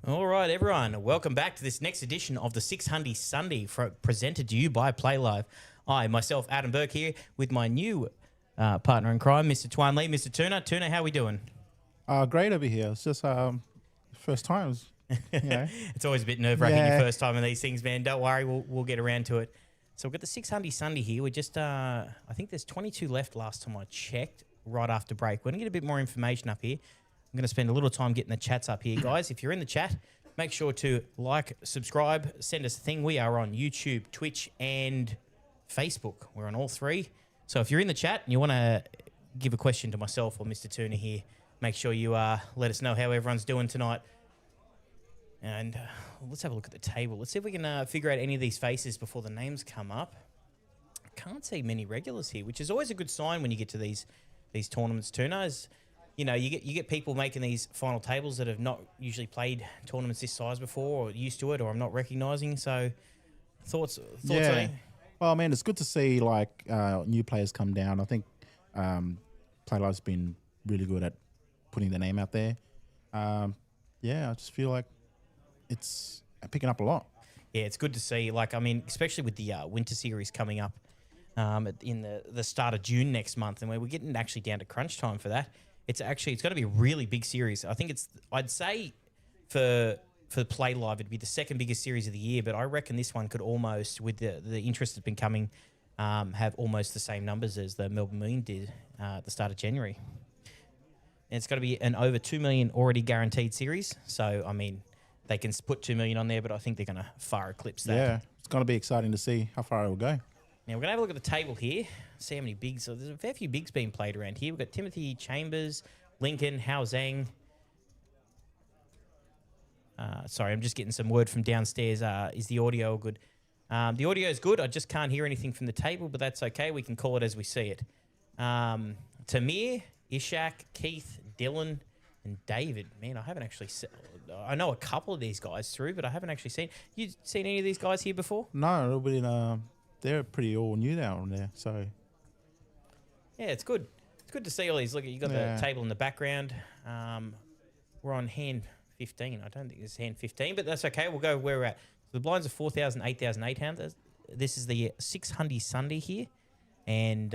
All right, everyone. Welcome back to this next edition of the HUNDY Sunday presented to you by PlayLive. I, myself, Adam Burke here with my new partner in crime, Mr. Twan Lee. Mr. Tuna. Tuna, how we doing? Great over here. It's just first times. You know. It's always a bit nerve-wracking your first time in these things, man. Don't worry, we'll get around to it. So we've got the HUNDY Sunday here. We're just, I think there's 22 left last time I checked, right after break. We're going to get a bit more information up here. I'm going to spend a little time getting the chats up here, guys. If you're in the chat, make sure to like, subscribe, send us a thing. We are on YouTube, Twitch, and Facebook. We're on all three. So if you're in the chat and you want to give a question to myself or Mr. Tuna here, make sure you let us know how everyone's doing tonight. And let's have a look at the table. Let's see if we can figure out any of these faces before the names come up. I can't see many regulars here, which is always a good sign when you get to these tournaments, Tuna. You know, you get people making these final tables that have not usually played tournaments this size before or used to it, or I'm not recognising. So thoughts Yeah. on it? Well, man, it's good to see like new players come down. I think PlayLive's been really good at putting their name out there. Yeah, I just feel like it's picking up a lot. Yeah, it's good to see. Like, I mean, especially with the winter series coming up in the start of June next month, and we're getting actually down to crunch time for that. It's going to be a really big series. I think I'd say for PlayLive, it'd be the second biggest series of the year, but I reckon this one could almost, with the interest that's been coming, have almost the same numbers as the Melbourne Million did at the start of January. And it's got to be an over 2 million already guaranteed series. So, I mean, they can put 2 million on there, but I think they're going to far eclipse that. Yeah, it's going to be exciting to see how far it will go. Now, we're going to have a look at the table here, see how many bigs. So there's a fair few bigs being played around here. We've got Timothy Chambers, Lincoln, Hao Zhang. Sorry, I'm just getting some word from downstairs. Is the audio good? The audio is good. I just can't hear anything from the table, but that's okay. We can call it as we see it. Tamir, Ishak, Keith, Dylan, and David. Man, I haven't actually I know a couple of these guys through, but I haven't actually seen. You seen any of these guys here before? No, nobody. They're pretty all new down there. So yeah, it's good. It's good to see all these. Look, you got the table in the background. We're on hand 15. I don't think this is hand 15, but that's okay. We'll go where we're at. So the blinds are 4,000, 8,000, 800. This is the HUNDY Sunday here. And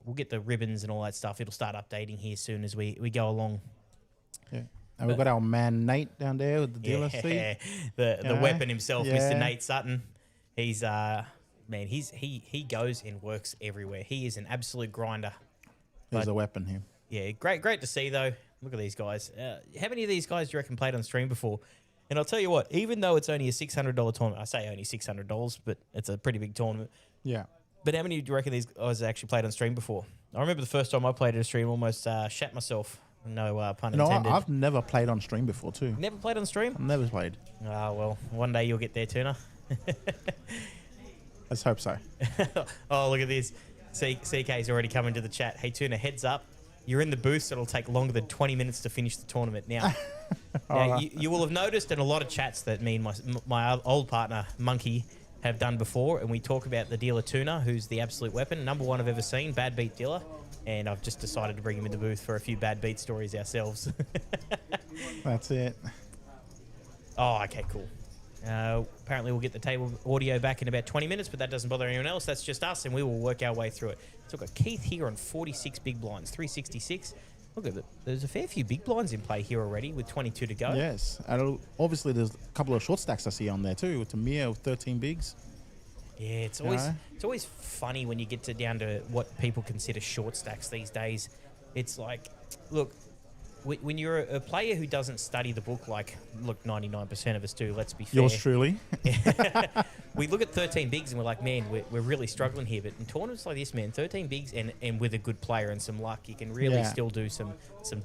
we'll get the ribbons and all that stuff. It'll start updating here soon as we go along. Yeah. And we've got our man Nate down there with the dealer seat. Yeah, the weapon himself, Mr. Nate Sutton. He's man, he goes and works everywhere. He is an absolute grinder. He's a weapon here. Yeah, great to see though. Look at these guys. How many of these guys do you reckon played on stream before? And I'll tell you what, even though it's only a $600 tournament, I say only $600, but it's a pretty big tournament. Yeah. But how many do you reckon these guys actually played on stream before? I remember the first time I played at a stream, almost shat myself. No pun intended. I've never played on stream before too. Never played on stream? I've never played. Oh, well, one day you'll get there, Tuna. Let's hope so. Oh, look at this. CK's already coming to the chat. Hey, Tuna, heads up. You're in the booth, so it'll take longer than 20 minutes to finish the tournament. Now, you will have noticed in a lot of chats that me and my old partner, Monkey, have done before, and we talk about the dealer Tuna, who's the absolute weapon. Number one I've ever seen, bad beat dealer. And I've just decided to bring him in the booth for a few bad beat stories ourselves. That's it. Oh, okay, cool. Apparently we'll get the table audio back in about 20 minutes, but that doesn't bother anyone else. That's just us, and we will work our way through it. So we've got Keith here on 46 big blinds, 366. Look at it. There's a fair few big blinds in play here already with 22 to go. Yes. And obviously there's a couple of short stacks I see on there too, with Tamir with 13 bigs. Yeah, it's always funny when you get down to what people consider short stacks these days. It's like, look, when you're a player who doesn't study the book, like, look, 99% of us do, let's be fair. Yours truly. We look at 13 bigs and we're like, man, we're really struggling here. But in tournaments like this, man, 13 bigs and with a good player and some luck, you can really still do some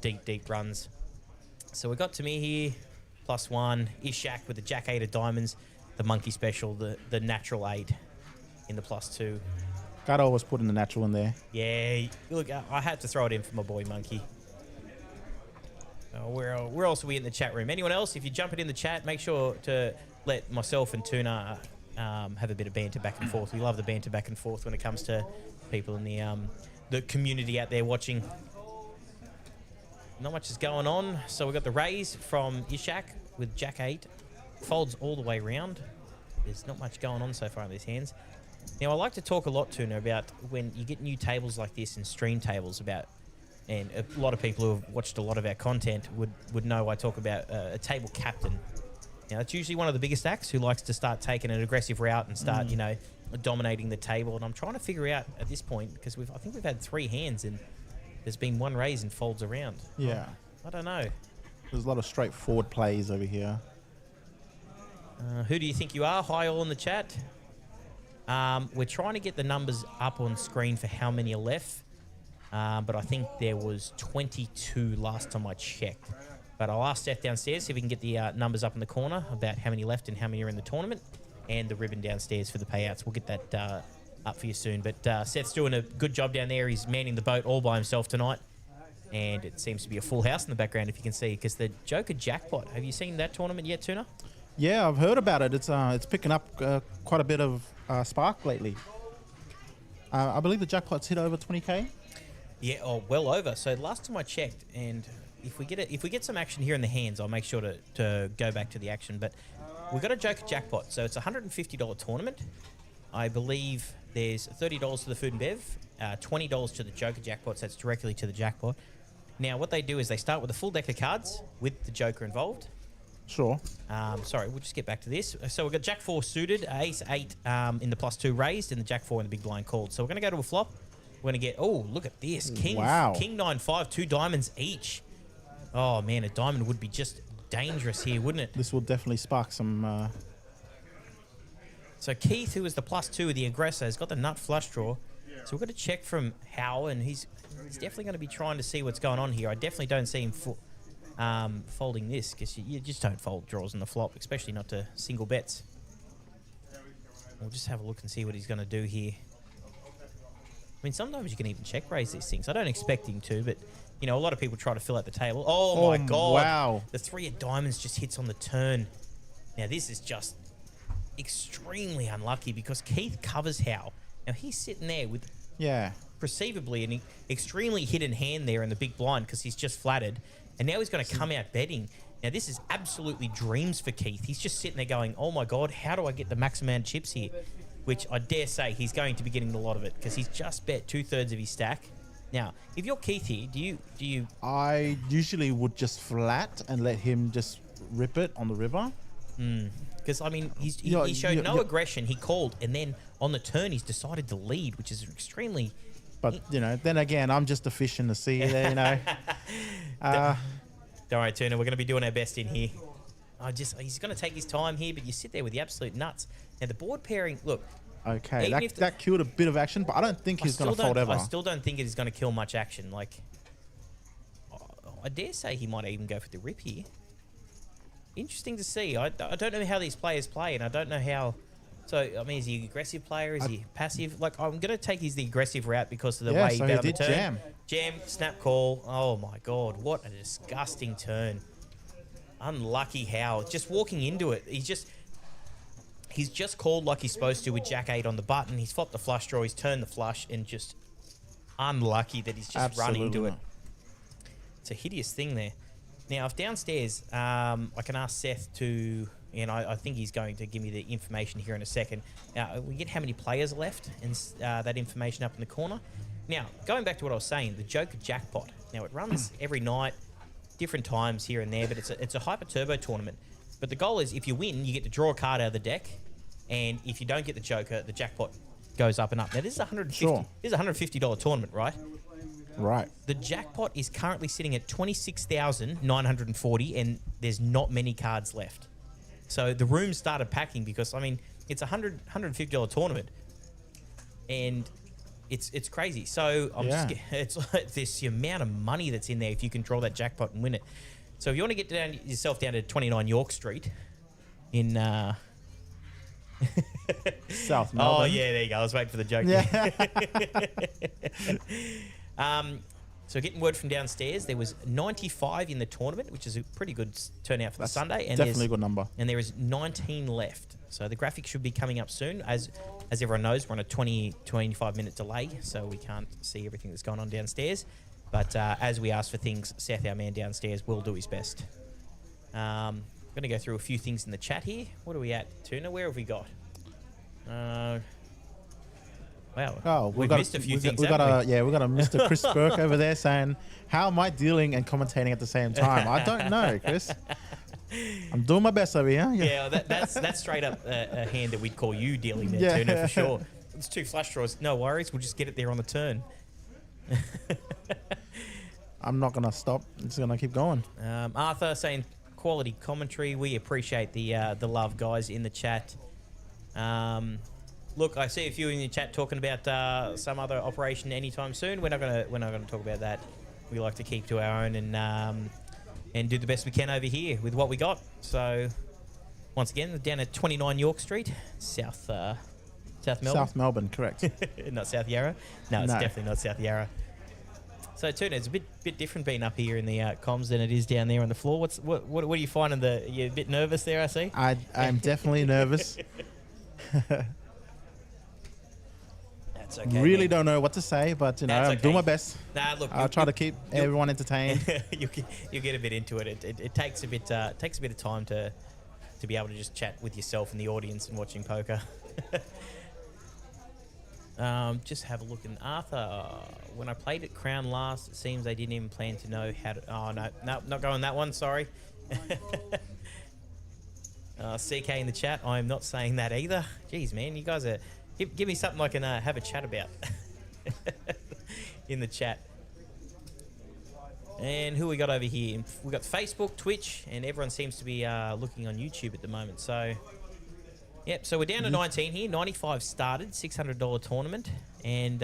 deep runs. So we got Tamir here, +1. Ishak with the Jack 8 of diamonds. The monkey special, the natural 8 in the +2. Gotta always put in the natural in there. Yeah, look, I had to throw it in for my boy Monkey. Where else are we in the chat room? Anyone else? If you're jumping in the chat, make sure to let myself and Tuna have a bit of banter back and forth. We love the banter back and forth when it comes to people in the community out there watching. Not much is going on. So we've got the raise from Ishak. with Jack 8. Folds all the way around. There's not much going on so far in these hands. Now, I like to talk a lot, Tuna, about when you get new tables like this and stream tables about, and a lot of people who have watched a lot of our content would know I talk about a table captain. Now, it's usually one of the biggest acts who likes to start taking an aggressive route and start, you know, dominating the table. And I'm trying to figure out at this point, because I think we've had 3 hands and there's been 1 raise and folds around. Yeah. I don't know. There's a lot of straightforward plays over here. Who do you think you are? Hi all in the chat. We're trying to get the numbers up on screen for how many are left. But I think there was 22 last time I checked. But I'll ask Seth downstairs if we can get the numbers up in the corner about how many left and how many are in the tournament. And the ribbon downstairs for the payouts. We'll get that up for you soon. But Seth's doing a good job down there. He's manning the boat all by himself tonight. And it seems to be a full house in the background, if you can see, because the Joker Jackpot. Have you seen that tournament yet, Tuna? Yeah, I've heard about it. It's picking up quite a bit of spark lately. I believe the jackpot's hit over 20k. Yeah, oh, well over. So last time I checked, and if we get some action here in the hands, I'll make sure to go back to the action. But we've got a Joker Jackpot, so it's a $150 tournament. I believe there's $30 to the food and bev, $20 to the Joker Jackpot, so that's directly to the jackpot. Now, what they do is they start with a full deck of cards with the Joker involved. Sure. Sorry, we'll just get back to this. So we've got Jack 4 suited, Ace 8 in the +2 raised, and the Jack 4 in the big blind called. So we're going to go to a flop. We're going to get, oh, look at this. King 9-5, 2 diamonds each. Oh, man, a diamond would be just dangerous here, wouldn't it? This will definitely spark some... So Keith, who is the +2 with the aggressor, has got the nut flush draw. So we've got to check from Hal, and he's definitely going to be trying to see what's going on here. I definitely don't see him folding this, because you just don't fold draws on the flop, especially not to single bets. We'll just have a look and see what he's going to do here. I mean, sometimes you can even check raise these things. I don't expect him to, but, you know, a lot of people try to fill out the table. Oh, my God. Wow. The 3 of diamonds just hits on the turn. Now, this is just extremely unlucky because Keith covers Hal. Now, he's sitting there with perceivably an extremely hidden hand there in the big blind because he's just flattered. And now he's going to come out betting. Now, this is absolutely dreams for Keith. He's just sitting there going, oh, my God, how do I get the max amount of chips here? Which I dare say he's going to be getting a lot of it because he's just bet 2/3 of his stack. Now, if you're Keith here, do you... I usually would just flat and let him just rip it on the river. Because, I mean, he showed no aggression. He called, and then on the turn, he's decided to lead, which is extremely... But, you know, then again, I'm just a fish in the sea there, you know. Don't worry, Turner. We're going to be doing our best in here. He's going to take his time here, but you sit there with the absolute nuts. Now, the board pairing, look. Okay, that killed a bit of action, but I don't think he's going to fold ever. I still don't think it is going to kill much action. Like, I dare say he might even go for the rip here. Interesting to see. I don't know how these players play, and I don't know how... So, I mean, is he an aggressive player? Is he passive? Like, I'm going to take the aggressive route because of the way he bet on the turn. Jam, snap call. Oh, my God. What a disgusting turn. Unlucky how. Just walking into it. He's just called like he's supposed to with Jack 8 on the button. He's flopped the flush draw. He's turned the flush and just unlucky that he's just run into it. It's a hideous thing there. Now, if downstairs, I can ask Seth to... And I think he's going to give me the information here in a second. We get how many players are left and that information up in the corner. Now, going back to what I was saying, the Joker Jackpot. Now, it runs every night, different times here and there, but it's a hyper turbo tournament. But the goal is if you win, you get to draw a card out of the deck. And if you don't get the Joker, the jackpot goes up and up. Now, this is $150. Sure. This is a $150 tournament, right? Right. The jackpot is currently sitting at 26,940, and there's not many cards left. So the room started packing because, I mean, it's a $150 tournament, and it's crazy. So it's this amount of money that's in there if you can draw that jackpot and win it. So if you want to get yourself down to 29 York Street in South Melbourne. Oh yeah, there you go. I was waiting for the joke. So getting word from downstairs, there was 95 in the tournament, which is a pretty good turnout for the Sunday. And definitely a good number. And there is 19 left. So the graphic should be coming up soon. As everyone knows, we're on a 25-minute delay, so we can't see everything that's going on downstairs. But as we ask for things, Seth, our man downstairs, will do his best. going to go through a few things in the chat here. What are we at, Tuna? Where have we got? Wow. Oh, we've missed a few things. We got a Mr. Chris we? Burke over there saying, "How am I dealing and commentating at the same time?" I don't know, Chris. I'm doing my best over here. Yeah, that's straight up a hand that we'd call you dealing there, Tuna, for sure. It's 2 flush draws. No worries. We'll just get it there on the turn. I'm not gonna stop. I'm just gonna keep going. Arthur saying quality commentary. We appreciate the love, guys, in the chat. Look, I see a few in the chat talking about some other operation anytime soon. We're not gonna talk about that. We like to keep to our own and do the best we can over here with what we got. So once again, we're down at 29 York Street, South Melbourne. South Melbourne, correct. Not South Yarra. No, it's definitely not South Yarra. So Tuna, it's a bit different being up here in the comms than it is down there on the floor. What are you finding? You're a bit nervous there, I see. I'm definitely nervous. That's okay. Really don't know what to say, but I'm doing my best. Nah, look, I'll try to keep everyone entertained. You get a bit into it. It takes a bit of time to be able to just chat with yourself and the audience and watching poker. Just have a look. And Arthur, when I played at Crown last, it seems they didn't even plan to know how to... Oh, no, not going that one, sorry. CK in the chat, I'm not saying that either. Jeez, man, you guys are... Give me something I can have a chat about in the chat. And who we got over here? We got Facebook, Twitch, and everyone seems to be looking on YouTube at the moment. So... Yep, so we're down to 19 here. 95 started, $600 tournament. And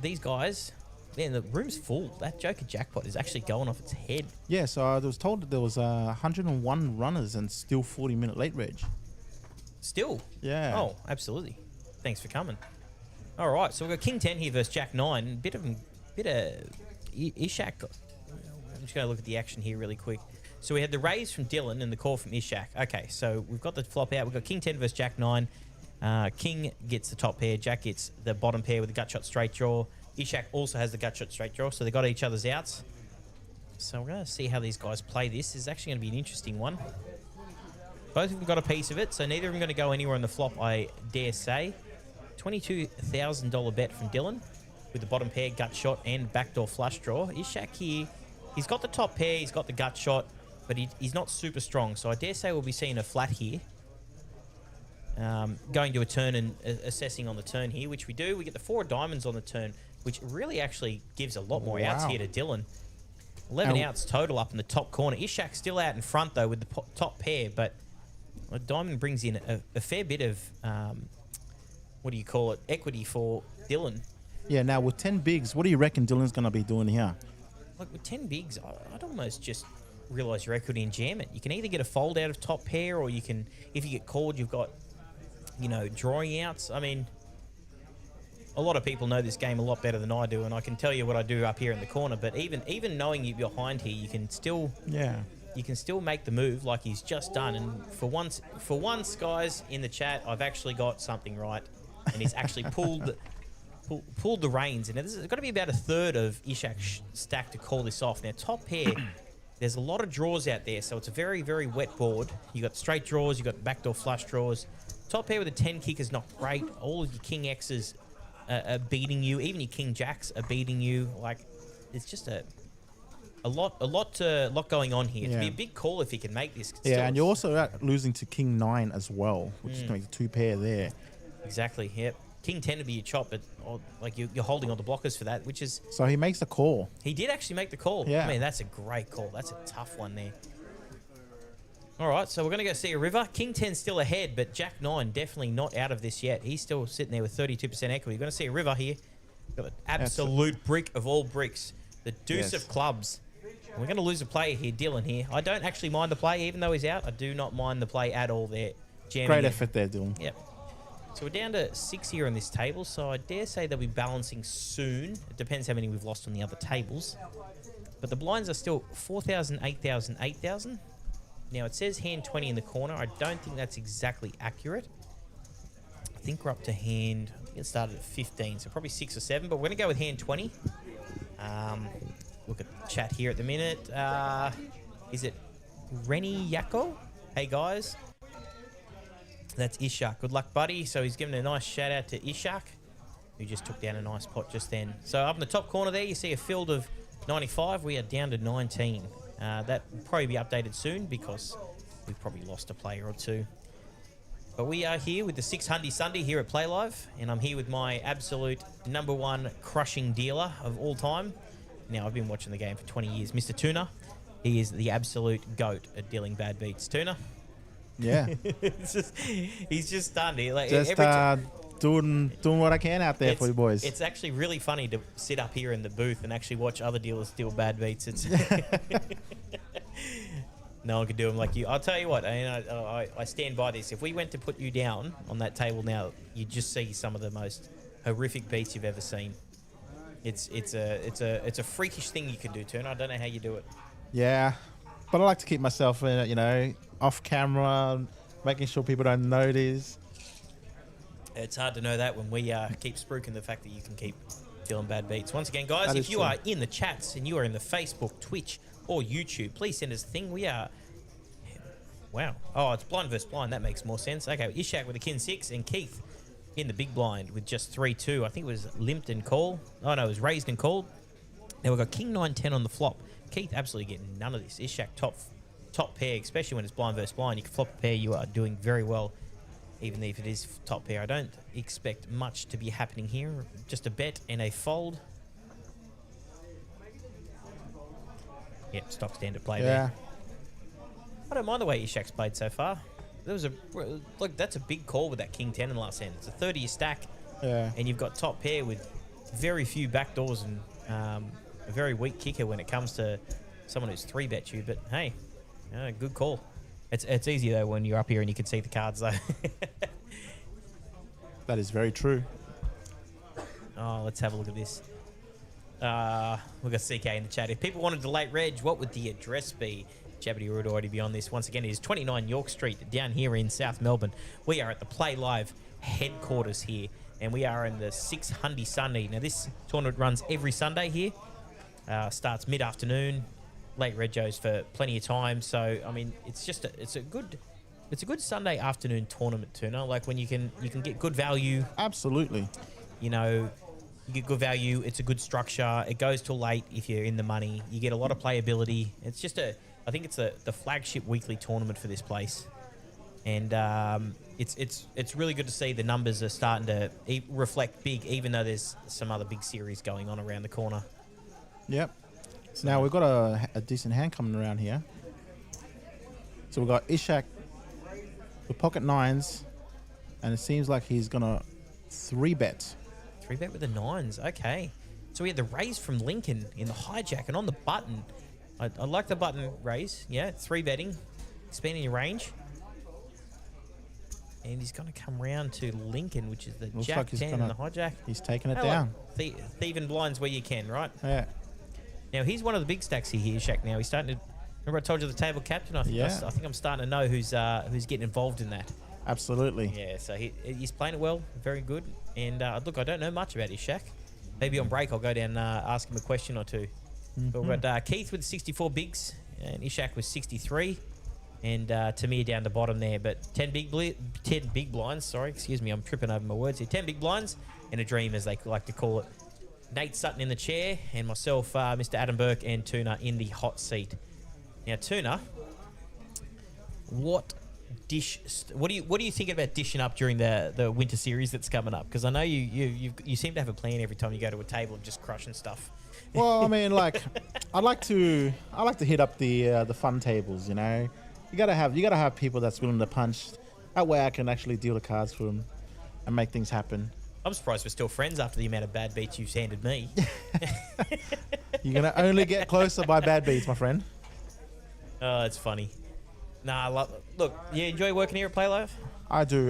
these guys, man, the room's full. That Joker Jackpot is actually going off its head. Yeah, so I was told that there was 101 runners and still 40-minute late reg. Still? Yeah. Oh, absolutely. Thanks for coming. All right, so we've got King 10 here versus Jack 9. Bit of Ishak. I'm just going to look at the action here really quick. So we had the raise from Dylan and the call from Ishak. Okay, so we've got the flop out. We've got King 10 versus Jack 9. King gets the top pair. Jack gets the bottom pair with the gut shot straight draw. Ishak also has the gut shot straight draw, so they got each other's outs. So we're going to see how these guys play this. This is actually going to be an interesting one. Both of them got a piece of it, so neither of them going to go anywhere on the flop, I dare say. $22,000 bet from Dylan with the bottom pair, gut shot, and backdoor flush draw. Ishak here, he's got the top pair, he's got the gut shot, but he's not super strong, so I dare say we'll be seeing a flat here. Going to a turn and assessing on the turn here, which we do. We get the 4 diamonds on the turn, which really actually gives a lot more outs here to Dylan. 11 outs total up in the top corner. Ishak's still out in front, though, with the top pair, but a diamond brings in a fair bit of, what do you call it, equity for Dylan. Yeah, now with 10 bigs, what do you reckon Dylan's going to be doing here? Like with 10 bigs, I'd almost just realise your equity and jam it. You can either get a fold out of top pair, or you can, if you get called, you've got, you know, drawing outs. I mean, a lot of people know this game a lot better than I do, and I can tell you what I do up here in the corner. But even knowing you're behind here, you can still make the move like he's just done. And for once, guys in the chat, I've actually got something right, and he's actually pulled the reins. And there's got to be about a third of Ishak's stack to call this off. Now, top pair, there's a lot of draws out there, so it's a very, very wet board. You got straight draws, you got backdoor flush draws. Top pair with a 10 kick is not great. All of your king X's are beating you. Even your king jacks are beating you. Like, it's just a lot going on here. It'd be a big call if he can make this. Yeah, and you're also out losing to king 9 as well, which is going to make the 2 pair there. Exactly. Yep. King 10 would be your chop, but like you're holding all the blockers for that, which is... So he makes the call. He did actually make the call. Yeah. I mean, that's a great call. That's a tough one there. All right, so we're going to go see a river. King 10 still ahead, but Jack 9 definitely not out of this yet. He's still sitting there with 32% equity. We're going to see a river here. Got an absolute brick of all bricks. The deuce of clubs. And we're going to lose a player here, Dylan here. I don't actually mind the play, even though he's out. I do not mind the play at all there. Great effort there, Dylan. Yep. So we're down to 6 here on this table, so I dare say they'll be balancing soon. It depends how many we've lost on the other tables. But the blinds are still 4,000, 8,000, 8,000. Now, it says hand 20 in the corner. I don't think that's exactly accurate. I think we're up to hand... I think it started at 15, so probably 6 or 7. But we're going to go with hand 20. Look at the chat here at the minute. Is it Rennie Yako. Hey, guys. That's Ishak. Good luck, buddy. So he's giving a nice shout out to Ishak, who just took down a nice pot just then. So up in the top corner there, you see a field of 95. We are down to 19. That will probably be updated soon because we've probably lost a player or two. But we are here with the 6 HUNDY SUNDY here at PlayLive, and I'm here with my absolute #1 crushing dealer of all time. Now, I've been watching the game for 20 years. Mr. Tuna, he is the absolute GOAT at dealing bad beats. Tuna? Yeah. he's just stunned. Like, just doing what I can out there for you boys. It's actually really funny to sit up here in the booth and actually watch other dealers deal bad beats. It's no one can do them like you. I'll tell you what, I stand by this. If we went to put you down on that table now, you'd just see some of the most horrific beats you've ever seen. It's a freakish thing you can do, Turner. I don't know how you do it. Yeah, but I like to keep myself, off camera, making sure people don't notice. It's hard to know that when we keep spruiking the fact that you can keep dealing bad beats. Once again, guys, if you are in the chats and you are in the Facebook, Twitch, or YouTube, please send us a thing. We are... Wow. Oh, it's blind versus blind. That makes more sense. Okay, Ishak with a kin 6 and Keith in the big blind with just 3-2. I think it was limped and called. Oh, no, it was raised and called. Now we've got King 9-10 on the flop. Keith absolutely getting none of this. Ishak top pair, especially when it's blind versus blind. You can flop a pair, you are doing very well, even if it is top pair. I don't expect much to be happening here. Just a bet and a fold. Yep, stock standard play there. I don't mind the way Ishak's played so far. There was that's a big call with that King 10 in the last hand. It's a 30-year stack, and you've got top pair with very few backdoors and a very weak kicker when it comes to someone who's 3-bet you. But hey, good call. It's easy though when you're up here and you can see the cards though. That is very true. Oh, let's have a look at this. We've got CK in the chat. If people wanted to late reg, what would the address be? Jabberty would already be on this. Once again, it is 29 York Street down here in South Melbourne. We are at the PlayLive headquarters here, and we are in the 6 HUNDY SUNDY. Now, this tournament runs every Sunday here. Starts mid-afternoon. Late regos for plenty of time. So, I mean, it's a good Sunday afternoon tournament, Tuna. Like when you can get good value. Absolutely. You get good value. It's a good structure. It goes till late if you're in the money. You get a lot of playability. It's just I think it's the flagship weekly tournament for this place, and it's really good to see the numbers are starting to reflect big, even though there's some other big series going on around the corner. Yep. So now we've got a decent hand coming around here. So we've got Ishak with pocket 9s, and it seems like he's gonna 3-bet. 3-bet with the 9s. Okay. So we had the raise from Lincoln in the hijack, and on the button, I like the button raise. Yeah, 3-betting, expanding your range. And he's going to come round to Lincoln, which is the Looks Jack like 10 and the hijack. He's taking it down. Thieving blinds where you can, right? Yeah. Now, he's one of the big stacks here, Shaq. Now, he's starting to... Remember I told you the table captain? I think I'm starting to know who's getting involved in that. Absolutely. Yeah, so he's playing it well. Very good. And look, I don't know much about his Shaq. Maybe on break I'll go down and ask him a question or two. But we've got Keith with 64 bigs and Ishak with 63. And Tamir down the bottom there. But 10 big blinds. Sorry, excuse me, I'm tripping over my words here. 10 big blinds and a dream, as they like to call it. Nate Sutton in the chair and myself, Mr. Adam Burke and Tuna in the hot seat. Now, Tuna, what do you think about dishing up during the winter series that's coming up? Because I know you seem to have a plan every time you go to a table of just crushing stuff. Well, I mean, like, I like to hit up the fun tables. You know, you gotta have people that's willing to punch. That way, I can actually deal the cards for them and make things happen. I'm surprised we're still friends after the amount of bad beats you've handed me. You're gonna only get closer by bad beats, my friend. Oh, it's funny. Nah, look, you enjoy working here at PlayLive? I do.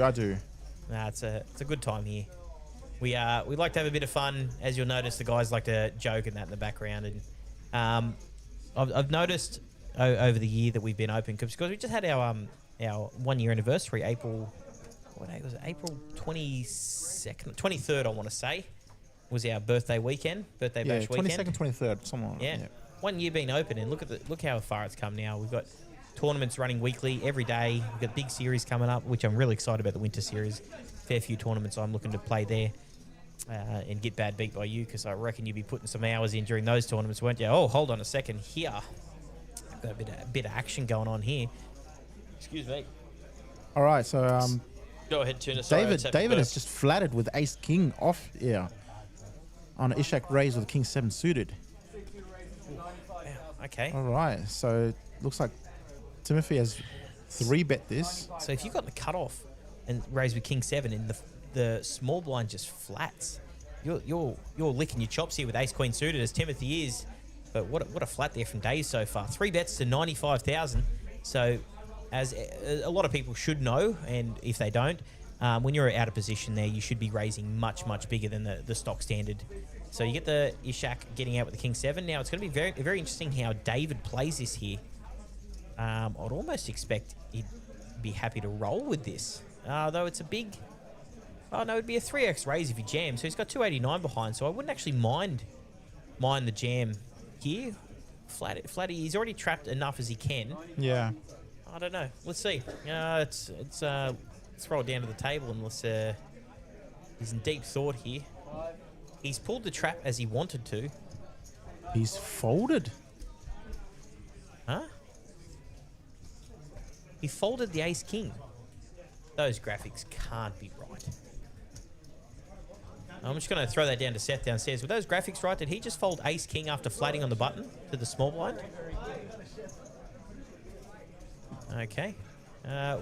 Nah, it's a good time here. We like to have a bit of fun. As you'll notice, the guys like to joke and that in the background. And I've noticed over the year that we've been open because we just had our 1 year anniversary, April. What day was it? April 22nd, 23rd, I want to say, was our birthday weekend, birthday bash weekend. 22nd, 23rd, something like that. Yeah. 1 year being open, and look how far it's come now. We've got tournaments running weekly, every day. We've got big series coming up, which I'm really excited about, the winter series. Fair few tournaments I'm looking to play there and get bad beat by you, because I reckon you'd be putting some hours in during those tournaments, weren't you? Oh, hold on a second here. Got a bit of action going on here. Excuse me. All right, so Go ahead, Tuna. David is just flattered with ace king off here on an Ishak raise with king 7 suited. Okay. All right, so looks like Timothy has 3-bet this. So if you got the cutoff and raise with king 7 and the small blind just flats, you're licking your chops here with ace queen suited, as Timothy is. But what a flat there from Dave so far. 3 bets to 95,000. So as a lot of people should know, and if they don't, when you're out of position there, you should be raising much, much bigger than the stock standard. So you get the Ishak getting out with the king 7. Now it's going to be very, very interesting how David plays this here. I'd almost expect he'd be happy to roll with this, though it's a big. Oh no, it'd be a 3x raise if he jams. So he's got 289 behind. So I wouldn't actually mind the jam here. Flatty, he's already trapped enough as he can. Yeah. I don't know. Let's see. Let's throw it down to the table and let's. He's in deep thought here. He's pulled the trap as he wanted to. He's folded. Huh? He folded the ace king. Those graphics can't be right. I'm just going to throw that down to Seth downstairs. Were those graphics right? Did he just fold ace king after flatting on the button to the small blind? Okay.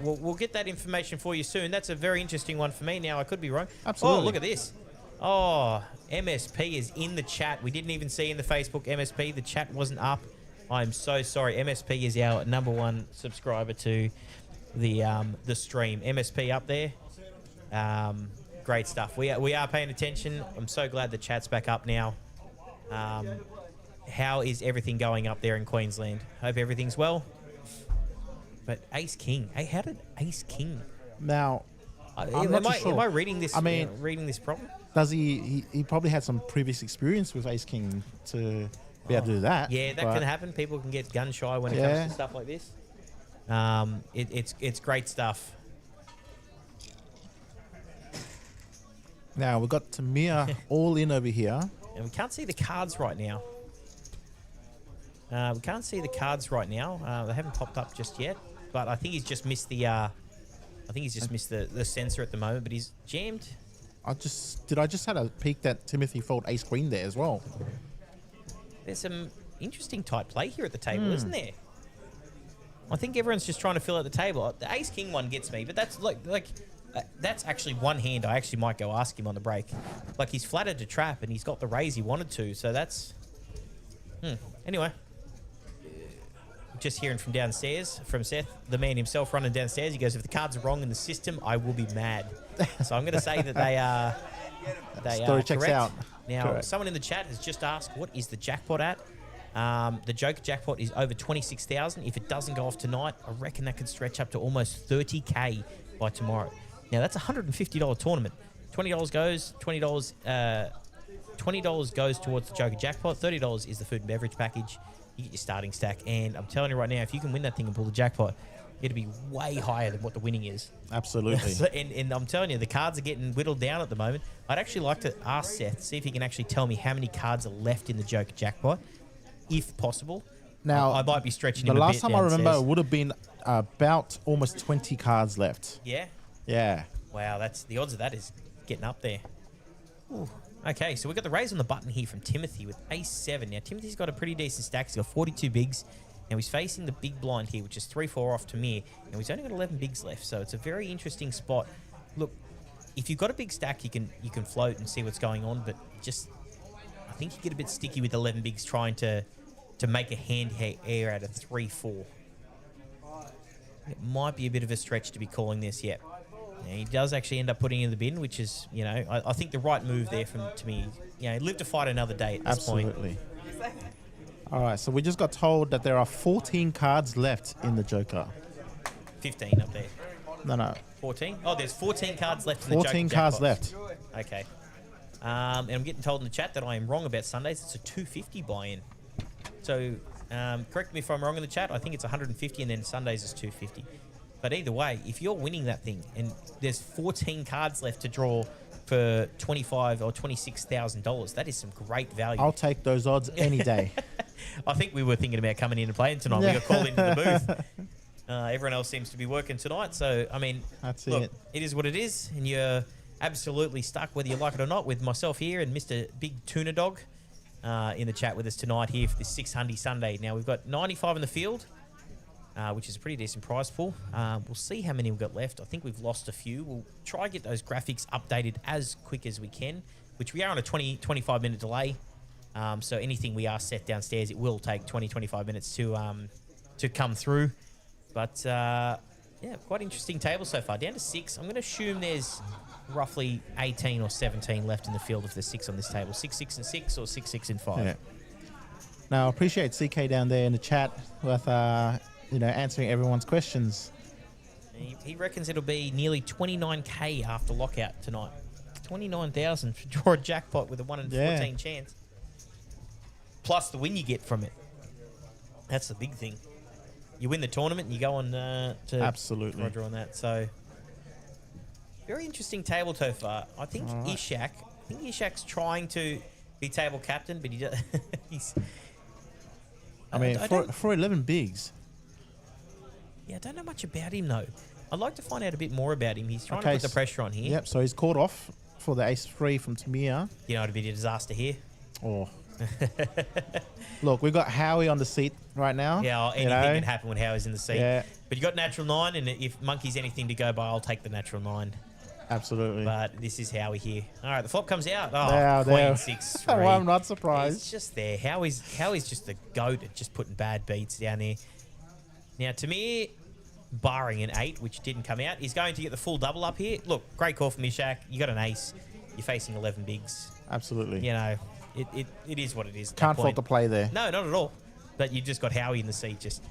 We'll get that information for you soon. That's a very interesting one for me. Now, I could be wrong. Absolutely. Oh, look at this. Oh, MSP is in the chat. We didn't even see in the Facebook MSP. The chat wasn't up. I'm so sorry. MSP is our #1 subscriber to the stream. MSP up there. Great stuff. We are paying attention. I'm so glad the chat's back up now. How is everything going up there in Queensland? Hope everything's well. But ace king. Hey, how did ace king? Now, I'm not sure. Am I reading this? I mean, reading this problem? Does he probably had some previous experience with ace king to be able to do that? Yeah, that can happen. People can get gun shy when it comes to stuff like this. It's great stuff. Now we've got Tamir all in over here, and we can't see the cards right now. We can't see the cards right now. They haven't popped up just yet. But I think he's just missed the. I think he's just missed the sensor at the moment. But he's jammed. I just had a peek that Timothy fold ace queen there as well. There's some interesting type play here at the table, isn't there? I think everyone's just trying to fill out the table. The ace king one gets me, but that's that's actually one hand I actually might go ask him on the break. Like, he's flattered to trap and he's got the raise he wanted to, so that's. Anyway. Just hearing from downstairs, from Seth, the man himself running downstairs. He goes, if the cards are wrong in the system, I will be mad. So I'm going to say that they are Story checks correct. out. Now, Correct. someone in the chat has just asked, what is the jackpot at? The Joker jackpot is over 26,000. If it doesn't go off tonight, I reckon that could stretch up to almost 30K by tomorrow. Now, that's a $150 tournament. $20 goes, $20 goes towards the Joker jackpot. $30 is the food and beverage package. You get your starting stack, and I'm telling you right now, if you can win that thing and pull the jackpot, it'll be way higher than what the winning is. Absolutely. and I'm telling you, the cards are getting whittled down at the moment. I'd actually like to ask Seth, see if he can actually tell me how many cards are left in the Joker jackpot, if possible. Now, I might be stretching him a bit. The last time I remember, downstairs. it would have been about almost 20 cards left. Yeah? Yeah. Wow, that's the odds of that is getting up there. Ooh. Okay, so we've got the raise on the button here from Timothy with ace 7. Now, Timothy's got a pretty decent stack. He's got 42 bigs. Now, he's facing the big blind here, which is 3-4 off Tamir. Now, he's only got 11 bigs left, so it's a very interesting spot. Look, if you've got a big stack, you can float and see what's going on, but just, I think you get a bit sticky with 11 bigs trying to make a hand air out of 3-4. It might be a bit of a stretch to be calling this yet. Now, he does actually end up putting it in the bin, which is, I think the right move there from Tamir. Live to fight another day at this point. Absolutely. All right, so we just got told that there are 14 cards left in the Joker. 15 up there. No. 14? Oh, there's 14 cards left in the Joker 14 cards jackpots. left. Okay. And I'm getting told in the chat that I am wrong about Sundays. It's a 250 buy-in. So Correct me if I'm wrong in the chat. I think it's 150 and then Sundays is 250. But either way, if you're winning that thing and there's 14 cards left to draw for $25,000 or $26,000, that is some great value. I'll take those odds any day. I think we were thinking about coming in and playing tonight. We got called into the booth. Everyone else seems to be working tonight. So, I mean, look, it is what it is. And you're absolutely stuck, whether you like it or not, with myself here and Mr. Big Tuna Dog in the chat with us tonight here for this 600 Sunday. Now, we've got 95 in the field, which is a pretty decent prize pool. We'll see how many we've got left. I think we've lost a few. We'll try and get those graphics updated as quick as we can, which we are on a 25 minute delay. So anything we are set downstairs, it will take 25 minutes to come through. But, yeah, quite interesting table so far. Down to 6. I'm going to assume there's roughly 18 or 17 left in the field if there's 6 on this table. 6, 6, and 6 or 6, 6, and 5. Yeah. Now, I appreciate CK down there in the chat with, answering everyone's questions. He reckons it'll be nearly 29K after lockout tonight. 29,000 to draw a jackpot with a 1 in 14 chance. Plus the win you get from it. That's the big thing. You win the tournament and you go on to absolutely Roger on that. So very interesting table so far. I think Ishak's trying to be table captain, but he's. For 11 bigs. Yeah, I don't know much about him though. I'd like to find out a bit more about him. He's trying to put the pressure on here. Yep. So he's called off for the ace-3 from Tamir. You know, it'd be a disaster here. Oh. Look, we've got Howie on the seat right now. Yeah, anything can happen when Howie's in the seat. Yeah. But you got natural 9, and if Monkey's anything to go by, I'll take the natural 9. Absolutely. But this is Howie here. All right, the flop comes out. Oh, Queen 6-3. Well, I'm not surprised. It's just there. Howie's just the goat at just putting bad beats down there. Now, Tamir, barring an 8, which didn't come out, is going to get the full double up here. Look, great call from Ishak. You got an ace. You're facing 11 bigs. Absolutely. You know, it is what it is. Can't fault the play there. No, not at all. But you just got Howie in the seat just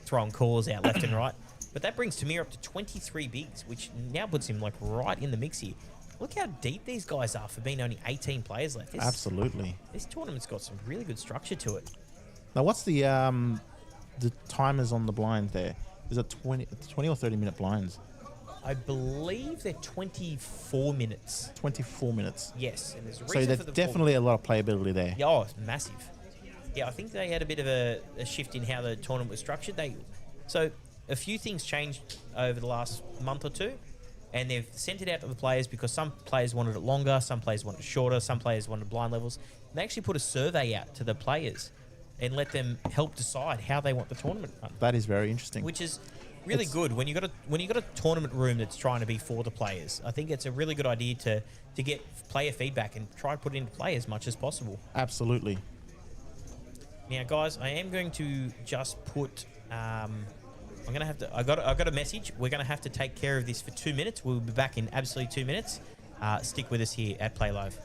throwing calls out left and right. But that brings Tamir up to 23 bigs, which now puts him like right in the mix here. Look how deep these guys are for being only 18 players left. Absolutely. This tournament's got some really good structure to it. Now, what's the timers on the blind there? Is it 20 or 30 minute blinds? I believe they're 24 minutes. 24 minutes. Yes, and there's a reason there's definitely a lot of playability there. Yeah, oh, massive. Yeah, I think they had a bit of a shift in how the tournament was structured. So a few things changed over the last month or two, and they've sent it out to the players because some players wanted it longer, some players wanted it shorter, some players wanted blind levels. And they actually put a survey out to the players and let them help decide how they want the tournament run. That is very interesting. Which is really good when you got a tournament room that's trying to be for the players. I think it's a really good idea to get player feedback and try and put it into play as much as possible. Absolutely. Now, guys, I am going to just put. I'm gonna have to. I got a message. We're gonna have to take care of this for 2 minutes. We'll be back in absolutely 2 minutes. Stick with us here at Play Live.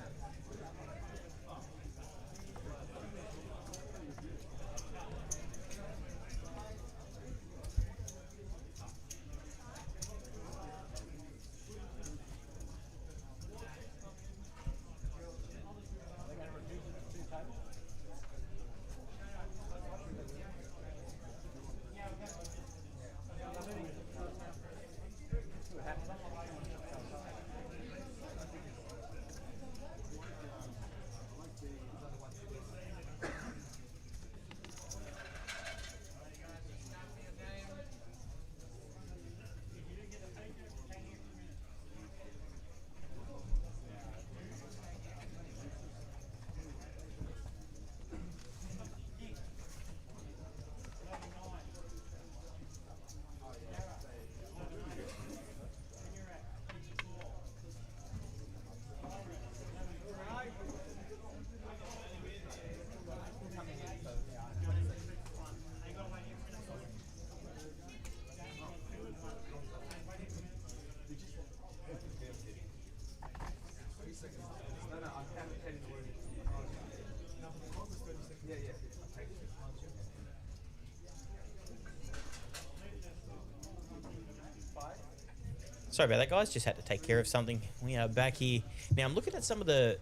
Sorry about that, guys. Just had to take care of something. We are back here. Now, I'm looking at some of the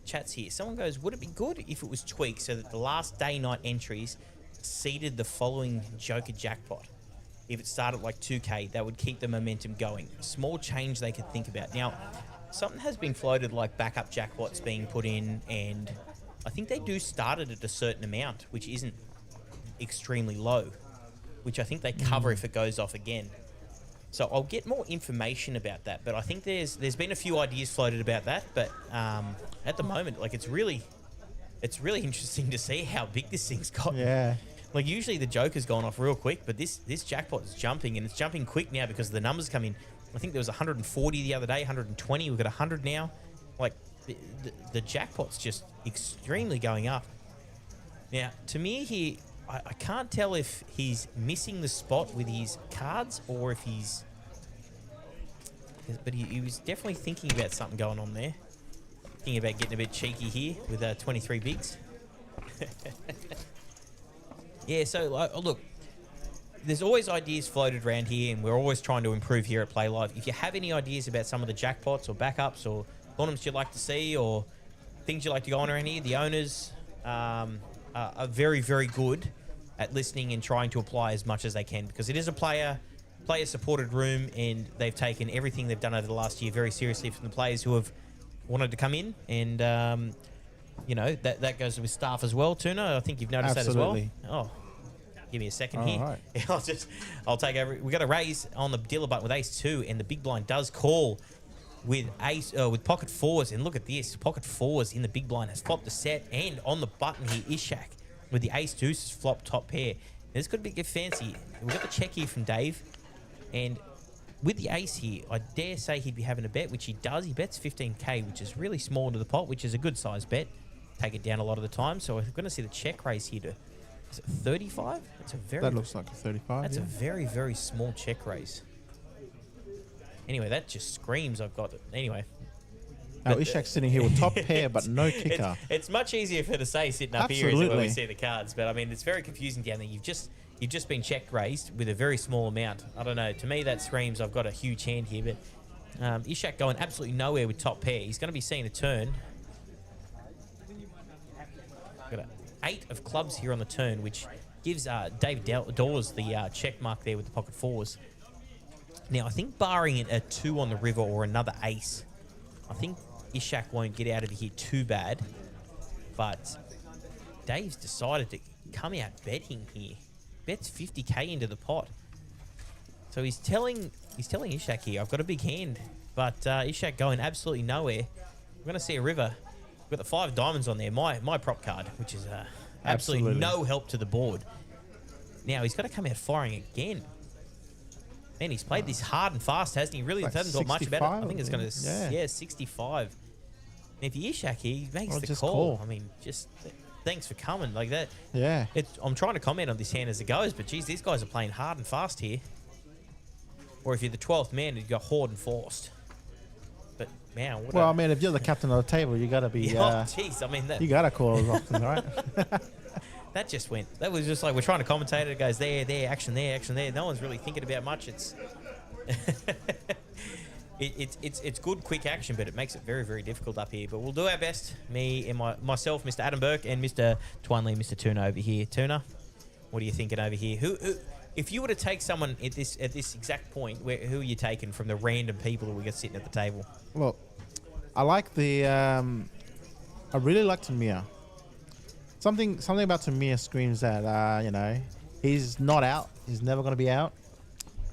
chats here. Someone goes, would it be good if it was tweaked so that the last day-night entries seeded the following Joker jackpot. If it started like 2K, that would keep the momentum going. A small change they could think about. Now, something has been floated like backup jackpots being put in, and I think they do start it at a certain amount, which isn't extremely low, which I think they cover if it goes off again. So I'll get more information about that, but I think there's been a few ideas floated about that, but at the moment, like it's really interesting to see how big this thing's got. Yeah. Like usually the Joker's gone off real quick, but this jackpot is jumping, and it's jumping quick now because the numbers come in. I think there was 140 the other day, 120. We've got 100 now. Like the jackpot's just extremely going up. Now, to me here, I can't tell if he's missing the spot with his cards or if he's... But he was definitely thinking about something going on there. Thinking about getting a bit cheeky here with 23 bigs. Yeah, so look, there's always ideas floated around here, and we're always trying to improve here at Play Live. If you have any ideas about some of the jackpots or backups or tournaments you'd like to see or things you'd like to go on around here, the owners are very, very good at listening and trying to apply as much as they can, because it is a player-supported room, and they've taken everything they've done over the last year very seriously from the players who have wanted to come in, and you know, that goes with staff as well. Tuna, I think you've noticed Absolutely. that as well. Oh, give me a second All here. right. I'll take over. We got a raise on the dealer button with ace 2, and the big blind does call with with pocket fours. And look at this, pocket fours in the big blind has flopped the set, and on the button here, Ishak with the ace deuce flop top pair. This could be get fancy. We've got the check here from Dave, and with the ace here, I dare say he'd be having a bet, which he does. He bets 15k, which is really small into the pot, which is a good size bet. Take it down a lot of the time. So we're going to see the check raise here to, is it 35? It's a very... That looks like a 35. That's a very, very small check raise. Anyway, that just screams I've got it. Anyway. Now, Ishak's sitting here with top pair, but no kicker. It's much easier for to say sitting up here when we see the cards. But, I mean, it's very confusing down there. You've just been check raised with a very small amount. I don't know. To me, that screams I've got a huge hand here. But Ishak going absolutely nowhere with top pair. He's going to be seeing a turn. Got an 8 of clubs here on the turn, which gives David Dawes the check mark there with the pocket fours. Now, I think barring a 2 on the river or another ace, I think Ishak won't get out of here too bad. But Dave's decided to come out betting here. Bets 50k into the pot. So he's telling Ishak here, I've got a big hand. But Ishak going absolutely nowhere. We're going to see a river. We've got the 5 diamonds on there, my prop card, which is absolutely no help to the board. Now, he's got to come out firing again. Man, he's played this hard and fast, hasn't he? Really hasn't thought much about it. I think it's going to, 65. And if you Ishak here, he makes the call. I mean, just thanks for coming like that. Yeah. I'm trying to comment on this hand as it goes, but geez, these guys are playing hard and fast here. Or if you're the 12th man, you got Horde and Forced. But man, well, I mean, if you're the captain of the table, you got to be. Jeez, I mean, you got to call as often, right? That just went. That was just like we're trying to commentate it. It goes there, action there, action there. No one's really thinking about much. It's it's good, quick action, but it makes it very, very difficult up here. But we'll do our best. Me and myself, Mr. Adam Burke, and Mr. Twanley, Mr. Tuna over here. Tuna, what are you thinking over here? Who if you were to take someone at this exact point, who are you taking from the random people that we got sitting at the table? Well, I like the. I really like Tamir. Something about Tamir screams that you know, he's not out. He's never going to be out.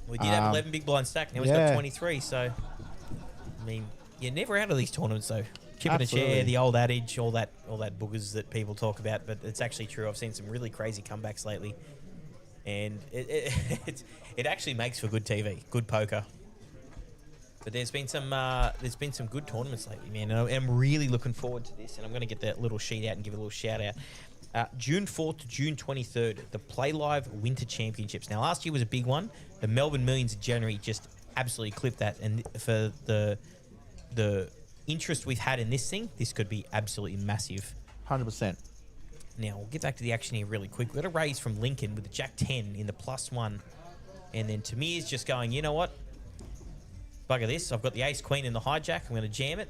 We did have 11 big blind stack. Now he's got 23. So, I mean, you're never out of these tournaments, though. Chip in a chair, the old adage, all that boogers that people talk about, but it's actually true. I've seen some really crazy comebacks lately, and it actually makes for good TV, good poker. But there's been some good tournaments lately, man. And I'm really looking forward to this, and I'm going to get that little sheet out and give a little shout out. June 4th to June 23rd, the Play Live Winter Championships. Now, last year was a big one. The Melbourne Millions in January just absolutely clipped that, and for the interest we've had in this thing, this could be absolutely massive. 100%. Now, we'll get back to the action here really quick. We've got a raise from Lincoln with the Jack 10 in the +1. And then Tamir's just going, you know what? Bugger this. I've got the Ace Queen in the hijack. I'm going to jam it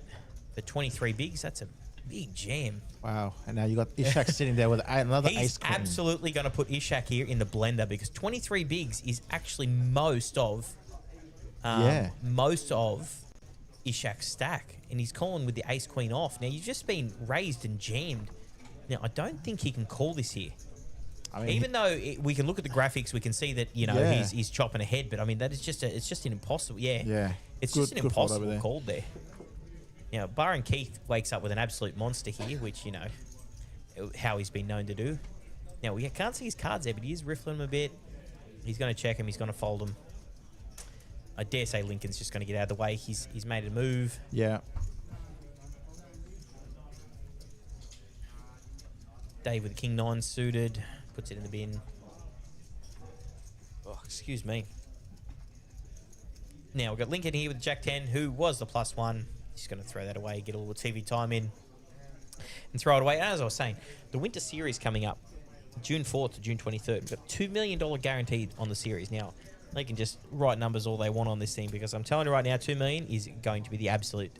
for 23 bigs. That's a Big jam. Wow. And now you got Ishak sitting there with another He's ace queen. absolutely going to put Ishak here in the blender because 23 bigs is actually most of Ishak's stack. And he's calling with the ace queen off. Now, you've just been raised and jammed. Now, I don't think he can call this here. I mean, even though we can look at the graphics, we can see that, you know, he's chopping ahead. But, I mean, that is just it's just an impossible. Yeah. It's just an impossible call there. You know, Byron Keith wakes up with an absolute monster here, which, you know, how he's been known to do. Now, we can't see his cards there, but he is riffling him a bit. He's going to check him. He's going to fold him. I dare say Lincoln's just going to get out of the way. He's made a move. Yeah. Dave with the King 9 suited. Puts it in the bin. Oh, excuse me. Now, we've got Lincoln here with Jack 10, who was the +1. He's going to throw that away, get a little TV time in, and throw it away. And as I was saying, the Winter Series coming up, June 4th to June 23rd. We've got $2 million guaranteed on the series. Now, they can just write numbers all they want on this thing because I'm telling you right now, $2 million is going to be the absolute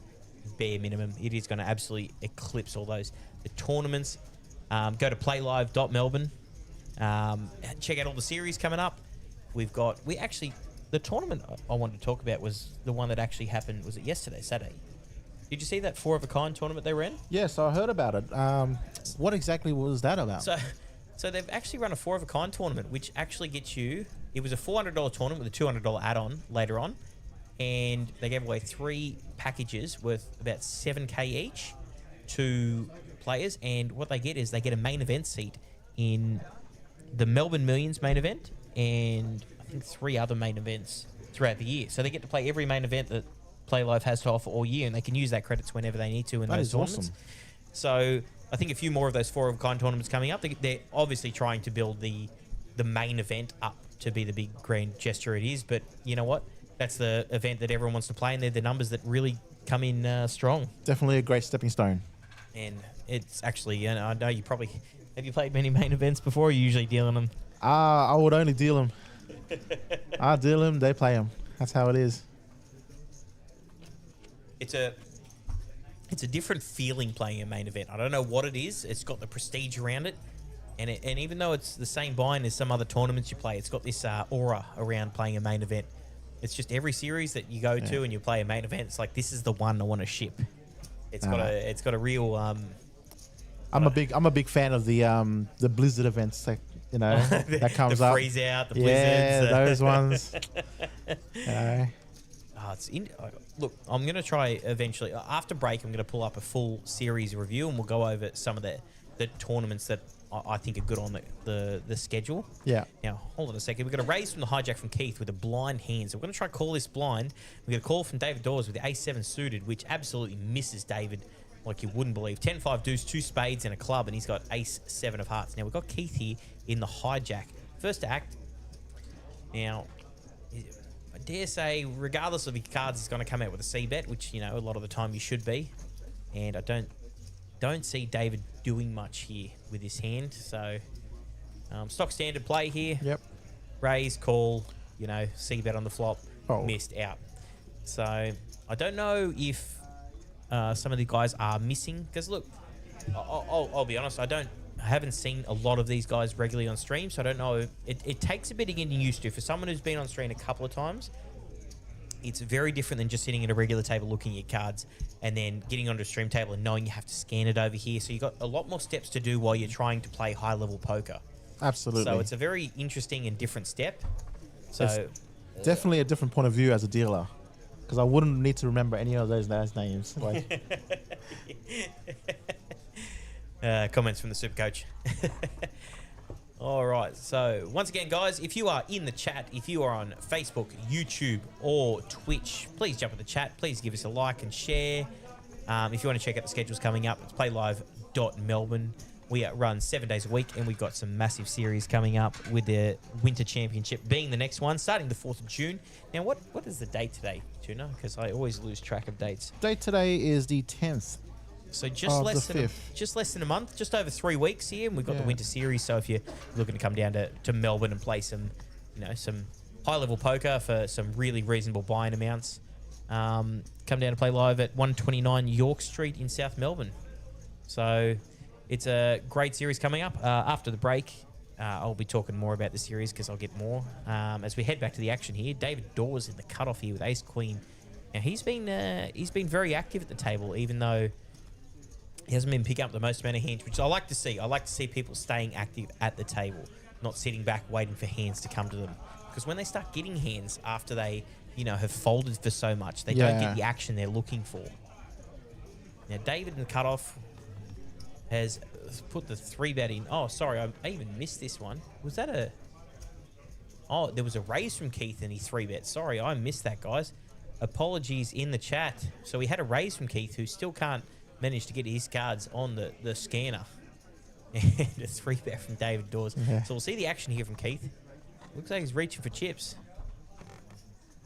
bare minimum. It is going to absolutely eclipse all those. The tournaments, go to PLAYLIVE.Melbourne. Check out all the series coming up. The tournament I wanted to talk about was the one that actually happened, was it yesterday, Saturday? Did you see that 4 of a kind tournament they ran? Yes, I heard about it. What exactly was that about? So they've actually run a 4 of a kind tournament, which actually gets you, it was a $400 tournament with a $200 add-on later on, and they gave away 3 packages worth about $7K each to players, and what they get is they get a main event seat in the Melbourne Millions main event, and I think 3 other main events throughout the year. So they get to play every main event that PlayLive has to offer all year, and they can use that credits whenever they need to in those tournaments. Awesome. So I think a few more of those 4 of a kind tournaments coming up. They're obviously trying to build the main event up to be the big grand gesture it is, but you know what? That's the event that everyone wants to play, and they're the numbers that really come in strong. Definitely a great stepping stone. And it's actually, I know you probably, have you played many main events before, or are you usually dealing them? I would only deal them. I deal them, they play them. That's how it is. It's a different feeling playing a main event. I don't know what it is. It's got the prestige around it. And even though it's the same buy-in as some other tournaments you play, it's got this aura around playing a main event. It's just every series that you go to and you play a main event, it's like, this is the one I want to ship. It's got a real I'm a big fan of the Blizzard events that that comes up. The freeze out, the blizzards. Yeah, those ones. Look, I'm going to try eventually. After break, I'm going to pull up a full series review, and we'll go over some of the tournaments that I think are good on the schedule. Yeah. Now, hold on a second. We've got a raise from the hijack from Keith with a blind hand. So we're going to try to call this blind. We've got a call from David Dawes with the ace-7 suited, which absolutely misses David like you wouldn't believe. 10-5 deuce, 2 spades and a club, and he's got ace-7 of hearts. Now, we've got Keith here in the hijack. First act. Now, I dare say, regardless of his cards, he's going to come out with a C-bet, which, a lot of the time you should be. And I don't see David doing much here with his hand. So, stock standard play here. Yep. Raise, call, C-bet on the flop. Missed out. So, I don't know if some of the guys are missing. Because, look, I'll be honest, I haven't seen a lot of these guys regularly on stream, so I don't know. It takes a bit of getting used to. For someone who's been on stream a couple of times, it's very different than just sitting at a regular table looking at cards and then getting onto a stream table and knowing you have to scan it over here. So you've got a lot more steps to do while you're trying to play high-level poker. Absolutely. So it's a very interesting and different step. So it's definitely a different point of view as a dealer, because I wouldn't need to remember any of those names. Comments from the super coach. All right. So once again, guys, if you are in the chat, if you are on Facebook, YouTube, or Twitch, please jump in the chat. Please give us a like and share. If you want to check out the schedules coming up, it's playlive.melbourne. We run 7 days a week, and we've got some massive series coming up with the Winter Championship being the next one, starting the 4th of June. Now, what is the date today, Tuna? Because I always lose track of dates. Date today is the 10th. So just less than a month, just over 3 weeks here, and we've got the Winter Series. So if you're looking to come down to Melbourne and play some, some high-level poker for some really reasonable buying amounts, come down to play live at 129 York Street in South Melbourne. So it's a great series coming up. After the break, I'll be talking more about the series because I'll get more. As we head back to the action here, David Dawes in the cutoff here with Ace Queen. Now he's been very active at the table, even though he hasn't been picking up the most amount of hands, which I like to see. I like to see people staying active at the table, not sitting back waiting for hands to come to them. Because when they start getting hands after they, have folded for so much, they don't get the action they're looking for. Now David in the cutoff has put the 3-bet in. Oh, sorry, I even missed this one. Was that a... Oh, there was a raise from Keith and he 3-bet. Sorry, I missed that, guys. Apologies in the chat. So we had a raise from Keith who still can't manage to get his cards on the scanner. And a 3-bet from David Dawes. Yeah. So we'll see the action here from Keith. Looks like he's reaching for chips.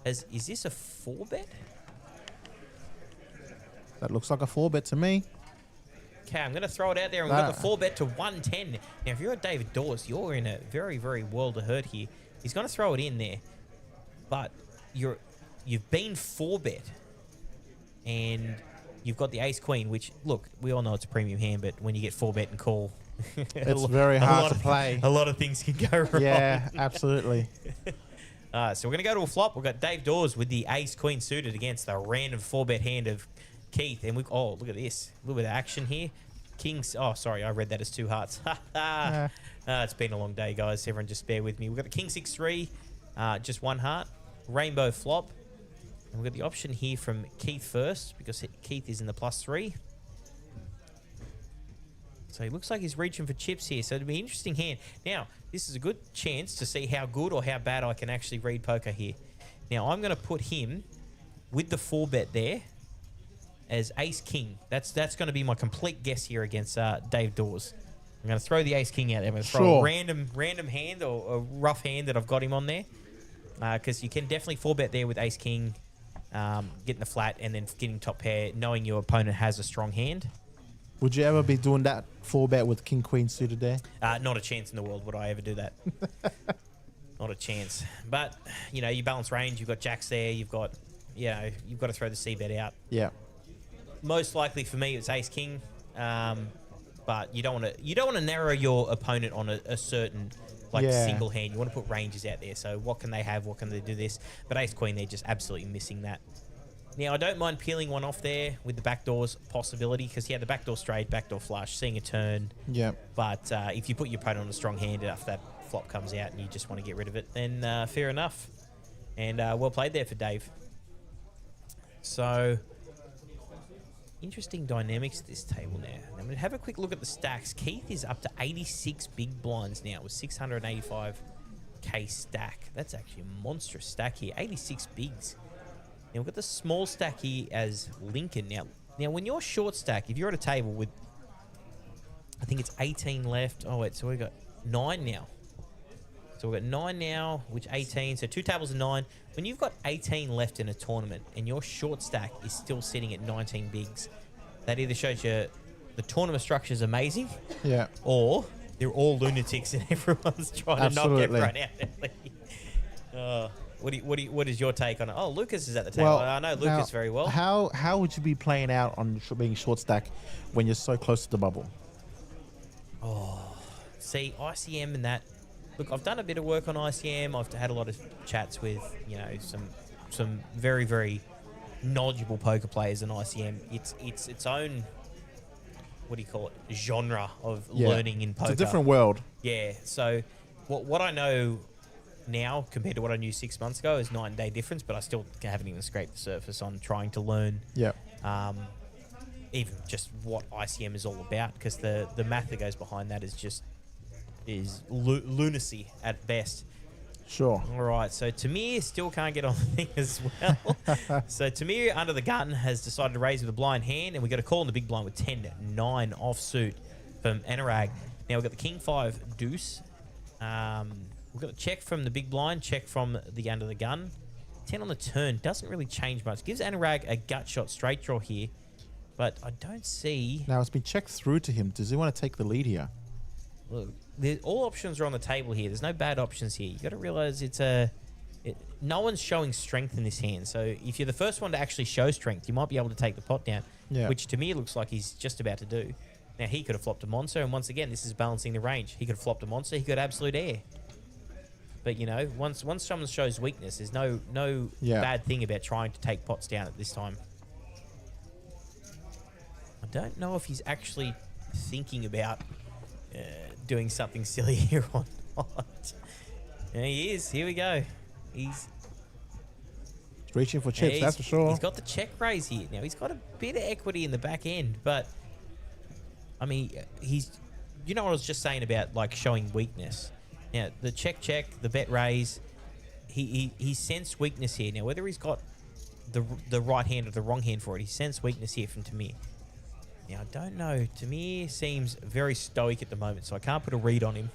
Is this a 4-bet? That looks like a 4-bet to me. Okay, I'm going to throw it out there and we've got the 4-bet to 110. Now, if you're at David Dawes, you're in a very, very world of hurt here. He's going to throw it in there. But you've been 4-bet. And you've got the ace-queen, which, look, we all know it's a premium hand, but when you get 4-bet and call... it's very hard to play. A lot of things can go wrong. Yeah, absolutely. So we're going to go to a flop. We've got Dave Dawes with the ace-queen suited against the random 4-bet hand of Keith. And look at this. A little bit of action here. Kings. Oh, sorry, I read that as 2 hearts. It's been a long day, guys. Everyone just bear with me. We've got the king 6-3, just 1 heart. Rainbow flop. And we've got the option here from Keith first because Keith is in the +3. So he looks like he's reaching for chips here. So it'll be an interesting hand. Now, this is a good chance to see how good or how bad I can actually read poker here. Now, I'm going to put him with the 4-bet there as ace-king. That's going to be my complete guess here against Dave Dawes. I'm going to throw the ace-king out there. I'm going to throw a random hand or a rough hand that I've got him on there. Because you can definitely 4-bet there with ace-king, getting the flat and then getting top pair, knowing your opponent has a strong hand. Would you ever be doing that 4-bet with king-queen suited there? Not a chance in the world would I ever do that. Not a chance. But, you balance range. You've got jacks there. You've got to throw the C-bet out. Yeah. Most likely for me, it's ace-king. But you don't want to narrow your opponent on a certain single hand. You want to put ranges out there. So what can they have? What can they do this? But ace-queen, they're just absolutely missing that. Now, I don't mind peeling one off there with the backdoors possibility because he had the backdoor straight, backdoor flush, seeing a turn. Yeah. But if you put your opponent on a strong hand after that flop comes out and you just want to get rid of it, then fair enough. And well played there for Dave. So, interesting dynamics at this table now. I'm going to have a quick look at the stacks. Keith is up to 86 big blinds now with 685k stack. That's actually a monstrous stack here. 86 bigs. Now, we've got the small stack here as Lincoln. Now, when you're short stack, if you're at a table with, I think it's 18 left. Oh, wait, so we've got 9 now. So we've got 9 now, which 18. So 2 tables of 9. When you've got 18 left in a tournament and your short stack is still sitting at 19 bigs, that either shows you the tournament structure is amazing, or they're all lunatics and everyone's trying to knock everyone out. What is your take on it? Oh, Lucas is at the table. Well, I know Lucas very well. How would you be playing out on being short stack when you're so close to the bubble? Oh, see, ICM and that. Look, I've done a bit of work on ICM. I've had a lot of chats with, some very, very knowledgeable poker players in ICM. It's its own, genre of learning in poker. It's a different world. Yeah. So what I know now compared to what I knew 6 months ago is 9-day difference, but I still haven't even scraped the surface on trying to learn even just what ICM is all about, because the math that goes behind that is lunacy at best. Sure. All right, so Tamir still can't get on the thing as well. So Tamir, under the gun, has decided to raise with a blind hand, and we got a call in the big blind with 10-9 offsuit from Anurag. Now we've got the King 5 deuce. We've got a check from the big blind, check from the under the gun. 10 on the turn doesn't really change much. Gives Anurag a gut shot straight draw here, but I don't see. Now it's been checked through to him. Does he want to take the lead here? Look, all options are on the table here. There's no bad options here. You got to realize no one's showing strength in this hand. So if you're the first one to actually show strength, you might be able to take the pot down, which to me looks like he's just about to do. Now, he could have flopped a monster, and once again, this is balancing the range. He could have flopped a monster. He could have absolute air. But, you know, once someone shows weakness, there's no bad thing about trying to take pots down at this time. I don't know if he's actually thinking about doing something silly here or not. Yeah, he is. Here we go. He's reaching for chips, that's for sure. He's got the check raise here. Now, he's got a bit of equity in the back end, but, I mean, you know what I was just saying about, like, showing weakness. Now, the check, the bet raise, he sensed weakness here. Now, whether he's got the right hand or the wrong hand for it, he sensed weakness here from Tamir. Now, I don't know. Tamir seems very stoic at the moment, so I can't put a read on him.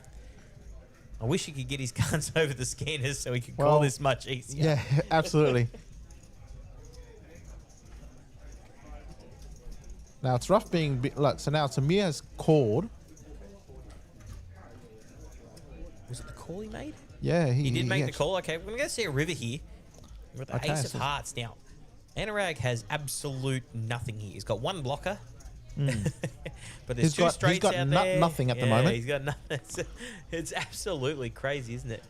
I wish he could get his guns over the scanners so he could call this much easier. Yeah, absolutely. Now, it's rough being... Look, so now Tamir has called. Was it the call he made? Yeah, he did make the call. Okay, we're going to go see a river here. We've got the Ace of Hearts. Now, Anurag has absolute nothing here. He's got one blocker. But there's two straights out there. Nothing at the moment. He's got nothing. It's absolutely crazy, isn't it?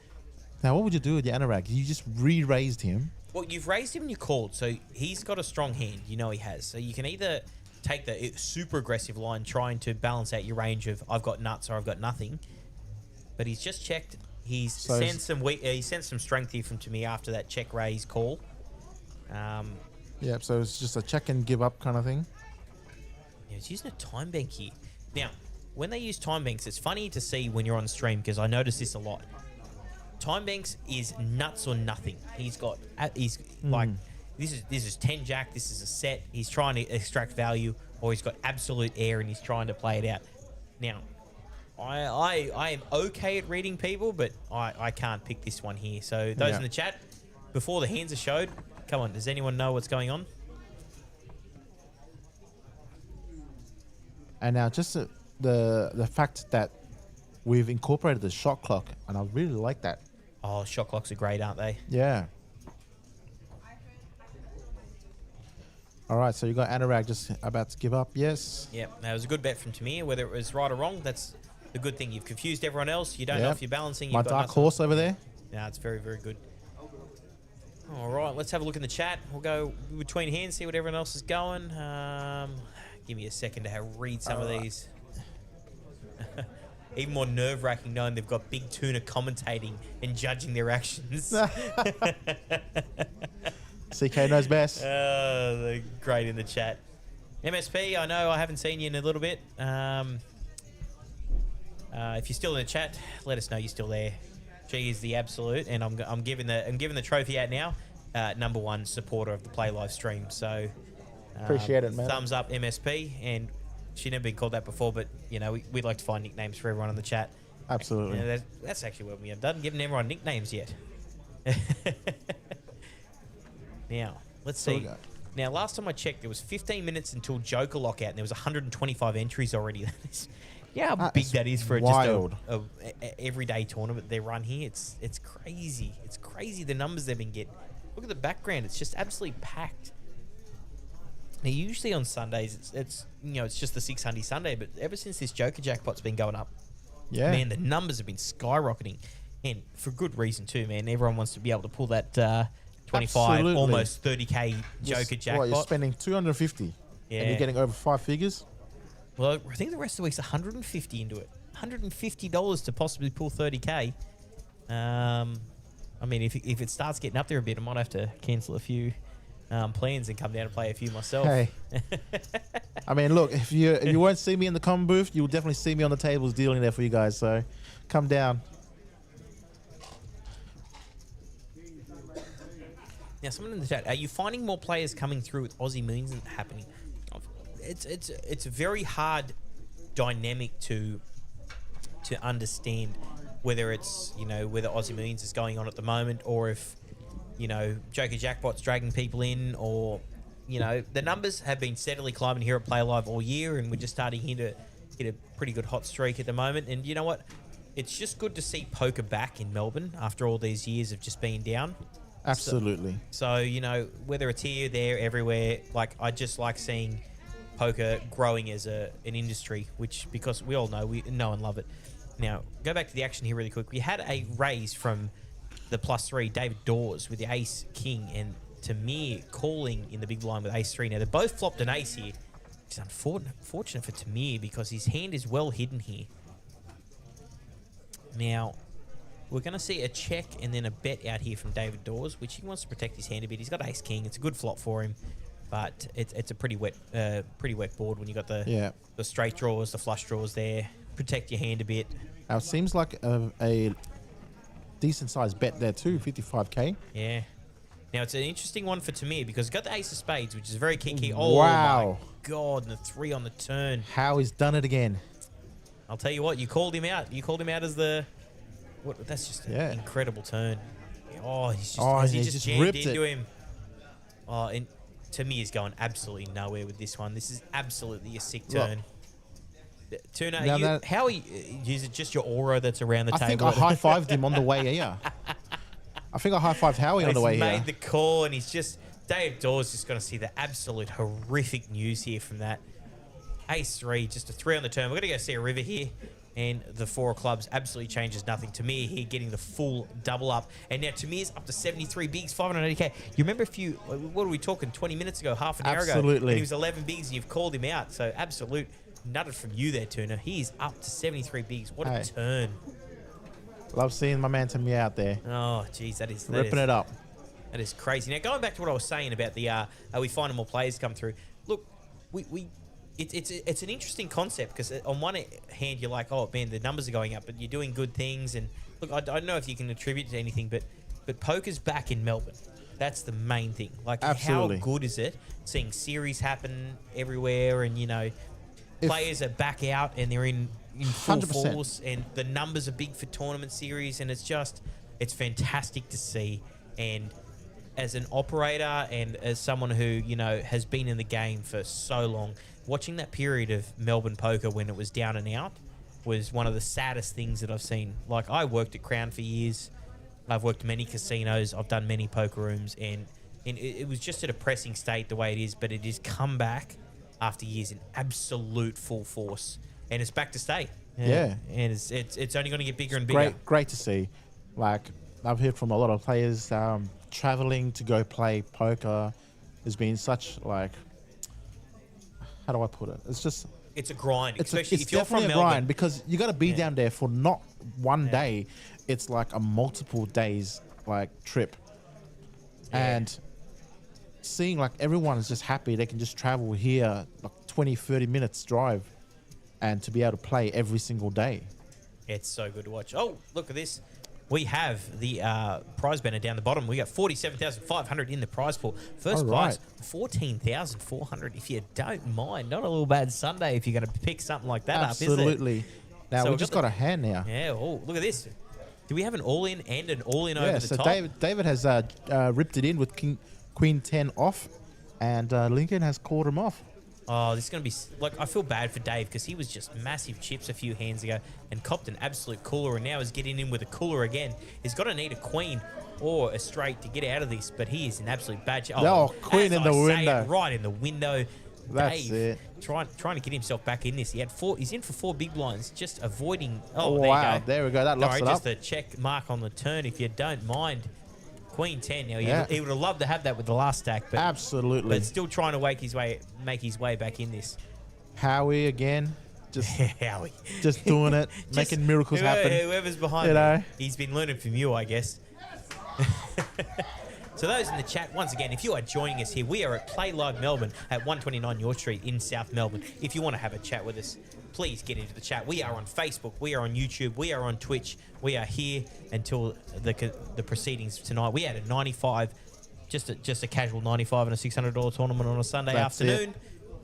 Now, what would you do with your Anurag? You just re-raised him. Well, you've raised him and you called, so he's got a strong hand. You know he has. So you can either take the super aggressive line, trying to balance out your range of I've got nuts or I've got nothing. But he's just checked. He's sent some strength here from Tamir after that check raise call. Yeah, so it's just a check and give up kind of thing. Yeah, he's using a time bank here. Now, when they use time banks, it's funny to see when you're on stream because I notice this a lot. Time banks is nuts or nothing. He's like, this is 10 jack. This is a set. He's trying to extract value, or he's got absolute air and he's trying to play it out. Now, I am okay at reading people, but I can't pick this one here. So those in the chat, before the hands are showed, come on, does anyone know what's going on? And now just the fact that we've incorporated the shot clock, and I really like that. Oh, shot clocks are great, aren't they? Yeah. All right, so you got Anurag just about to give up, yes? Yep, that was a good bet from Tamir. Whether it was right or wrong, that's the good thing. You've confused everyone else. You don't know if you're balancing. My dark horse over there. No, it's very, very good. All right, let's have a look in the chat. We'll go between hands, see what everyone else is going. Give me a second to read some of these. Even more nerve-wracking knowing they've got Big Tuna commentating and judging their actions. CK knows best. They're great in the chat. MSP, I know I haven't seen you in a little bit. If you're still in the chat, let us know you're still there. She is the absolute, and I'm giving the trophy out now. #1 supporter of the Play Live stream. So appreciate it, man. Thumbs up, MSP, and she's never been called that before, but you know we'd like to find nicknames for everyone in the chat. Absolutely. You know, that's actually what we have done, given everyone nicknames yet. Now let's see. Now last time I checked, there was 15 minutes until Joker lockout, and there was 125 entries already. Yeah, how big that is for just a everyday tournament they run here. It's crazy. It's crazy the numbers they've been getting. Look at the background. It's just absolutely packed. Now, usually on Sundays, it's just the 600 Sunday, but ever since this Joker jackpot's been going up, man, the numbers have been skyrocketing, and for good reason too, man. Everyone wants to be able to pull that 25, almost 30k Joker jackpot. What, you're spending 250, and you're getting over 5 figures. Well, I think the rest of the week's 150 into it. $150 to possibly pull 30k. I mean, if it starts getting up there a bit, I might have to cancel a few plans and come down and play a few myself. Hey, I mean, look, if you won't see me in the comm booth, you'll definitely see me on the tables dealing there for you guys. So, come down. Now, someone in the chat, are you finding more players coming through with Aussie Moons happening? It's a very hard dynamic to understand whether it's whether Aussie Millions is going on at the moment, or if Joker Jackpot's dragging people in, or the numbers have been steadily climbing here at Play Live all year, and we're just starting here to hit a pretty good hot streak at the moment. And you know what? It's just good to see poker back in Melbourne after all these years of just being down. Absolutely. So whether it's here, there, everywhere, like I just like seeing poker growing as an industry, which because we all know we know and love it. Now, go back to the action here really quick. We had a raise from the +3, David Dawes, with the ace king, and Tamir calling in the big line with ace 3. Now, they both flopped an ace here. It's unfortunate for Tamir because his hand is well hidden here. Now, we're going to see a check and then a bet out here from David Dawes, which he wants to protect his hand a bit. He's got ace king. It's a good flop for him, but it's a pretty wet board when you got the straight draws, the flush draws there. Protect your hand a bit. Now, it seems like a decent-sized bet there too, 55k. Yeah. Now, it's an interesting one for Tamir because he's got the ace of spades, which is very key. Oh, wow. my God. And the 3 on the turn. How he's done it again. I'll tell you what. You called him out. You called him out as the... What? That's just an incredible turn. Oh, he's just jammed into him. Oh, and Tamir's going absolutely nowhere with this one. This is absolutely a sick turn. Tuna, is it just your aura that's around the table? I think I high-fived him on the way here. I think I high-fived Howie on the way here. He's made the call, and he's just... Dave Dawes is going to see the absolute horrific news here from that. Ace 3, just a 3 on the turn. We're going to go see a river here, and the 4 of clubs absolutely changes nothing. Tamir here getting the full double up, and now Tamir's up to 73 bigs, 580k. You remember what were we talking, 20 minutes ago, half an hour ago? Absolutely. He was 11 bigs, and you've called him out, so absolute... Nutted from you there, Tuna. He's up to 73 bigs. What a turn. Love seeing my man Tamir out there. Oh, geez, that is ripping it up. That is crazy. Now, going back to what I was saying about the are we finding more players come through? Look, it's an interesting concept because on one hand you're like, oh man, the numbers are going up, but you're doing good things. And look, I don't know if you can attribute it to anything, but poker's back in Melbourne. That's the main thing. Like, absolutely. How good is it seeing series happen everywhere, and you know. Players are back out and they're in full 100%. force, and the numbers are big for tournament series, and it's fantastic to see. And as an operator and as someone who, you know, has been in the game for so long, watching that period of Melbourne poker when it was down and out was one of the saddest things that I've seen. Like, I worked at Crown for years. I've worked many casinos. I've done many poker rooms, and it was just a depressing state the way it is, but it has come back after years in absolute full force, and it's back to stay. Yeah. And it's only going to get bigger and bigger. Great to see. Like, I've heard from a lot of players, traveling to go play poker has been such, like, how do I put it? It's a grind, especially if you're from Melbourne. Grind, because you got to be down there for not one day. It's like a multiple days like trip, and seeing like everyone is just happy they can just travel here like 20-30 minutes drive and to be able to play every single day. It's so good to watch. Oh, look at this. We have the prize banner down the bottom. We got 47,500 in the prize pool. First prize, 14,400 if you don't mind. Not a little bad Sunday if you're going to pick something like that Absolutely. up, is it? Now, so we've just got a hand now. Yeah, oh, look at this. Do we have an all-in and an all-in over the top? David has ripped it in with Queen 10 off, and Lincoln has called him off. Oh, this is going to be... Like, I feel bad for Dave because he was just massive chips a few hands ago and copped an absolute cooler, and now is getting in with a cooler again. He's got to need a queen or a straight to get out of this, but he is an absolute bad chip. Oh, queen in the window. Right in the window. That's Dave, it. Trying to get himself back in this. He's in for 4 big blinds, just avoiding... Oh, wow. You go. There we go. That locks it up. Just a check mark on the turn if you don't mind. Queen 10. Now, he would have loved to have that with the last stack, but absolutely. But still trying to make his way back in this. Howie again, just Howie, just doing it, making miracles happen. Whoever's behind him, he's been learning from you, I guess. So those in the chat, once again, if you are joining us here, we are at Play Live Melbourne at 129 York Street in South Melbourne. If you want to have a chat with us, please get into the chat. We are on Facebook, we are on YouTube, we are on Twitch. We are here until the proceedings tonight. We had a 95, just a casual 95 and a $600 tournament on a Sunday afternoon.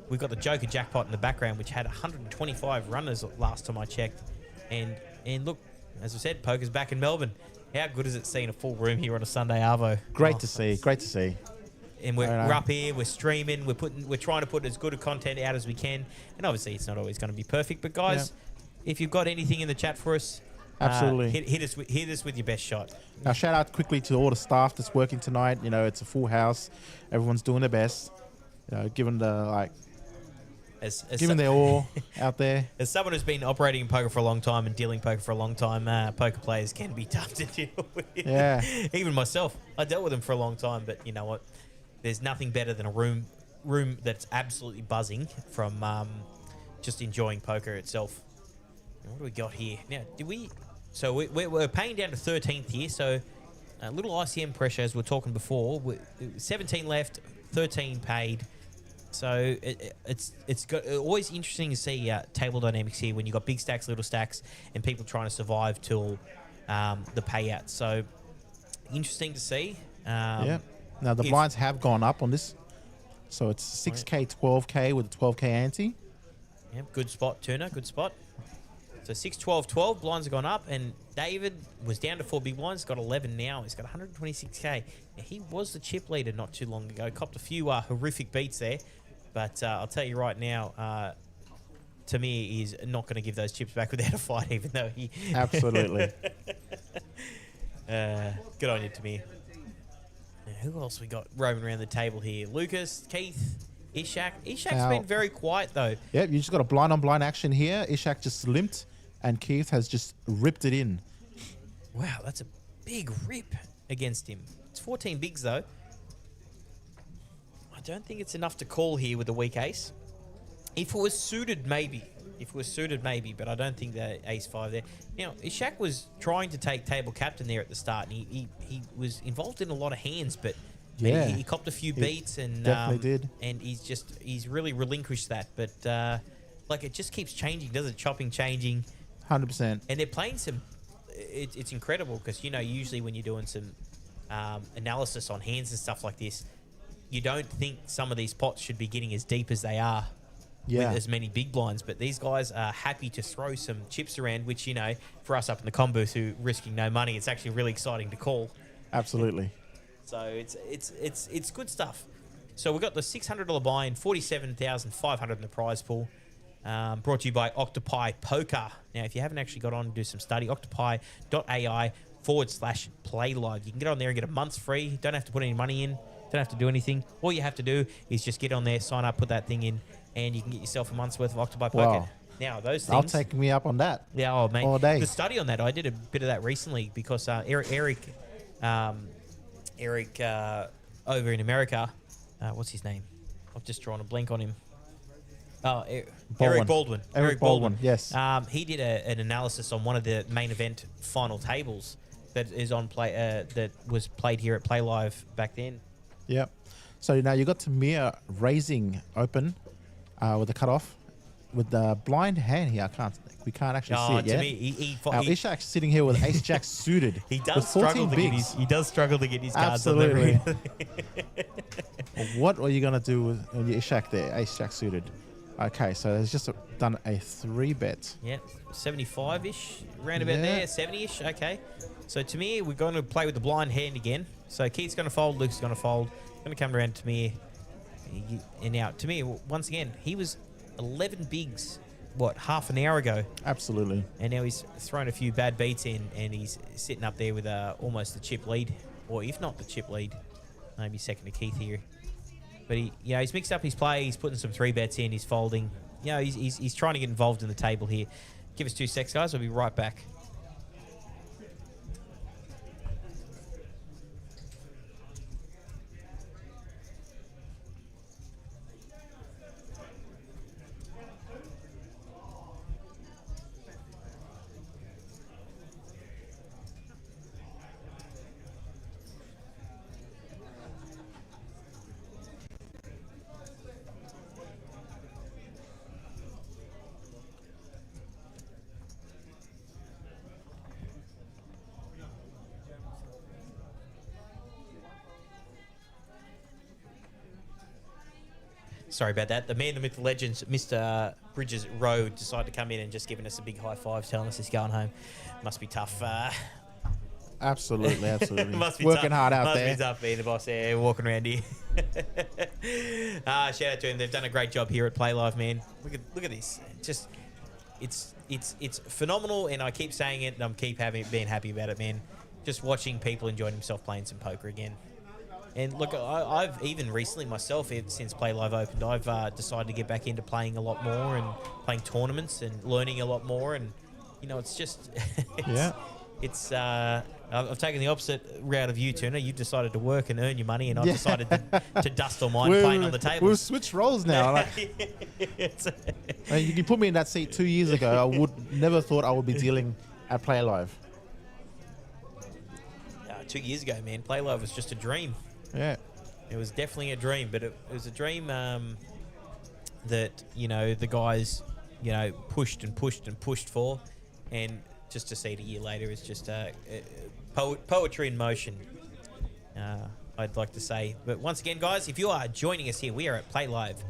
We've got the Joker Jackpot in the background, which had 125 runners last time I checked. And look, as I said, poker's back in Melbourne. How good is it seeing a full room here on a Sunday arvo? Great to see. Great to see. And we're up here, we're streaming, we're trying to put as good a content out as we can. And obviously, it's not always going to be perfect. But guys, if you've got anything in the chat for us, absolutely hit us with your best shot. Now, shout out quickly to all the staff that's working tonight. You know, it's a full house. Everyone's doing their best. You know, given the giving their all out there. As someone who's been operating in poker for a long time and dealing poker for a long time, poker players can be tough to deal with. Yeah. Even myself, I dealt with them for a long time, but you know what? There's nothing better than a room that's absolutely buzzing from just enjoying poker itself. What do we got here? Now, So we're paying down to 13th here, so a little ICM pressure as we were talking before. 17 left, 13 paid. So it's always interesting to see table dynamics here when you've got big stacks, little stacks, and people trying to survive till the payout. So interesting to see. Yeah. Now the blinds have gone up on this, so it's 6K, 12K with a 12K ante. Yep, good spot, Turner. Good spot. So 6, 12, 12 blinds have gone up, and David was down to 4 big blinds. Got 11 now. He's got 126K. Now, he was the chip leader not too long ago. Copped a few horrific beats there. But I'll tell you right now, to me, he's not going to give those chips back without a fight, even though he... Absolutely. Good on you, Tamir. Now, who else we got roaming around the table here? Lucas, Keith, Ishak. Ishak's been very quiet, though. Yep, you just got a blind-on-blind action here. Ishak just limped, and Keith has just ripped it in. Wow, that's a big rip against him. It's 14 bigs, though. I don't think it's enough to call here with the weak ace. If it was suited, maybe. But I don't think that ace-5 there. Now, Ishak was trying to take table captain there at the start, and he was involved in a lot of hands, but yeah, he copped a few beats, and definitely did. And he's really relinquished that. But like, it just keeps changing, doesn't it? Chopping, changing. 100%. And they're playing some. It's incredible because, you know, usually when you're doing some analysis on hands and stuff like this, you don't think some of these pots should be getting as deep as they are with as many big blinds. But these guys are happy to throw some chips around, which, you know, for us up in the com booth who risking no money, it's actually really exciting to call. Absolutely. So it's good stuff. So we've got the $600 buy-in, $47,500 in the prize pool. Brought to you by Octopi Poker. Now, if you haven't actually got on and do some study, octopi.ai/PlayLive. You can get on there and get a month's free. Don't have to put any money in. Don't have to do anything. All you have to do is just get on there, sign up, put that thing in, and you can get yourself a month's worth of Octopi Poker. Wow. Now, those things... I'll take me up on that. Yeah, oh, mate. All day. The study on that, I did a bit of that recently because Eric over in America, what's his name? I've just drawn a blank on him. Oh, Eric Baldwin. Eric Baldwin, yes. He did an analysis on one of the main event final tables that is on play. That was played here at PlayLive back then. Yep. So now you got Tamir raising open with the cutoff with the blind hand here. We can't actually see it yet. Now Ishak's sitting here with Ace Jack suited. He does struggle to get his cards on the ring. What are you gonna do with your Ishak there? Ace Jack suited. Okay, so there's just done a 3-bet. Yeah, 75-ish, round about there, 70-ish. Okay. So Tamir, we're going to play with the blind hand again. So Keith's going to fold, Luke's going to fold. Going to come around to Tamir. And now Tamir, once again, he was 11 bigs, half an hour ago? Absolutely. And now he's thrown a few bad beats in, and he's sitting up there with almost the chip lead, or if not the chip lead, maybe second to Keith here. But he's mixed up his play. He's putting some 3-bets in. He's folding. He's trying to get involved in the table here. Give us 2 secs, guys. I'll be right back. Sorry about that. The man, the myth, the legends, Mr. Bridges Rowe, decided to come in and just giving us a big high five, telling us he's going home. Must be tough. Absolutely. Must be working tough. hard out there. Must be tough being the boss there, walking around here. Shout out to him. They've done a great job here at PlayLive, man. Look at this. It's phenomenal, and I keep saying it, and I'm being happy about it, man. Just watching people enjoying themselves playing some poker again. And look, I've even recently myself, since Play Live opened, I've decided to get back into playing a lot more and playing tournaments and learning a lot more. And, you know, it's just... I've taken the opposite route of you, Tuna. You've decided to work and earn your money, and I've decided to dust all mine playing on the table. We've switched roles now. You put me in that seat 2 years ago, I would never thought I would be dealing at Play Live. 2 years ago, man, Play Live was just a dream. Yeah. It was definitely a dream, but it was a dream that, you know, the guys, you know, pushed and pushed and pushed for, and just to see it a year later is just poetry in motion, I'd like to say. But once again, guys, if you are joining us here, we are at Play Live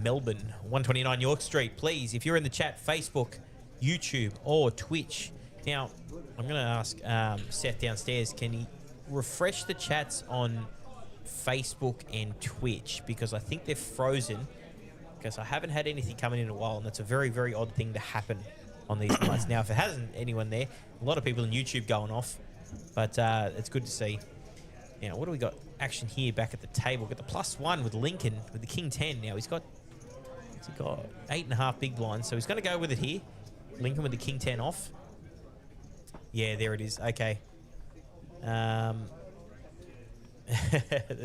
Melbourne, 129 York Street. Please, if you're in the chat, Facebook, YouTube, or Twitch. Now, I'm going to ask Seth downstairs, can he refresh the chats on Facebook and Twitch? Because I think they're frozen, because I haven't had anything coming in a while, and that's a very, very odd thing to happen on these nights. Now, if it hasn't anyone there, a lot of people on YouTube going off, but it's good to see. Now, what do we got? Action here back at the table. We've got the +1 with Lincoln with the King 10. Now, he's got 8.5 big blinds, so he's going to go with it here. Lincoln with the King 10 off. Yeah, there it is. Okay. The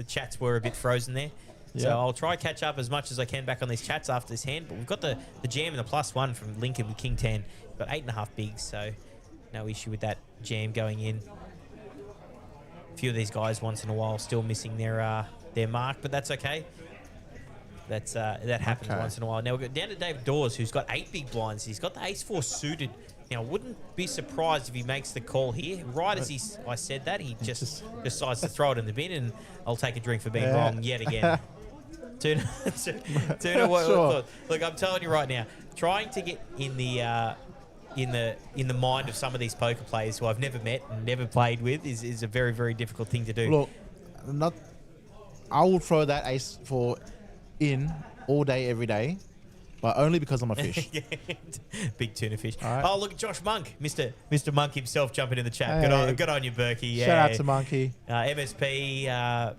chats were a bit frozen there. So I'll try catch up as much as I can back on these chats after this hand. But we've got the jam and the +1 from Lincoln with King 10. We've got 8.5 bigs, so no issue with that jam going in. A few of these guys once in a while still missing their mark, but that's okay. That happens once in a while. Now we've got down to David Dawes, who's got 8 big blinds. He's got the ace-4 suited. Now, I wouldn't be surprised if he makes the call here. Right as I said that, he just decides to throw it in the bin, and I'll take a drink for being wrong yet again. Tuna, what, look, I'm telling you right now, trying to get in the mind of some of these poker players who I've never met and never played with is a very, very difficult thing to do. Look, I will throw that ace-4 in all day, every day, but only because I'm a fish. Big tuna fish. Right. Oh, look at Josh Monk, Mr. Monk himself jumping in the chat. Hey. Good on you, Berkey. Yeah. Shout out to Monkey. MSP.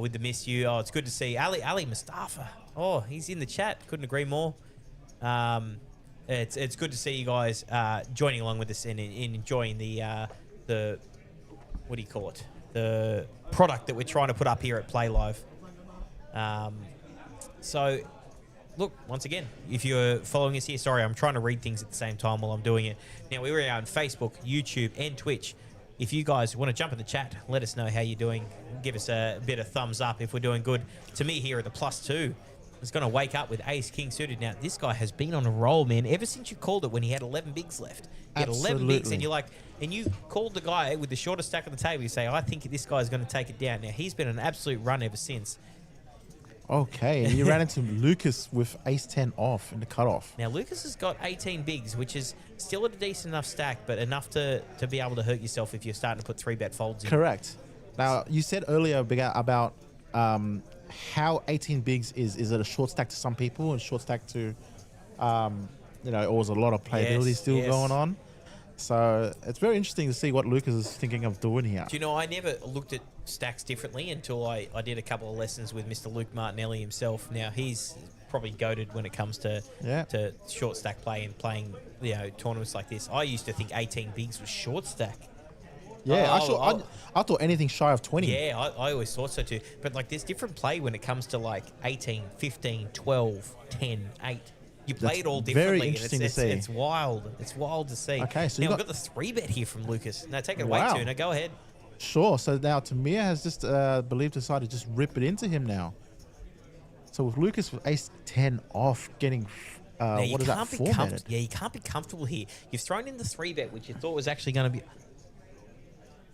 With the miss you. Oh, it's good to see Ali Mustafa. Oh, he's in the chat. Couldn't agree more. It's good to see you guys joining along with us and enjoying the what do you call it? The product that we're trying to put up here at Play Live. So, look, once again, if you're following us here, sorry, I'm trying to read things at the same time while I'm doing it. Now, we are on Facebook, YouTube, and Twitch. If you guys want to jump in the chat, let us know how you're doing. Give us a bit of thumbs up if we're doing good. To me here at the +2, is going to wake up with ace king suited. Now, this guy has been on a roll, man, ever since you called it when he had 11 bigs left. He had 11 bigs, and you're like, and you called the guy with the shortest stack on the table. You say, I think this guy's going to take it down. Now, he's been an absolute run ever since. Okay, and you ran into Lucas with ace-10 off in the cutoff. Now, Lucas has got 18 bigs, which is still a decent enough stack, but enough to be able to hurt yourself if you're starting to put 3-bet folds in. Correct. Now, you said earlier about how 18 bigs is it a short stack to some people and short stack to, you know, or was a lot of playability still going on. So it's very interesting to see what Lucas is thinking of doing here. Do you know, I never looked at stacks differently until I did a couple of lessons with Mr. Luke Martinelli himself. Now, he's probably goated when it comes to short stack play and playing, you know, tournaments like this. I used to think 18 bigs was short stack. Yeah, I thought anything shy of 20. Yeah, I always thought so too. But like, there's different play when it comes to like 18, 15, 12, 10, 8. You play it all differently. Very interesting to see. It's wild. It's wild to see. Okay, so now we've got the 3-bet here from Lucas. Now take it away, Tuna. Go ahead. Sure. So now Tamir has just decided to just rip it into him now. So with Lucas with ace-10 off, getting what is that, 4-betted? Yeah, you can't be comfortable here. You've thrown in the 3-bet, which you thought was actually going to be.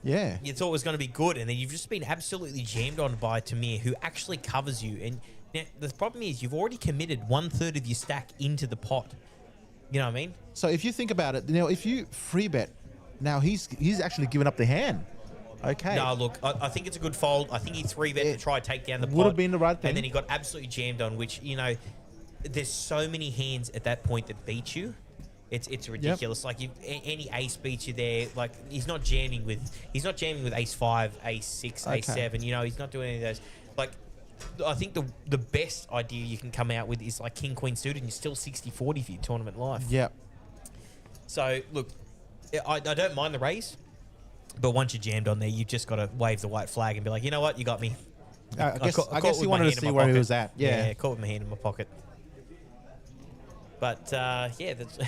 Yeah. You thought was going to be good, and then you've just been absolutely jammed on by Tamir, who actually covers you. And now the problem is you've already committed 1/3 of your stack into the pot. You know what I mean? So if you think about it, now if you 3-bet, now he's actually given up the hand. Okay. No, look, I think it's a good fold. I think he 3-bet to try to take down the pot. Would have been the right thing. And then he got absolutely jammed on, which, you know, there's so many hands at that point that beat you. It's ridiculous. Like any ace beats you there. Like he's not jamming with ace 5, ace 6, ace 7. You know, he's not doing any of those. Like I think the best idea you can come out with is like king queen suited, and you're still 60-40 for your tournament life. Yep. So look, I don't mind the raise, but once you're jammed on there, you've just got to wave the white flag and be like, you know what, you got me. I guess he wanted to see where he was at. Yeah, caught with my hand in my pocket. But yeah, that's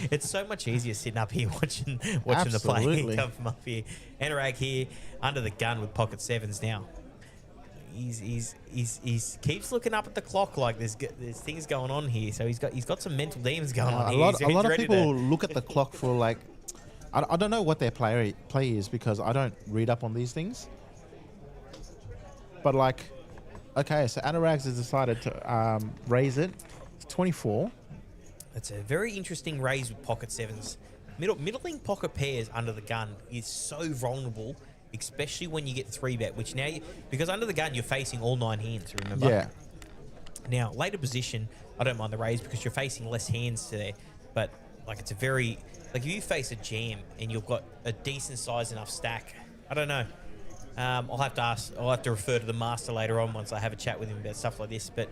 it's so much easier sitting up here watching the play come from up here. Anurag here under the gun with pocket sevens now. He's keeps looking up at the clock like there's things going on here. So he's got some mental demons going on here. A lot of people look at the clock for like, I don't know what their play is because I don't read up on these things. But like, okay, so Anurags has decided to raise it. It's 24. It's a very interesting raise with pocket sevens. Middling pocket pairs under the gun is so vulnerable, especially when you get 3-bet, which now, because under the gun, you're facing all 9 hands, remember? Yeah. Now, later position, I don't mind the raise because you're facing less hands there, but like it's a very, like if you face a jam and you've got a decent size enough stack, I don't know. I'll have to refer to the master later on once I have a chat with him about stuff like this, but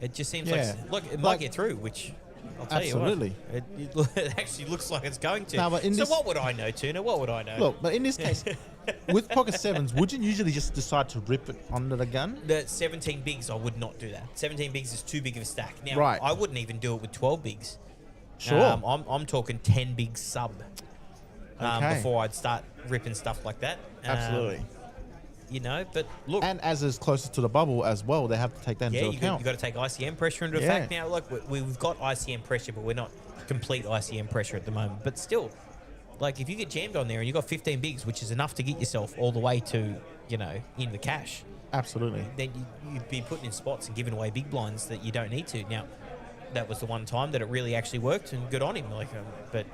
it just seems like it might get through, which I'll tell you what, it actually looks like it's going to. No, but so what would I know, Tuna? What would I know? Look, but in this case, with pocket sevens, would you usually just decide to rip it under the gun? The 17 bigs, I would not do that. 17 bigs is too big of a stack. Now, right. I wouldn't even do it with 12 bigs. Sure. I'm talking 10 bigs sub before I'd start ripping stuff like that. Absolutely. You know, but look. And as is closer to the bubble as well, they have to take that into account. You've got to take ICM pressure into effect. Now, look, we've got ICM pressure, but we're not complete ICM pressure at the moment. But still, like, if you get jammed on there and you've got 15 bigs, which is enough to get yourself all the way to, you know, in the cash. Absolutely. Then you'd be putting in spots and giving away big blinds that you don't need to. Now, that was the one time that it really actually worked, and good on him. Like, but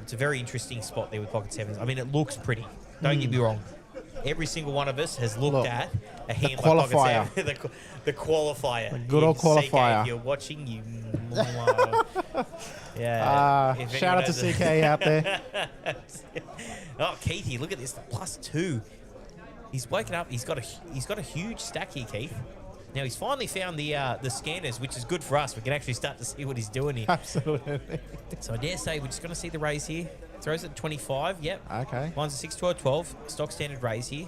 it's a very interesting spot there with pocket sevens. I mean, it looks pretty. Don't get me wrong. Every single one of us has looked at a hand like pocket seven. the qualifier. The good old qualifier. CK, if you're watching, you. Shout out to CK out there. Oh, Keithy, look at this. The +2. He's woken up. He's got a huge stack here, Keith. Now he's finally found the scanners, which is good for us. We can actually start to see what he's doing here. Absolutely. So I dare say we're just going to see the raise here. Throws at 25. Yep. Okay. Mine's a 6, 12, 12. Stock standard raise here.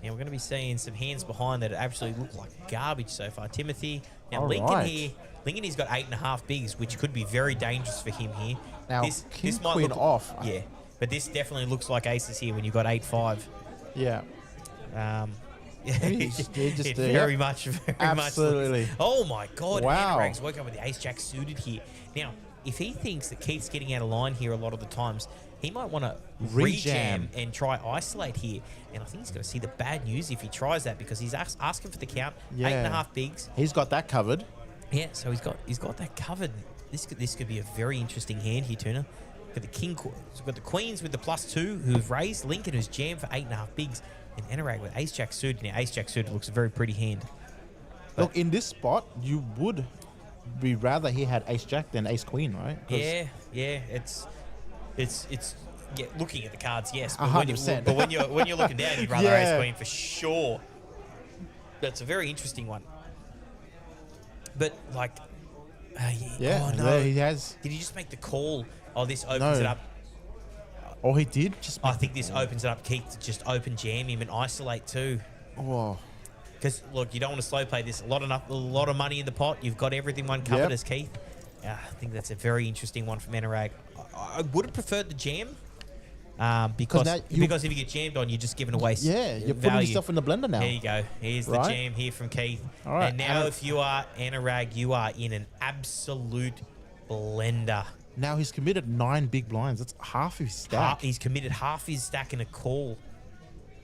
And we're going to be seeing some hands behind that absolutely look like garbage so far. Timothy. Now Lincoln here. Lincoln, he's got 8.5 bigs, which could be very dangerous for him here. Now, this might queen look off. Yeah. But this definitely looks like aces here when you've got 8-5. Yeah. Very much. Absolutely. Oh my God! Wow. Anurag's woke up with the ace jack suited here. Now, if he thinks that Keith's getting out of line here a lot of the times, he might want to rejam and try isolate here. And I think he's going to see the bad news if he tries that, because he's asking for the count. 8.5 bigs. He's got that covered. Yeah, so he's got that covered. This could be a very interesting hand here, Tuna. Got the king. We've got the queens with the +2 who've raised. Lincoln who's jammed for 8.5 bigs. And Anurag with ace jack suited. Now ace jack suited looks a very pretty hand. But look, in this spot, you would be rather he had ace jack than ace queen, right? Yeah. It's looking at the cards, yes. But 100%. But when you're looking down, you'd rather ace queen for sure. That's a very interesting one. But like, yeah, oh no, he has. Did he just make the call? Oh, this opens it up. Oh, he did? I think this opens it up, Keith, to just open jam him and isolate too. Oh. Because, look, you don't want to slow play this. A lot of money in the pot. You've got everything covered as Keith. I think that's a very interesting one from Anurag. I would have preferred the jam because if you get jammed on, you're just giving away you're putting yourself in the blender now. There you go. Here's the jam here from Keith. All right. And now if you are Anurag, you are in an absolute blender. Now he's committed 9 big blinds. That's half his stack. He's committed half his stack in a call.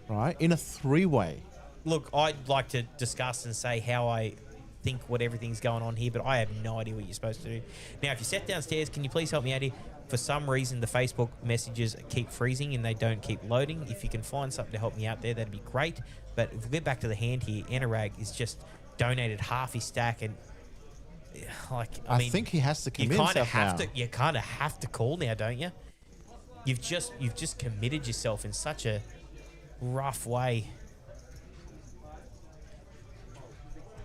Right, in a 3-way. Look, I'd like to discuss and say how I think what everything's going on here, but I have no idea what you're supposed to do. Now, if you sat downstairs, can you please help me out here? For some reason, the Facebook messages keep freezing and they don't keep loading. If you can find something to help me out there, that'd be great. But if we get back to the hand here, Anurag is just donated half his stack, and like I mean, think he has to you commit kind of himself have now. to. You kind of have to call now, don't you? You've just committed yourself in such a rough way.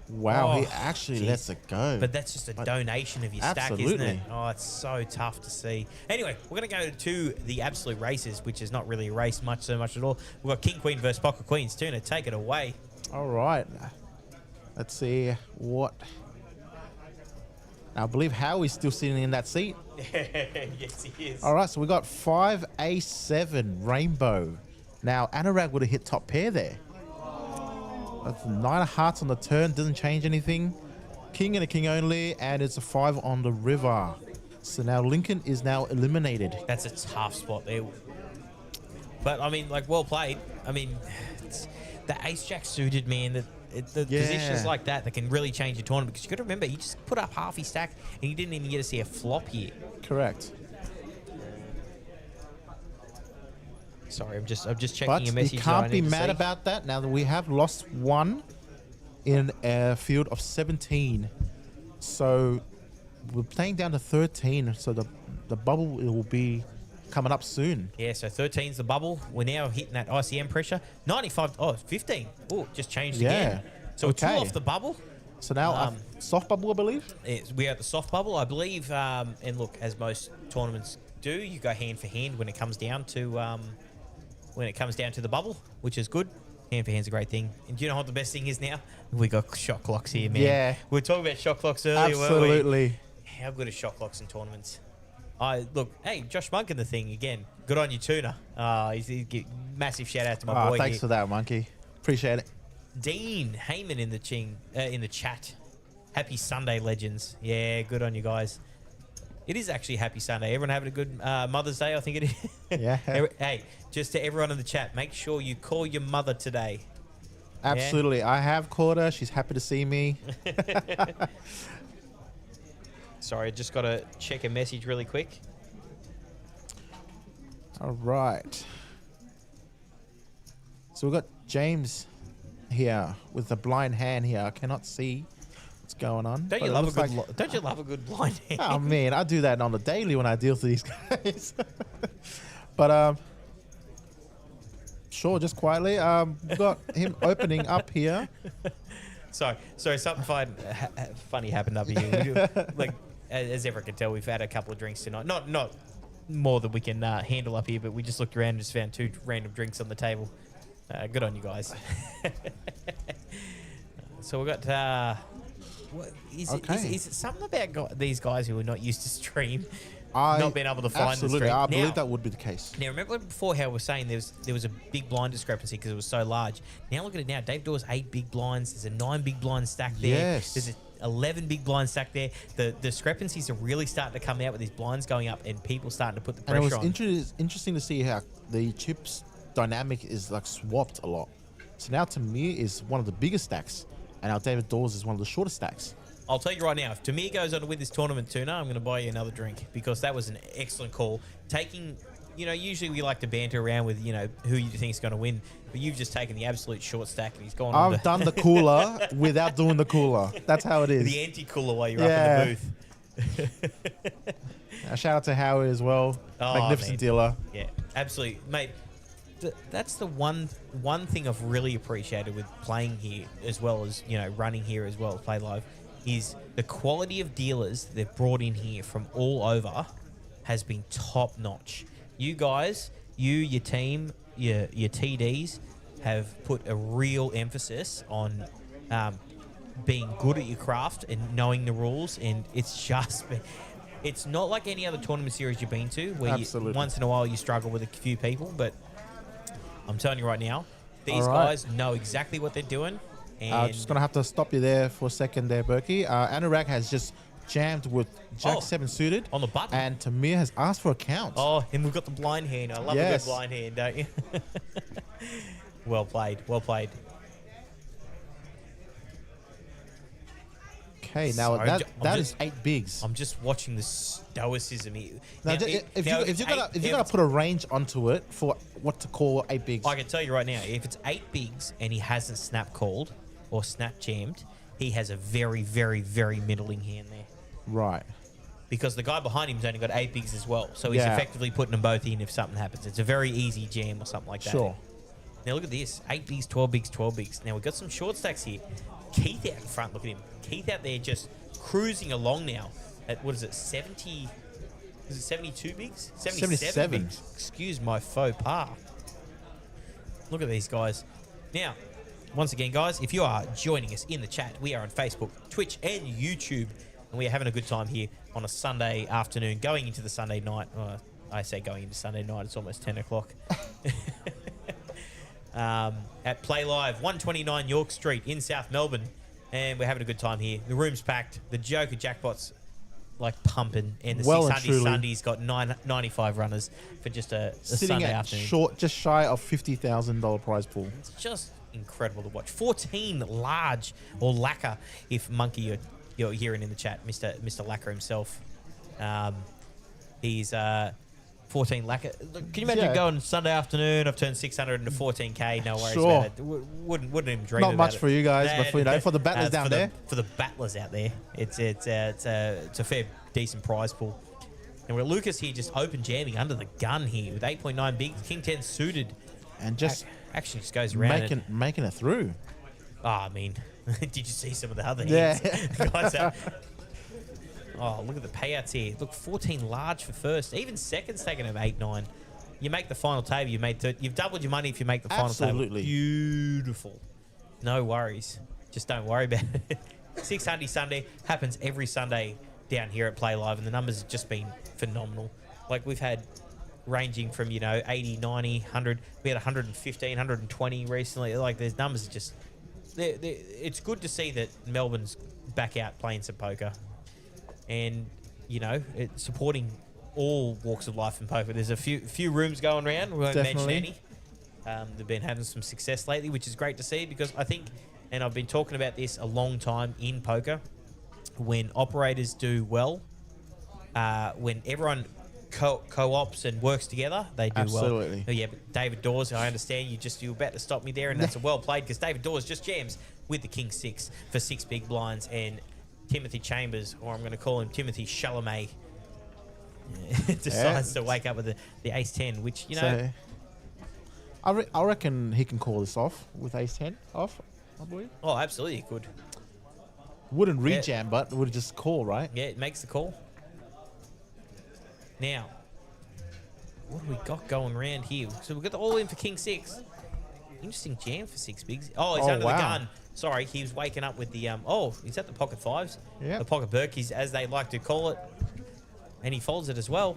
Wow, he Oh, actually geez. lets it go. But that's just a donation of your stack, isn't absolutely. it? Oh, it's so tough to see. Anyway, we're going to go to the absolute races, which is not really a race so much at all. We've got King Queen versus Pocket Queens. Tuna, take it away. All right. Let's see what... I believe Howie's still sitting in that seat. Yes, he is. All right, so we got 5A7 Rainbow. Now, Anurag would have hit top pair there. That's 9 of hearts on the turn, doesn't change anything. King and a king only, and it's a 5 on the river. So now Lincoln is now eliminated. That's a tough spot there. But, I mean, like, well played. I mean, the ace-jack suited, man. The positions like that can really change your tournament. Because you got to remember, he just put up half his stack, and he didn't even get to see a flop here. Correct. Sorry, I'm just checking But your message. you can't be mad about that now that we have lost 1 in a field of 17. So we're playing down to 13. So the bubble will be coming up soon. Yeah, so 13's the bubble. We're now hitting that ICM pressure. 95, 15. Oh, just changed again. So we're 2 off the bubble. So now soft bubble, I believe? We're at the soft bubble, I believe. And look, as most tournaments do, you go hand for hand when it comes down to the bubble, which is good. Hand for hand's a great thing. And do you know what the best thing is now? We got shot clocks here, man. Yeah. We were talking about shot clocks earlier, Absolutely. weren't we? How good are shot clocks in tournaments? Look, hey, Josh Monk in the thing again. Good on you, Tuna. Massive shout out to my boy. Thanks here. for that, Monkey. Appreciate it. Dean Heyman in the chat. Happy Sunday, legends. Yeah, good on you guys. It is actually Happy Sunday. Everyone having a good Mother's Day, I think it is. Yeah. Hey, just to everyone in the chat, make sure you call your mother today. Absolutely. Yeah? I have called her. She's happy to see me. Sorry, I just got to check a message really quick. All right. So we've got James here with a blind hand here. I cannot see what's going on. Don't you love a good blind hand? Oh, man, I do that on the daily when I deal with these guys. But, sure, just quietly. We've got him opening up here. Sorry, something funny happened up here. Like, as everyone can tell, we've had a couple of drinks tonight. Not more than we can handle up here, but we just looked around and just found 2 random drinks on the table. Good on you guys. So we got. Is it something about these guys who are not used to stream? Not being able to find the stream. I believe that would be the case. Now, remember before how we were saying there was a big blind discrepancy because it was so large. Now look at it now. Dave Dawes 8 big blinds. There's a 9 big blind stack there. Yes. There's a 11 big blind stack there. The discrepancies are really starting to come out with these blinds going up and people starting to put the pressure on. And it was interesting to see how the chips dynamic is like swapped a lot. So now Tamir is one of the biggest stacks and our David Dawes is one of the shortest stacks. I'll tell you right now, if Tamir goes on to win this tournament, Tuna, I'm going to buy you another drink because that was an excellent call. Usually we like to banter around with, who you think is going to win, but you've just taken the absolute short stack and he's gone on I've done the cooler without doing the cooler. That's how it is. the anti-cooler while you're up in the booth. Shout out to Howard as well. Magnificent dealer. Yeah, absolutely. Mate, that's the one thing I've really appreciated with playing here as well as, running here as well, Play Live, is the quality of dealers they've brought in here from all over has been top notch. You guys, your team, your TDs have put a real emphasis on being good at your craft and knowing the rules, and it's not like any other tournament series you've been to where once in a while you struggle with a few people, but I'm telling you right now, these guys know exactly what they're doing. And just going to have to stop you there for a second there, Berkey. Anurag has just jammed with Jack 7 suited. On the button. And Tamir has asked for a count. Oh, and we've got the blind hand. I love a good blind hand, don't you? Well played. Well played. Okay, now that is 8 bigs. I'm just watching the stoicism here. Now, if you're gonna put a range onto it for what to call 8 bigs, I can tell you right now, if it's 8 bigs and he hasn't snap called or snap jammed, he has a very, very, very middling hand there. Right. Because the guy behind him's only got 8 bigs as well. So he's effectively putting them both in if something happens. It's a very easy jam or something like that. Sure. Now look at this. 8 bigs, 12 bigs, 12 bigs. Now we've got some short stacks here. Keith out in front. Look at him. Keith out there just cruising along now at, what is it, 70... Is it 72 bigs? 77 bigs. Excuse my faux pas. Look at these guys. Now, once again, guys, if you are joining us in the chat, we are on Facebook, Twitch, and YouTube. And we are having a good time here on a Sunday afternoon, going into the Sunday night. I say going into Sunday night, it's almost 10 o'clock. At Play Live, 129 York Street in South Melbourne. And we're having a good time here. The room's packed. The Joker Jackpot's like pumping. And the 600 Sundy's got 95 runners for just a Sunday afternoon. Short, just shy of $50,000 prize pool. It's just incredible to watch. 14 large, or lacquer, if Monkey you're hearing in the chat, Mr. Lacquer himself. He's 14 lacquer. Look, can you imagine going Sunday afternoon? I've turned 600 into 14K. No worries about it. Wouldn't even dream about it. Not much for you guys, but for the battlers down there. For the battlers out there, it's a fair, decent prize pool. And we're Lucas here just open jamming under the gun here with 8.9 bigs, King 10 suited. And just actually just goes around. Making it through. Oh, I mean, did you see some of the other hands? Guys, oh, look at the payouts here. Look, 14 large for first. Even second's taking of 8-9. You make the final table, you've doubled your money if you make the final table. Beautiful. No worries. Just don't worry about it. 600 Sunday happens every Sunday down here at Play Live, and the numbers have just been phenomenal. Like, we've had ranging from, 80, 90, 100. We had 115, 120 recently. Like, there's numbers just... it's good to see that Melbourne's back out playing some poker, and it's supporting all walks of life in poker. There's a few rooms going around. We won't mention any. They've been having some success lately, which is great to see, because I think, and I've been talking about this a long time in poker, when operators do well, when everyone co-ops and works together, they do well. Yeah, but David Dawes, I understand you're about to stop me there, and that's a well played, because David Dawes just jams with the King 6 for 6 big blinds, and Timothy Chambers, or I'm going to call him Timothy Chalamet, decides to wake up with the Ace 10, which So, I reckon he can call this off with Ace 10 off, I believe. Oh, absolutely, he could. Wouldn't rejam, but would just call, right? Yeah, it makes the call. Now, what do we got going around here? So we've got the all in for King 6. Interesting jam for 6 bigs. Oh, he's under the gun. Sorry, he was waking up with the... he's at the pocket 5s. Yeah. The pocket Berkeys, as they like to call it. And he folds it as well.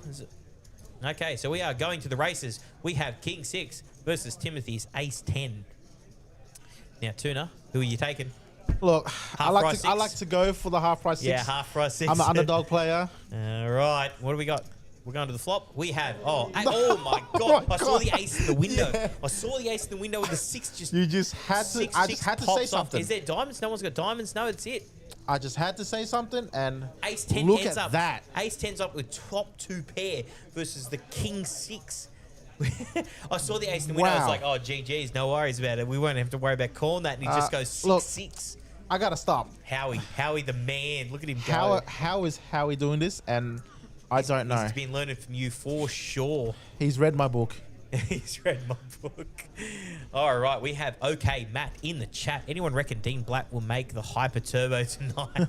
Okay, so we are going to the races. We have King 6 versus Timothy's Ace 10. Now, Tuna, who are you taking? Look, I like to go for the half price 6. Yeah, half price 6. I'm an underdog player. All right, what do we got? We're going to the flop. We have... Oh my God. I saw the ace in the window. Yeah. I saw the ace in the window with the 6 just... You just had to... I just had to say something. Is there diamonds? No one's got diamonds. No, it's it. I just had to say something, and Ace 10 look ends at up. that. Ace 10's up with top 2 pair versus the King 6. I saw the ace in the window. I was like, oh, GG's, no worries about it. We won't have to worry about calling that. And he just goes 6-6. I got to stop. Howie the man. Look at him go. How is Howie doing this? And... I don't know. He's been learning from you for sure. He's read my book. He's read my book. All right, we have OK Matt in the chat. Anyone reckon Dean Black will make the Hyper Turbo tonight?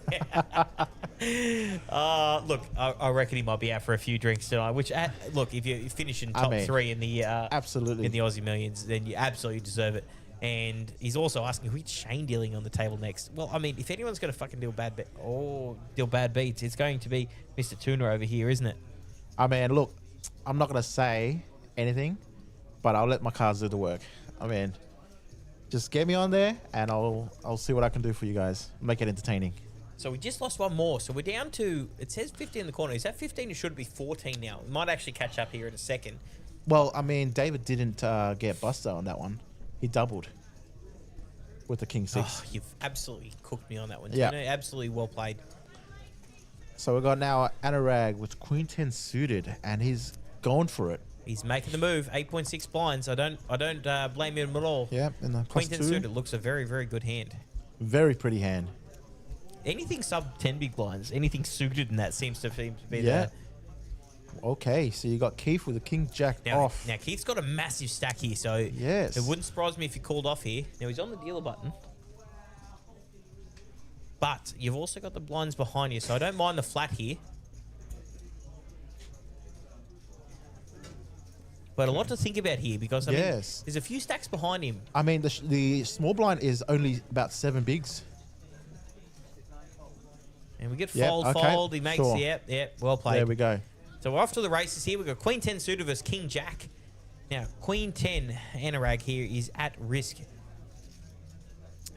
Look, I reckon he might be out for a few drinks tonight. Which, look, if you're finishing top 3 in the absolutely in the Aussie Millions, then you absolutely deserve it. And he's also asking who's Shane dealing on the table next. Well, I mean, if anyone's going to fucking deal bad beats, it's going to be Mr. Tuna over here, isn't it? I mean, look, I'm not going to say anything, but I'll let my cards do the work. I mean, just get me on there, and I'll see what I can do for you guys. Make it entertaining. So we just lost one more. So we're down to, it says 50 in the corner. Is that 15 or should it be 14 now? We might actually catch up here in a second. Well, I mean, David didn't get buster on that one. He doubled with the King 6. Oh, you've absolutely cooked me on that one. Yeah. Absolutely well played. So we've got now Anurag with Queen 10 suited, and he's going for it. He's making the move. 8.6 blinds. I don't blame him at all. Yeah, and the Queen 10 suited looks a very, very good hand. Very pretty hand. anything sub 10 big blinds, anything suited in that seems to be Yeah. Okay, so you got Keith with the King Jack off. Now, Keith's got a massive stack here, so yes, it wouldn't surprise me if he called off here. Now, he's on the dealer button. But you've also got the blinds behind you, so I don't mind the flat here. But a lot to think about here because, I mean, there's a few stacks behind him. I mean, the small blind is only about 7 bigs. And we get fold. He makes, yep, well played. There we go. So we're off to the races here. We've got Queen 10 suited versus King Jack. Now, Queen 10 Anurag here is at risk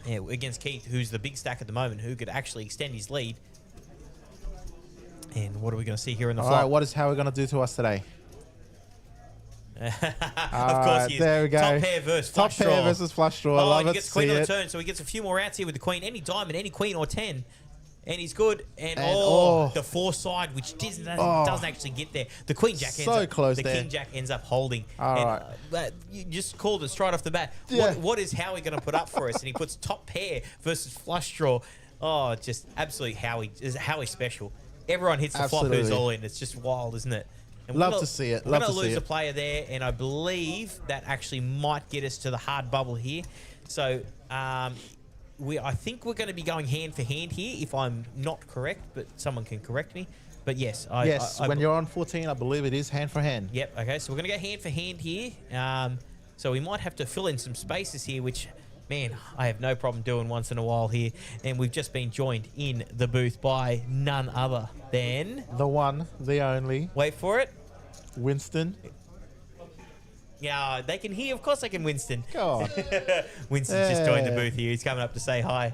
against Keith, who's the big stack at the moment, who could actually extend his lead. And what are we going to see here in the flop? All right, how are we going to do to us today? Of course he is. There we go. Top pair versus flush draw. Top pair versus flush draw. I love he it. gets queen on the turn, so he gets a few more outs here with the queen. Any diamond, any queen or 10. And he's good. And the foresight, which doesn't actually get there. The queen jack ends up close. The king jack ends up holding. All right. You just called it straight off the bat. Yeah. What is Howie going to put up for us? And he puts top pair versus flush draw. Oh, just absolutely Howie special. Everyone hits the flop who's all in. It's just wild, isn't it? And Love to see it. We're going to lose a player there, and I believe that actually might get us to the hard bubble here. So I think we're going to be going hand for hand here, if I'm not correct, but someone can correct me. But yes. When you're on 14, I believe it is hand for hand. Yep, okay, so we're going to go hand for hand here. So we might have to fill in some spaces here, which, man, I have no problem doing once in a while here. And we've just been joined in the booth by none other than... the one, the only. Wait for it. Winston. Yeah, they can hear. Of course they can, Winston. Go on. Winston's just joined the booth here. He's coming up to say hi.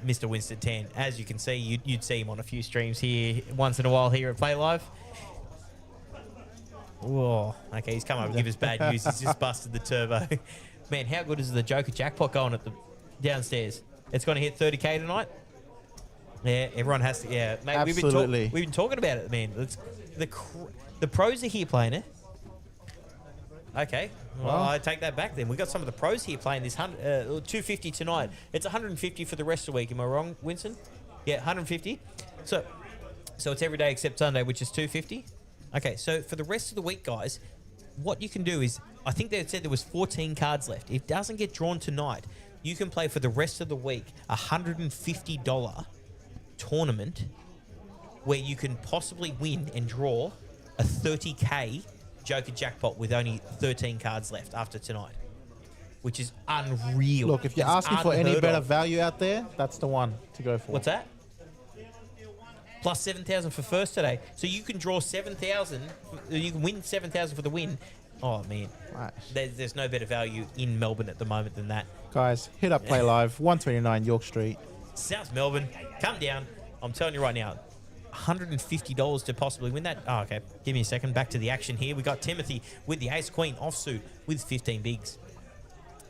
Mr. Winston 10. As you can see, you'd see him on a few streams here once in a while here at Play Live. Whoa. Okay, he's come up to give us bad news. He's just busted the turbo. Man, how good is the Joker jackpot going at the downstairs? It's going to hit 30K tonight. Yeah, everyone has to. Yeah, mate, absolutely. We've been talking about it, man. The pros are here playing it. Okay, well, I take that back then. We got some of the pros here playing this 250 tonight. It's 150 for the rest of the week. Am I wrong, Winston? Yeah, 150. So it's every day except Sunday, which is 250. Okay, so for the rest of the week, guys, what you can do is, I think they said there was 14 cards left. If it doesn't get drawn tonight, you can play for the rest of the week a $150 tournament where you can possibly win and draw a 30K Joker jackpot with only 13 cards left after tonight, which is unreal. Look, if you're asking for any better value out there, that's the one to go for. What's that? Plus 7,000 for first today. So you can draw 7,000. You can win 7,000 for the win. Oh, man. Right. There's no better value in Melbourne at the moment than that. Guys, hit up Play Live, 129 York Street. South Melbourne. Come down. I'm telling you right now, $150 to possibly win that. Oh, okay. Give me a second. Back to the action here. We got Timothy with the ace queen offsuit with 15 bigs.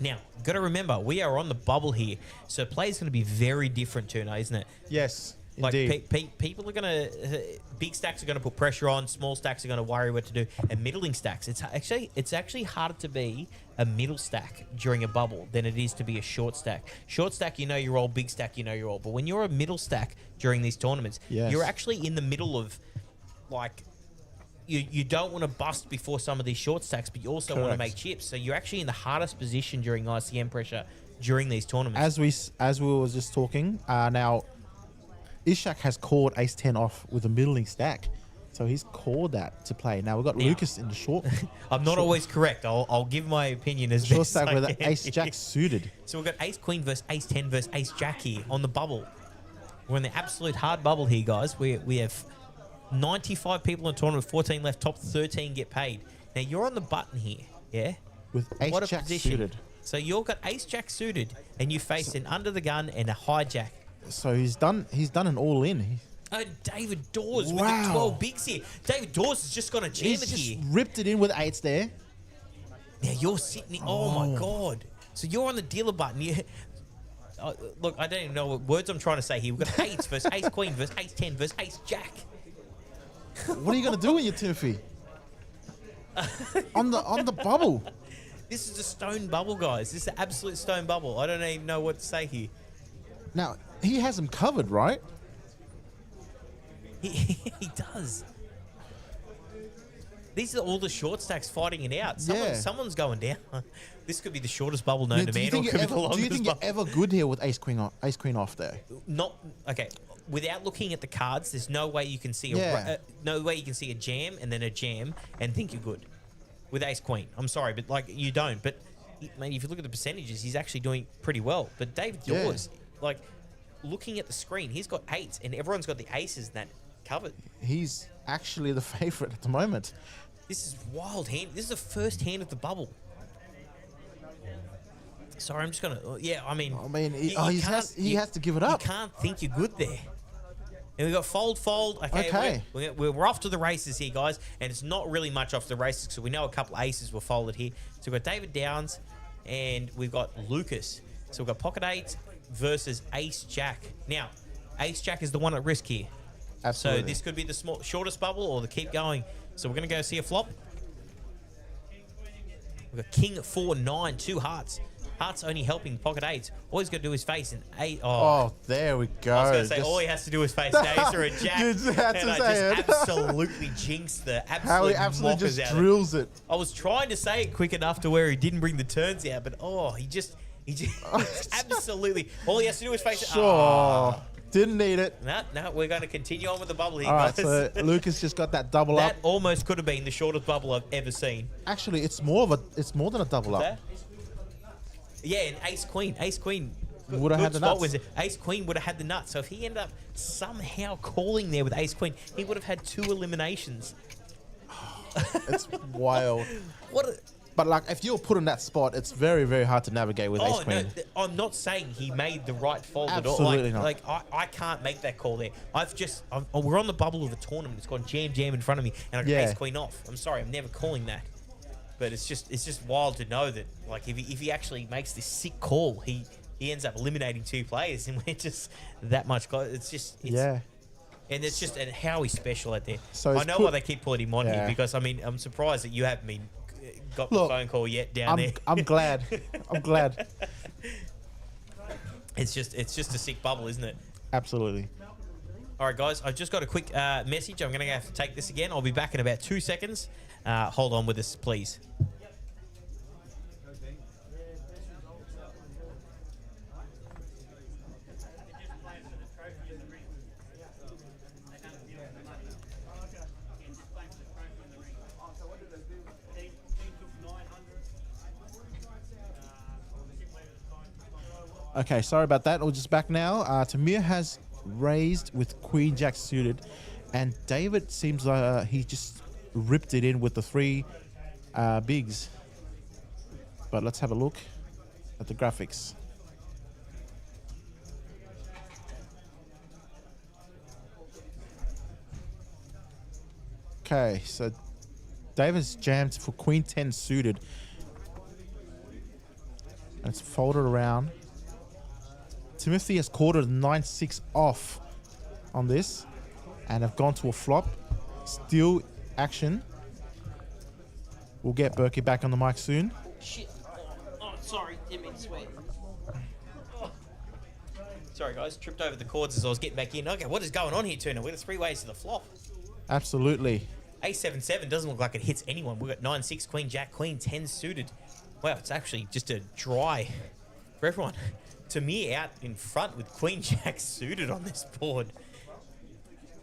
Now, got to remember, we are on the bubble here, so play is going to be very different tonight, isn't it? Yes, like indeed. People are going to big stacks are going to put pressure on, small stacks are going to worry what to do, and middling stacks. It's actually harder to be a middle stack during a bubble than it is to be a short stack. Short stack, you know you're all. Big stack, you know you're all. But when you're a middle stack during these tournaments, you're actually in the middle of, like, you don't want to bust before some of these short stacks, but you also want to make chips. So you're actually in the hardest position during ICM pressure during these tournaments. As we were just talking, now Ishak has called ace 10 off with a middling stack. So he's called that to play. Now we've got Lucas in the short. I'm not always correct. I'll give my opinion as short best stack I with can. an ace jack suited. So we've got ace queen versus ace 10 versus ace jack here on the bubble. We're in the absolute hard bubble here, guys. We have 95 people in the tournament, 14 left, top 13 get paid. Now you're on the button here, yeah? With ace jack suited. So you've got ace jack suited, and you face an under the gun and a hijack. So he's done an all in. Oh, David Dawes with the 12 bigs here. David Dawes has just got a jam He's just ripped it in with eights there. Now you're sitting. Oh my god! So you're on the dealer button. Look, I don't even know what words I'm trying to say here. We've got eights versus ace queen versus ace 10 versus ace jack. What are you gonna do with your Timothy? on the bubble. This is a stone bubble, guys. This is an absolute stone bubble. I don't even know what to say here. Now, he has him covered, right? He does. These are all the short stacks fighting it out. Someone's going down. This could be the shortest bubble known to man, or could be the longest. Do you think you're ever good here with ace queen off there? Not okay. Without looking at the cards, there's no way you can see no way you can see a jam and then a jam and think you're good with ace queen. I'm sorry, but like you don't. But mate, if you look at the percentages, he's actually doing pretty well. But David Dawes, like looking at the screen, he's got 8s and everyone's got the aces that covered. He's actually the favorite at the moment. This is wild hand. This is the first hand of the bubble. Sorry, I'm just gonna. I mean, he has to give it up. You can't think you're good there. And we got fold. Okay. We're off to the races here, guys, and it's not really much off the races because we know a couple aces were folded here. So we've got David Downs, and we've got Lucas. So we've got pocket 8 versus Ace Jack. Now, Ace Jack is the one at risk here. Absolutely. So this could be the shortest bubble or the keep going. So we're gonna go see a flop. We've got King 4-9, 2 hearts. Hearts only helping pocket 8s. All he's got to do is face an 8. Oh, there we go. I was going to say, all he has to do is face an ace or a jack. And I just absolutely jinxed the absolute How he absolutely just drills it. I was trying to say it quick enough to where he didn't bring the turns out, but he just absolutely, all he has to do is face it. Sure. Didn't need it. No, we're going to continue on with the bubble here, all right, guys. so Lucas just got that double up. That almost could have been the shortest bubble I've ever seen. Actually, it's more than a double up. Yeah, and Ace Queen would have had the nuts. Ace Queen would have had the nuts. So if he ended up somehow calling there with Ace Queen, he would have had 2 eliminations. It's wild. But like, if you're put in that spot, it's very, very hard to navigate with Ace Queen. No, I'm not saying he made the right fold at all. Absolutely not. Like I can't make that call there. We're on the bubble of a tournament. It's gone jam in front of me, and I got Ace Queen off. I'm sorry, I'm never calling that. But it's just wild to know that, like, if he actually makes this sick call, he ends up eliminating 2 players, and we're just that much close. And it's just how he's special out there. So I know why they keep putting him on here, because I mean, I'm surprised that you haven't got the phone call yet down there. I'm glad. I'm glad. It's just a sick bubble, isn't it? Absolutely. All right, guys, I've just got a quick message. I'm going to have to take this again. I'll be back in about 2 seconds. Hold on with us, please. Okay, sorry about that. We're just back now. Tamir has raised with Queen Jack suited, and David seems like he just ripped it in with the 3 bigs. But let's have a look at the graphics. Okay, so David's jammed for Queen 10 suited. And it's folded around. Timothy has quartered 9-6 off on this and have gone to a flop. Still action. We'll get Berkey back on the mic soon. Shit. Oh, sorry. Didn't mean to swear. Oh. Sorry, guys. Tripped over the cords as I was getting back in. Okay, what is going on here, Tuna? We've got 3 ways to the flop. Absolutely. A7-7 doesn't look like it hits anyone. We've got 9-6, Queen, Jack, Queen, 10 suited. Wow, it's actually just a dry for everyone. To me, out in front with Queen Jack suited on this board.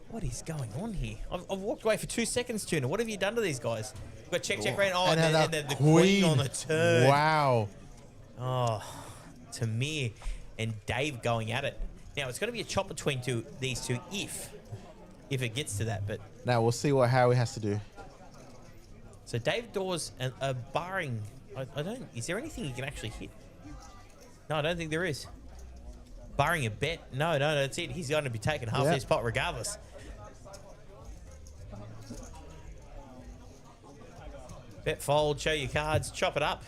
What is going on here? I've walked away for 2 seconds, Tuna. What have you done to these guys? We've got check, round. Oh, and then the queen on the turn. Wow. Oh, Tamir and Dave going at it. Now, it's going to be a chop between these two if it gets to that. But now we'll see how he has to do. So Dave Dawes barring. I don't. Is there anything he can actually hit? No, I don't think there is. Barring a bet. No, that's it. He's going to be taking half his pot regardless. Bet, fold, show your cards, chop it up.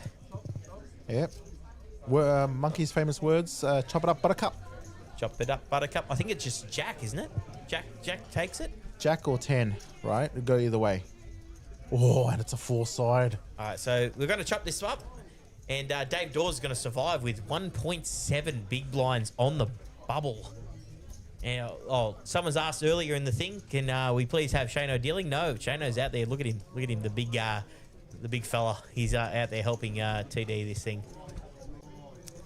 Yep. Monkey's famous words, chop it up, buttercup. Chop it up, buttercup. I think it's just Jack, isn't it? Jack takes it. Jack or 10, right? It'll go either way. Oh, and it's a 4-side. All right, so we're going to chop this up. And Dave Dawes is going to survive with 1.7 big blinds on the bubble. And, someone's asked earlier in the thing, can we please have Shano dealing? No, Shano's out there. Look at him. Look at him, the big fella. He's out there helping TD this thing.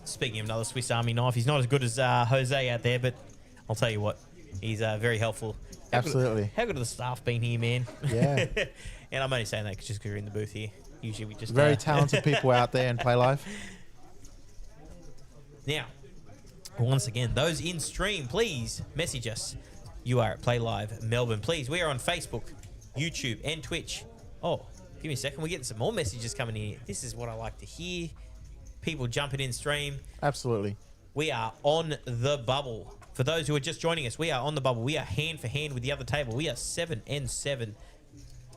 Speaking of another Swiss Army knife, he's not as good as Jose out there, but I'll tell you what, he's very helpful. Absolutely. How good have the staff been here, man? Yeah. And I'm only saying that just because we're in the booth here. Usually we just... Very talented people out there in Play Live. Now, once again, those in stream, please message us. You are at Play Live Melbourne. Please, we are on Facebook, YouTube, and Twitch. Oh, give me a second. We're getting some more messages coming in. This is what I like to hear. People jumping in stream. Absolutely. We are on the bubble. For those who are just joining us, we are on the bubble. We are hand for hand with the other table. We are 7-7.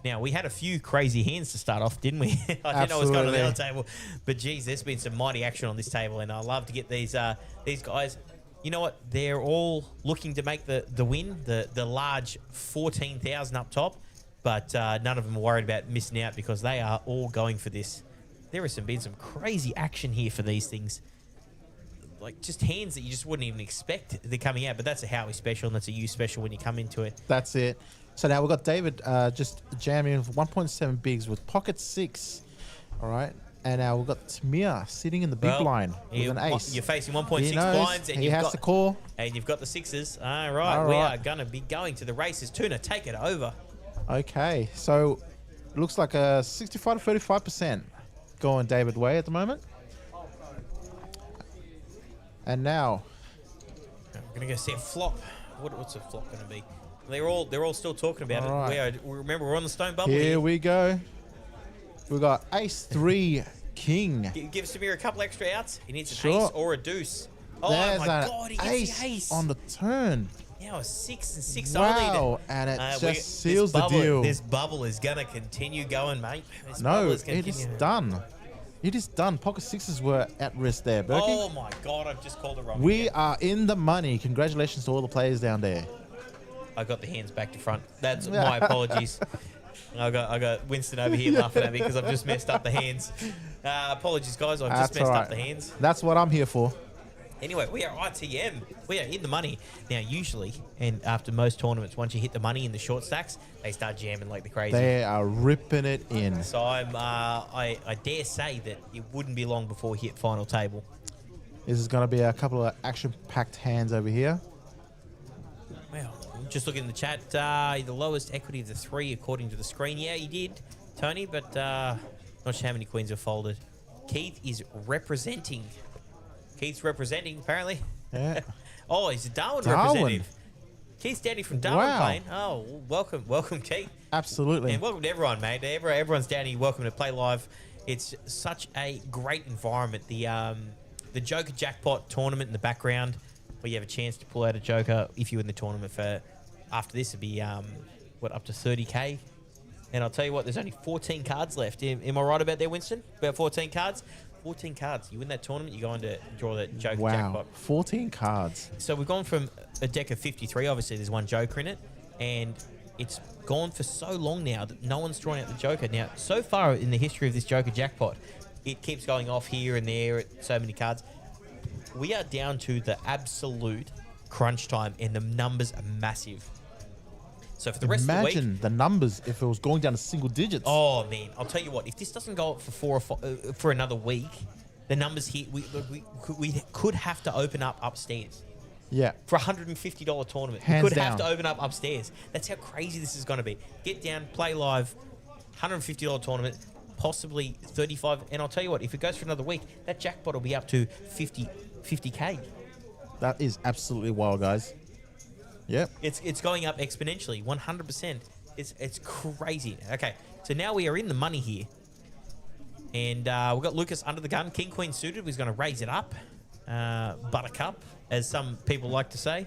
Now, we had a few crazy hands to start off, didn't we? I didn't know what was going on the other table. But, geez, there's been some mighty action on this table, and I love to get these guys. You know what? They're all looking to make the win, the large 14,000 up top, but none of them are worried about missing out because they are all going for this. There has been some crazy action here for these things. Like, just hands that you just wouldn't even expect they're coming out, but that's a Howie special, and that's a you special when you come into it. That's it. So now we've got David just jamming in for 1.7 bigs with pocket 6. All right. And now we've got Tamir sitting in the big blind with an ace. You're facing 1.6 blinds. And he has to call. And you've got the 6s. All right. We are going to be going to the races. Tuna, take it over. Okay. So it looks like a 65 to 35% going David way at the moment. And now we're going to go see a flop. What's a flop going to be? They're all still talking about it. Right. Remember, we're on the stone bubble. Here we go. We got ace 3 king. Give Samir a couple extra outs. He needs an Sure. ace or a deuce. Oh There's my God, he gets the ace on the turn. Now a 6 and 6 Wow, only. and it just seals the deal. This bubble is gonna continue going, mate. No, it is done. It is done. Pocket 6s were at risk there, Berkey. Oh my God, I've just called it wrong. We are in the money. Congratulations to all the players down there. I got the hands back to front. That's my apologies. I got Winston over here laughing at me because I've just messed up the hands. Apologies, guys. I've just messed up the hands. That's what I'm here for. Anyway, we are ITM. We are in the money. Now, usually, and after most tournaments, once you hit the money in the short stacks, they start jamming like the crazy. They are ripping it in. So I dare say that it wouldn't be long before we hit final table. This is going to be a couple of action-packed hands over here. Well, just looking in the chat, the lowest equity of the 3 according to the screen. Yeah, you did, Tony, but not sure how many queens have folded. Keith is representing. Keith's representing, apparently. Yeah. Oh, he's a Darwin representative. Keith's daddy from Darwin playing. Oh, welcome, Keith. Absolutely. And welcome to everyone, mate. Everyone's down here. Welcome to Play Live. It's such a great environment. The Joker Jackpot tournament in the background, where you have a chance to pull out a Joker if you're in the tournament for, after this, it'd be, up to 30K. And I'll tell you what, there's only 14 cards left. Am I right about that, Winston? About 14 cards? 14 cards. You win that tournament, you go on to draw the Joker Jackpot. 14 cards. So we've gone from a deck of 53. Obviously, there's one Joker in it. And it's gone for so long now that no one's drawn out the Joker. Now, so far in the history of this Joker Jackpot, it keeps going off here and there at so many cards. We are down to the absolute crunch time, and the numbers are massive. So for the rest of the week... Imagine the numbers if it was going down to single digits. Oh, man. I'll tell you what. If this doesn't go up for 4 or 5, for another week, the numbers here... We could have to open up upstairs. Yeah. For a $150 tournament. Hands we could down. have to open up upstairs. That's how crazy this is going to be. Get down, play live, $150 tournament, possibly 35. And I'll tell you what, if it goes for another week, that jackpot will be up to 50K. That is absolutely wild, guys. Yep. It's going up exponentially, 100%. It's crazy. Okay, so now we are in the money here. And we've got Lucas under the gun. King, Queen suited. He's going to raise it up. Buttercup, as some people like to say.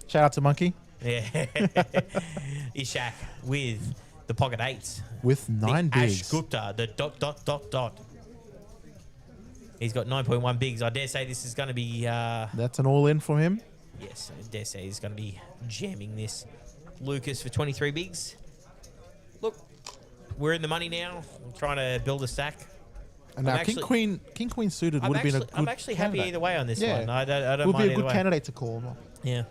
Shout out to Monkey. Yeah. Ishak with the pocket 8s. With 9 bigs. Ash Gupta, the ... He's got 9.1 bigs. I dare say this is going to be... That's an all-in from him. Yes, I dare say he's going to be jamming this. Lucas for 23 bigs. Look, we're in the money now. I'm trying to build a stack. And now King Queen suited would have been a good. I'm actually happy either way on this one. I don't would mind be a good either way. candidate to call. Yeah.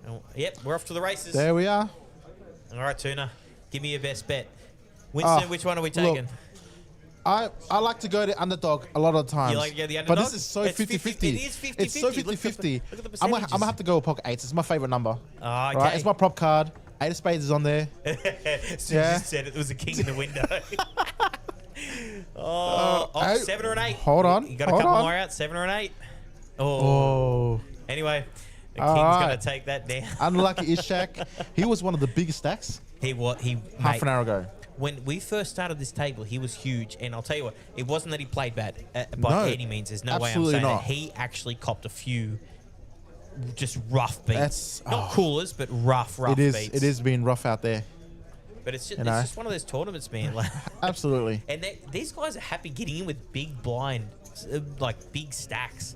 Oh, yep, we're off to the races. There we are. All right, Tuna, give me your best bet. Winston, which one are we taking? Look, I like to go to underdog a lot of times. You like to go the underdog? But this is so 50-50. It is 50-50. It's so 50-50. Look at the I'm percentages. gonna have to go with pocket eights. It's my favorite number. Oh, okay. Right? It's my prop card. 8 of spades is on there. As soon as you said it, there was a king in the window. 7 or an 8. Hold on. You got a couple more out, 7 or an 8. Oh. Anyway, the king's going to take that down. Unlucky Ishak. He was one of the biggest stacks. He half an hour ago. When we first started this table, he was huge. And I'll tell you what, it wasn't that he played bad by any means. There's no way I'm saying that. He actually copped a few just rough beats. Not coolers, but rough beats. It is being rough out there. But it's just one of those tournaments, man. Like, absolutely. And these guys are happy getting in with big blind, like big stacks.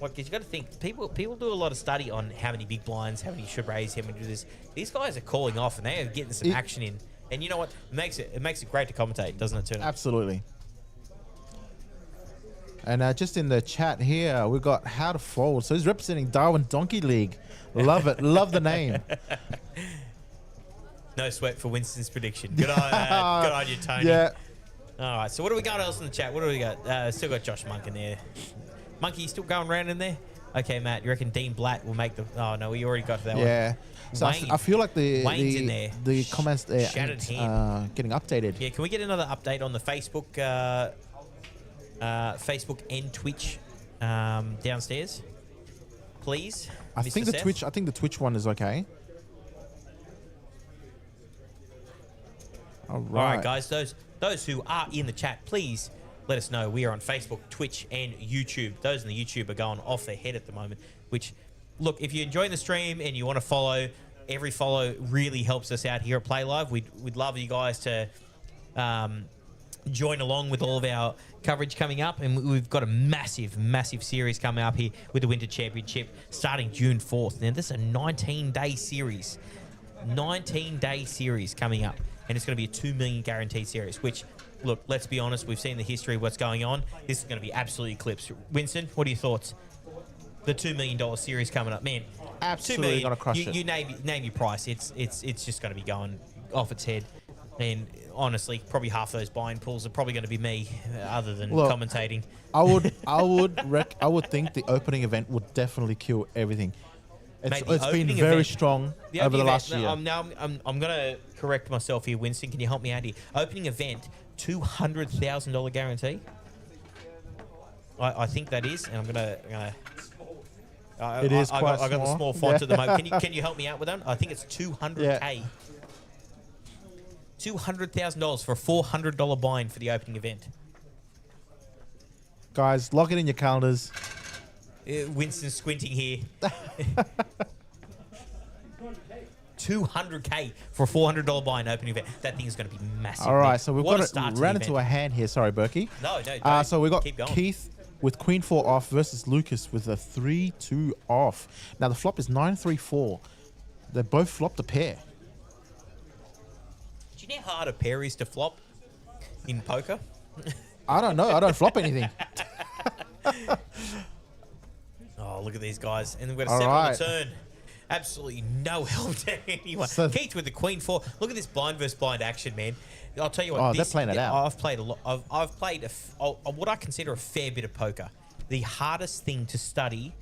Like, you got to think, people do a lot of study on how many big blinds, how many you should raise, how many do this. These guys are calling off, and they are getting some action in. And you know what? It makes it great to commentate, doesn't it, Tuna? Absolutely. And just in the chat here, we've got How to Fold. So he's representing Darwin Donkey League. Love it. Love the name. No sweat for Winston's prediction. Good on you, Tony. Yeah. All right, so what do we got else in the chat? What do we got? Still got Josh Monk in there. Monkey, you still going around in there? Okay, Matt, you reckon Dean Blatt will make the... Oh, no, we already got that one. Yeah. So I feel like the comments there getting updated. Yeah, can we get another update on the Facebook Facebook and Twitch downstairs, please? I think the Twitch one is okay. All right, guys. Those who are in the chat, please let us know. We are on Facebook, Twitch, and YouTube. Those in the YouTube are going off their head at the moment. Which, look, if you're enjoying the stream and you want to follow, every follow really helps us out here at Play Live. We'd love you guys to join along with all of our coverage coming up, and we've got a massive series coming up here with the Winter Championship starting June 4th. Now, this is a 19-day series. 19-day series coming up, and it's going to be a 2 million guaranteed series, which, look, let's be honest, we've seen the history of what's going on. This is going to be absolutely eclipsed. Winston, what are your thoughts? The $2 million series coming up, man. Absolutely going to crush it. You name your price. It's just going to be going off its head. And honestly, probably half those buying pools are probably going to be me, other than commentating. I would think the opening event would definitely kill everything. It's been very strong over the last year. I'm going to correct myself here, Winston. Can you help me out here? Opening event, $200,000 guarantee. I think that is, and I'm gonna. It is I got the small font at the moment. Can you help me out with that? I think it's $200K. $200,000 for a $400 buy-in for the opening event. Guys, lock it in your calendars. Winston's squinting here. $200K for a $400 buy-in opening event. That thing is going to be massive. All right, so we've got to run into a hand here. Sorry, Berkey. No. So we've got Keith with Queen 4 off versus Lucas with a 3-2 off. Now, the flop is 9-3-4. They both flopped a pair. Do you know how hard a pair is to flop in poker? I don't know. I don't flop anything. Oh, look at these guys. And we've got a 7 on the turn. Absolutely no help to anyone. So Keith with the Queen 4. Look at this blind versus blind action, man. I'll tell you what. Oh, they're playing it out. I've played a lot. I've played what I consider a fair bit of poker. The hardest thing to study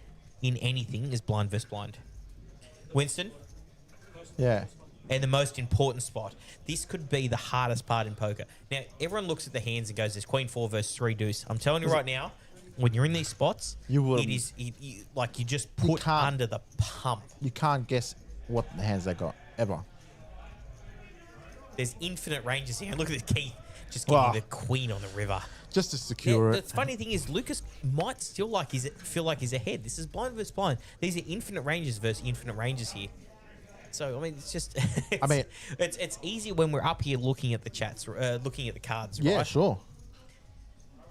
in anything is blind versus blind. Winston? Yeah. And the most important spot. This could be the hardest part in poker. Now, everyone looks at the hands and goes, there's Queen 4 versus 3 deuce. I'm telling you right now, when you're in these spots, like you just put under the pump. You can't guess what the hands they got, ever. There's infinite ranges here. Look at this Keith just getting the queen on the river. Just to secure it. The funny thing is, Lucas might still feel like he's ahead. This is blind versus blind. These are infinite ranges versus infinite ranges here. So, I mean, it's just... it's easier when we're up here looking at the chats, looking at the cards, right? Yeah, sure.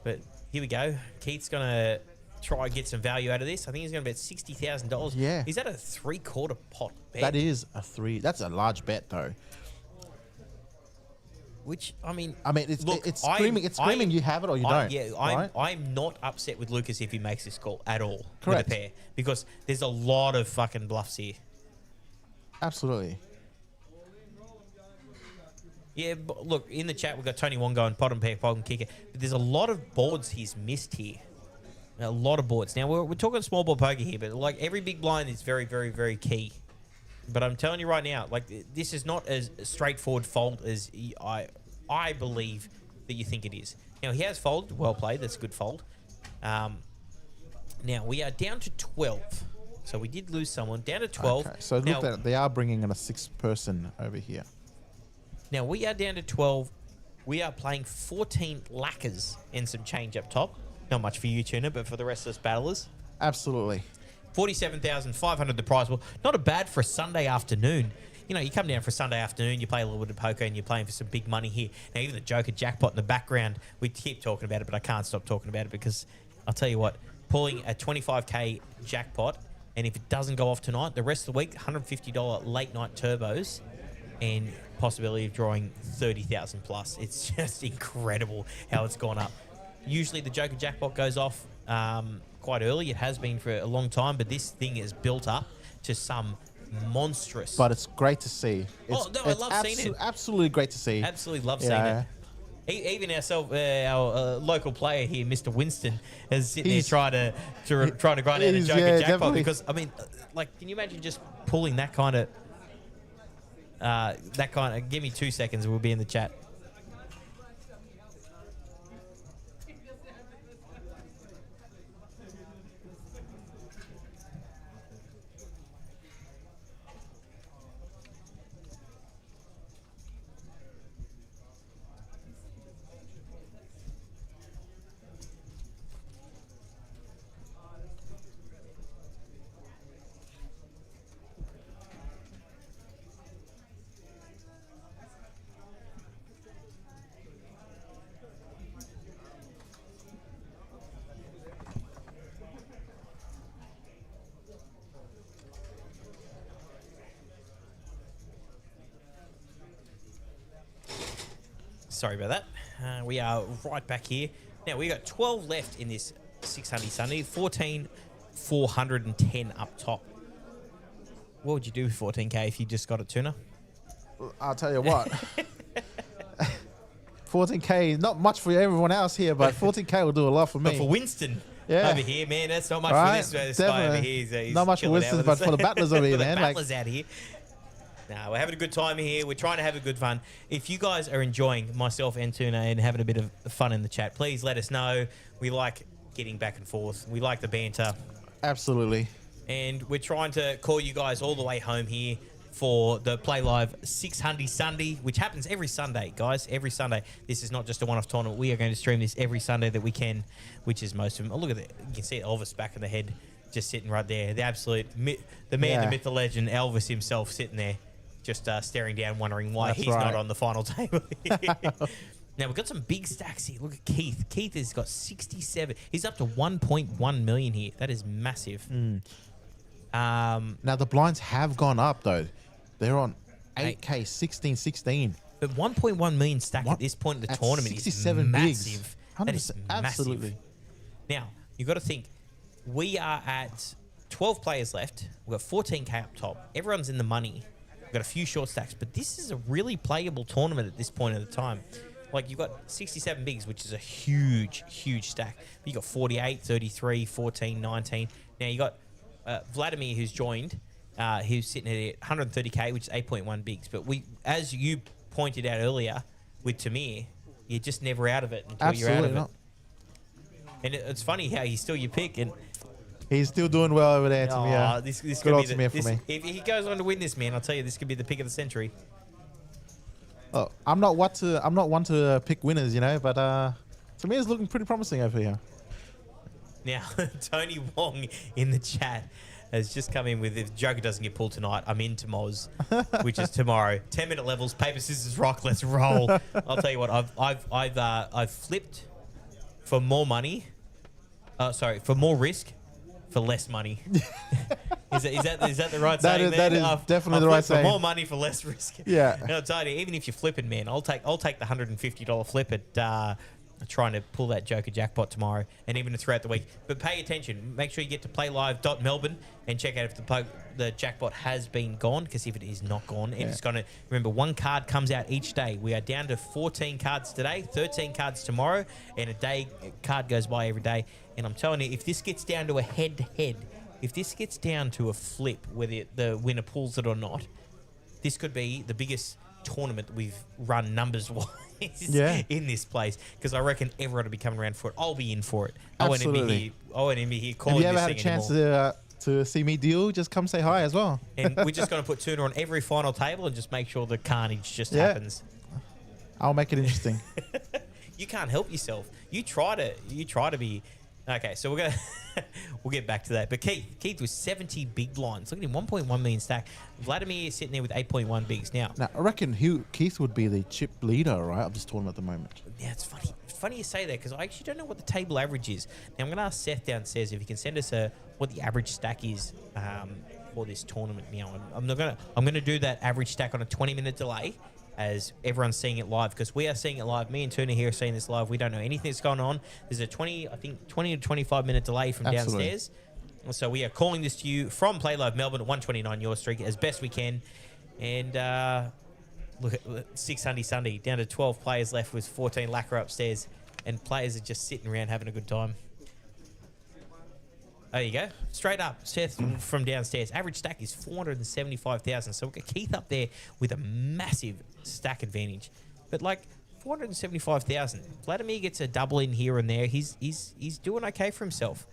But here we go. Keith's going to try and get some value out of this. I think he's going to bet $60,000. Yeah. Is that a 3/4 pot bet? That is a 3. That's a large bet, though. Which, I mean, it's look, it's screaming. It's screaming. You have it or you don't. Yeah, right? I'm not upset with Lucas if he makes this call at all. Correct. With a pair, because there's a lot of fucking bluffs here. Absolutely. Yeah, but look, in the chat we've got Tony Wong going bottom pair, bottom kicker. But there's a lot of boards he's missed here. A lot of boards. Now we're talking small ball poker here, but like every big blind is very, very, very key. But I'm telling you right now, like this is not as straightforward fold as I believe that you think it is. Now he has folded, well played. That's a good fold. Now we are down to 12, so we did lose someone. Down to 12. Okay. So now, look at it. They are bringing in a 6th person over here. Now we are down to 12. We are playing 14 lacquers and some change up top. Not much for you, Tuna, but for the rest of us battlers. Absolutely. 47,500 the prize. Well, not a bad for a Sunday afternoon. You know, you come down for a Sunday afternoon, you play a little bit of poker, and you're playing for some big money here. Now, even the Joker Jackpot in the background, we keep talking about it, but I can't stop talking about it because I'll tell you what, pulling a 25K jackpot, and if it doesn't go off tonight, the rest of the week, $150 late night turbos, and possibility of drawing 30,000 plus. It's just incredible how it's gone up. Usually the Joker Jackpot goes off quite early. It has been for a long time, but this thing is built up to some monstrous. But it's great to see. It's, I love seeing it. Absolutely great to see. Absolutely love seeing it. Even our local player here, Mr. Winston, is sitting there trying to grind out a Joker Jackpot definitely. because I mean, like, can you imagine just pulling that kind of? Give me 2 seconds and we'll be in the chat. Sorry about that. We are right back here. Now, we got 12 left in this 600 Sunday. 14, 410 up top. What would you do with 14K if you just got a Tuna? I'll tell you what. 14K, not much for everyone else here, but 14K will do a lot for me. But for Winston over here, man, that's not much for this guy over here. He's not much for Winston, but for the battlers over here, man. The battlers out here. No, we're having a good time here. We're trying to have a good fun. If you guys are enjoying myself and Tuna and having a bit of fun in the chat, please let us know. We like getting back and forth. We like the banter. Absolutely. And we're trying to call you guys all the way home here for the Play Live 600 Sunday, which happens every Sunday, guys. Every Sunday. This is not just a one-off tournament. We are going to stream this every Sunday that we can, which is most of them. Oh, look at that. You can see Elvis back in the head, just sitting right there. The absolute, the man, the myth, the legend, Elvis himself sitting there. Just staring down, wondering why he's not on the final table. Now, we've got some big stacks here. Look at Keith. Keith has got 67. He's up to 1.1 million here. That is massive. Now, the blinds have gone up, though. They're on 8K, 16. But 1.1 million stack at this point in the tournament 67 is massive. bigs. That is Absolutely. massive. Now, you've got to think, we are at 12 players left. We've got 14K up top. Everyone's in the money. We've got a few short stacks, but this is a really playable tournament at this point in the time. Like, you've got 67 bigs, which is a huge, huge stack. But you've got 48, 33, 14, 19. Now, you got Vladimir, who's joined, who's sitting at 130K, which is 8.1 bigs. But as you pointed out earlier with Tamir, you're just never out of it until you're out of it. And it's funny how he's still your pick, and he's still doing well over there, Tamir. This good old Tamir for me. If he goes on to win this, man, I'll tell you, this could be the pick of the century. Oh, I'm not one to pick winners, you know, but Tamir's looking pretty promising over here. Now, Tony Wong in the chat has just come in with, if Joker doesn't get pulled tonight, I'm into Moz, which is tomorrow. 10-minute levels, paper, scissors, rock, let's roll. I'll tell you what, I've flipped for more money. For more risk for less money. Is that the right saying? That is definitely the right for saying. more money for less risk. Yeah. And I'll tell you, even if you're flipping, man, I'll take the $150 flip at trying to pull that Joker jackpot tomorrow and even throughout the week. But pay attention. Make sure you get to playlive.melbourne and check out if the jackpot has been gone, because if it is not gone, it's going to... Remember, one card comes out each day. We are down to 14 cards today, 13 cards tomorrow, and a card goes by every day. And I'm telling you, if this gets down to a head-to-head, if this gets down to a flip, whether the winner pulls it or not, this could be the biggest tournament we've run numbers-wise in this place, because I reckon everyone will be coming around for it. I'll be in for it. Absolutely. I won't even be here calling Have you this ever had thing a chance anymore. to see me deal? Just come say hi as well. And we're just going to put tuna on every final table and just make sure the carnage just happens. I'll make it interesting. You can't help yourself. You try to be... Okay, so we'll get back to that. But Keith was 70 big blinds. Look at him, 1.1 million stack. Vladimir is sitting there with 8.1 bigs. Now I reckon Keith would be the chip leader, right, of this tournament at the moment. Yeah, it's funny. It's funny you say that, because I actually don't know what the table average is. Now I'm going to ask Seth downstairs if he can send us what the average stack is for this tournament. Now I'm going to do that average stack on a 20-minute delay, as everyone's seeing it live, because we are seeing it live. Me and Tuna here are seeing this live. We don't know anything that's going on. There's a 20 to 25 minute delay from downstairs. So we are calling this to you from Play Live Melbourne at 129 York Street as best we can. And look at 600 Sunday, down to 12 players left with 14 lacquer upstairs, and players are just sitting around having a good time. There you go. Straight up, Seth from downstairs. Average stack is 475,000. So we've got Keith up there with a massive stack advantage. But like 475,000. Vladimir gets a double in here and there. He's doing okay for himself.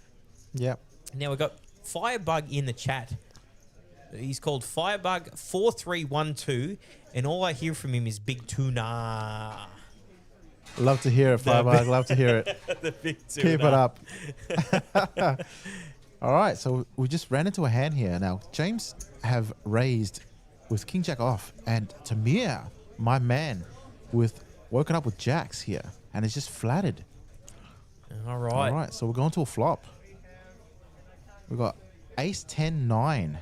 Yep. Now we've got Firebug in the chat. He's called Firebug4312, and all I hear from him is big tuna. Love to hear it, Firebug. Love to hear it. The big tuna. Keep it up. All right, so we just ran into a hand here. Now, James have raised with King Jack off, and Tamir, my man, with woken up with jacks here, and it's just flatted. All right. All right, so we're going to a flop. We've got ace 10-9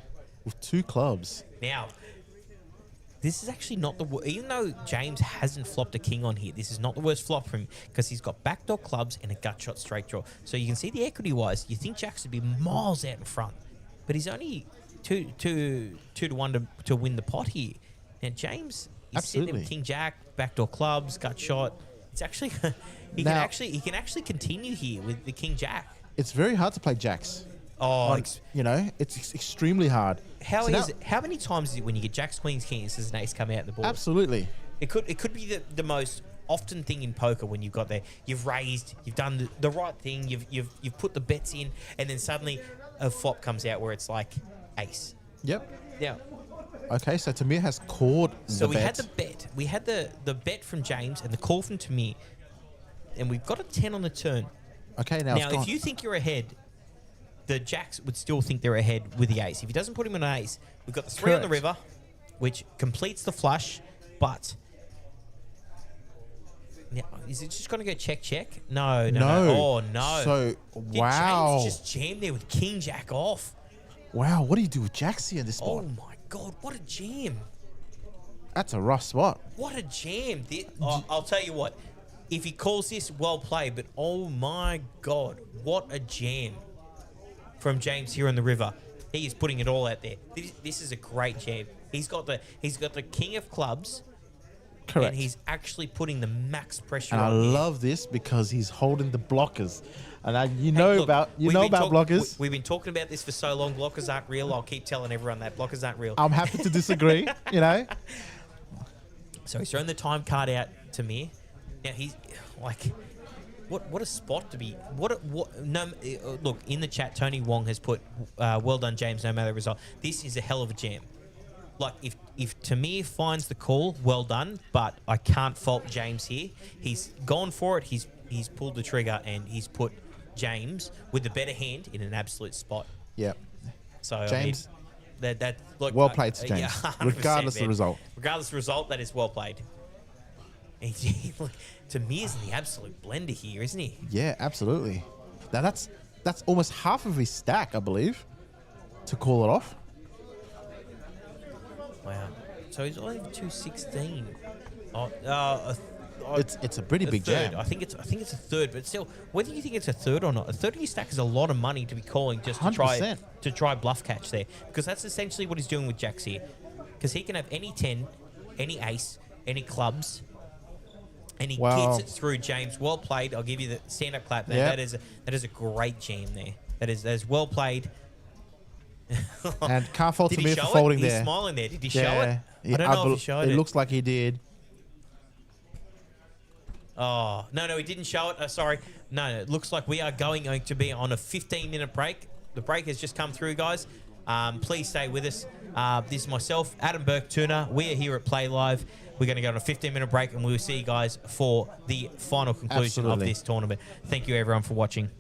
with 2 clubs. Now, this is actually not the worst. Even though James hasn't flopped a king on here, this is not the worst flop for him, because he's got backdoor clubs and a gut shot straight draw. So you can see the equity-wise, you think Jacks would be miles out in front, but he's only 2 to 1 to win the pot here. Now, James is sitting there with King Jack, backdoor clubs, gut shot. It's actually he can actually continue here with the King Jack. It's very hard to play jacks. Oh, it's extremely hard. How many times is it when you get jacks, queens, kings, as an ace come out in the board? Absolutely. It could be the most often thing in poker when you've got there. You've raised, you've done the right thing, you've put the bets in, and then suddenly a flop comes out where it's like ace. Yep. Yeah. Okay, so Tamir has called So the we bet. had the bet. We had the bet from James and the call from Tamir, and we've got a 10 on the turn. Okay, now if you think you're ahead, the jacks would still think they're ahead with the ace. If he doesn't put him on an ace, we've got the 3 on the river, which completes the flush, but now, is it just going to go check? No. Oh, no. So, wow. James just jammed there with King Jack off. Wow, what do you do with jacks here in this spot? Oh, my God. What a jam. That's a rough spot. What a jam. I'll tell you what. If he calls this, well played, but oh, my God. What a jam from James here on the river. He is putting it all out there. This is a great jam. He's got the king of clubs. Correct. And he's actually putting the max pressure and on I here. love this because he's holding the blockers. And Hey, look, about blockers. We've been talking about this for so long. Blockers aren't real. I'll keep telling everyone that blockers aren't real. I'm happy to disagree, So he's thrown the time card out to me. Now he's like, what a spot to be. Look, in the chat, Tony Wong has put, well done, James, no matter the result. This is a hell of a jam. Like, if Tamir finds the call, well done, but I can't fault James here. He's gone for it. He's pulled the trigger, and he's put James with the better hand in an absolute spot. Yep. So James, look, well played to James, yeah, regardless of the result. Regardless of the result, that is well played. Look, Tamir's in the absolute blender here, isn't he? Yeah, absolutely. Now that's that's almost half of his stack, I believe, to call it off. Wow. So he's only 216. It's a pretty big third. jam. I think it's a third, but still, whether you think it's a third or not, a third of your stack is a lot of money to be calling just to 100%. try bluff catch there, because that's essentially what he's doing with jacks here, because he can have any 10, any ace, any clubs, and he gets it through. James, well played. I'll give you the stand-up clap there. Yep. That is a great jam there. That is well played. And can't fault Did to he me for show it? folding He's there. smiling there. Did he show it? Yeah, I don't know if he showed it. It looks like he did. Oh, no, he didn't show it. Sorry. No, it looks like we are going to be on a 15-minute break. The break has just come through, guys. Please stay with us. This is myself, Adam Burke Tuna. We are here at Play Live. We're going to go on a 15-minute break, and we will see you guys for the final conclusion of this tournament. Thank you, everyone, for watching.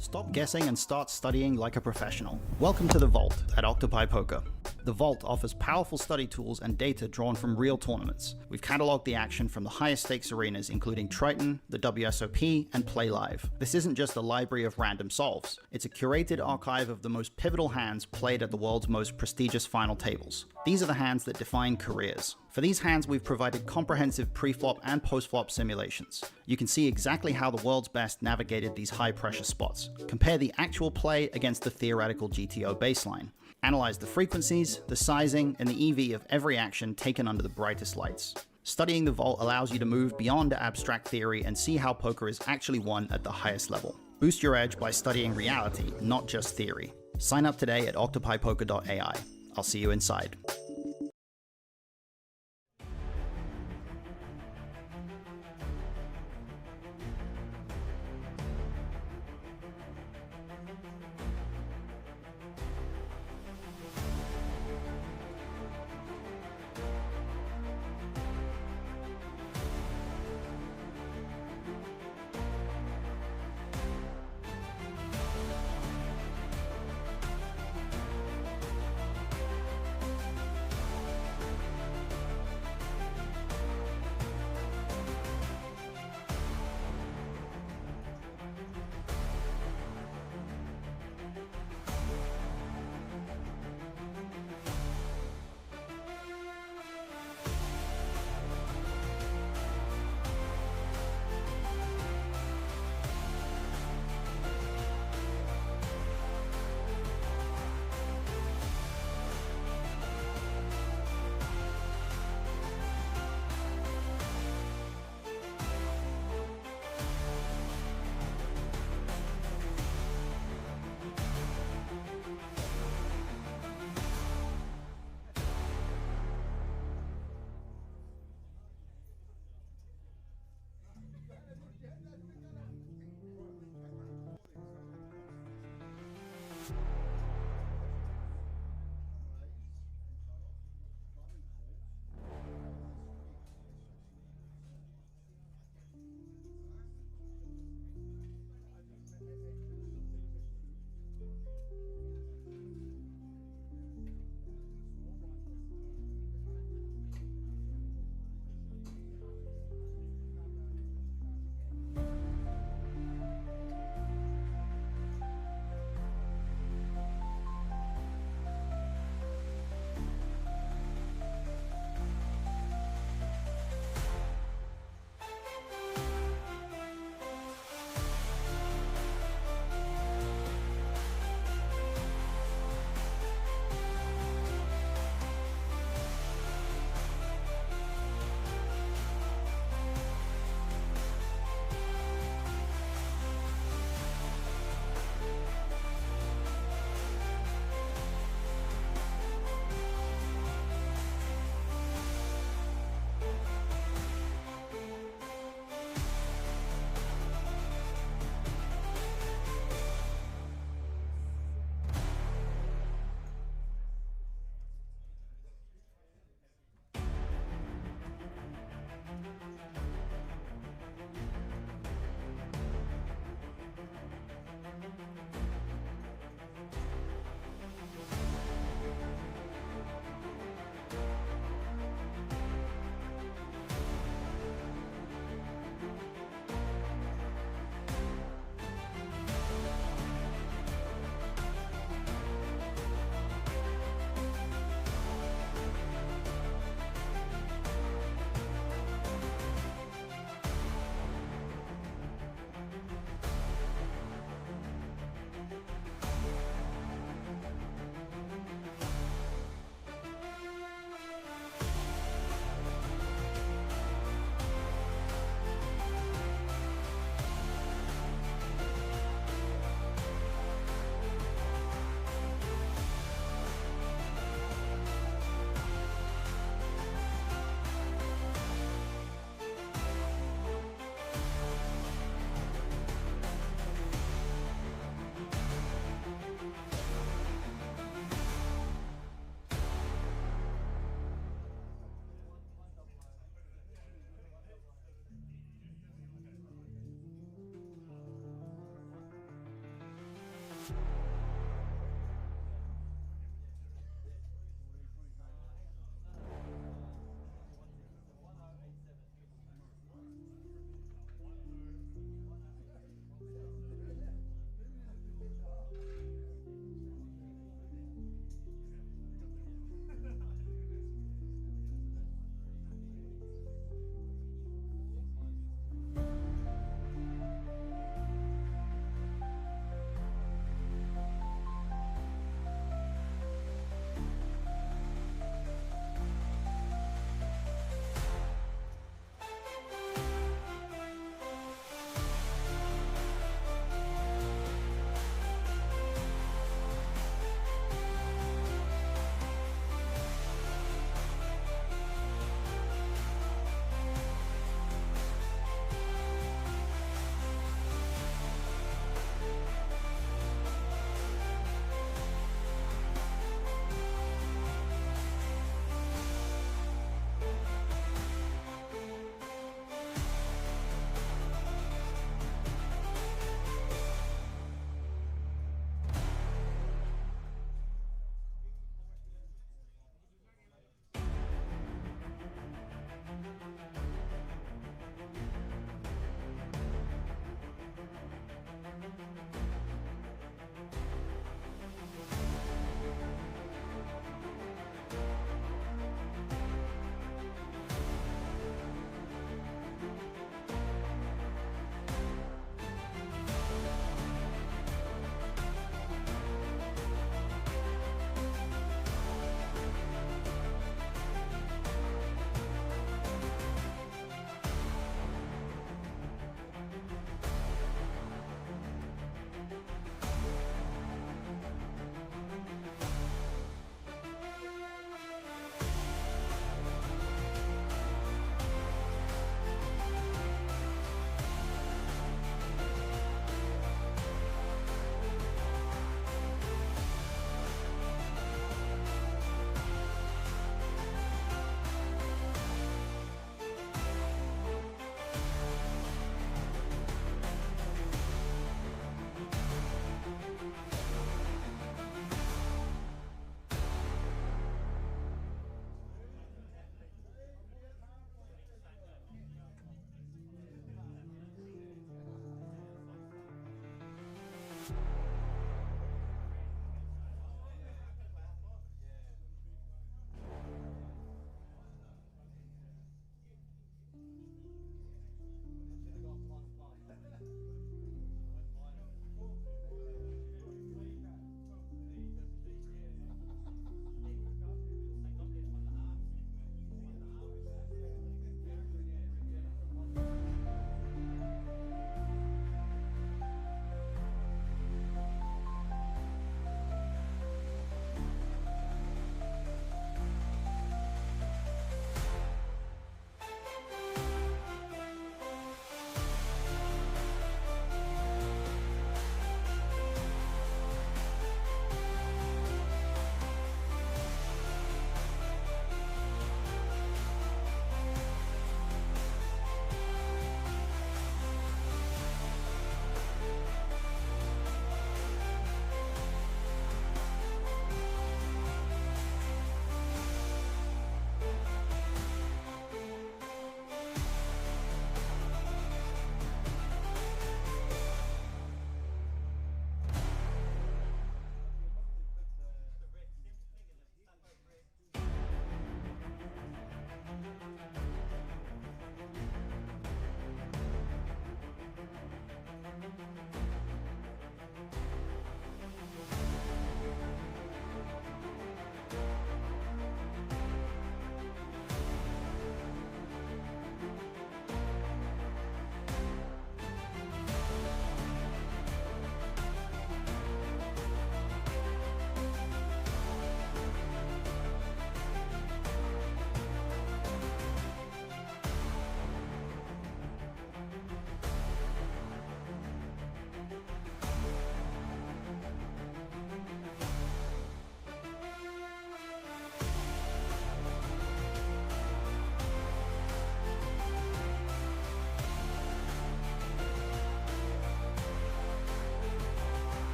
Stop guessing and start studying like a professional. Welcome to the Vault at Octopi Poker. The Vault offers powerful study tools and data drawn from real tournaments. We've catalogued the action from the highest stakes arenas, including Triton, the WSOP, and Play Live. This isn't just a library of random solves. It's a curated archive of the most pivotal hands played at the world's most prestigious final tables. These are the hands that define careers. For these hands, we've provided comprehensive pre-flop and post-flop simulations. You can see exactly how the world's best navigated these high-pressure spots. Compare the actual play against the theoretical GTO baseline. Analyze the frequencies, the sizing, and the EV of every action taken under the brightest lights. Studying the Vault allows you to move beyond abstract theory and see how poker is actually won at the highest level. Boost your edge by studying reality, not just theory. Sign up today at Octopipoker.ai. I'll see you inside.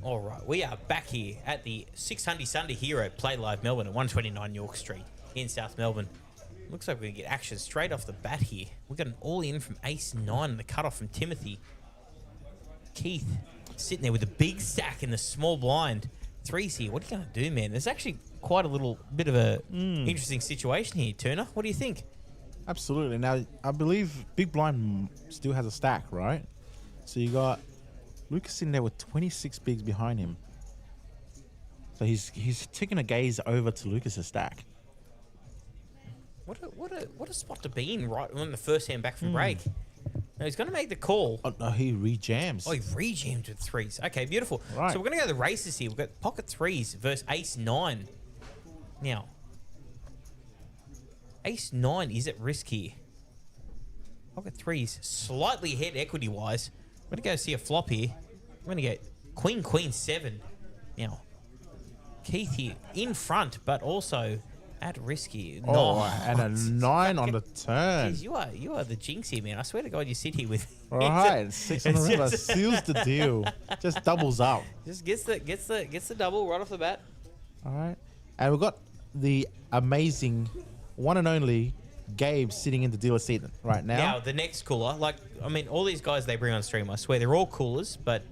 All right, we are back here at the 600 Sunday Hero Play Live Melbourne at 129 York Street in South Melbourne. Looks like we're going to get action straight off the bat here. We've got an all-in from Ace-9 and the cut-off from Timothy. Keith sitting there with a big stack in the small blind. Threes here. What are you going to do, man? There's actually quite a little bit of a interesting situation here, Turner. What do you think? Absolutely. Now, I believe Big Blind still has a stack, right? So you got Lucas sitting there with 26 bigs behind him. So he's taking a gaze over to Lucas's stack. What a spot to be in right on the first hand back from break. Now he's going to make the call. Oh, no, he rejams. Oh, he rejammed with threes. Okay, beautiful. Right. So we're going to go to the races here. We've got pocket threes versus Ace-9. Now, Ace-9 is at risk here. Pocket threes slightly ahead equity-wise. We're going to go see a flop here. We're going to get Queen, Queen 7. Now, Keith here in front, but also at risk here. Oh, and a 9 on the turn. Jeez, you are the jinx here, man. I swear to God, you sit here with. All right, 6 on the river seals the deal. Just doubles up. Just gets the double right off the bat. All right, and we've got the amazing one and only Gabe sitting in the dealer seat right now. Now the next cooler, all these guys they bring on stream, I swear they're all coolers, but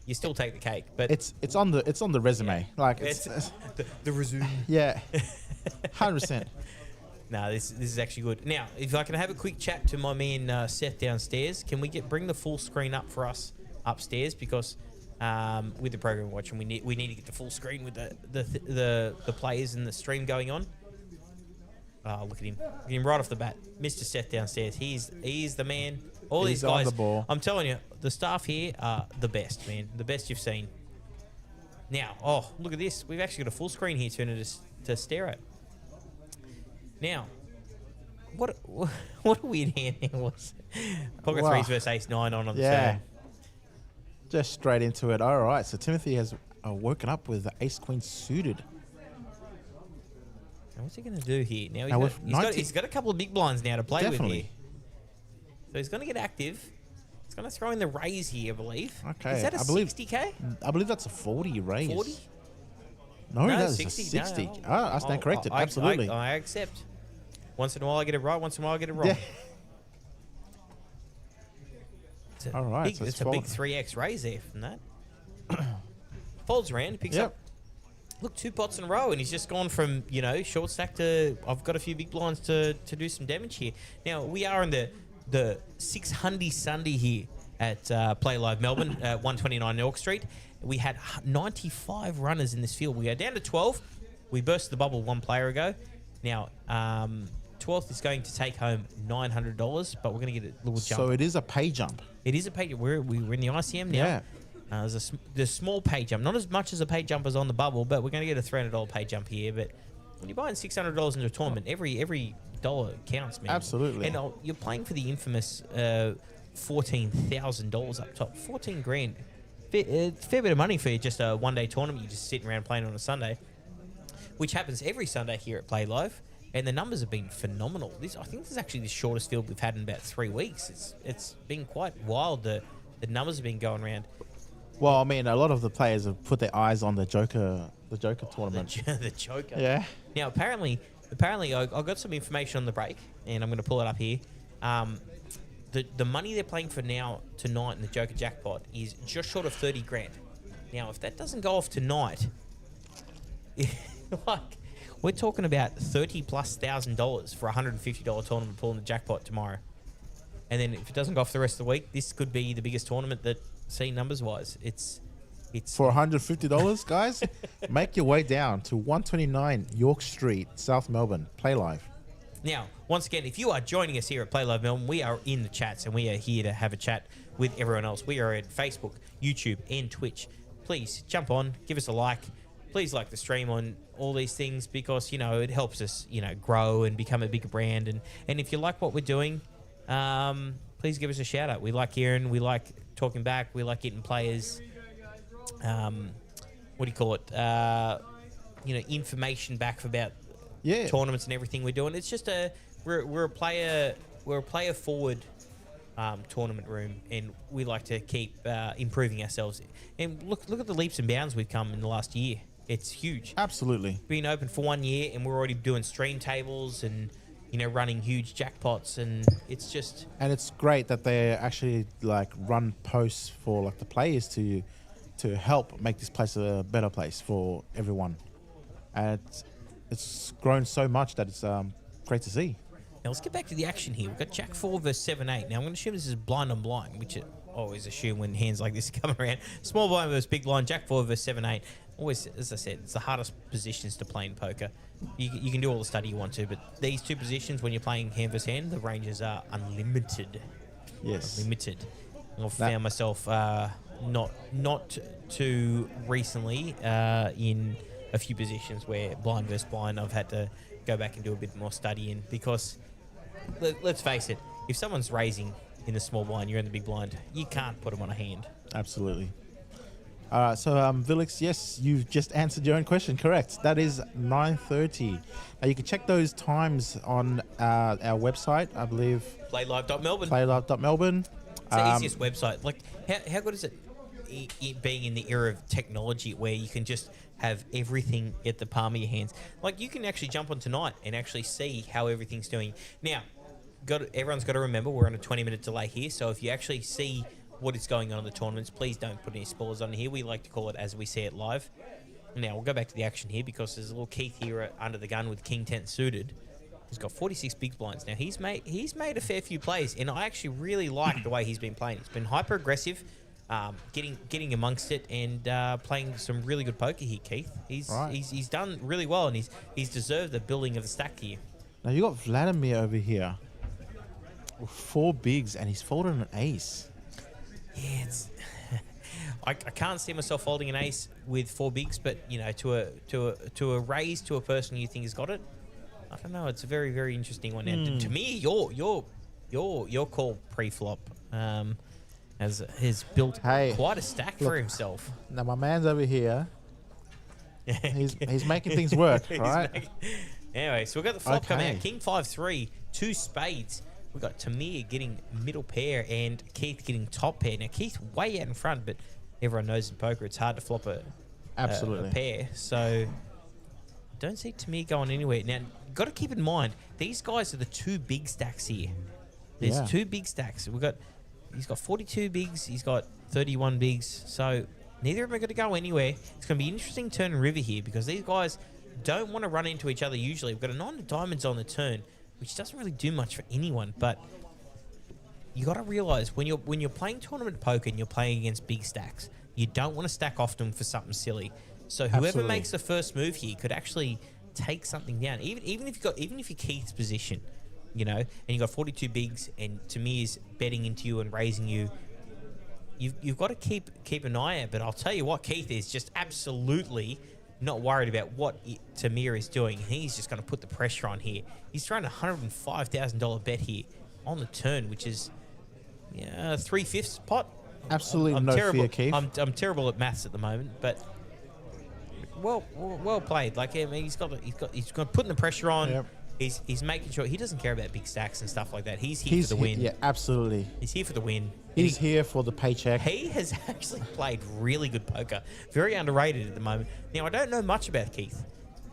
you still take the cake. But it's on the resume. Yeah. Like it's the resume. Yeah, 100%. No, this is actually good. Now, if I can have a quick chat to my man Seth downstairs, can we bring the full screen up for us upstairs? Because with the program we're watching, we need to get the full screen with the players and the stream going on. Oh, look at him! Look at him right off the bat, Mr. Seth downstairs. He's the man. All these guys, on the ball. I'm telling you, the staff here are the best, man. The best you've seen. Now, oh, look at this. We've actually got a full screen here to stare at. Now, what a weird hand there was. Pocket threes versus Ace-9 on the turn. Just straight into it. All right, so Timothy has woken up with the Ace-Queen suited. Now what's he going to do here? Now he's got a couple of big blinds now to play with here. So he's going to get active. He's going to throw in the raise here, I believe. Okay. Is that a 60K? I believe that's a 40 raise. 40? No, that's 60. a 60. No. I stand corrected. Absolutely. I accept. Once in a while I get it right, once in a while I get it wrong. Yeah. All right. It's a big 3x raise there from that. Folds around, picks up. Look, 2 pots in a row, and he's just gone from, short stack to I've got a few big blinds to do some damage here. Now, we are in the 600 Sunday here at Play Live Melbourne, 129 York Street. We had 95 runners in this field. We are down to 12. We burst the bubble 1 player ago. Now, 12th is going to take home $900, but we're going to get a little jump. So it is a pay jump. It is a pay jump. We're in the ICM now. Yeah. There's a small pay jump. Not as much as a pay jump as on the bubble, but we're going to get a $300 pay jump here. But when you're buying $600 into a tournament, every dollar counts, man. Absolutely. And you're playing for the infamous $14,000 up top. 14 grand. Fair bit of money for just a one-day tournament. You're just sitting around playing on a Sunday, which happens every Sunday here at Play Live. And the numbers have been phenomenal. I think this is actually the shortest field we've had in about 3 weeks. It's been quite wild. The numbers have been going around. Well, I mean, a lot of the players have put their eyes on the Joker tournament. The Joker. Yeah. Now, apparently, I got some information on the break, and I'm going to pull it up here. The money they're playing for tonight in the Joker Jackpot is just short of 30 grand. Now, if that doesn't go off tonight, we're talking about $30,000+ for a $150 tournament pulling the jackpot tomorrow. And then if it doesn't go off the rest of the week, this could be the biggest tournament that numbers wise. It's for $150, guys. Make your way down to 129 York Street, South Melbourne. Play Live. Now, once again, if you are joining us here at Play Live Melbourne, we are in the chats and we are here to have a chat with everyone else. We are at Facebook, YouTube, and Twitch. Please jump on, give us a like. Please like the stream on all these things because it helps us grow and become a bigger brand. And if you like what we're doing, please give us a shout out. We like hearing, we like talking back, we like getting players. What do you call it? Information back about tournaments and everything we're doing. It's just we're a player forward tournament room, and we like to keep improving ourselves. And look at the leaps and bounds we've come in the last year. It's huge. Absolutely. Been open for 1 year, and we're already doing stream tables and running huge jackpots, and it's just. And it's great that they actually like run posts for like the players to help make this place a better place for everyone. And it's grown so much that it's great to see. Now let's get back to the action here. We've got Jack 4 versus 7-8. Now I'm going to assume this is blind on blind, which I always assume when hands like this come around. Small blind versus big blind, Jack 4 versus 7-8. Always, as I said, it's the hardest positions to play in poker. You can do all the study you want to, but these two positions, when you're playing hand versus hand, the ranges are unlimited. Yes. Unlimited. I've found myself not too recently in a few positions where blind versus blind, I've had to go back and do a bit more studying because, let's face it, if someone's raising in the small blind, you're in the big blind, you can't put them on a hand. Absolutely. So Vilix, yes, you've just answered your own question. Correct. That is 9:30. Now you can check those times on our website, I believe. PlayLive.Melbourne. PlayLive.Melbourne. It's the easiest website. Like, how good is it being in the era of technology where you can just have everything at the palm of your hands? Like, you can actually jump on tonight and actually see how everything's doing. Now, everyone's got to remember we're on a 20-minute delay here, so if you actually see what is going on in the tournaments, please don't put any spoilers on here. We like to call it as we see it live. Now, we'll go back to the action here because there's a little Keith here under the gun with King 10 suited. He's got 46 big blinds. Now, he's made a fair few plays, and I actually really like the way he's been playing. He's been hyper-aggressive, getting amongst it, and playing some really good poker here, Keith. He's done really well, and he's deserved the building of the stack here. Now, you got Vladimir over here with 4 bigs, and he's folded an ace. Yeah, I can't see myself folding an ace with 4 bigs, but to a raise to a person you think has got it, I don't know. It's a very, very interesting one. Now, to me, your call pre-flop has built quite a stack for himself. Now my man's over here. He's making things work, right? Anyway, so we've got the flop coming out. King 5-3, 2 spades. We've got Tamir getting middle pair and Keith getting top pair. Now, Keith way out in front, but everyone knows in poker it's hard to flop a pair. So, don't see Tamir going anywhere. Now, got to keep in mind, these guys are the 2 big stacks here. There's 2 big stacks. He's got 42 bigs. He's got 31 bigs. So, neither of them are going to go anywhere. It's going to be an interesting turn and river here because these guys don't want to run into each other usually. We've got a 9 of diamonds on the turn, which doesn't really do much for anyone, but you got to realize when you're playing tournament poker and you're playing against big stacks, you don't want to stack off them for something silly. So whoever makes the first move here could actually take something down. Even if you're Keith's position, and you got 42 bigs and Tamir's betting into you and raising you, you've got to keep an eye out. But I'll tell you what, Keith is just absolutely not worried about what Tamir is doing. He's just going to put the pressure on here. He's throwing a $105,000 bet here on the turn, which is 3/5 pot. Absolutely I'm no terrible. fear, Keith. I'm terrible at maths at the moment, but well played. Like, I mean, he's going to put the pressure on. Yep. He's making sure he doesn't care about big stacks and stuff like that. He's here for the win. Yeah, absolutely. He's here for the win. He's here for the paycheck. He has actually played really good poker. Very underrated at the moment. Now, I don't know much about Keith,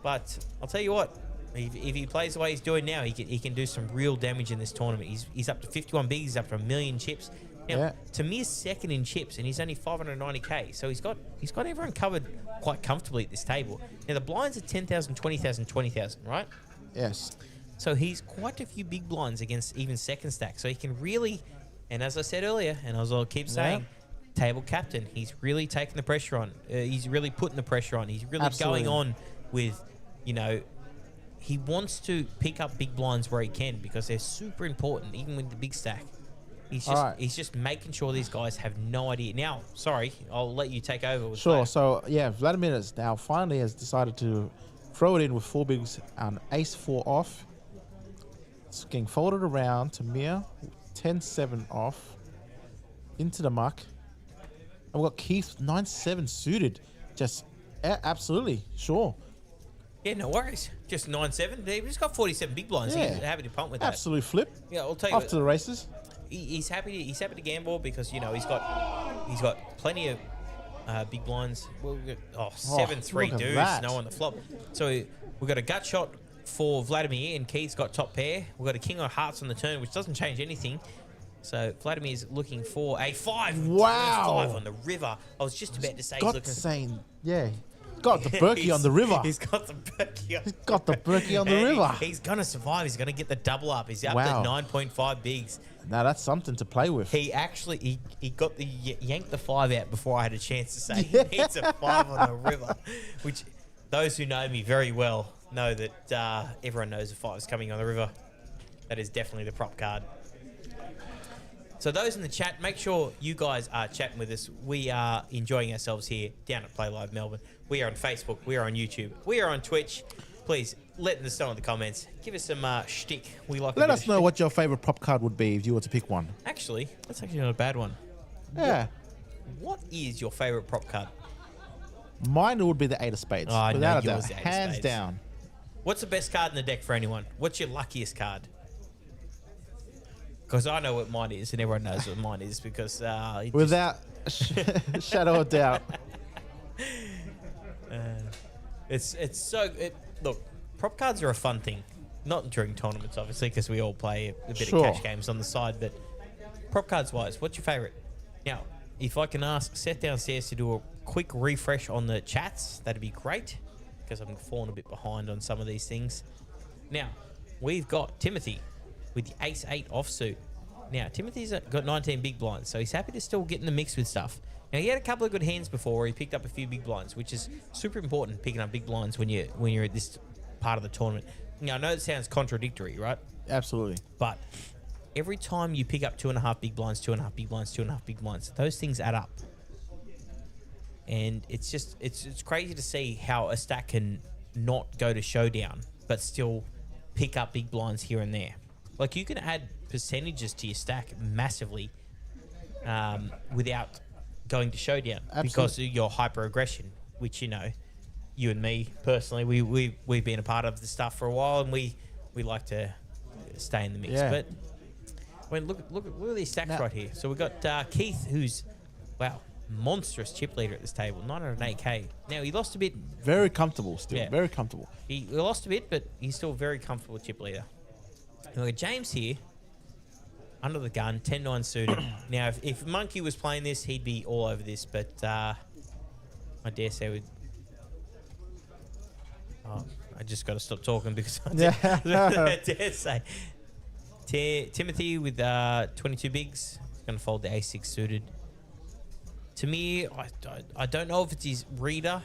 but I'll tell you what. If he plays the way he's doing now, he can do some real damage in this tournament. He's up to 51 bigs. He's up to 1 million chips. Now, Tamir's second in chips, and he's only 590k. So he's got everyone covered quite comfortably at this table. Now, the blinds are 10,000, 20,000, 20,000, right? Yes. So he's quite a few big blinds against even second stack. So he can really, and as I said earlier, and as I'll keep saying, table captain. He's really taking the pressure on. He's really putting the pressure on. He's really going on with, he wants to pick up big blinds where he can because they're super important, even with the big stack. He's just making sure these guys have no idea. Now, sorry, I'll let you take over. Sure. So, Vladimir is now finally has decided to throw it in with 4 bigs and ace-4 off. It's getting folded around to Mir, 10-7 off, into the muck. And we've got Keith, 9-7 suited. Just, absolutely, sure. Yeah, no worries. Just 9-7. He's got 47 big blinds. Yeah. He's happy to punt with that. Absolute flip. Yeah, I'll tell you. Off to the races. he's happy to gamble because he's got plenty of big blinds. Well, we've got 7-3 look at deuce, that. no on the flop. So we've got a gut shot for Vladimir, and Keith's got top pair. We've got a king of hearts on the turn, which doesn't change anything. So Vladimir's looking for a 5. Wow. 5 on the river. I was just about to say he's Got looking. saying, yeah. Got the Berkey on the river. He's got the Berkey on He's got the Berkey on the and river. He's going to survive. He's going to get the double up. He's up Wow. to 9.5 bigs. Now that's something to play with. He actually he got the yanked the 5 out before I had a chance to say he needs a 5 on the river, which those who know me very well know that everyone knows a 5 is coming on the river. That is definitely the prop card. So those in the chat, make sure you guys are chatting with us. We are enjoying ourselves here down at Play Live Melbourne. We are on Facebook. We are on YouTube. We are on Twitch. Please let us know in the comments. Give us some shtick. We like. Let us know what your favorite prop card would be if you were to pick one. Actually, that's actually not a bad one. Yeah. What is your favorite prop card? Mine would be the 8 of spades. Oh, I know Without a yours, doubt. the 8 of Hands spades. down. What's the best card in the deck for anyone? What's your luckiest card? Because I know what mine is, and everyone knows what mine is because Without shadow of doubt. Look, prop cards are a fun thing. Not during tournaments, obviously, because we all play a bit Sure. of cash games on the side. But prop cards wise, what's your favorite? Now, if I can ask Seth downstairs to do a quick refresh on the chats, that'd be great. Because I'm falling a bit behind on some of these things. Now, we've got Timothy with the ace-8 offsuit. Now, Timothy's got 19 big blinds, so he's happy to still get in the mix with stuff. Now, he had a couple of good hands before where he picked up a few big blinds, which is super important, picking up big blinds when you're at this part of the tournament. Now, I know it sounds contradictory, right? Absolutely. But every time you pick up 2.5 big blinds, 2.5 big blinds, 2.5 big blinds, those things add up. And it's just, it's crazy to see how a stack can not go to showdown, but still pick up big blinds here and there. Like, you can add percentages to your stack massively without going to showdown. Absolutely. Because of your hyper aggression, which, you and me personally, we've been a part of this stuff for a while, and we like to stay in the mix. Yeah. But look at these stacks right here. So we've got Keith, who's monstrous chip leader at this table, 908k. Now, he lost a bit. Very comfortable still. Yeah. Very comfortable. He lost a bit, but he's still very comfortable chip leader. And we've got James here, under the gun, 10-9 suited. Now, if Monkey was playing this, he'd be all over this, but I dare say I just got to stop talking because I dare say. Timothy with 22 bigs. He's going to fold the A6 suited. To me, I don't know if it's his reader,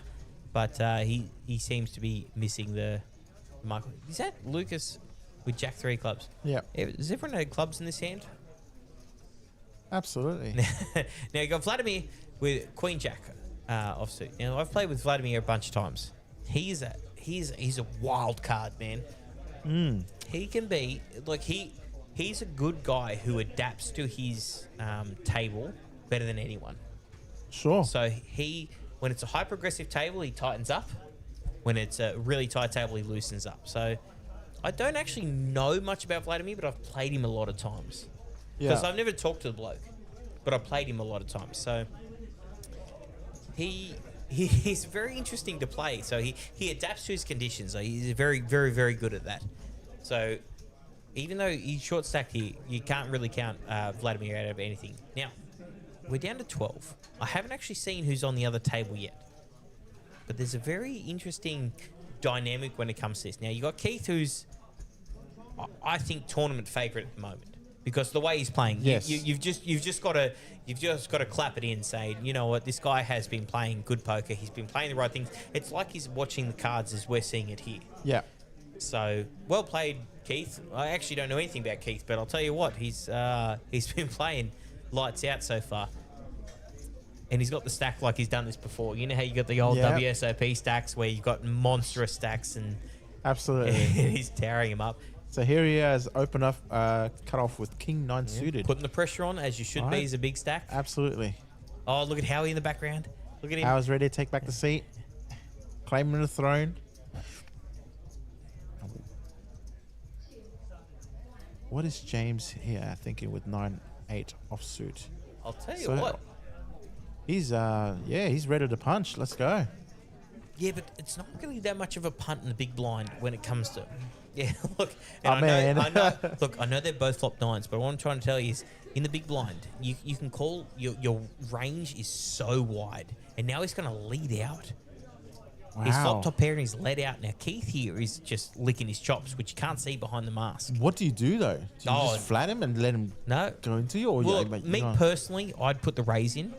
but he seems to be missing the mark. Is that Lucas with Jack 3 clubs? Yeah. Does everyone know clubs in this hand? Absolutely. Now you got Vladimir with Queen Jack offsuit. Now I've played with Vladimir a bunch of times. He's a wild card, man. He can be he's a good guy who adapts to his table better than anyone. Sure. So when it's a hyper aggressive table, he tightens up. When it's a really tight table, he loosens up. So I don't actually know much about Vladimir, but I've played him a lot of times. Because I've never talked to the bloke, but I've played him a lot of times. So he's very interesting to play. So he adapts to his conditions. He's very, very, very good at that. So even though he's short stacked here, you can't really count Vladimir out of anything. Now, we're down to 12. I haven't actually seen who's on the other table yet. But there's a very interesting dynamic when it comes to this. Now, you got Keith, who's, I think, tournament favourite at the moment. Because the way he's playing, yes. you've just got to clap it in, saying, you know what, this guy has been playing good poker. He's been playing the right things. It's like he's watching the cards as we're seeing it here. Yeah. So well played, Keith. I actually don't know anything about Keith, but I'll tell you what, he's been playing lights out so far. And he's got the stack like he's done this before. You know how you got the old WSOP stacks where you've got monstrous stacks and Absolutely. he's tearing them up. So here he has open up, cut off with King 9 suited. Putting the pressure on as you should be as a big stack. Absolutely. Oh, look at Howie in the background. Look at him. Howie's ready to take back the seat. Claiming the throne. What is James here thinking with 9 8 offsuit. I'll tell you So- what. He's he's ready to punch. Let's go. Yeah, but it's not really that much of a punt in the big blind when it comes to. Yeah, look. Oh, And man. I know. Look, I know they're both flop 9s, but what I'm trying to tell you is, in the big blind, you can call your range is so wide, and now he's going to lead out. He's Wow. flop top pair and he's led out. Now Keith here is just licking his chops, which you can't see behind the mask. What do you do though? Do you Oh. just flat him and let him No. go into you, or Well, you me personally, I'd put the raise in,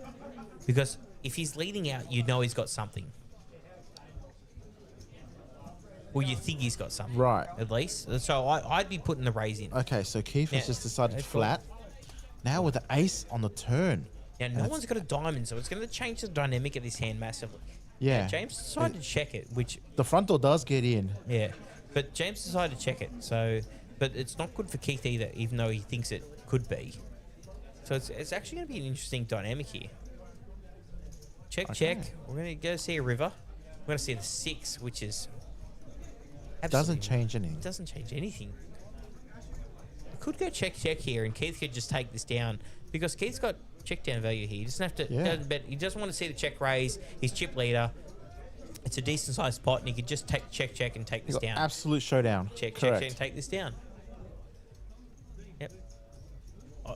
because if he's leading out, you know he's got something. Well, you think he's got something, Right. At least, so I'd be putting the raise in. Okay, so Keith has Yeah. just decided That's flat. Now with the ace on the turn. Now, no That's- one's got a diamond, so it's going to change the dynamic of this hand massively. Yeah. Now, James decided to check it, which, The front door does get in. yeah. But James decided to check it, so... But it's not good for Keith either, even though he thinks it could be. So it's actually going to be an interesting dynamic here. Check, Okay. check. We're going to go see a river. We're going to see the 6, which is... Doesn't absolutely- change anything. It doesn't change anything. We could go check, check here, and Keith could just take this down, because Keith's got check down value here. He doesn't have to. Yeah. Doesn't bet. He doesn't want to see the check raise. He's chip leader. It's a decent sized pot, and he could just take check, check, and take He's this got down. absolute showdown. Check, check, Correct. check, and take this down. Yep.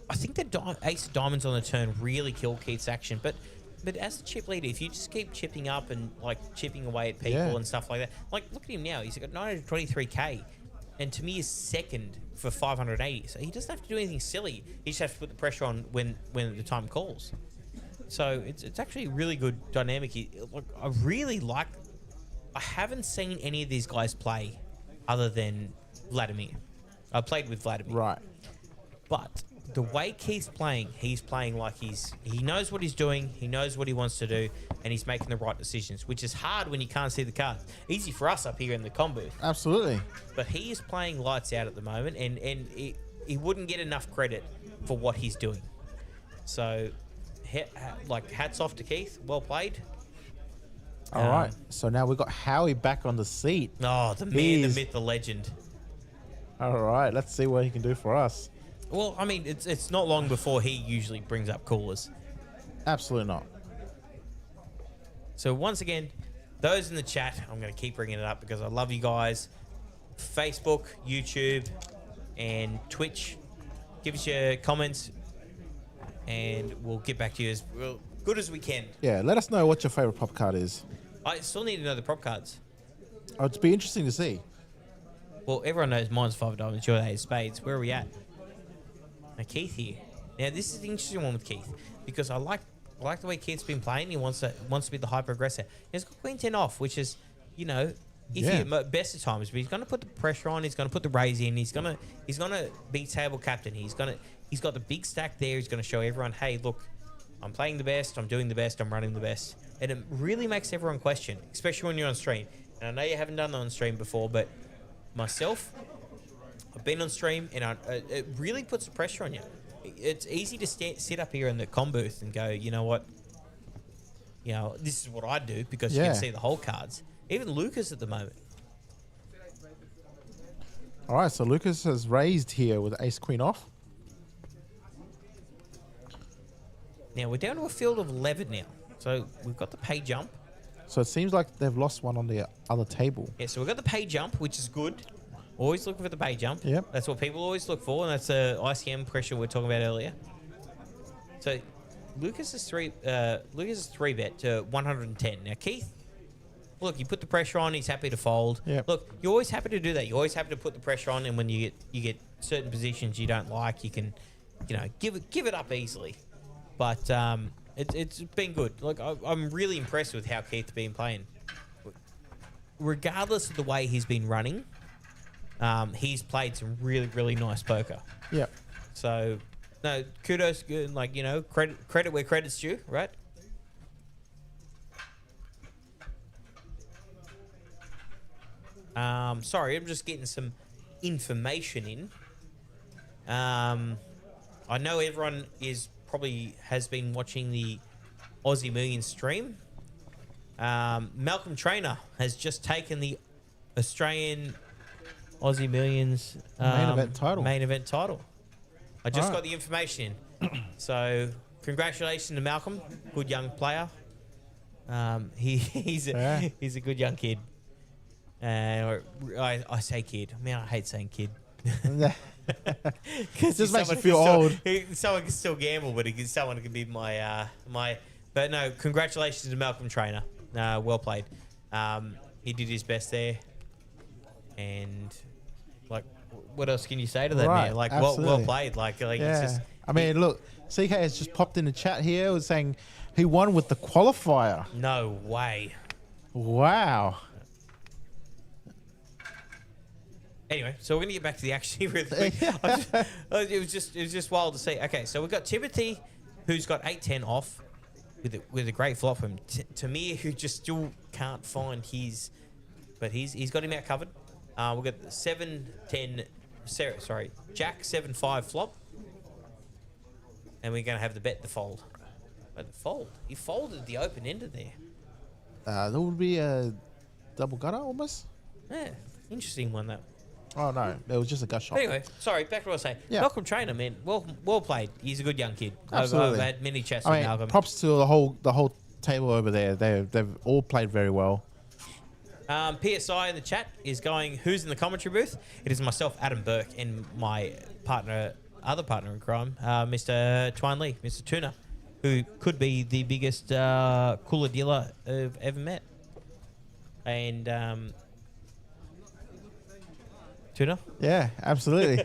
I think that ace of diamonds on the turn really killed Keith's action, but as a chip leader, if you just keep chipping up and like chipping away at people Yeah. and stuff like that, like look at him now. He's got 923k, and to me, he's second for 580. So he doesn't have to do anything silly. He just has to put the pressure on when the time calls. So it's actually a really good dynamic. Look, I really like. I haven't seen any of these guys play other than Vladimir. I played with Vladimir. Right. But the way Keith's playing, he's playing like he knows what he's doing, he knows what he wants to do, and he's making the right decisions, which is hard when you can't see the cards. Easy for us up here in the comm booth. Absolutely. But he is playing lights out at the moment, and he wouldn't get enough credit for what he's doing. So, hats off to Keith. Well played. All right. So now we've got Howie back on the seat. Oh, the man, He's- the myth, the legend. All right. Let's see what he can do for us. Well, I mean, it's not long before he usually brings up coolers. Absolutely not. So once again, those in the chat, I'm going to keep bringing it up because I love you guys. Facebook, YouTube, and Twitch. Give us your comments, and we'll get back to you as good as we can. Yeah. Let us know what your favorite pop card is. I still need to know the prop cards. Oh, it'd be interesting to see. Well, everyone knows mine's 5 diamonds, your 8 spades. Where are we at? Now, Keith here. Now, this is the interesting one with Keith because I like the way Keith's been playing. He wants to be the hyper aggressor. He's got Queen 10 off, which is, if Yeah. you're best of times, but he's going to put the pressure on. He's going to put the raise in. He's going to be table captain. He's got the big stack there. He's going to show everyone, hey, look, I'm playing the best. I'm doing the best. I'm running the best. And it really makes everyone question, especially when you're on stream. And I know you haven't done that on stream before, but myself, I've been on stream, and it really puts the pressure on you. It's easy to sit up here in the comm booth and go, you know what? This is what I do because you Yeah. can see the whole cards. Even Lucas at the moment. All right. So Lucas has raised here with ace queen off. Now, we're down to a field of 11 now. So we've got the pay jump. So it seems like they've lost one on the other table. Yeah, so we've got the pay jump, which is good. Always looking for the pay jump. Yep. That's what people always look for, and that's the ICM pressure we were talking about earlier. So Lucas is three bet to 110. Now Keith, look, you put the pressure on, he's happy to fold. Yep. Look, you're always happy to do that. You're always happy to put the pressure on, and when you get certain positions you don't like, you can, give it up easily. But it's been good. Like I'm really impressed with how Keith's been playing. Regardless of the way he's been running, he's played some really, really nice poker. Yep. So, no, kudos, credit where credit's due, right? Sorry, I'm just getting some information in. I know everyone probably has been watching the Aussie Millions stream. Malcolm Trainer has just taken the Australian Aussie Millions Main event title. Main event title. I just Alright. got the information in. So congratulations to Malcolm, good young player. He's a good young kid. I say kid. I mean, I hate saying kid. Just makes you feel old. Someone can still gamble, but someone can be my. But no, congratulations to Malcolm Trainer. Well played. He did his best there, and like, what else can you say to that man? Like, well played. Like yeah. It's just, I mean, look, CK has just popped in the chat here, was saying he won with the qualifier. No way. Wow. Anyway, so we're gonna get back to the action here really quick. It was just wild to see. Okay, so we've got Timothy, who's got 8-10 off with a great flop from Tamir, who just still can't find his, but he's got him out covered. We've got 7-10, Jack 7-5 flop, and we're gonna have the bet the fold. But the fold, he folded the open ender there. That would be a double gutter almost. Yeah, interesting one that. Oh no, it was just a gut shot. Anyway, sorry, back to what I was saying. Yeah. Malcolm Trainer, man, well played. He's a good young kid. Absolutely. I've had many chats with Malcolm. Props to the whole table over there. They've all played very well. PSI in the chat is going, who's in the commentary booth? It is myself, Adam Burke, and my other partner in crime, Mr. Twine Lee, Mr. Tuna, who could be the biggest cooler dealer I've ever met. And Tuna? Yeah, absolutely.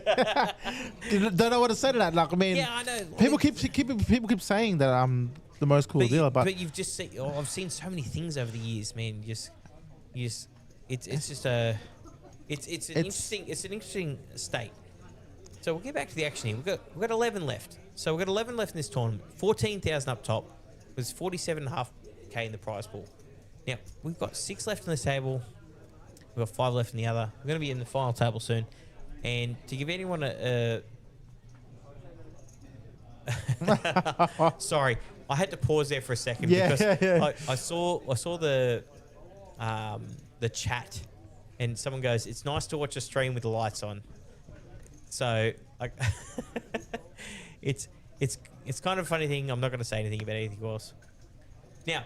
Don't know what to say to that. Like, I mean, yeah, I know. People keep saying that I'm the most cool dealer, but you've just seen. Oh, I've seen so many things over the years, man. It's an interesting state. So we'll get back to the action here. We've got 11 left. So we've got 11 left in this tournament. 14,000 up top. There's 47.5k in the prize pool. Now we've got 6 left on the table. We've got 5 left in the other. We're going to be in the final table soon. And to give anyone sorry, I had to pause there for a second because I saw the chat, and someone goes, "It's nice to watch a stream with the lights on." So it's kind of a funny thing. I'm not going to say anything about anything else. Now,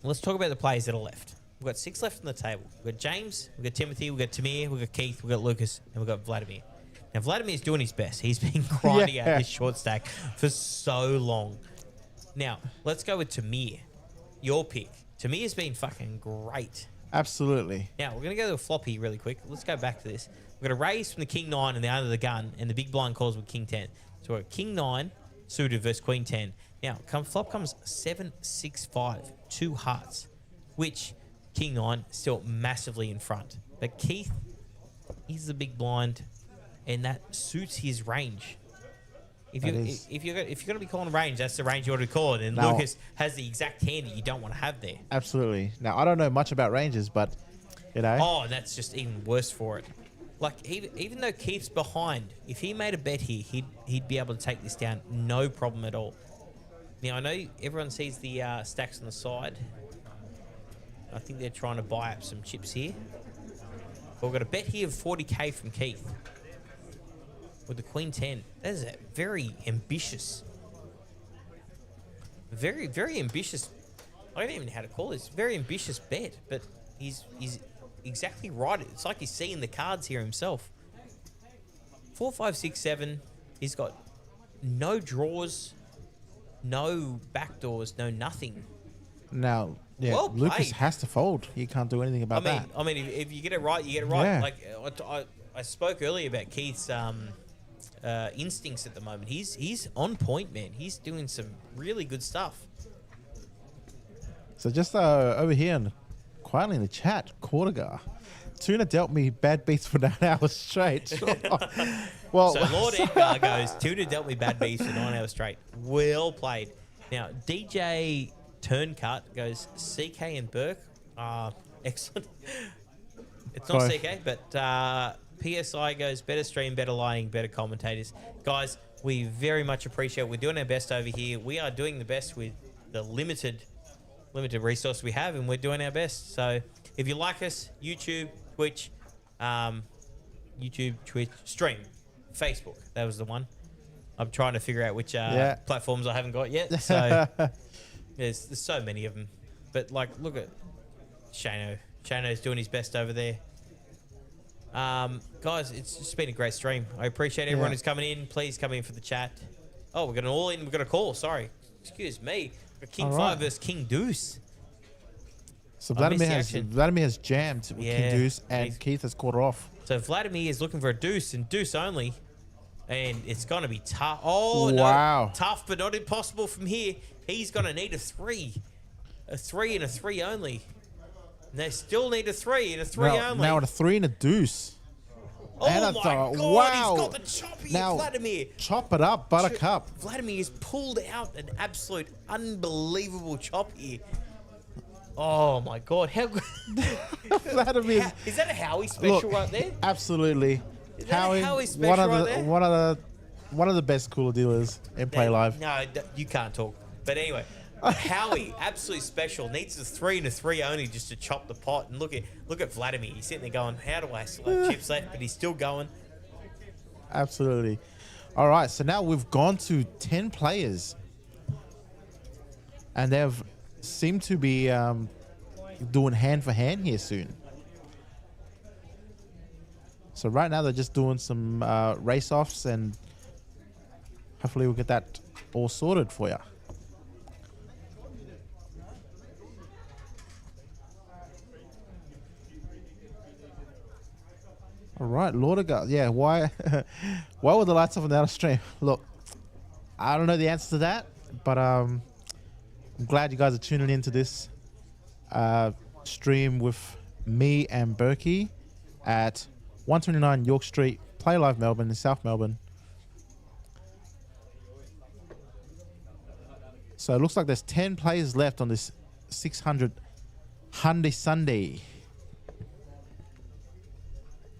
let's talk about the players that are left. We've got 6 left on the table. We've got James, we've got Timothy, we've got Tamir, we've got Keith, we've got Lucas, and we've got Vladimir. Now, Vladimir's doing his best. He's been grinding out his short stack for so long. Now, let's go with Tamir. Your pick. Tamir's been fucking great. Absolutely. Now, we're going to go to a floppy really quick. Let's go back to this. We're going to raise from the King 9 and the under the gun, and the big blind calls with King 10. So we're at King 9 suited versus Queen 10. Now, flop comes 7-6-5, 2 hearts, which King 9 still massively in front. But Keith, he's the big blind, and that suits his range. If you're going to be calling range, that's the range you want to call it. And now, Lucas has the exact hand that you don't want to have there. Absolutely. Now, I don't know much about ranges, but, you know. Oh, that's just even worse for it. Like, even though Keith's behind, if he made a bet here, he'd be able to take this down, no problem at all. Now, I know everyone sees the stacks on the side. I think they're trying to buy up some chips here. But we've got a bet here of 40k from Keith with the Queen 10. That is a very ambitious, very, very ambitious. I don't even know how to call this. Very ambitious bet, but he's exactly right. It's like he's seeing the cards here himself. 4, 5, 6, 7. He's got no draws, no backdoors, no nothing. Now, yeah, well Lucas has to fold. He can't do anything about that. I mean, if you get it right, you get it right. Yeah. Like I spoke earlier about Keith's instincts at the moment. He's on point, man. He's doing some really good stuff. So just over here, quietly in the chat, Cortigar. Tuna dealt me bad beats for 9 hours straight. Well, so Lord Edgar goes, Tuna dealt me bad beats for 9 hours straight. Well played. Now, DJ Turncut goes, CK and Burke. Excellent. It's not CK, but PSI goes, better stream, better lighting, better commentators. Guys, we very much appreciate it. We're doing our best over here. We are doing the best with the limited resource we have, and we're doing our best. So if you like us, YouTube, Twitch, stream, Facebook, that was the one. I'm trying to figure out which platforms I haven't got yet. So there's so many of them. But like, look at Shano. Shano's doing his best over there. Guys, it's just been a great stream. I appreciate everyone who's coming in. Please come in for the chat. Oh, we've got an all-in. We've got a call. Sorry. Excuse me. King 5 versus King Deuce. So Vladimir has jammed with King Deuce, and Keith has caught her off. So Vladimir is looking for a deuce and deuce only. And it's going to be tough. Oh, wow. No. Tough, but not impossible from here. He's going to need a 3. A 3 and a 3 only. And they still need a 3 and a 3 only. Now a 3 and a deuce. Oh, my God. Wow. He's got the chop here, now, Vladimir. Chop it up, Buttercup. Vladimir has pulled out an absolute unbelievable chop here. Oh, my God. How good. Vladimir. Is that a Howie special right there? Absolutely. Is that a Howie special right there? One of the best cooler dealers in Play Live. No, you can't talk. But anyway, Howie, absolutely special. Needs a 3 and a 3 only just to chop the pot. And look at Vladimir. He's sitting there going, how do I still have chips left? But he's still going. Absolutely. All right, so now we've gone to 10 players. And they've seemed to be doing hand for hand here soon. So right now they're just doing some race-offs, and hopefully we'll get that all sorted for you. All right, Lord of God. Yeah, why were the lights off on the other stream? Look, I don't know the answer to that, but I'm glad you guys are tuning into this stream with me and Berkey at 129 York Street, Play Live Melbourne in South Melbourne. So it looks like there's 10 players left on this 600 HUNDY Sunday.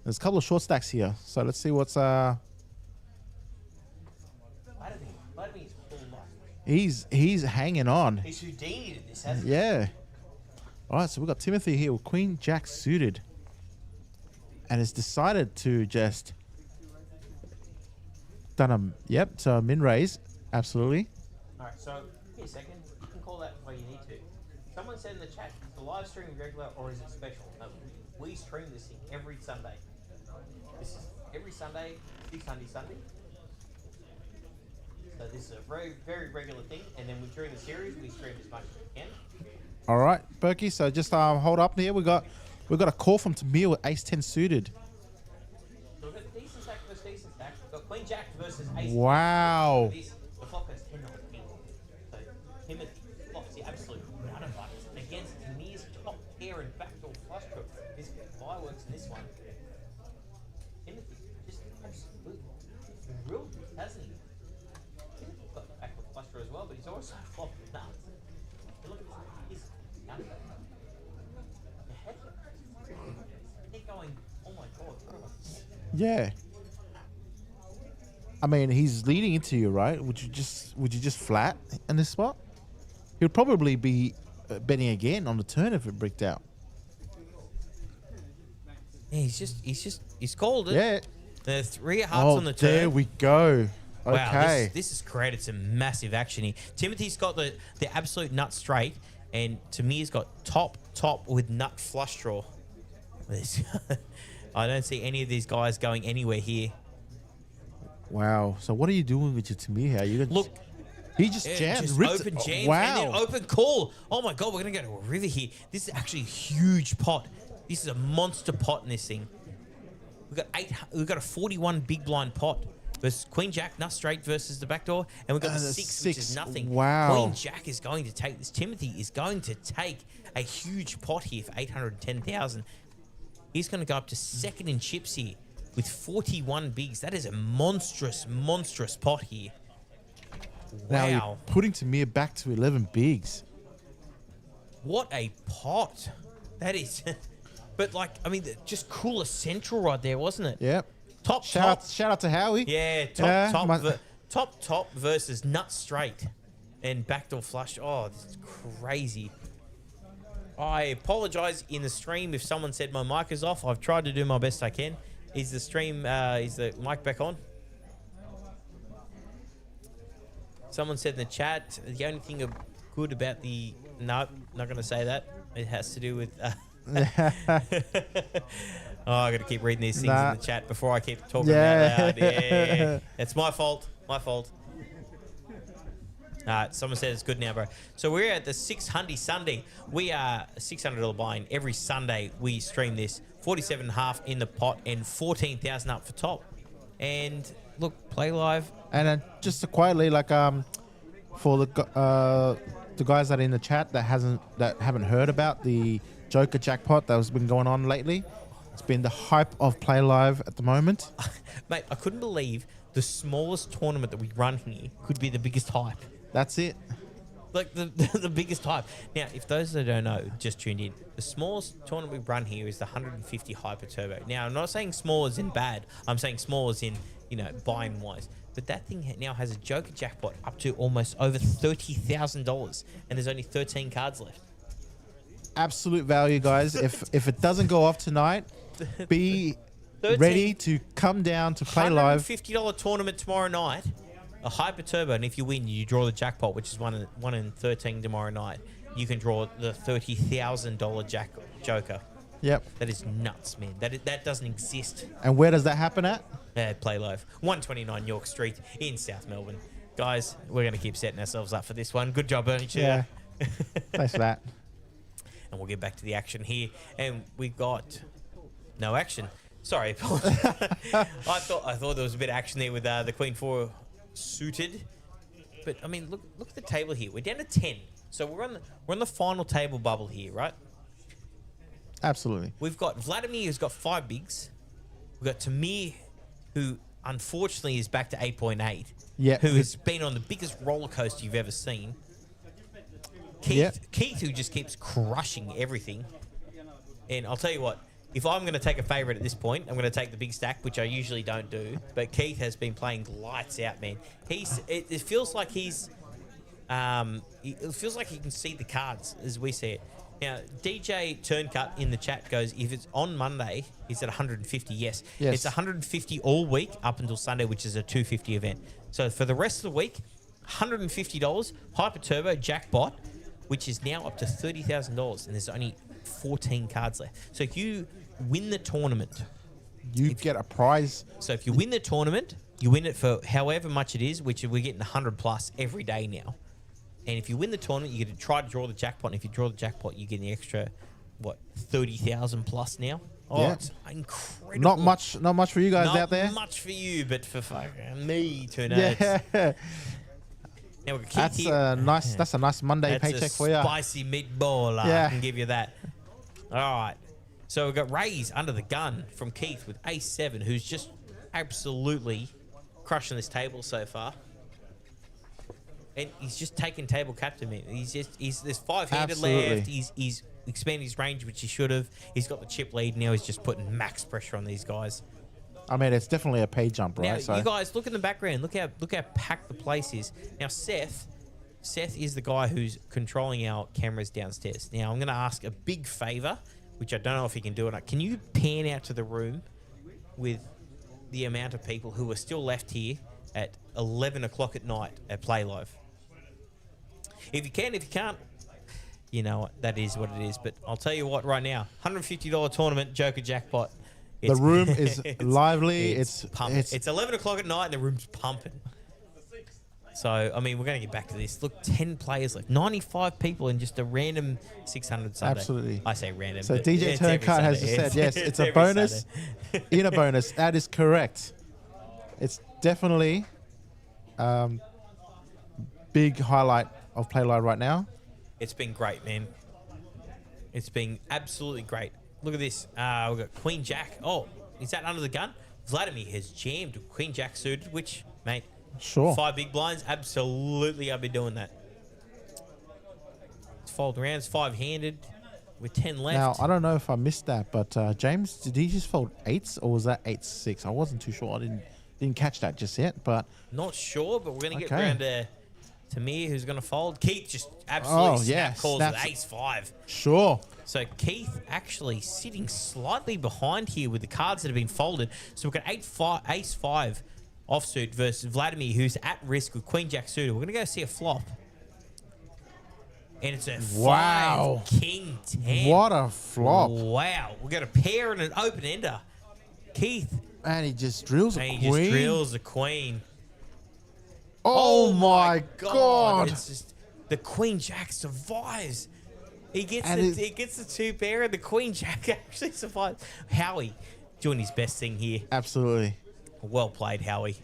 There's a couple of short stacks here, so let's see what's He's hanging on. He's Houdini in this, hasn't he? Yeah. All right, so we've got Timothy here with Queen Jack suited, and has decided to just so a min raise, absolutely. All right, so give me a second. You can call that where you need to. Someone said in the chat, is the live stream regular or is it special? No, we stream this thing every Sunday. This is every Sunday, 600 Sunday. So this is a very, very regular thing, and then during the series we stream as much as we can. All right, Berkey. So just hold up here. We've got a call from Tamir with Ace 10 suited. So we've got decent stack versus decent stack. We've got Queen Jack versus Ace. Wow. The flop has 10 on the king. So Timothy flops the absolute nut of bucks against Tamir's top pair and backdoor flush draw. This fireworks in this one. Timothy just absolutely real, hasn't he? Timothy's got the backdoor flush draw as well, but he's also flopped the nuts. Look at this. They're going, oh my God. Yeah. I mean, he's leading into you, right? Would you just flat in this spot? He'd probably be betting again on the turn if it bricked out. Yeah, he's called it. Yeah. There's 3 hearts on the turn. There we go. Okay. Wow, this has created some massive action here. Timothy's got the absolute nut straight, and Tamir's got top with nut flush draw. I don't see any of these guys going anywhere here. Wow. So what are you doing with your Tamir here? You look. He just jammed. Just open jams and then open call. Oh my God, we're going to go to a river here. This is actually a huge pot. This is a monster pot in this thing. We've got a 41 big blind pot. Versus Queen Jack, nut straight versus the backdoor. And we've got the 6, which is nothing. Wow. Queen Jack is going to take this. Timothy is going to take a huge pot here for 810,000. He's going to go up to second in chips here with 41 bigs. That is a monstrous, monstrous pot here. Now Wow. you're putting Tamir back to 11 bigs. What a pot. That is. But like, I mean, just cooler central right there, wasn't it? Yep. Shout out to Howie. Yeah, top versus nut straight and backdoor flush. Oh, this is crazy. I apologize in the stream if someone said my mic is off. I've tried to do my best I can. Is the stream, is the mic back on? Someone said in the chat, the only thing good about the... No, not going to say that. It has to do with... Oh, I got to keep reading these things in the chat before I keep talking out loud. Yeah. It's my fault. My fault. Someone said it's good now, bro. So we're at the 600 Sunday. We are a $600 buy-in. Every Sunday we stream this. 47.5 in the pot and 14,000 up for top. And look, play live. And just quietly, like for the guys that are in the chat that haven't heard about the Joker jackpot that has been going on lately. It's been the hype of Play Live at the moment. Mate, I couldn't believe the smallest tournament that we run here could be the biggest hype. That's it. Like the biggest hype. Now, if those that don't know just tuned in, the smallest tournament we run here is the 150 Hyper Turbo. Now, I'm not saying small as in bad. I'm saying small as in, buying wise. But that thing now has a Joker jackpot up to almost over $30,000, and there's only 13 cards left. Absolute value, guys. If it doesn't go off tonight, be ready to come down to Play Live. $150 tournament tomorrow night, a Hyper Turbo, and if you win, you draw the jackpot, which is 1 in 13 tomorrow night. You can draw the $30,000 Joker. Yep. That is nuts, man. That doesn't exist. And where does that happen at? Play Live, 129 York Street in South Melbourne. Guys, we're going to keep setting ourselves up for this one. Good job, Ernie. Yeah. Thanks for that. And we'll get back to the action here. And we got no action. Sorry, I thought there was a bit of action there with the Queen 4 suited. But I mean, look at the table here. We're down to 10. So we're on the final table bubble here, right? Absolutely. We've got Vladimir, who's got 5 bigs. We've got Tamir, who unfortunately is back to 8.8. Yeah. Who has been on the biggest roller coaster you've ever seen. Keith, who just keeps crushing everything. And I'll tell you what, if I'm going to take a favourite at this point, I'm going to take the big stack, which I usually don't do. But Keith has been playing lights out, man. It feels like it feels like he can see the cards as we see it. Now, DJ Turncut in the chat goes, if it's on Monday, is it 150? Yes. It's 150 all week up until Sunday, which is a 250 event. So for the rest of the week, $150, Hyper Turbo Jackpot, which is now up to $30,000, and there's only 14 cards left. So if you win the tournament, you get a prize. So if you win the tournament, you win it for however much it is, which we're getting 100 plus every day now. And if you win the tournament, you get to try to draw the jackpot. And if you draw the jackpot, you get the extra, 30,000 plus now. Oh, yeah. It's incredible. Not much for you guys out there. Not much for you, but for fucking me to know. Yeah. Now we've got Keith here. That's a nice Monday paycheck for you. Spicy meatball. I can give you that. All right. So we've got Rays under the gun from Keith with Ace-7, who's just absolutely crushing this table so far. And he's just taking table captain, man. There's 5-handed left. He's expanded his range, which he should have. He's got the chip lead. Now he's just putting max pressure on these guys. I mean, it's definitely a pay jump, right? Now, you guys, look in the background. Look how packed the place is. Now, Seth is the guy who's controlling our cameras downstairs. Now, I'm going to ask a big favor, which I don't know if he can do it. Can you pan out to the room with the amount of people who are still left here at 11 o'clock at night at Play Live? If you can, if you can't, you know what, that is what it is. But I'll tell you what right now, $150 tournament, Joker Jackpot. The room is lively. It's pumping. It's 11 o'clock at night and the room's pumping. So, I mean, we're going to get back to this. Look, 10 players left. 95 people in just a random 600 Sunday. Absolutely. I say random. So DJ Turncut has just said, yes, it's a bonus in a bonus. That is correct. It's definitely big highlight of Play Live right now. It's been great, man. It's been absolutely great. Look at this. We've got Queen Jack. Oh, is that under the gun? Vladimir has jammed Queen Jack suited, which, mate, sure. 5 big blinds. Absolutely, I'll be doing that. It's fold around. It's 5-handed with 10 left. Now, I don't know if I missed that, but James, did he just fold 8s or was that 8-6? I wasn't too sure. I didn't catch that just yet, but not sure. But we're gonna get around to Tamir, who's gonna fold. Keith just absolutely calls with Ace-5. Sure. So Keith actually sitting slightly behind here with the cards that have been folded. So we've got Ace-5 offsuit versus Vladimir, who's at risk with Queen Jack suited. We're going to go see a flop. And it's a Wow. 5 King 10. What a flop. Wow. We've got a pair and an open ender. Keith. And he just drills a And queen. he just drills the queen. Oh, my God. It's just the Queen Jack survives. He gets And he gets the 2 pair and the Queen Jack actually survives. Howie doing his best thing here. Absolutely. Well played, Howie.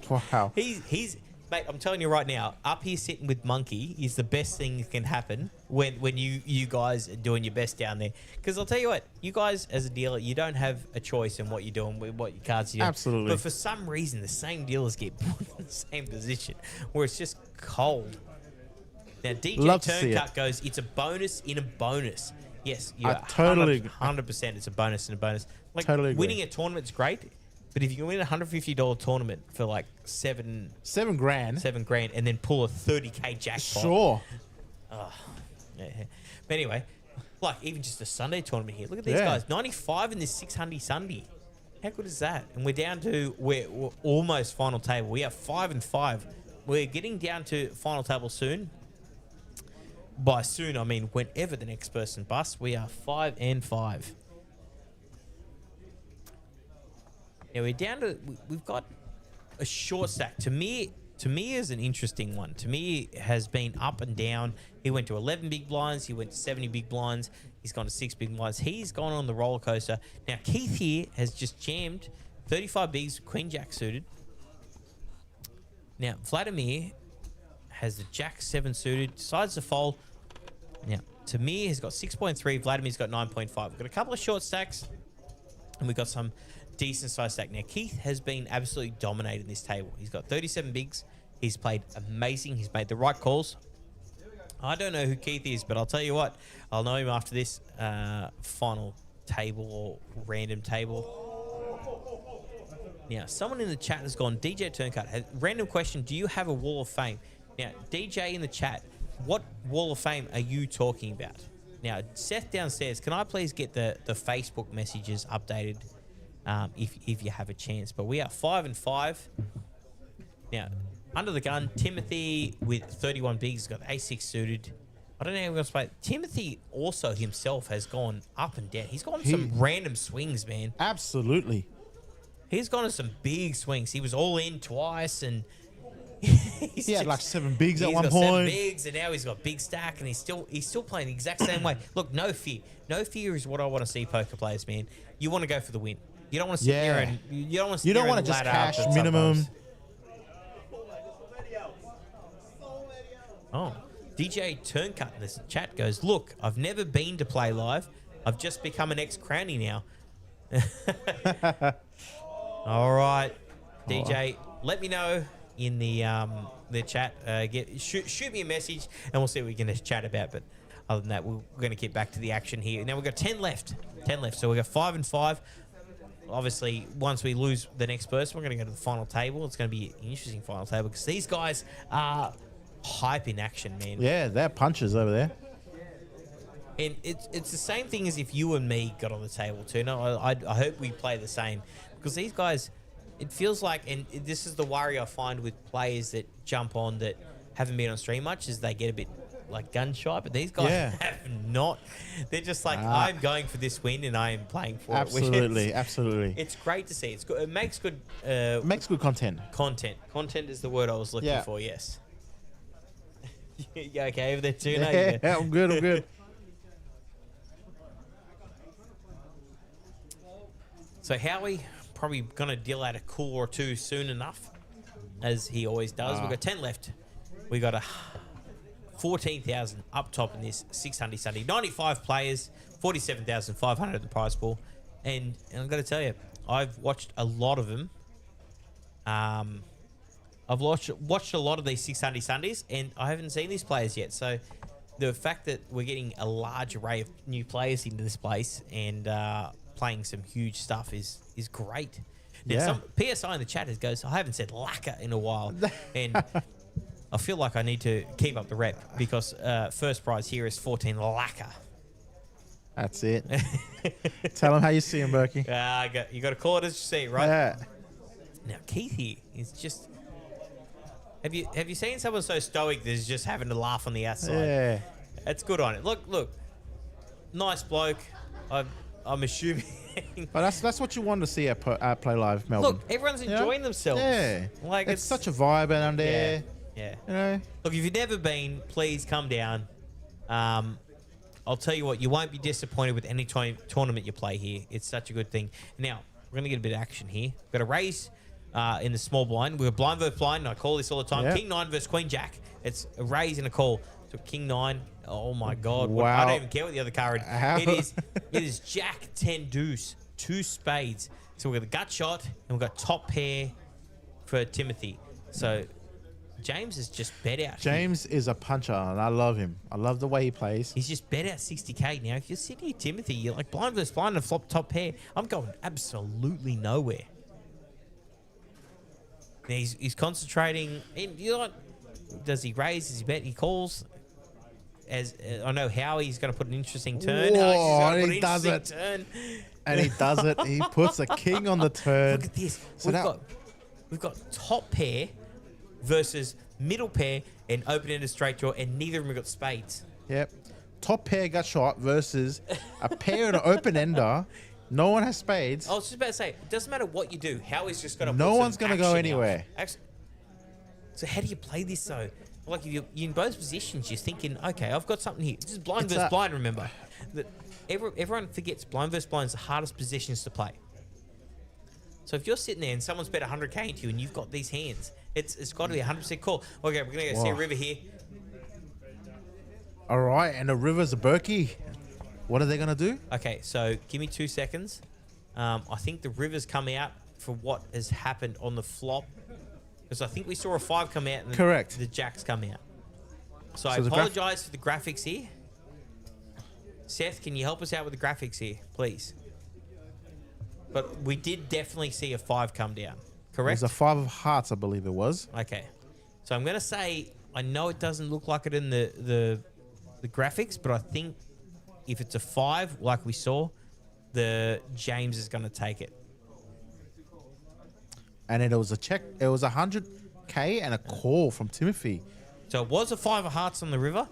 Wow. He's mate, I'm telling you right now, up here sitting with Monkey is the best thing that can happen when you guys are doing your best down there. Because I'll tell you what, you guys as a dealer, you don't have a choice in what you're doing with what your cards you're doing. Absolutely. But for some reason, the same dealers get put in the same position where it's just cold. Now, DJ Love to see Turncut it. goes, it's a bonus in a bonus. Yes, you're I totally 100% it's a bonus in a bonus. Like, Totally agree. winning a tournament's great, but if you can win a $150 tournament for like $7 $7,000. grand and then pull a 30K jackpot. Sure. Yeah. But anyway, like even just a Sunday tournament here. Look at these Yeah. guys. 95 in this 600 Sunday. How good is that? And we're down to, we're almost final table. We are 5 and 5. We're getting down to final table soon. By soon, I mean whenever the next person busts. We are 5 and 5. Yeah, we're down to, we've got a short stack. To me is an interesting one. To me, has been up and down. He went to 11 big blinds. He went to 70 big blinds. He's gone to 6 big blinds. He's gone on the roller coaster. Now, Keith here has just jammed 35 bigs, Queen Jack suited. Now, Vladimir has the Jack 7 suited, decides to fold. Now, Tamir has got 6.3. Vladimir's got 9.5. We've got a couple of short stacks, and we've got some decent size stack. Now, Keith has been absolutely dominating this table. He's got 37 bigs. He's played amazing. He's made the right calls. I don't know who Keith is, but I'll tell you what. I'll know him after this final table or random table. Now, someone in the chat has gone, DJ Turncut, random question, do you have a Wall of Fame? Now, DJ in the chat, what Wall of Fame are you talking about? Now, Seth downstairs, can I please get the Facebook messages updated if you have a chance? But we are 5 and 5. Now, under the gun, Timothy with 31 bigs, got A6 suited. I don't know how else to play. Timothy also himself has gone up and down. He's gone some random swings, man. Absolutely. He's gone to some big swings. He was all in twice, and he had like 7 bigs at one He's point. got 7 bigs, and now he's got big stack, and he's still playing the exact same way. Look, no fear. No fear is what I want to see poker players, man. You want to go for the win. You don't want to sit there and you don't want to. You don't want to just cash minimum. Oh, DJ Turncut in this chat goes, look, I've never been to Play Live. I've just become an ex-crownie now. All right, DJ, let me know in the chat. Shoot me a message, and we'll see what we can chat about. But other than that, we're going to get back to the action here. Now we've got 10 left. 10 left. So we've got 5 and 5. Obviously, once we lose the next person, we're going to go to the final table. It's going to be an interesting final table because these guys are hype in action, man. Yeah, they're punches over there. And it's the same thing as if you and me got on the table too. No, I hope we play the same because these guys, it feels like, and this is the worry I find with players that jump on that haven't been on stream much, is they get a bit like gun shy. But these guys have not. They're just like, I'm going for this win and I am playing for absolutely, it. Absolutely. It's great to see. It's good. It makes good. Makes good content. Content is the word I was looking for. Yes. You okay over there too? Yeah, I'm good. I'm good. So Howie probably going to deal out a call or two soon enough, as he always does. We've got 10 left. We got a 14,000 up top in this 600 Sunday. 95 players, 47,500 at the prize pool. And I've got to tell you, I've watched a lot of them. I've watched a lot of these 600 Sundays, and I haven't seen these players yet. So the fact that we're getting a large array of new players into this place and playing some huge stuff is great. Now, some PSI in the chat goes, I haven't said lacquer in a while, and I feel like I need to keep up the rep because first prize here is 14 lacquer. That's it. Tell him how you see him, Berkey. You got to call it as you see it, right? Yeah. Now Keith here is just. Have you seen someone so stoic that is just having to laugh on the outside? Yeah. That's good on it. Look, nice bloke. I'm assuming. But that's what you want to see at Play Live Melbourne. Look, everyone's enjoying themselves. Yeah. Like it's such a vibe down there. Yeah. You know? Look, if you've never been, please come down. I'll tell you what, you won't be disappointed with any tournament you play here. It's such a good thing. Now, we're going to get a bit of action here. We've got a raise in the small blind. We're blind versus blind, and I call this all the time. Yep. King 9 versus Queen Jack. It's a raise and a call. So King 9, oh my God. Wow. I don't even care what the other card is. It is Jack 10 deuce, 2 spades. So we've got the gut shot, and we've got top pair for Timothy. So James is just bet out. James is a puncher, and I love him. I love the way he plays. He's just bet out 60K. Now, if you're sitting here, Timothy, you're like blind versus blind and flop top pair. I'm going absolutely nowhere. Now, he's concentrating. And you're like, does he raise? Does he bet? He calls. As I know Howie's going to put an interesting turn. Whoa, and he does it. Turn. And he does it. He puts a king on the turn. Look at this. So we've got top pair versus middle pair and open-ended straight draw, and neither of them have got spades. Yep. Top pair gut shot versus a pair and an open ender. No one has spades. I was just about to say, it doesn't matter what you do. Howie's just going to No one's going to go anywhere. So how do you play this, though? Like, if you're in both positions, you're thinking, okay, I've got something here. This is blind versus blind, remember. Everyone forgets blind versus blind is the hardest positions to play. So if you're sitting there and someone's bet 100K into you and you've got these hands, it's got to be 100% call. Okay, we're going to go see a river here. All right, and the river's a Berkey. What are they going to do? Okay, so give me 2 seconds. I think the river's come out for what has happened on the flop. Because I think we saw a 5 come out and Correct. The jacks come out. So I apologize for the graphics here. Seth, can you help us out with the graphics here, please? But we did definitely see a 5 come down, correct? It was a 5 of hearts, I believe it was. Okay. So I'm going to say, I know it doesn't look like it in the graphics, but I think if it's a 5, like we saw, the James is going to take it. And it was a check. It was 100K and a call from Timothy. So it was a 5 of hearts on the river.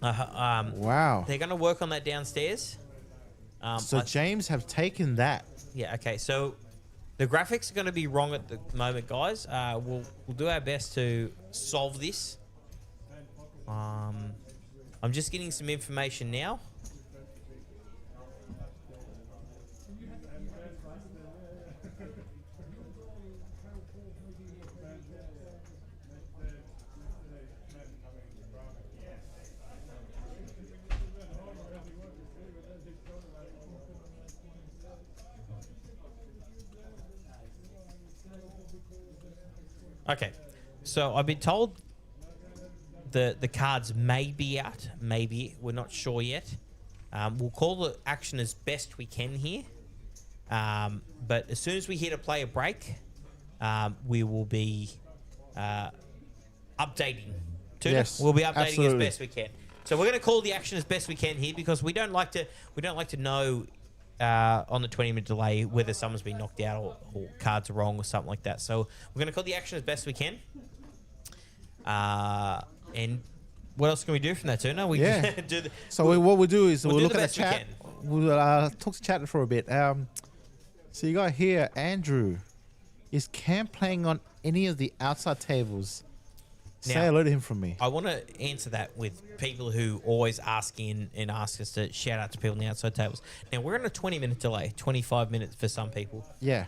Wow. They're going to work on that downstairs. So James have taken that. Yeah, okay. So the graphics are going to be wrong at the moment, guys. We'll do our best to solve this. I'm just getting some information now. Okay, so I've been told the cards may be out. Maybe. We're not sure yet. We'll call the action as best we can here. But as soon as we hit a player break, we will be updating. Yes, we'll be updating absolutely. as best we can. So we're going to call the action as best we can here because we don't like to know on the 20-minute delay whether someone's been knocked out or cards are wrong or something like that. So we're going to call the action as best we can. And what else can we do from that, Tuna? What we'll do is we'll look at the best chat. we We'll talk to chat for a bit. So you got here, Andrew. Is Cam playing on any of the outside tables? Say hello to him from me. I want to answer that with people who always ask in and ask us to shout out to people on the outside tables. Now, we're on a 20-minute delay, 25 minutes for some people. Yeah.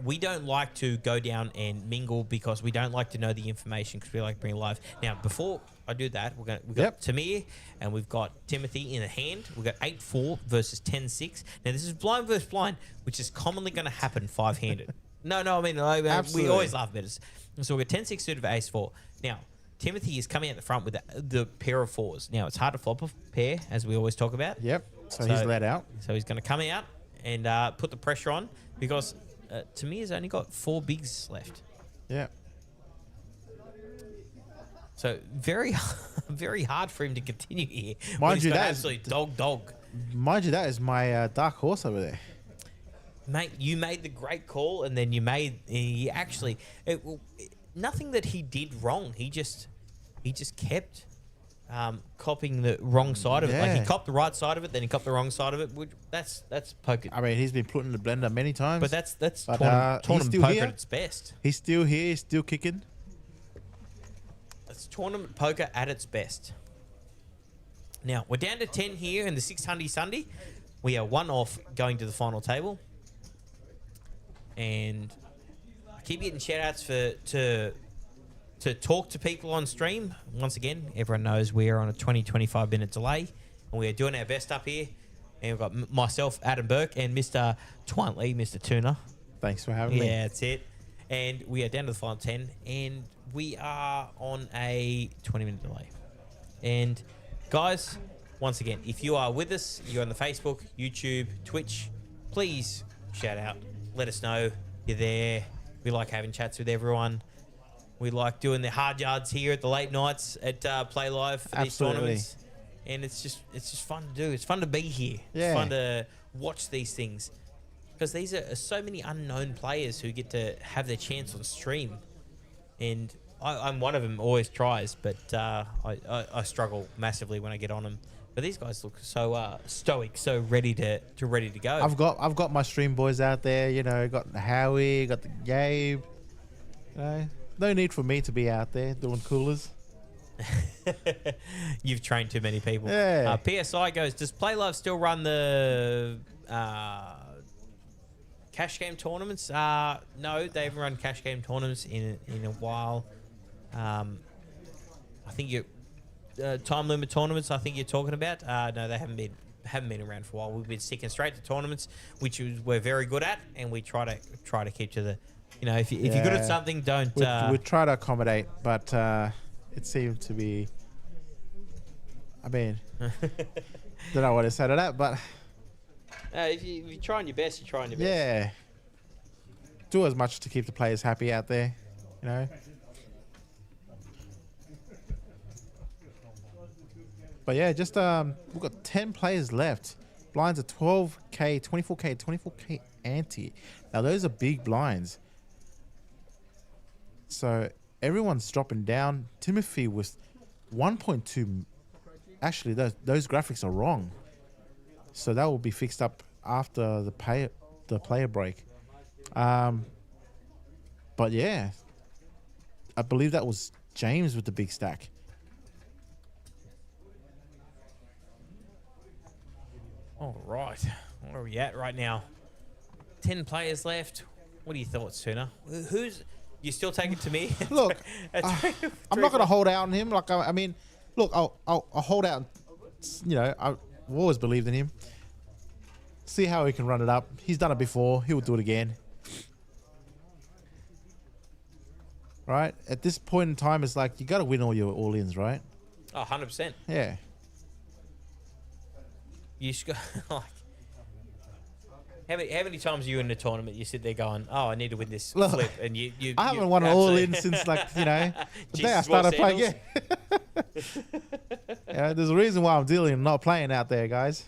We don't like to go down and mingle because we don't like to know the information because we like bringing live. Now, before I do that, we've got Tamir and we've got Timothy in a hand. We've got 8-4 versus 10-6. Now, this is blind versus blind, which is commonly going to happen 5-handed. No, I mean, we always laugh about it. So we've got 10-6 suited for ace-4. Now, Timothy is coming out the front with the pair of 4s. Now, it's hard to flop a pair, as we always talk about. Yep. So he's let out. So he's going to come out and put the pressure on because Tamir's only got 4 bigs left. Yeah. So very, very hard for him to continue here. Mind you, absolutely dog. mind you, that is my dark horse over there. Mate, you made the great call, and then he actually nothing that he did wrong. He just kept copying the wrong side of it. Like, he copped the right side of it, then he copped the wrong side of it. That's poker. I mean, he's been put in the blender many times. But that's tournament poker at its best. He's still here. He's still kicking. It's tournament poker at its best. Now, we're down to 10 here in the 600 Sunday. We are one off going to the final table. And I keep getting shout-outs to talk to people on stream. Once again, everyone knows we are on a 20-25 minute delay, and we are doing our best up here. And we've got myself, Adam Burke, and Mr. Twantley, Mr. Tuna. Thanks for having me. Yeah, that's it. And we are down to the final 10, and we are on a 20-minute delay. And guys, once again, if you are with us, you're on the Facebook, YouTube, Twitch, please shout out. Let us know you're there. We like having chats with everyone. We like doing the hard yards here at the late nights at Play Live for these tournaments. And it's just fun to do. It's fun to be here. Yeah. It's fun to watch these things. Because these are so many unknown players who get to have their chance on stream. And I'm one of them, always tries, but I struggle massively when I get on them. But these guys look so stoic, so ready to go. I've got my stream boys out there. You know, got the Howie, got the Gabe. You know, no need for me to be out there doing coolers. You've trained too many people. Yeah. PSI goes, does PlayLive still run the cash game tournaments? No, they haven't run cash game tournaments in a while. I think you time limit tournaments. I think you're talking about. No, they haven't been around for a while. We've been sticking straight to tournaments, which we're very good at, and we try to keep to the. You know, if you're good at something, don't. We try to accommodate, but it seemed to be. I mean, don't know what to say to that, but. If you're trying your best, you're trying your best. Yeah. Do as much to keep the players happy out there, you know. But yeah, just we've got 10 players left. Blinds are 12k, 24k, 24k ante. Now those are big blinds. So everyone's dropping down. Timothy with 1.2. Actually, those graphics are wrong. So that will be fixed up after the player break. But yeah, I believe that was James with the big stack. All right. Where are we at right now? 10 players left. What are your thoughts, Tuna? Who's... You still take it to me? Look, I'm not going to hold out on him. Like, I mean, look, I'll hold out. You know, I've always believed in him. See how he can run it up. He's done it before. He will do it again. Right? At this point in time, it's like, you got to win all your all-ins, right? Oh, 100%. Yeah. You just got, like... How many times are you in the tournament, you sit there going, oh, I need to win this flip, and you I haven't won an all-in since, like, you know, the day I started playing. Yeah. Yeah, there's a reason why I'm dealing and not playing out there, guys.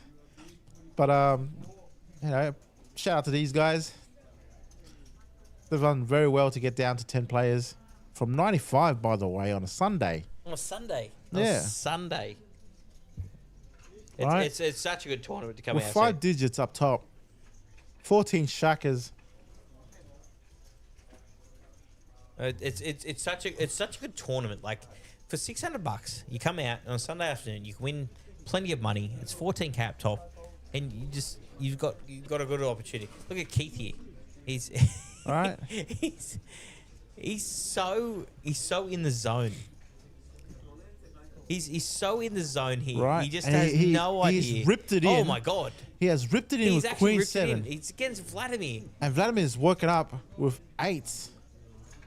But, you know, shout out to these guys. They've done very well to get down to 10 players. From 95, by the way, on a Sunday. On a Sunday? Yeah. On Sunday. Right? It's such a good tournament to come With out 5 digits up top. 14 shackers. It's such a good tournament. Like, for $600, you come out on a Sunday afternoon, you can win plenty of money. It's 14k up top, and you've got a good opportunity. Look at Keith here. He's right. he's so in the zone. He's so in the zone here. Right. He just has no idea. He's ripped it in. Oh my god. He has ripped it in with Queen 7. He's against Vladimir. And Vladimir's woken up with 8s.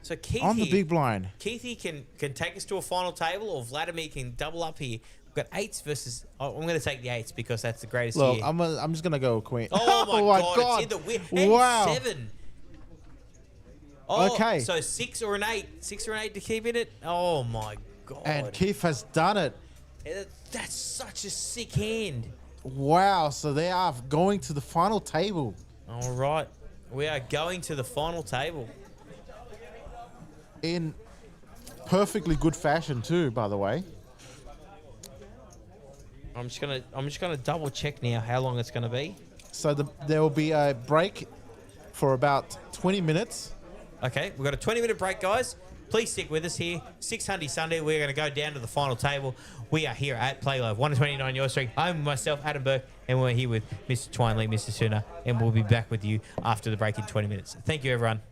So Keith on the big blind. Keithy can take us to a final table, or Vladimir can double up here. We've got 8s versus... Oh, I'm going to take the 8s because that's the greatest Look, year. I'm just going to go Queen. Oh my god. It's in the win. Wow. 7. Oh, okay. So 6 or an 8. 6 or an 8 to keep in it. Oh my god. And Keith has done it. That's such a sick hand. Wow, so they are going to the final table. All right. We are going to the final table. In perfectly good fashion too, by the way. I'm just gonna double check now how long it's gonna be. So there will be a break for about 20 minutes. Okay, we've got a 20-minute break, guys. Please stick with us here. 600 Sunday, we're going to go down to the final table. We are here at PlayLive, 129 York Street. I'm myself, Adam Burke, and we're here with Mr. Twineley, Mr. Sooner, and we'll be back with you after the break in 20 minutes. Thank you, everyone.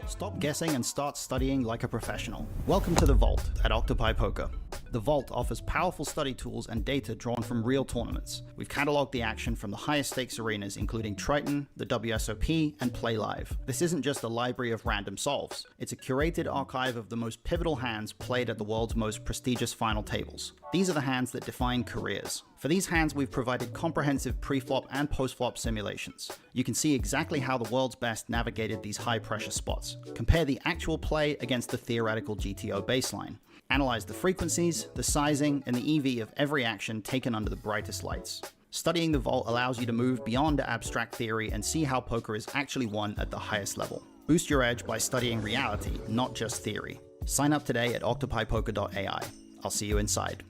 Stop guessing and start studying like a professional. Welcome to the Vault at Octopi Poker. The Vault offers powerful study tools and data drawn from real tournaments. We've catalogued the action from the highest stakes arenas including Triton, the WSOP, and PlayLive. This isn't just a library of random solves, it's a curated archive of the most pivotal hands played at the world's most prestigious final tables. These are the hands that define careers. For these hands, we've provided comprehensive pre-flop and post-flop simulations. You can see exactly how the world's best navigated these high-pressure spots. Compare the actual play against the theoretical GTO baseline. Analyze the frequencies, the sizing, and the EV of every action taken under the brightest lights. Studying the Vault allows you to move beyond abstract theory and see how poker is actually won at the highest level. Boost your edge by studying reality, not just theory. Sign up today at Octopipoker.ai. I'll see you inside.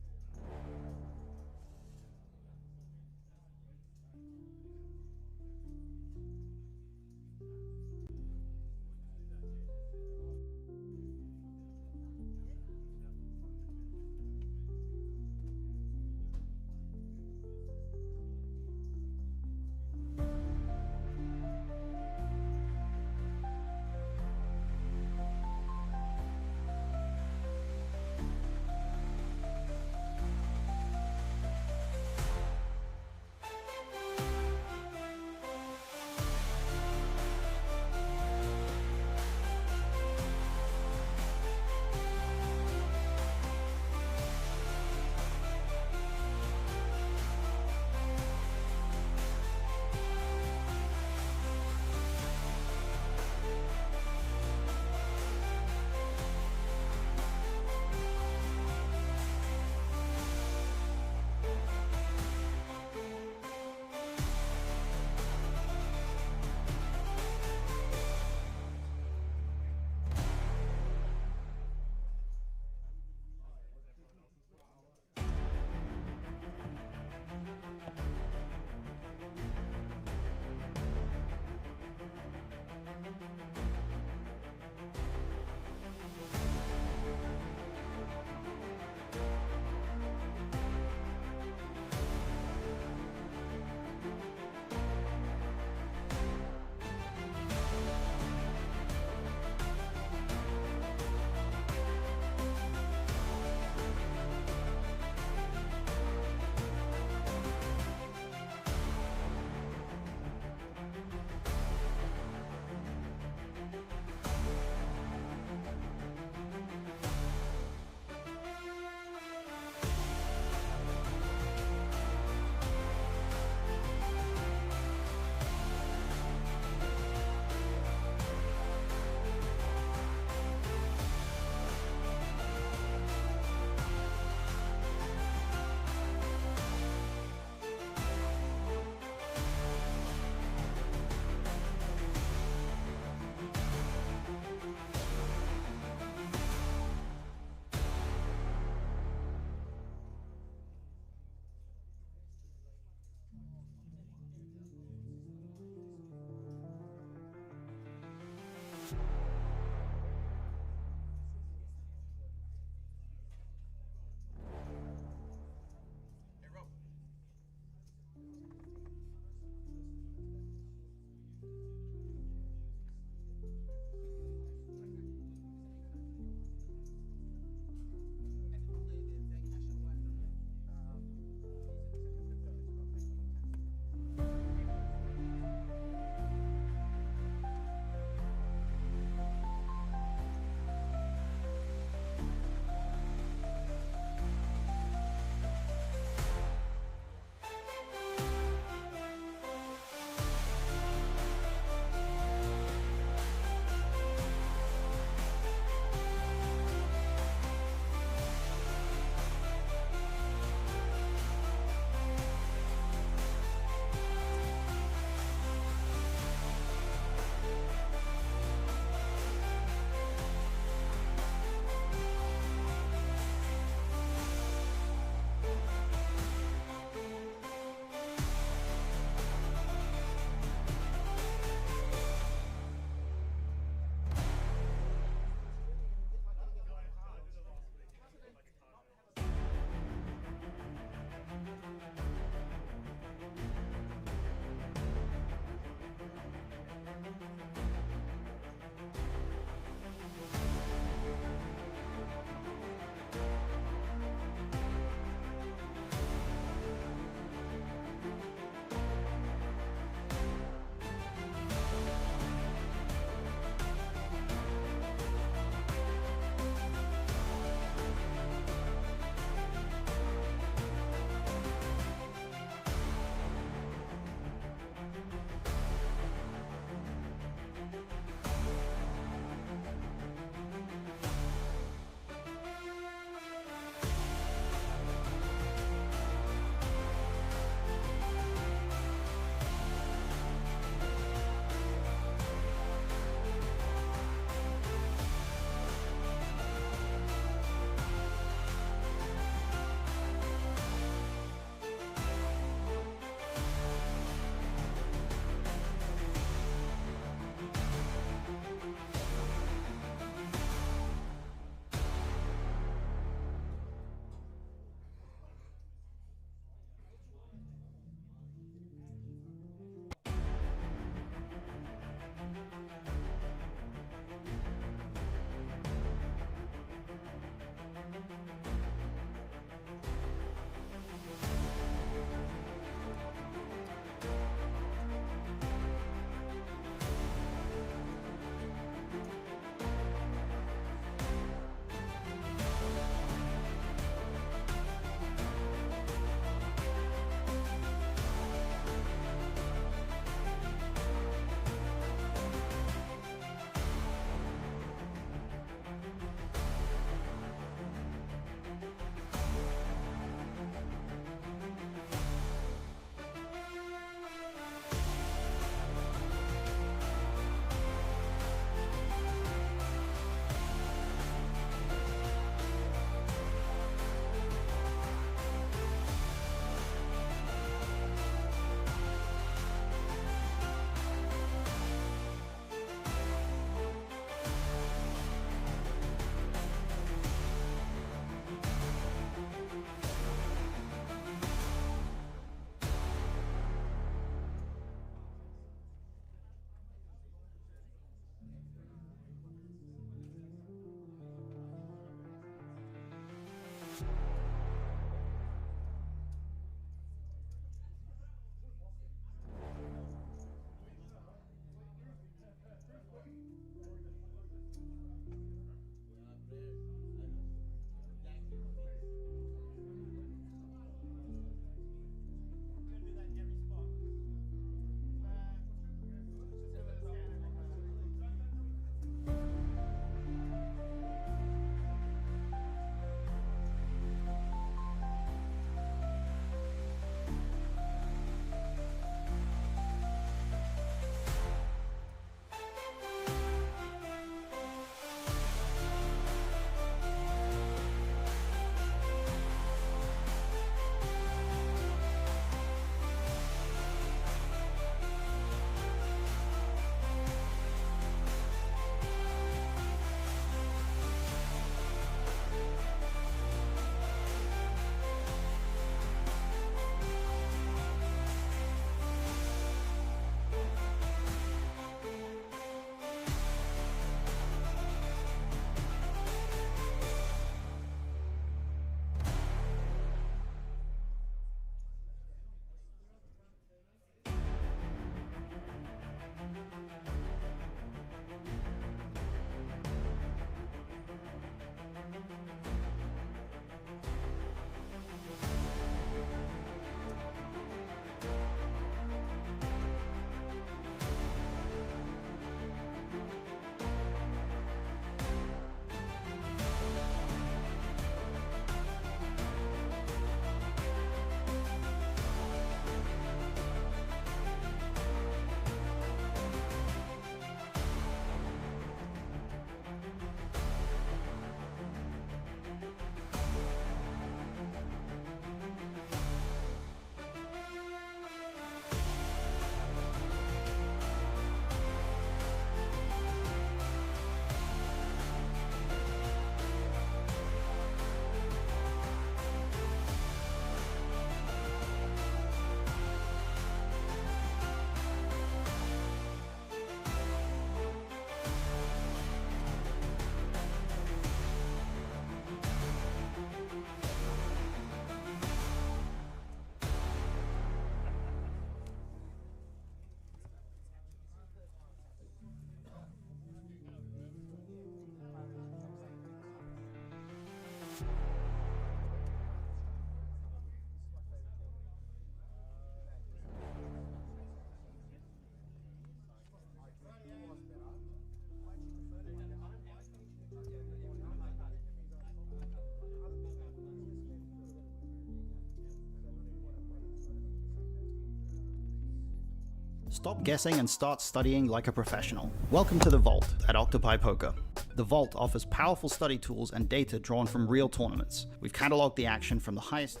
Stop guessing and start studying like a professional. Welcome to the Vault at Octopi Poker. The Vault offers powerful study tools and data drawn from real tournaments. We've catalogued the action from the highest...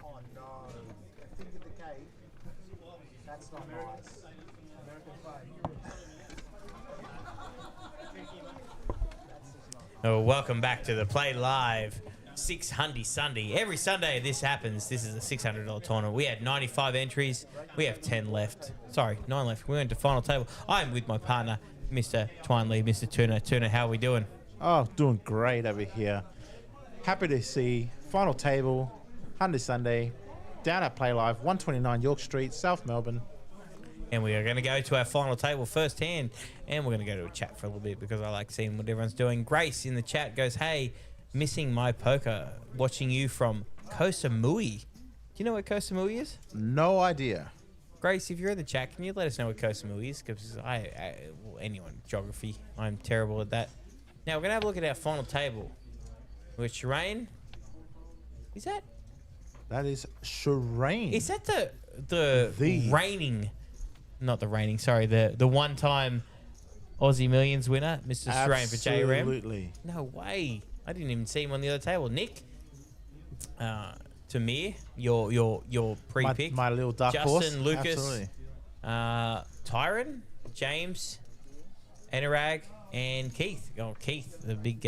Oh no, I think of the cake. That's not nice. American flag. Oh, welcome back to the Play Live 600 Sunday. Every Sunday this happens. This is a $600 tournament. We had 95 entries. We have 10 left. Sorry, 9 left. We went to final table. I'm with my partner, Mr. Twine Lee, Mr. Tuna. Tuna, how are we doing? Oh, doing great over here. Happy to see final table, HUNDY Sunday, down at Play Live, 129 York Street, South Melbourne. And we are going to go to our final table first hand, and we're going to go to a chat for a little bit because I like seeing what everyone's doing. Grace in the chat goes, hey, missing my poker, watching you from Koh Samui. Do you know where Koh Samui is? No idea. Grace, if you're in the chat, can you let us know where Koh Samui is? Because anyone, geography, I'm terrible at that. Now, we're going to have a look at our final table. With Shireen. Is that? That is Shireen. Is that the reigning... Not the reigning, sorry, the one-time Aussie Millions winner, Mr. Shireen for JRM? Absolutely. No way. I didn't even see him on the other table. Nick, Tamir, your pre-pick. My little dark horse. Justin, Lucas, Absolutely. Tyron, James, Anurag, and Keith. Oh, Keith, the big...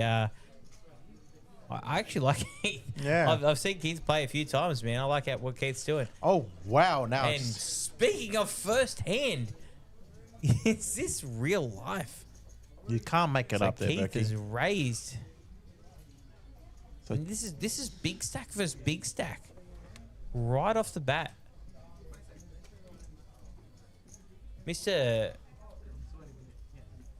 I actually like Keith. Yeah. I've seen Keith play a few times, man. I like what Keith's doing. Oh, wow. Now And speaking of first hand, is this real life? you can't make it So up there, Keith Berkey. is raised. So- And this is big stack versus big stack. Right off the bat. Mr.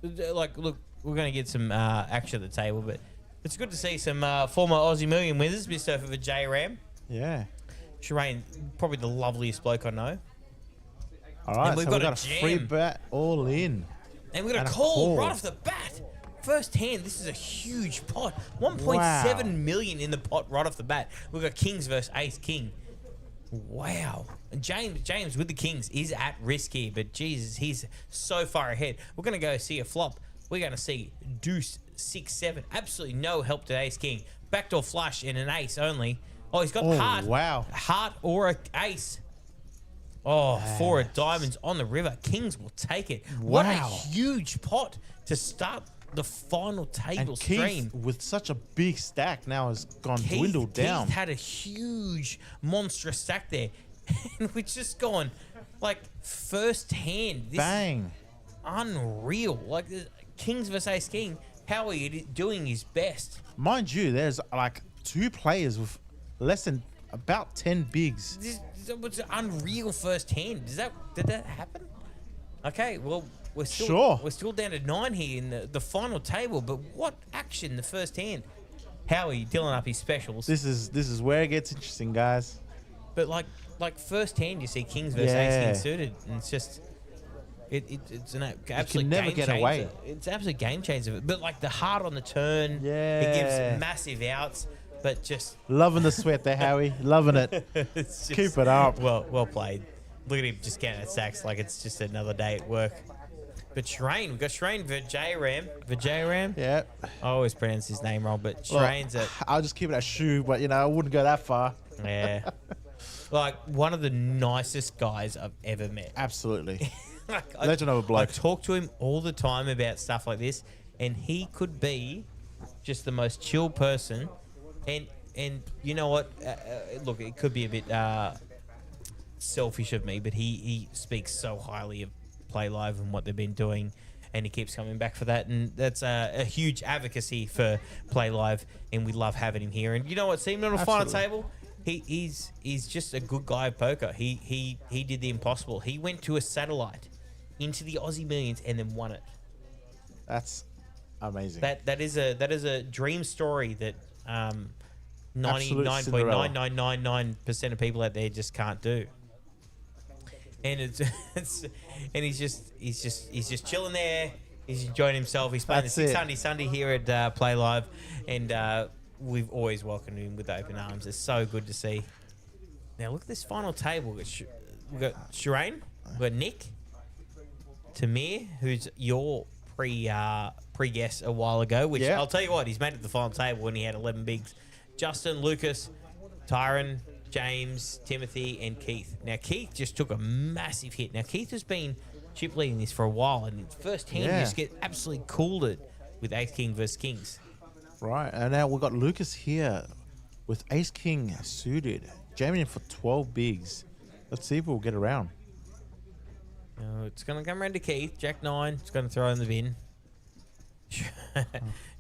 Like, look, we're going to get some action at the table, but it's good to see some former Aussie Million winners, Mr. for JRAM. Yeah. Shireen, probably the loveliest bloke I know. All right, And we've so got we've a got a free jam. bet all in. And we're going And to a call call. right off the bat. First hand, this is a huge pot. 1.7 million in the pot right off the bat. We've got Kings versus Ace King. Wow. And James with the Kings is at risk here, but Jesus, he's so far ahead. We're going to go see a flop. We're going to see Deuce 6-7. Absolutely no help to Ace King. Backdoor flush and an ace only. Oh, he's got heart. Wow. Heart or a ace. Oh, four of diamonds on the river. Kings will take it. What a Wow. huge pot to start the final table And stream. Keith, with such a big stack, now has dwindled down. Keith had a huge, monstrous stack there. And we're just going, like, first hand. This Bang. is unreal. Like, Kings versus Ace King, how are you doing his best? Mind you, there's like 2 players with less than about 10 bigs. This was an unreal first hand. Did that happen? Okay, well, we're still down to 9 here in the final table, but what action the first hand? Howie dealing up his specials. This is where it gets interesting, guys. But like first hand, you see Kings versus Ace King suited, and it's just it's an absolute never game get changer. away. It's an absolute game changer. But like the heart on the turn, it Yeah. gives massive outs. But just Loving the sweat there, Howie. Loving it. it's just, Keep it up. Well played. Look at him just counting stacks like it's just another day at work. But Shireen, we've got Shireen Vijayram. Vijayram? Yeah. I always pronounce his name wrong, but Well, Shireen's a I'll just keep it at shoe, but I wouldn't go that far. yeah. Like one of the nicest guys I've ever met. Absolutely. Like, Legend of a bloke. I talk to him all the time about stuff like this, and he could be just the most chill person. And you know what? Look, it could be a bit selfish of me, but he speaks so highly of Play Live and what they've been doing, and he keeps coming back for that. And that's a huge advocacy for Play Live, and we love having him here. And you know what? Seeing him on the final Absolutely. table, He's just a good guy at poker. He did the impossible. He went to a satellite into the Aussie Millions and then won it. That's amazing. That is a dream story that Absolute Cinderella. 99.999% of people out there just can't do. And and he's just chilling there. He's enjoying himself. He's playing That's the it. 600 Sunday here at Play Live, and we've always welcomed him with open arms. It's so good to see. Now look at this final table. We've got Shireen, we've got Nick, Tamir, who's your pre-guess a while ago, which Yeah. I'll tell you what, he's made it to the final table when he had 11 bigs. Justin, Lucas, Tyron, James, Timothy, and Keith. Now, Keith just took a massive hit. Now, Keith has been chip leading this for a while, and first hand Yeah. just get absolutely cooled it with Ace King versus Kings. Right, and now we've got Lucas here with Ace King suited, jamming in for 12 bigs. Let's see if we'll get around. It's going to come around to Keith. Jack 9. It's going to throw in the bin.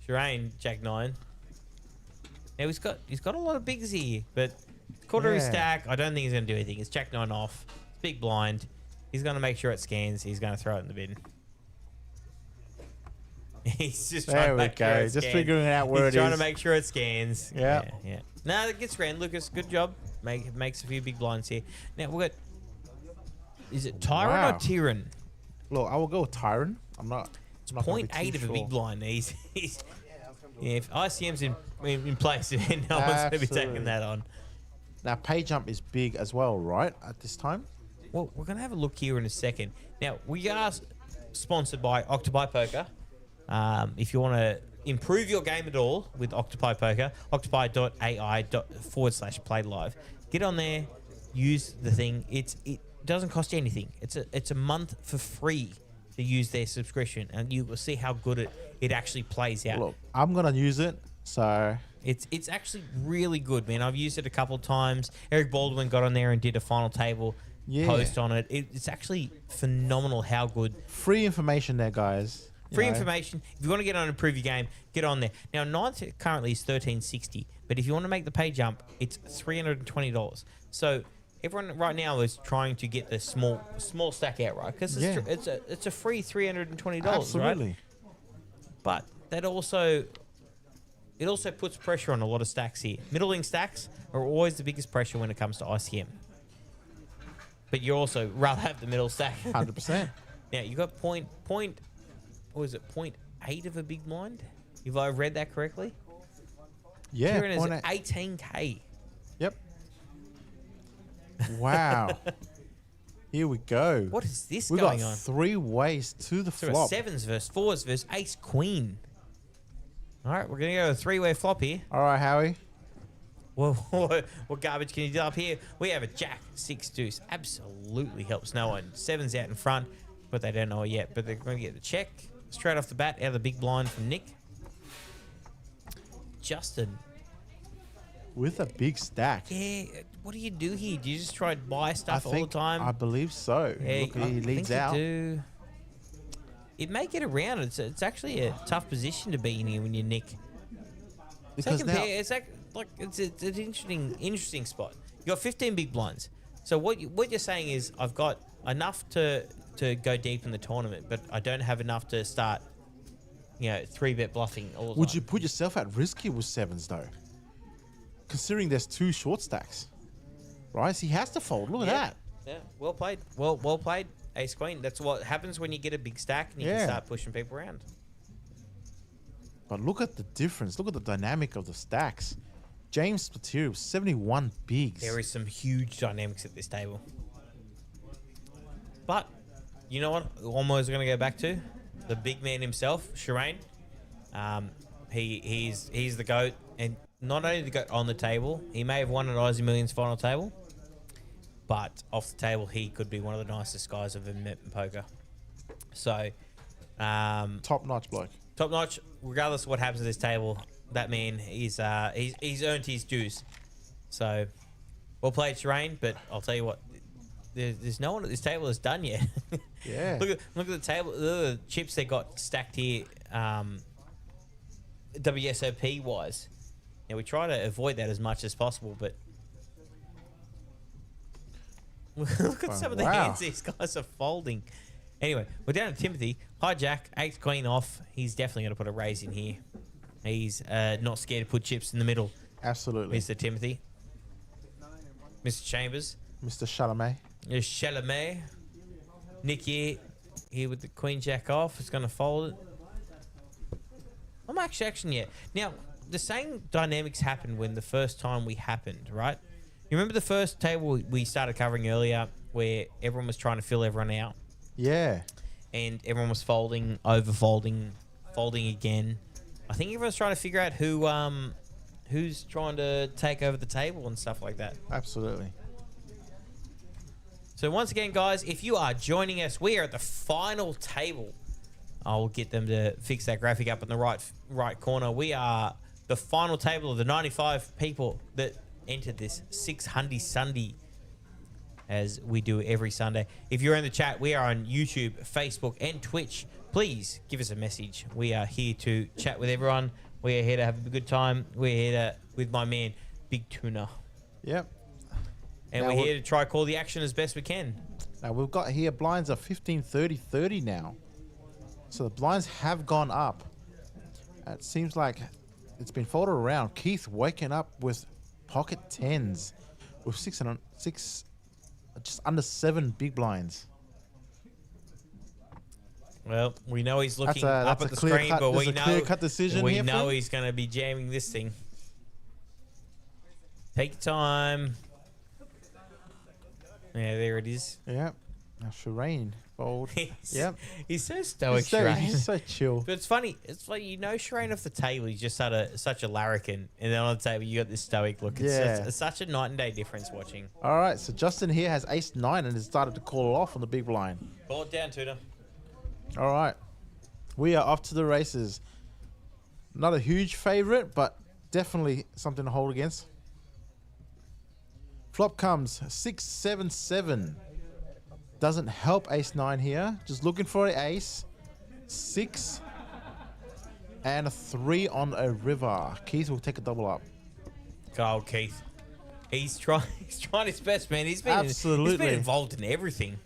Shireen, Jack 9. Now he's got a lot of bigs here, but quarter of his Yeah. stack, I don't think he's going to do anything. It's Jack 9 off. It's big blind. He's going to make sure it scans. He's going to throw it in the bin. He's just trying There to we make sure go. it Just scans. figuring out where He's it trying is. to make sure it scans. Yeah. Yeah. No, it gets around. Lucas, good job. Makes a few big blinds here. Now we've got. Is it Tyron Wow. or Tyron? Look, I will go with Tyron. I'm not gonna be 0.8 too of a sure. big blind. He's yeah, if ICM's in place, no one's going to be taking Absolutely. that on. Now, pay jump is big as well, right? At this time. Well, we're going to have a look here in a second. Now, we are sponsored by Octopi Poker. If you want to improve your game at all with Octopi Poker, octopi.ai/play live. Get on there, use the thing. It doesn't cost you anything. It's a month for free to use their subscription, and you will see how good it actually plays out. Look, I'm gonna use it. So It's actually really good, man. I've used it a couple of times. Eric Baldwin got on there and did a final table Yeah. post on it. It's actually phenomenal how good. free information there, guys. You Free know. information. If you want to get on and improve your game, get on there. Now, ninth currently is $13.60, but if you want to make the pay jump, it's $320. So everyone right now is trying to get the small stack out, right? Because Yeah. it's a free $320, Absolutely. right? But that also puts pressure on a lot of stacks here. Middling stacks are always the biggest pressure when it comes to ICM. But you also rather have the middle stack. 100%. Now you got point. What was it? 0.8 of a big blind. If I read that correctly. Yeah. Kieran is 0.8. 18k. Yep. Wow. Here we go. What is this We going got on? 3 ways to the So flop. sevens versus fours versus ace queen. All right, we're gonna go a 3-way flop here. All right, Howie. Well, what garbage can you do up here? We have a jack, 6 deuce. Absolutely helps no one. 7's out in front, but they don't know it yet. But they're going to get the check straight off the bat out of the big blind from Nick. Justin. With a big stack. Yeah, what do you do here? Do you just try to buy stuff all the I time? believe so. Yeah, Look, I he think leads you out. do. It may get around. It's actually a tough position to be in here when you're Nick. Because Second now, pair, it's an interesting spot. You got 15 big blinds. So what you're saying is I've got enough to go deep in the tournament, but I don't have enough to start, 3-bet bluffing all the would time. you put yourself at risk here with 7s though? Considering there's 2 short stacks, right? So he has to fold. Look at that. Yeah, well played. Well played, Ace Queen. That's what happens when you get a big stack and you can Yeah. start pushing people around. But look at the difference. Look at the dynamic of the stacks. James Material, 71 bigs. There is some huge dynamics at this table. But you know what? Almost going to go back to the big man himself, Shireen. He's the GOAT, and not only the GOAT on the table, he may have won an Aussie Millions final table, but off the table, he could be one of the nicest guys I've ever met in poker. So, Top-notch bloke. top notch. Regardless of what happens at this table, that man he's earned his dues. So, well played, Shireen. But I'll tell you what, there's no one at this table that's done yet. Yeah. look at the table. The chips they got stacked here, WSOP wise. Now we try to avoid that as much as possible, but Look at some of the Wow. hands these guys are folding. Anyway, we're down to Timothy. Hijack, ace queen off. He's definitely going to put a raise in here. He's not scared to put chips in the middle. Absolutely. Mr. Timothy. Mr. Chambers. Mr. Chalamet. There's Chalamet. Nick here with the queen jack off. It's going to fold it. I'm actually yet. Now, the same dynamics happened when the first time we happened, right? You remember the first table we started covering earlier where everyone was trying to fill everyone out? Yeah. And everyone was folding, over-folding, folding again. I think everyone's trying to figure out who's trying to take over the table and stuff like that. Absolutely. So once again, guys, if you are joining us, we are at the final table. I'll get them to fix that graphic up in the right corner. We are the final table of the 95 people that entered this 600 Sunday, as we do every Sunday. If you're in the chat, we are on YouTube, Facebook, and Twitch. Please give us a message. We are here to chat with everyone. We are here to have a good time. We're here with my man, Big Tuna. Yep. And Now we're here to try call the action as best we can. Now we've got here blinds are 15, 30, 30 now. So the blinds have gone up. It seems like it's been folded around. Keith waking up with pocket tens with six, just under 7 big blinds. Well, we know he's looking That's up a at the clear screen, cut- but there's we a know clear-cut decision here for him. he's going to be jamming this thing. Take your time. Yeah, there it is. Yep. Now Shireen fold. Yep. He's so stoic, Shireen. He's so chill. But it's funny. It's like, Shireen off the table, he's just such a larrikin. And then on the table, you got this stoic look. It's such a night and day difference watching. All right. So Justin here has ace 9 and has started to call it off on the big blind. Call it down, Tudor. All right. We are off to the races. Not a huge favorite, but definitely something to hold against. Flop comes 6, 7, 7. Doesn't help ace 9 here. Just looking for an ace. 6 and a 3 on a river. Keith will take a double up. Go, Keith. He's trying his best, man. He's been involved in everything.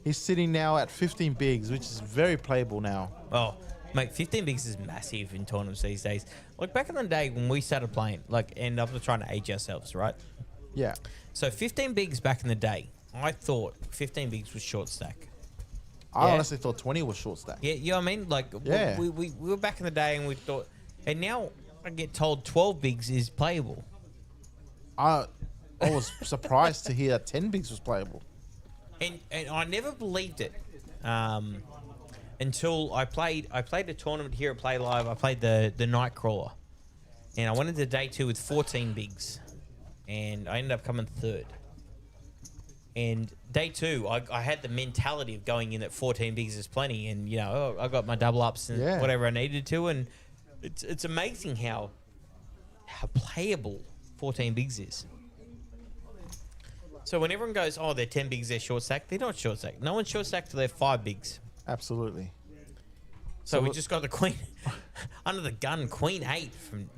He's sitting now at 15 bigs, which is very playable now. Oh, mate, 15 bigs is massive in tournaments these days. Like back in the day when we started playing, and I'm just trying to age ourselves, right? Yeah. So 15 bigs back in the day, I thought 15 bigs was short stack. I honestly thought 20 was short stack. Yeah, you know what I mean? Like, Yeah. we were back in the day and we thought, and now I get told 12 bigs is playable. I was surprised to hear that 10 bigs was playable. And I never believed it until I played a tournament here at Play Live. I played the Nightcrawler, and I went into day 2 with 14 bigs, and I ended up coming third. And day 2, I had the mentality of going in at 14 bigs is plenty, and I got my double ups and whatever I needed to, and it's amazing how playable 14 bigs is. So when everyone goes, oh, they're 10 bigs, they're short stack, they're not short stack. No one's short stack till they're 5 bigs. Absolutely. So we just got the queen under the gun, queen 8 from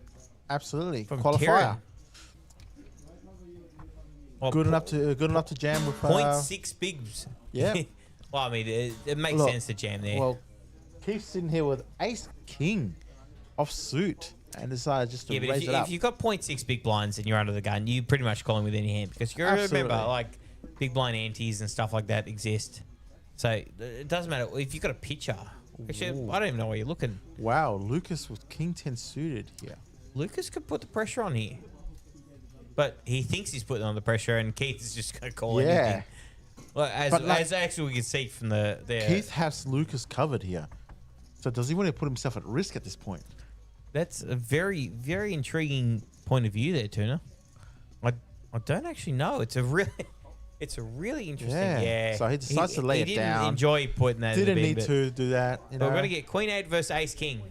qualifier. Kieran. Well, Good enough to jam with 0.6 bigs. Yeah. Well, I mean, it makes sense to jam there. Well, Keith's sitting here with ace king off suit and decided just to raise it up. If you've got 0.6 big blinds and you're under the gun, you pretty much calling with any hand, because you remember, like, big blind antes and stuff like that exist. So it doesn't matter if you've got a pitcher. Actually, I don't even know where you're looking. Wow, Lucas with king 10 suited here. Lucas could put the pressure on here, but he thinks he's putting on the pressure, and Keith is just going to call anything. Well, as actually we can see from the Keith has Lucas covered here. So does he want to put himself at risk at this point? That's a very, very intriguing point of view there, Tuna. I don't actually know. It's a really interesting. Yeah. So he decides to lay it down. He didn't enjoy putting that. Didn't in the bin, need to do that. But we're gonna get Queen 8 versus Ace King.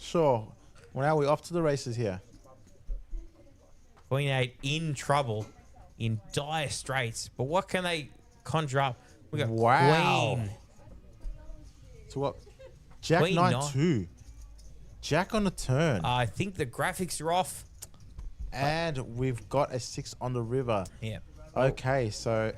Sure. Well, now we're off to the races here. Queen 8 in trouble, in dire straits. But what can they conjure up? We got Queen. So what? Jack Queen 9-2. Jack on the turn. I think the graphics are off. And we've got a 6 on the river. Yeah. Okay, so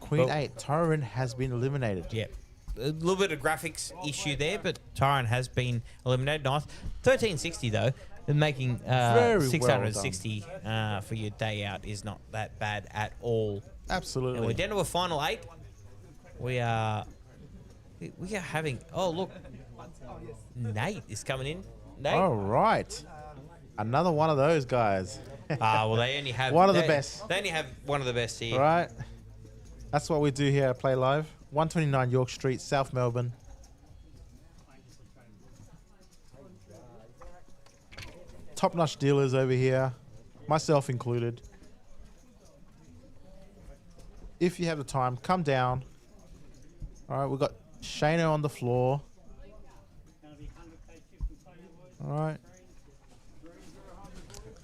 Queen 8 Tyrant has been eliminated. Yep. A little bit of graphics issue there, but Tyrant has been eliminated. Nice. 1360 though, and making Very 660 for your day out is not that bad at all. Absolutely. And we're down to a final 8. We are having. Oh look, Nate is coming in. Nate. All right, another one of those guys. Well, they only have one of the best. They only have one of the best here. Right. That's what we do here at Play Live. 129 York Street, South Melbourne. Top-notch dealers over here, myself included. If you have the time, come down. All right, we've got Shano on the floor. All right.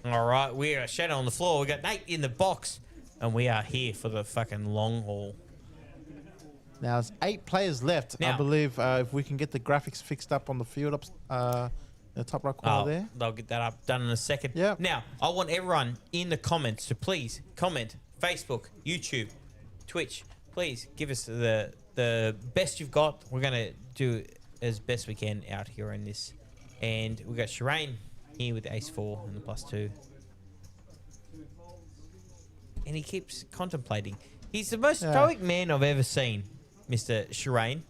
All right, we are Shadow on the floor. We got Nate in the box, and we are here for the fucking long haul. Now there's 8 players left. Now, I believe if we can get the graphics fixed up on the field, the top right corner there. They'll get that up done in a second. Yep. Now, I want everyone in the comments to please comment. Facebook, YouTube, Twitch. Please give us the best you've got. We're gonna do as best we can out here in this. And we got Shireen here with the ace-4 and the +2. And he keeps contemplating. He's the most stoic man I've ever seen, Mr. Shireen.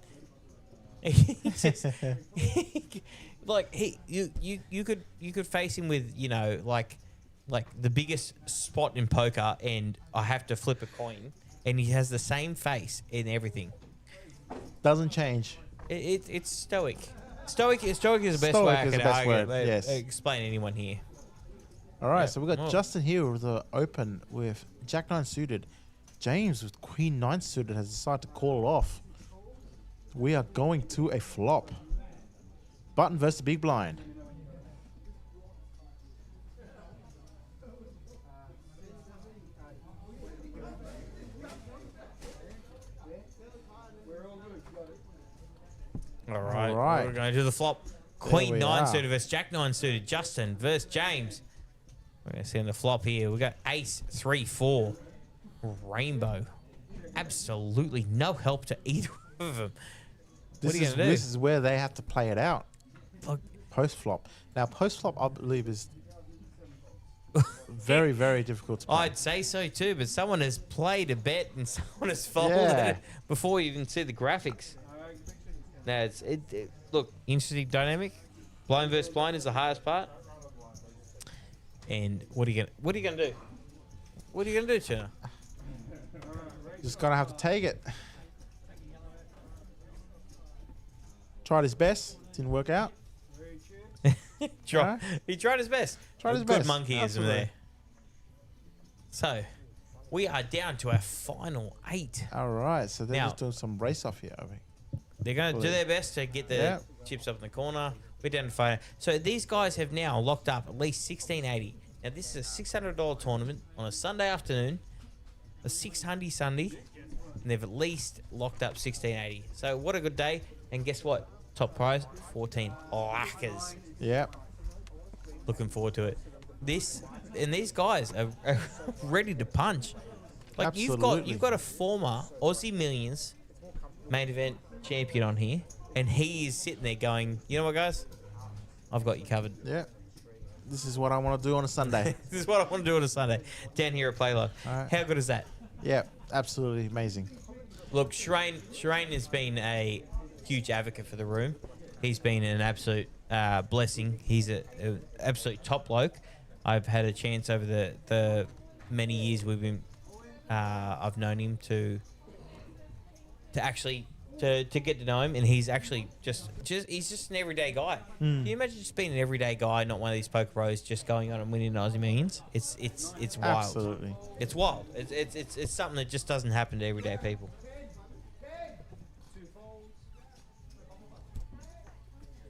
You could face him with, you know, like the biggest spot in poker, and I have to flip a coin, and he has the same face in everything. Doesn't change. It's stoic. Stoic is the best Stoic way I is can the best word, yes. explain anyone here. All right, Yeah. so we've got Justin here with the open with Jack 9 suited. James with Queen 9 suited has decided to call it off. We are going to a flop. Button versus big blind. All right. All right. We're going to do the flop. Queen we 9 are. suited versus Jack 9 suited. Justin versus James. We're going to see on the flop here. We got ace 3-4. Rainbow. Absolutely no help to either of them. What are you going to do? This is where they have to play it out. Look, Post flop. Now, post flop, I believe, is very, very difficult to play. I'd say so too, but someone has played a bet and someone has folded Yeah. it before you even see the graphics. Now, look, interesting dynamic. Blind versus blind is the hardest part. And what are you gonna do? What are you gonna do, Turner? Just gonna have to take it. Tried his best, didn't work out. He tried his best. Tried his Good best. monkeyism Absolutely. there. So, we are down to our final 8. All right, so they're Now- just doing some race off here, I think. They're going to do their best to get the Yeah. chips up in the corner. We're down to 5. So these guys have now locked up at least 1680. Now this is a $600 tournament on a Sunday afternoon, a 600 Sunday, and they've at least locked up 1680. So what a good day! And guess what? Top prize 14 lackers. Yep. Looking forward to it. These guys are ready to punch. Like Absolutely. you've got a former Aussie Millions main event champion on here, and he is sitting there going, you know what, guys? I've got you covered. Yep. This is what I want to do on a Sunday. This is what I want to do on a Sunday. Down here at PlayLive. All right. How good is that? Yep. Absolutely amazing. Look, Shireen has been a huge advocate for the room. He's been an absolute blessing. He's an absolute top bloke. I've had a chance over the many years we've been, I've known him to actually to get to know him, and he's actually just he's just an everyday guy. Can you imagine just being an everyday guy, not one of these poker pros, just going on and winning Aussie Millions? It's wild. Absolutely. It's wild. It's something that just doesn't happen to everyday people.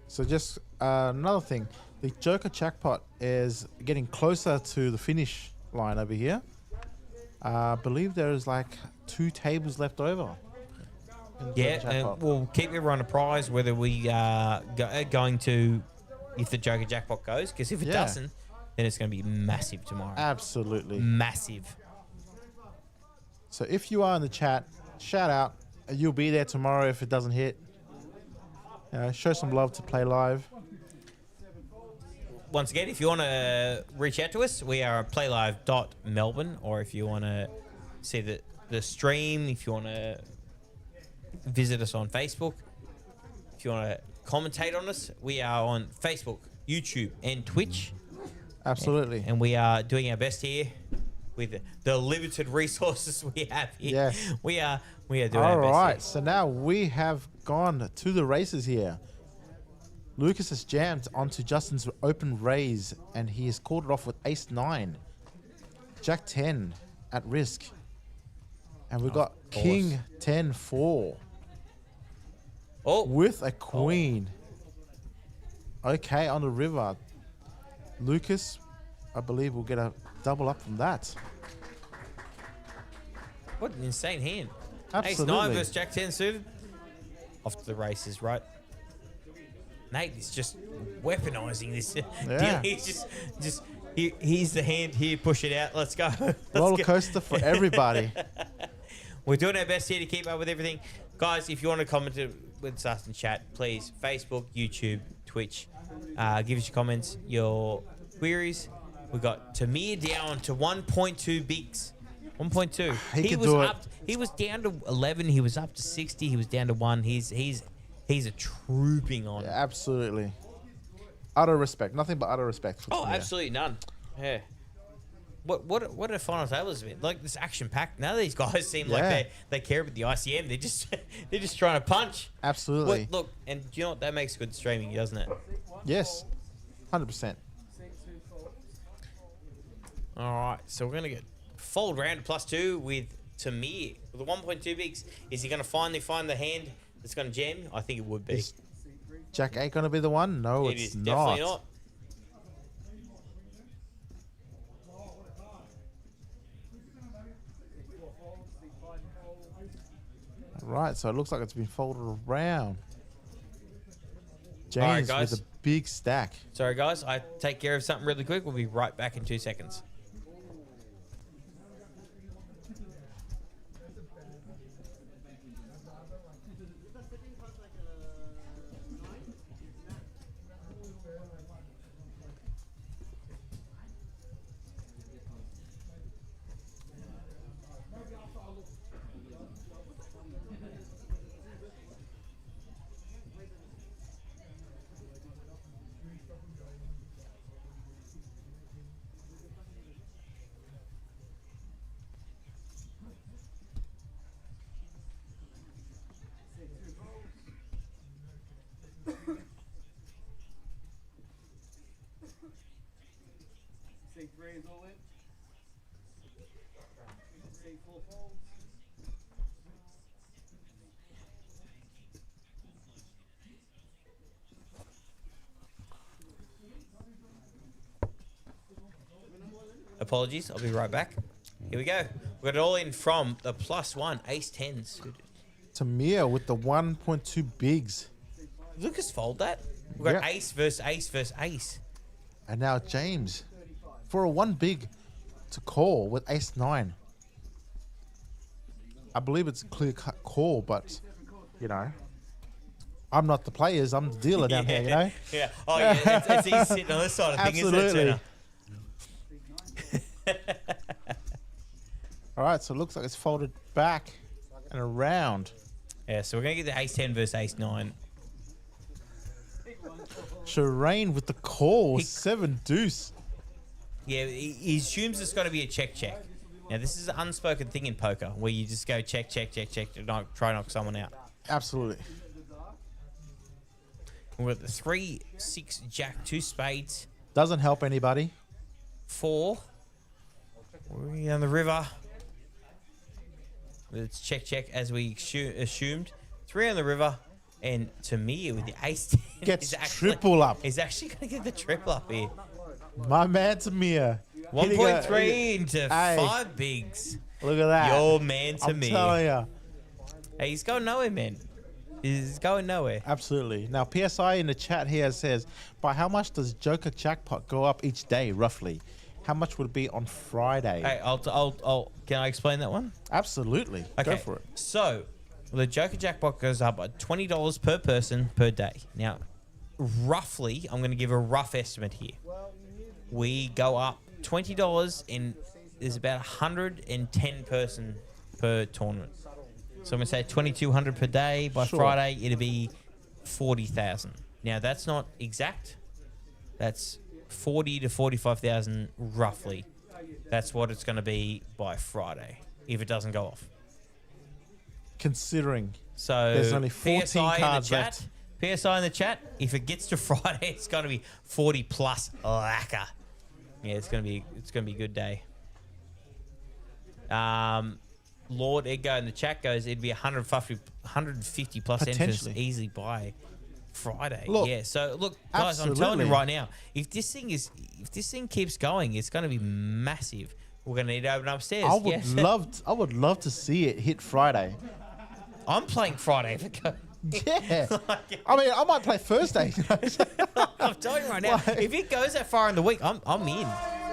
So just another thing, the Joker Jackpot is getting closer to the finish line over here. I believe there is like 2 tables left over. in the Yeah, Joker and Jackpot. we'll keep everyone apprised whether we are going to, if the Joker Jackpot goes, because if it Yeah. doesn't, then it's going to be massive tomorrow. Absolutely. Massive. So if you are in the chat, shout out. You'll be there tomorrow if it doesn't hit. Show some love to Play Live. Once again, if you want to reach out to us, we are at playlive.melbourne, or if you want to see the stream, if you want to visit us on Facebook, if you want to commentate on us, we are on Facebook, YouTube, and Twitch. Absolutely. And we are doing our best here with the limited resources we have here. Yes. We are doing All our best right. here. So now we have gone to the races here. Lucas has jammed onto Justin's open raise, and he has called it off with ace 9. Jack 10 at risk. And we've got King 10 4. Oh, With a queen. Okay, on the river. Lucas, I believe, will get a double up from that. what an insane hand. Absolutely. Ace 9 versus Jack 10 suited. Off to the races, right? Nate is just weaponizing this deal. He's here's the hand, here, push it out, let's go. Roller coaster for everybody. We're doing our best here to keep up with everything. Guys, if you want to comment with us in chat, please, Facebook, YouTube, Twitch, give us your comments, your queries. We got Tamir down to 1.2 bigs. 1.2. He was up. He was down to 11. He was up to 60. He was down to 1. He's a trooping on. Yeah, absolutely. Utter respect. Nothing but utter respect. For Oh, Tamir. absolutely none. Yeah. What are final tables been? Like this action packed. None of these guys seem like they care about the ICM. They're just trying to punch. Absolutely. Look, and do you know what that makes good streaming, doesn't it? Yes. 100%. All right, so we're gonna get fold round to +2 with Tamir with the 1.2 bigs. Is he gonna finally find the hand that's gonna jam? I think it would be. Is Jack 8 going to be the one? No, It it's is not. definitely not. Right, so it looks like it's been folded around. All right, James guys. with a big stack. Sorry, guys. I take care of something really quick. We'll be right back in 2 seconds. Apologies, I'll be right back. Here we go. We got it all in from the +1 ace 10s. Tamir with the 1.2 bigs. Lucas fold that. We got Yep. ace versus ace versus ace. And now James for a 1 big to call with ace 9. I believe it's a clear cut call, but you know, I'm not the players, I'm the dealer down here, you know? Yeah. Oh, yeah. It's easy sitting on this side of things, isn't it, Absolutely. Tuna? All right, so it looks like it's folded back and around. Yeah, so we're going to get the ace 10 versus ace 9. Shireen with the call, He- 7 deuce. Yeah, he assumes it's going to be a check. Now, this is an unspoken thing in poker where you just go check to try and knock someone out. Absolutely. We've got the 3, 6, jack, 2 spades, Doesn't help anybody. 4. We're on the river. It's check as we assumed. 3 on the river. And Tamir with the ace 10 Gets is actually, triple up. He's actually going to get the triple up here. My man Tamir. 1.3 into Hey. 5 bigs. Look at that. Your man I'm Tamir. telling you. Hey, he's going nowhere, man. He's going nowhere. Absolutely. Now, PSI in the chat here says, by how much does Joker Jackpot go up each day, roughly? how much would it be on Friday? Hey, can I explain that one? Absolutely. Okay. Go for it. So, the Joker Jackpot goes up at $20 per person per day. Now, roughly, I'm going to give a rough estimate here. We go up $20 and there's about 110 person per tournament. So I'm going to say 2,200 per day. By Sure. Friday, it'll be 40,000. Now, that's not exact. That's 40 to 45,000 roughly. That's what it's going to be by Friday if it doesn't go off. Considering So there's only 14 PSI cards in the left. chat. PSI in the chat. If it gets to Friday, it's going to be 40 plus lacquer. Yeah, it's going to be a good day. Lord Edgar in the chat goes, it'd be 150 plus entrants Potentially. easily by Friday. Look, yeah. So look, guys, I'm telling you absolutely. right now, if this thing keeps going, it's going to be massive. We're going to need to open upstairs. I would yes. I would love to see it hit Friday. I'm playing Friday if it goes. Yeah. I mean, I might play Thursday. I'm telling you right now, if it goes that far in the week, I'm in.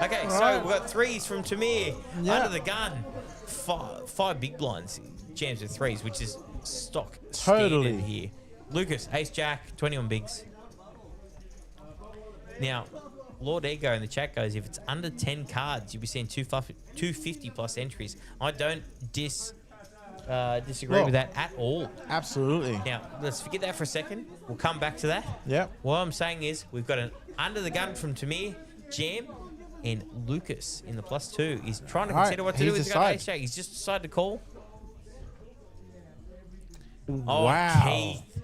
Okay, so Right. we've got threes from Tamir Yeah. under the gun. Five big blinds, jams with threes, which is stock Totally. standard here. Lucas, ace jack, 21 bigs. Now, Lord Ego in the chat goes, if it's under 10 cards, you'll be seeing 250 plus entries. I don't disagree Look. with that at all. Absolutely. Now, let's forget that for a second. We'll come back to that. Yeah. What I'm saying is we've got an under the gun from Tamir, Jam, and Lucas in the +2. He's trying to All right, consider what to do he's with the decided. ace jack. He's just decided to call. Oh, Wow. Keith.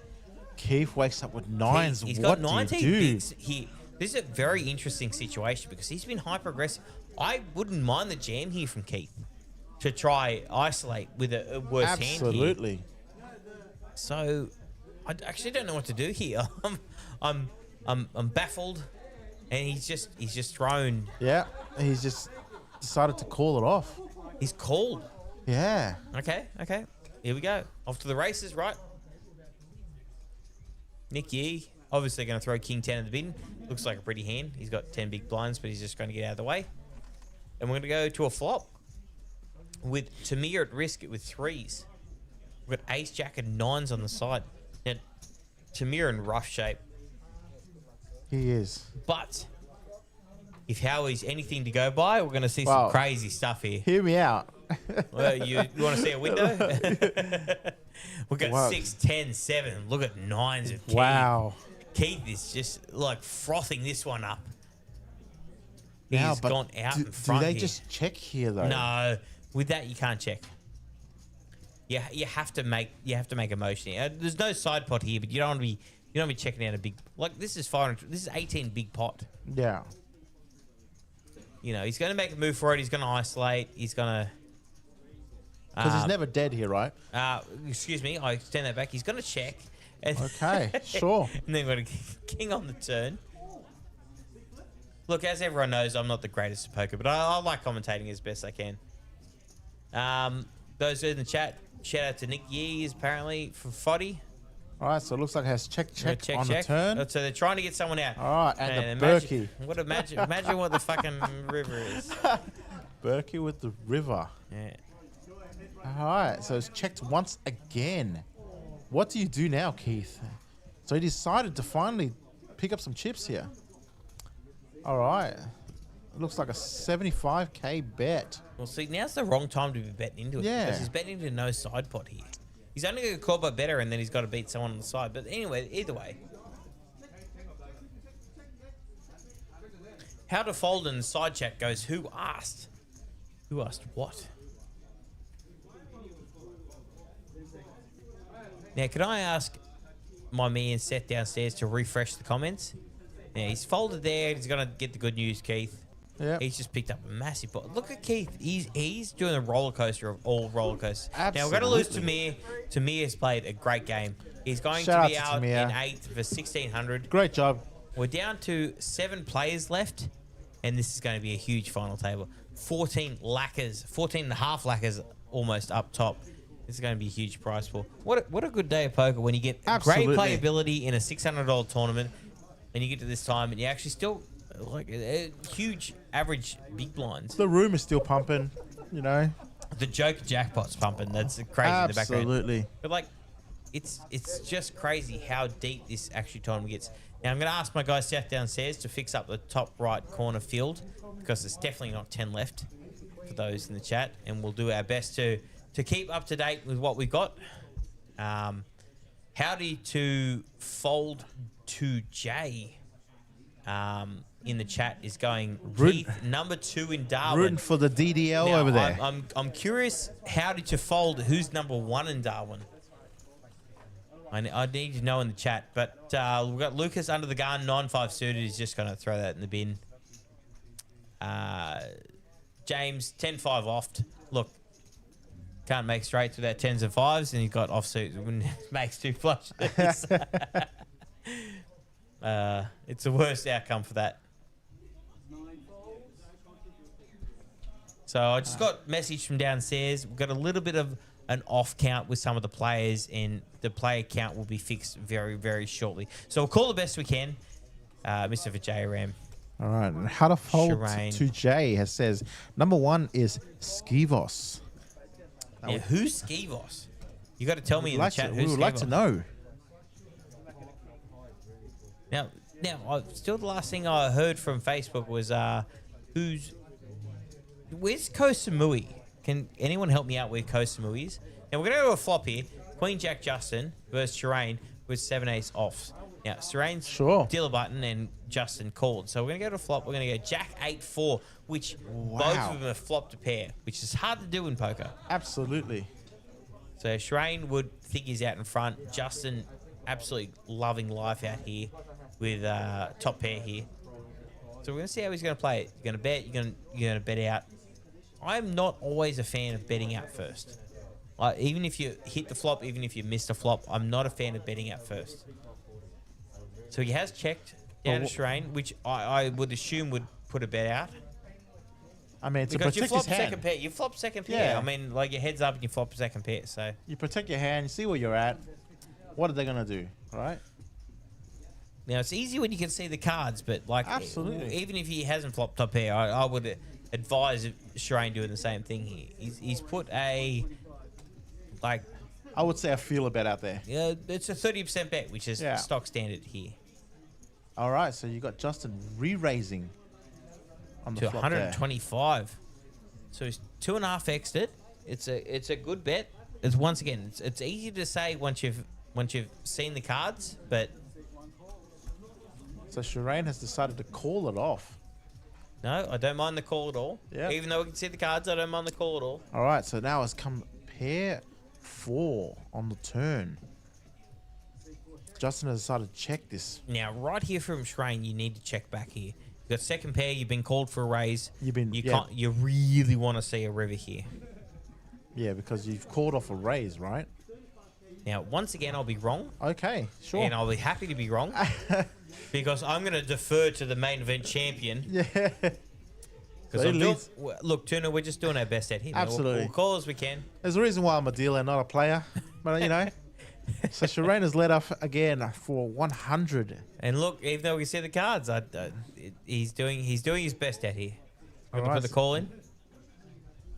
Keith wakes up with nines. He's What got 19 do you do? bigs here. This is a very interesting situation because he's been hyper aggressive. I wouldn't mind the jam here from Keith to try isolate with a worse hand here. Absolutely. So, I actually don't know what to do here. I'm baffled, and he's just thrown. Yeah. He's just decided to call it off. He's called. Yeah. Okay. Here we go. Off to the races, right? Nick Yee, obviously going to throw King 10 in the bin. Looks like a pretty hand. He's got 10 big blinds, but he's just going to get out of the way. And we're going to go to a flop with Tamir at risk with threes. We've got ace, jack, and nines on the side. Now, Tamir in rough shape. He is. But if Howie's anything to go by, we're going to see some Wow. crazy stuff here. Hear me out. Well, you want to see a window? We've got Wow. 6, 10, 7. Look at nines of Keith. Wow. Keith is just like frothing this one up. Now, He's but gone out in do front they here. just check here though? No, with that you can't check. Yeah, you have to make a motion here. There's no side pot here, but you don't want to be checking out a big like this is 500. This is 18 big pot. Yeah. You know, he's going to make a move for it. He's going to isolate. He's going to. Because he's never dead here, right? Excuse me, I stand that back. He's going to check. And Okay, sure. And then we're going to king on the turn. Look, as everyone knows, I'm not the greatest at poker, but I like commentating as best I can. Those in the chat, shout out to Nick Yees, apparently, for Foddy. All right, so it looks like it has check on the check. turn. So they're trying to get someone out. All right, and Man, the imagine- Berkey. Imagine what the fucking river is. Berkey with the river. Yeah. All right, so it's checked once again. What do you do now, Keith? So he decided to finally pick up some chips here. All right. It looks like a 75K bet. Well, see, now's the wrong time to be betting into it. Yeah. Because he's betting into no side pot here. He's only going to call by better, and then he's got to beat someone on the side. But anyway, either way. How to fold in the side chat goes, who asked? Who asked what? Now, can I ask my man Seth downstairs to refresh the comments? Now, he's folded there. He's going to get the good news, Keith. Yeah. He's just picked up a massive pot. Look at Keith. He's doing a roller coaster of all roller coasters. Now, we're going to lose Tamir. Tamir has played a great game. He's going Shout to be out out to in Tamir. 8th for 1,600. Great job. We're down to 7 players left, and this is going to be a huge final table. 14 lacquers, 14 and a half lacquers almost up top. This is going to be a huge prize pool. What a good day of poker when you get Absolutely. great playability in a $600 tournament, and you get to this time, and you actually still like huge average big blinds. The room is still pumping, you know. The joke jackpot's pumping. That's crazy in the background. Absolutely. But like, it's just crazy how deep this actually tournament gets. Now I'm going to ask my guy Seth downstairs to fix up the top right corner field because there's definitely not 10 left for those in the chat, and we'll do our best to keep up to date with what we've got. Howdy to Fold to J. In the chat is going Heath, number 2 in Darwin. Rooting for the DDL Now, over there. I'm curious howdy to Fold who's number 1 in Darwin. I need to know in the chat, but we've got Lucas under the gun, 9-5 suited. He's just going to throw that in the bin. James 10-5 off. Look, can't make straights without 10s and 5s, and he's got offsuit when makes 2 flushes. It's the worst outcome for that. So I just got message from downstairs. We've got a little bit of an off count with some of the players, and the player count will be fixed very, very shortly. So we'll call the best we can. Mr. Vijay. All right. And how to fold Shireen. to J says number 1 is Skivos. Now, who's Skivos? You got to tell me in the chat We who's would like to know. Now, still the last thing I heard from Facebook was where's Koh Samui? Can anyone help me out where Koh Samui is? Now, we're going to go to a flop here. Queen Jack Justin versus Shireen with 7-8 offs. Now, Shireen's dealer button and Justin called. So we're going to go to a flop. We're going to go Jack 8-4, which both of them have flopped a pair, which is hard to do in poker. Absolutely. So Shireen would think he's out in front. Justin absolutely loving life out here with top pair here. So we're going to see how he's going to play it. You're going to bet. You're going to bet out. I'm not always a fan of betting out first. Even if you hit the flop, even if you missed a flop, I'm not a fan of betting out first. So he has checked down to Shireen, which I would assume would put a bet out. I mean, to because protect you flop his hand. second pair. You flop second pair. Yeah. I mean, like your head's up and you flop a second pair. So You protect your hand, you see where you're at. What are they going to do? All right? now it's easy when you can see the cards, but like Absolutely. even if he hasn't flopped top pair, I would advise Shireen doing the same thing here. He's put a like. I would say a feeler bet out there. Yeah, it's a 30% bet, which is Yeah. stock standard here. All right, so you got Justin re-raising on the To flop 125. So he's 2.5 x'd it. It's a good bet. It's once again, it's easy to say once you've seen the cards, but So Shireen has decided to call it off. no, I don't mind the call at all. Yep. Even though we can see the cards, I don't mind the call at all. All right, so now it's come pair 4 on the turn. Justin has decided to check this. Now, right here from Shireen, you need to check back here. You've got second pair. You've been called for a raise. You really want to see a river here. Yeah, because you've called off a raise, right? Now, once again, I'll be wrong. Okay, sure. And I'll be happy to be wrong. Because I'm going to defer to the main event champion. Yeah. Because look, Tuna, we're just doing our best at here. Absolutely. We'll call as we can. There's a reason why I'm a dealer, not a player. But, you know. So Shireen has led off again for 100. And look, even though we can see the cards, he's doing his best out here. I'm going to Alright, put the call in.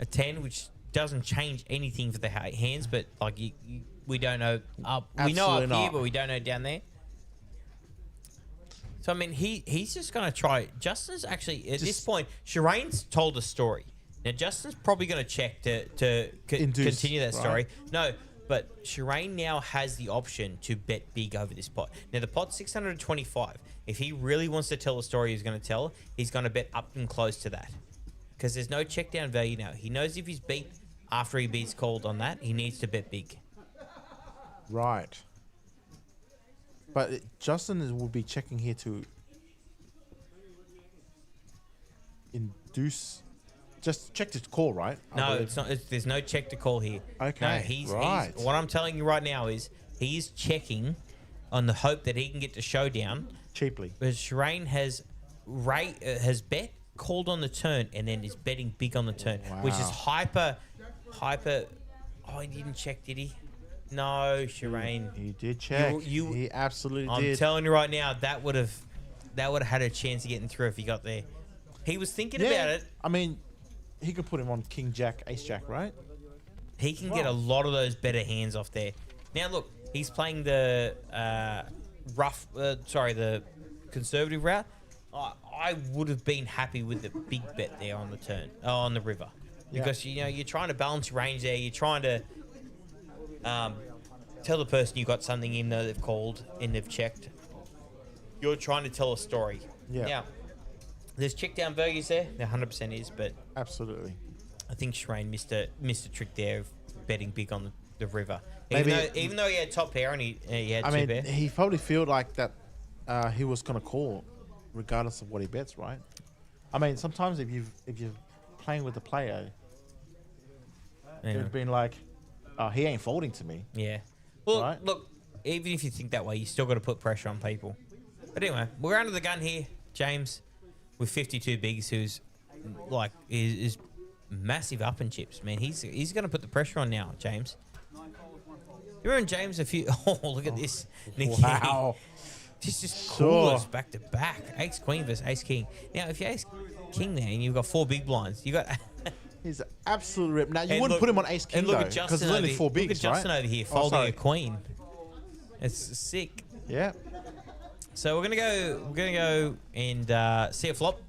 A 10, which doesn't change anything for the hands, but like we don't know up. We know up Absolutely here, not. but we don't know down there. So I mean, he's just going to try. Justin's actually at this point. Shireen's told a story. Now Justin's probably going to check to continue that story. right? No, but Shireen now has the option to bet big over this pot. Now the pot's 625. If he really wants to tell a story he's going to tell, he's going to bet up and close to that. Because there's no check down value now. He knows if he's beat after he beats called on that, he needs to bet big. Right. But Justin will be checking here to induce. Just check to call, right? No, it's not. There's no check to call here. Okay, No, he's right. what I'm telling you right now is he's checking on the hope that he can get to showdown. Cheaply. But Shireen has bet, called on the turn, and then is betting big on the turn, which is hyper. Oh, he didn't check, did he? No, Shireen. He did check. You- he absolutely I'm did. telling you right now, that would have that would have had a chance of getting through if he got there. He was thinking Yeah. about it. I mean, he could put him on King Jack, Ace Jack, right? He can get a lot of those better hands off there. Now look, he's playing the the conservative route. I would have been happy with the big bet there on the turn, on the river, because you know you're trying to balance your range there. You're trying to tell the person you got something in there they've called and they've checked. You're trying to tell a story. Yeah. Now, there's check down burgers there. There 100% is, but Absolutely. I think Shireen missed a trick there of betting big on the river. Maybe Even though he had top pair and he had I two mean, pair. he probably felt like that he was gonna call, regardless of what he bets, right? I mean, sometimes if you're playing with the player, Yeah. it'd been like, oh, he ain't folding to me. Yeah. Well, Right. look, even if you think that way, you still got to put pressure on people. But anyway, we're under the gun here, James, with 52 bigs, who's like is massive up in chips, man. He's going to put the pressure on now, James. You remember James a few? Oh, look at this, Nicky. Wow. Just Sure. coolers back to back. Ace Queen versus Ace King. Now, if you Ace King there and you've got 4 big blinds, you got. He's an absolute rip. Now, you And wouldn't look- put him on Ace King, and look though, at because Justin there's only over 4 Look bigs, at Justin right? over here Oh, folding sorry. a queen. It's sick. Yeah. So we're gonna go and see a flop.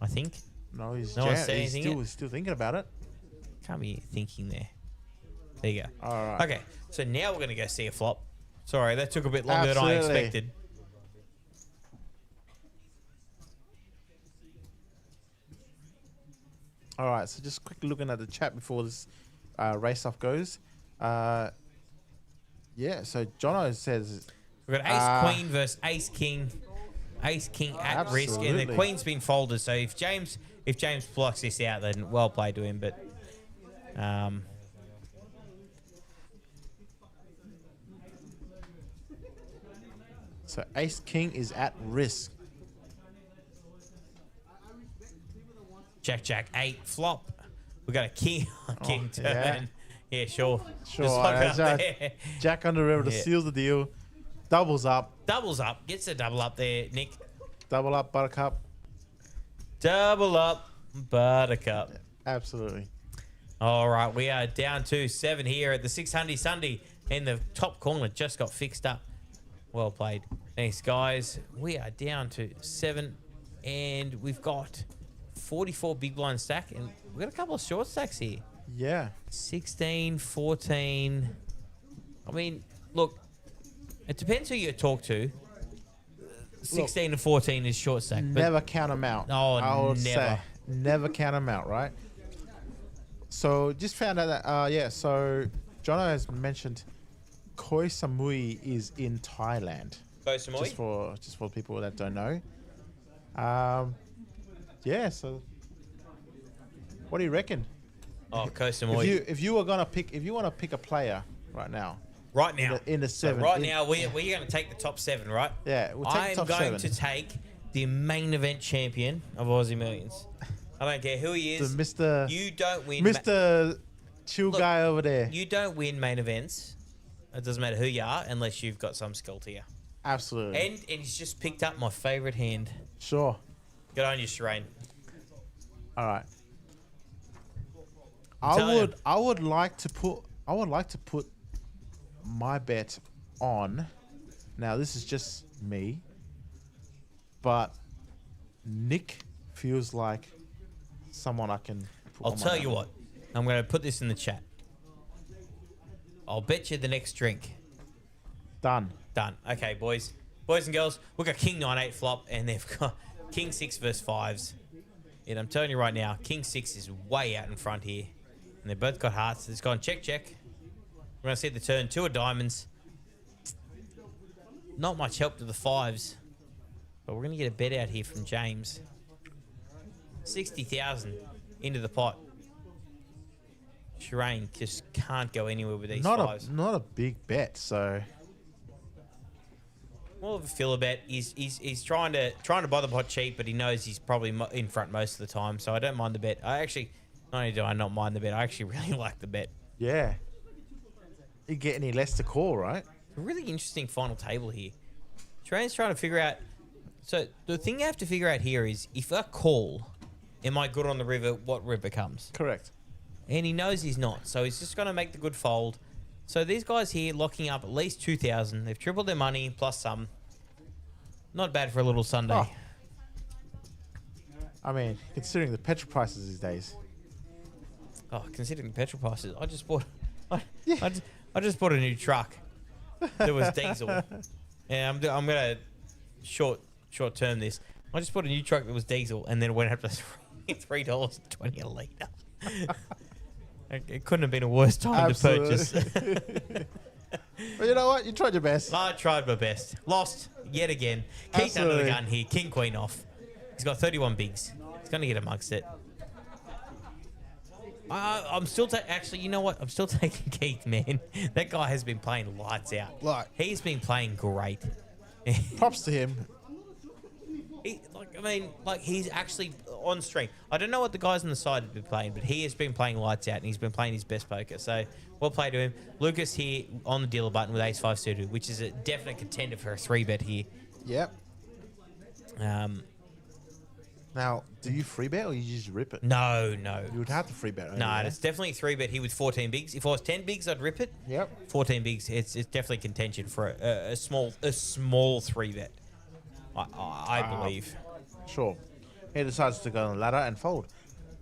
I think. No, he's, No one said he's anything still thinking about it. Can't be thinking there. There you go. All right. Okay, so now we're gonna go see a flop. Sorry, that took a bit longer than I Absolutely. expected. All right, so just quickly looking at the chat before this race off goes. Yeah, so Jono says We've got Ace Queen versus Ace King. Ace King at risk, and the Absolutely. Queen's been folded. So if James blocks this out, then well played to him. But so Ace King is at risk. Jack 8 flop. We got a King King yeah. turn. Yeah, sure. Sure, Just lock it up Jack, there. Jack on the river Yeah. seals the deal. Doubles up. Doubles up. Gets a double up there, Nick. Double up, Buttercup. Double up, Buttercup. Absolutely. All right, we are down to 7 here at the 600 Sunday, and the top corner just got fixed up. Well played. Thanks, guys. We are down to 7, and we've got 44 big blind stack, and we've got a couple of short stacks here. Yeah. 16, 14. I mean, look, it depends who you talk to. 16 and 14 is short stack. But Never count them out. Oh, I would never. say never count them out, right? So just found out that, yeah, so Jono has mentioned Koh Samui is in Thailand. Koh Samui? Just for people that don't know. Yeah, so what do you reckon? Oh, Koh Samui. If you want to pick a player right now, Right now. in the So 7. right now, we're going to take the top 7, right? Yeah, we'll take the I'm top going 7. to take the main event champion of Aussie Millions. I don't care who he The is. Mr. You don't win. Mr. Chill Look, guy over there. You don't win main events. It doesn't matter who you are unless you've got some skill to you. Absolutely. And he's just picked up my favourite hand. Sure. Good on you, Shireen. All right. telling I would like to put my bet on. Now this is just me, but Nick feels like someone I can put I'll on my tell you number. what. I'm going to put this in the chat. I'll bet you the next drink. Done. Done. Okay, boys. Boys and girls, we've got King 9-8 flop, and they've got King 6 versus 5s. And I'm telling you right now, King 6 is way out in front here. And they've both got hearts. It's gone check, check. We're going to see the turn. 2 of diamonds. Not much help to the 5s. But we're going to get a bet out here from James. 60,000 into the pot. Shireen just can't go anywhere with these Not 5s. a big bet, so More of a filler bet. He's trying to buy the pot cheap, but he knows he's probably in front most of the time. So I don't mind the bet. I actually, not only do I not mind the bet, I actually really like the bet. yeah. You get any less to call, right? A really interesting final table here. Train's trying to figure out. So the thing you have to figure out here is if I call, am I good on the river? What river comes? Correct. And he knows he's not, so he's just going to make the good fold. So these guys here locking up at least 2,000. They've tripled their money plus some. Not bad for a little Sunday. Oh. I mean, considering the petrol prices these days. Oh, considering petrol prices, I just bought. I just bought a new truck. That was diesel. And I'm gonna short term this. I just bought a new truck that was diesel, and then it went up to $3.20 a litre. It couldn't have been a worse time to purchase. But you know what? You tried your best. I tried my best. Lost yet again. Keith under the gun here. King Queen off. He's got 31 bigs. He's gonna get amongst it. I'm still actually, you know what? I'm still taking Keith, man. That guy has been playing lights out. Like, He's been playing great. props to him. He's actually on stream. I don't know what the guys on the side have been playing, but he has been playing lights out, and he's been playing his best poker. So, well played to him. Lucas here on the dealer button with ace-5 suited, which is a definite contender for a 3-bet here. Yep. Now, do you free bet or you just rip it? No. You would have to free bet. No, it's definitely 3-bet here with 14 bigs. If I was 10 bigs, I'd rip it. Yep. 14 bigs, it's definitely contention for a small 3-bet. I believe. Sure. He decides to go on the ladder and fold.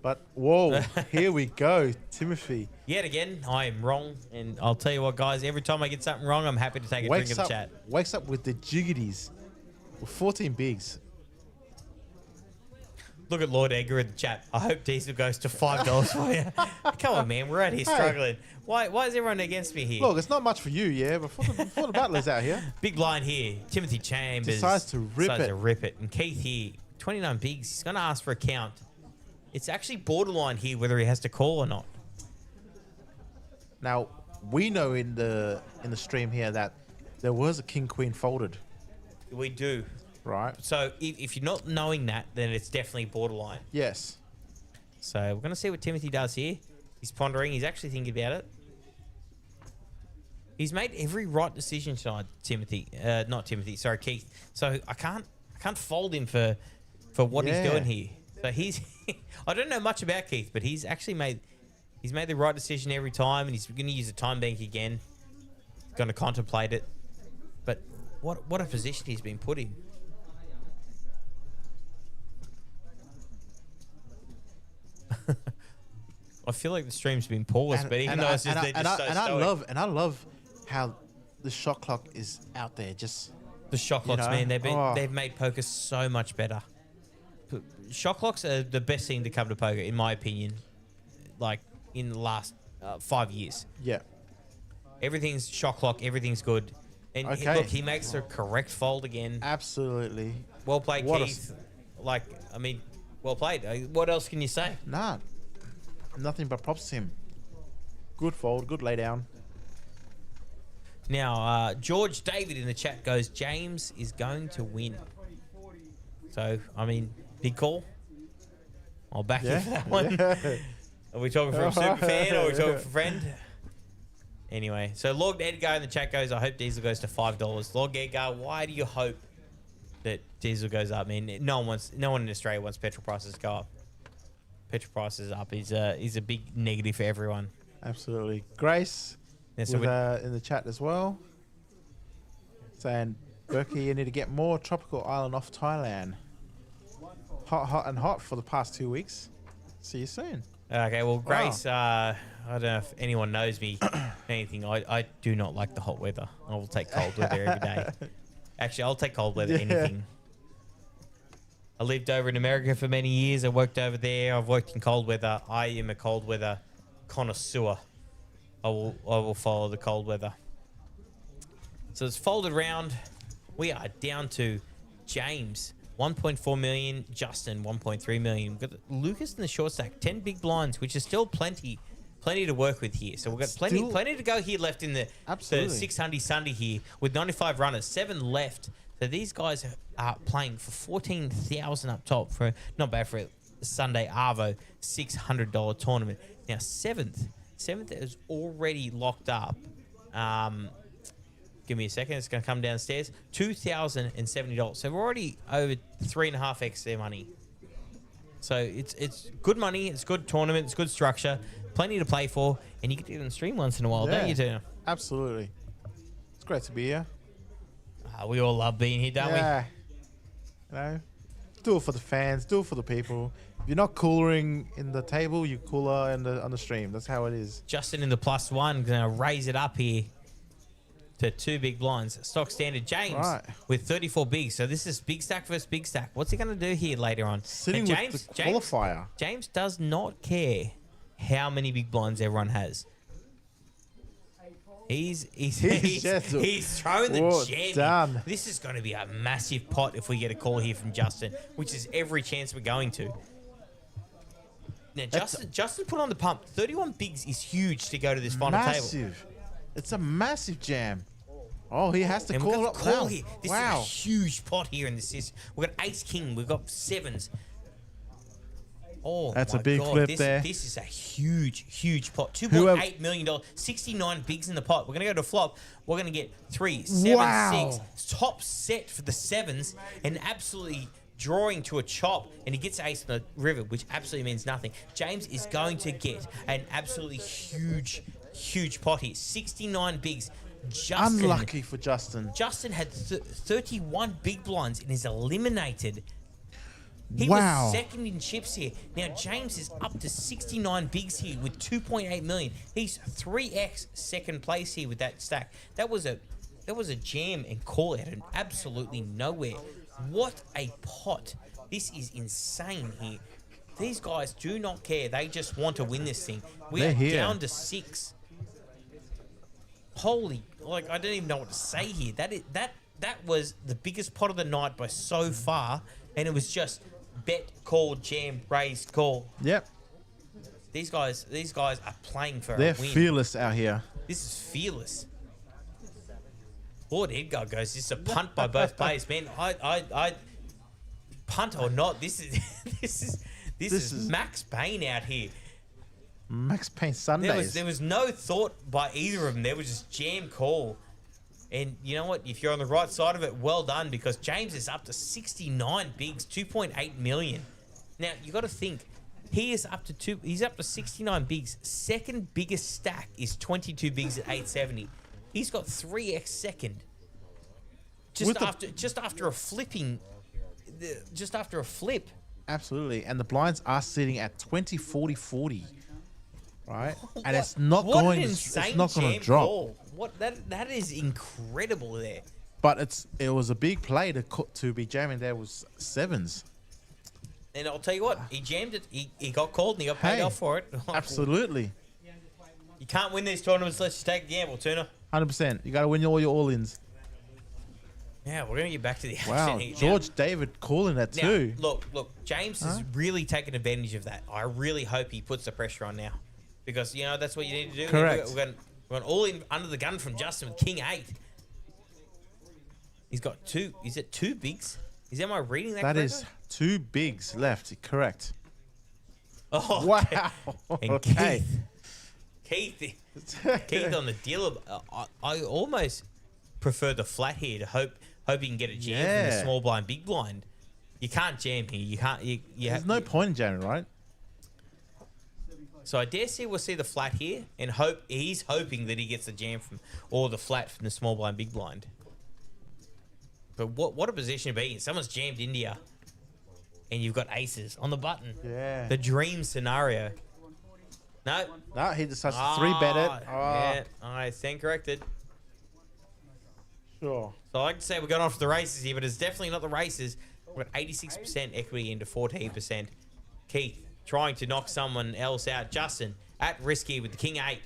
But, whoa, here we go. Timothy. Yet again, I am wrong. And I'll tell you what, guys, every time I get something wrong, I'm happy to take a drink of the chat. Wakes up with the jiggities. With 14 bigs. Look at Lord Edgar in the chat. I hope diesel goes to $5 for you. Come on, man. We're out here struggling. Why is everyone against me here? Look, it's not much for you, yeah, but for the battlers out here. Big blind here. Timothy Chambers Decides to rip it. And Keith here, 29 bigs. He's going to ask for a count. It's actually borderline here whether he has to call or not. Now, we know in the stream here that there was a king-queen folded. We do. Right. So if you're not knowing that, then it's definitely borderline. Yes. So we're going to see what Timothy does here. He's pondering. He's actually thinking about it. He's made every right decision tonight, Timothy. Not Timothy. Sorry, Keith. So I can't fold him for what he's doing here. So he's I don't know much about Keith, but he's actually made the right decision every time, and he's going to use a time bank again. He's going to contemplate it. But what a position he's been put in. I feel like the stream's been paused, but even though it's just I love how the shot clock is out there. Just the shot clocks, man. They've made poker so much better. Shot clocks are the best thing to come to poker, in my opinion. Like in the last 5 years. Yeah. Everything's shot clock. Everything's good. And look, he makes the correct fold again. Absolutely. Well played, Keith. Well played. What else can you say? Nah. Nothing but props to him. Good fold, good lay down. Now, George David in the chat goes, James is going to win. So, big call. I'll back you for that one. Yeah. Are we talking from super fan or are we talking from friend? Anyway, so Lord Edgar in the chat goes, I hope diesel goes to $5. Lord Edgar, why do you hope that diesel goes up? No one in Australia wants petrol prices to go up. Petrol prices up is a big negative for everyone. Absolutely. Grace in the chat as well, saying, Berkey, you need to get more tropical island off Thailand. Hot and hot for the past 2 weeks. See you soon. Okay, well, Grace, I don't know if anyone knows me anything. I do not like the hot weather. I will take cold weather every day. Actually, I'll take cold weather, anything. I lived over in America for many years. I worked over there. I've worked in cold weather. I am a cold weather connoisseur. I will follow the cold weather. So it's folded round. We are down to James, 1.4 million. Justin, 1.3 million. We've got Lucas in the short stack, 10 big blinds, which is still plenty to work with here. So we've got plenty to go here left in the 600 Sunday here with 95 runners, 7 left. So these guys are playing for 14,000 up top for not bad for a Sunday Arvo $600 tournament. Now seventh is already locked up. Give me a second. It's going to come downstairs. $2,070. So we're already over 3.5x their money. So it's good money. It's good tournament. It's good structure. Plenty to play for. And you get to get on stream once in a while, don't you, Tina? Absolutely. It's great to be here. We all love being here, don't we? You know, do it for the fans. Do it for the people. If you're not coolering in the table, you cooler on the stream. That's how it is. Justin in the +1. Going to raise it up here to 2 big blinds. Stock standard. James with 34 bigs. So this is big stack versus big stack. What's he going to do here later on? Sitting with the qualifier. James does not care how many big blinds everyone has. He's thrown the jam. This is going to be a massive pot if we get a call here from Justin, which is every chance we're going to. Now, Justin put on the pump. 31 bigs is huge to go to this final table. It's a massive jam. Oh, he has to call up now. Here. This is a huge pot here in this. We've got ace king. We've got sevens. Oh, that's a big flip there. This is a huge pot. $2.8 million. 69 bigs in the pot. We're going to go to flop. We're going to get 3, 7, 6. Top set for the sevens and absolutely drawing to a chop. And he gets ace on the river, which absolutely means nothing. James is going to get an absolutely huge pot here. 69 bigs. Unlucky for Justin. Justin had 31 big blinds and is eliminated. He was second in chips here. Now James is up to 69 bigs here with 2.8 million. He's 3x second place here with that stack. That was a jam and call out and absolutely nowhere. What a pot. This is insane here. These guys do not care. They just want to win this thing. We are down to 6. Holy, like I don't even know what to say here. That was the biggest pot of the night by so far, and it was just bet, call, jam, raise, call. Yep. These guys are playing for a win. They're fearless out here. This is fearless. Lord Edgar goes, this is a punt by both players, man. I punt or not, this is Max Payne out here. Max Payne Sundays. There was no thought by either of them. There was just jam call. And you know what? If you're on the right side of it, well done, because James is up to 69 bigs, 2.8 million. Now, you got to think, he's up to 69 bigs. Second biggest stack is 22 bigs at 870. He's got 3x second. Just after a flip. Absolutely. And the blinds are sitting at 20, 40, 40. Right? And it's not going to drop. Call. That is incredible there. But it was a big play to be jamming there with sevens. And I'll tell you what, he jammed it. He got called and he got paid off for it. Absolutely. You can't win these tournaments unless you take a gamble, Tuna. 100%. You got to win all your all-ins. Yeah, we're going to get back to the action. Wow, George David calling that too. Look, James has really taken advantage of that. I really hope he puts the pressure on now. Because, you know, that's what you need to do. Correct. We're going all in under the gun from Justin with King 8. He's got 2. Is it 2 bigs? Am I reading that correctly? That is 2 bigs left. Correct. Oh, wow. And Keith on the deal. I almost prefer the flat here to hope you can get a jam from the small blind, big blind. You can't jam here. You can't. There's no point in jamming, right? So I dare say we'll see the flat here, and he's hoping that he gets the jam or the flat from the small blind, big blind. But what a position to be in. Someone's jammed India, and you've got aces on the button. Yeah. The dream scenario. No, he decides to 3-bet it. Yeah, I stand corrected. Sure. So I like to say we're going off the races here, but it's definitely not the races. We've got 86% equity into 14%. Keith trying to knock someone else out. Justin at risk here with the King 8.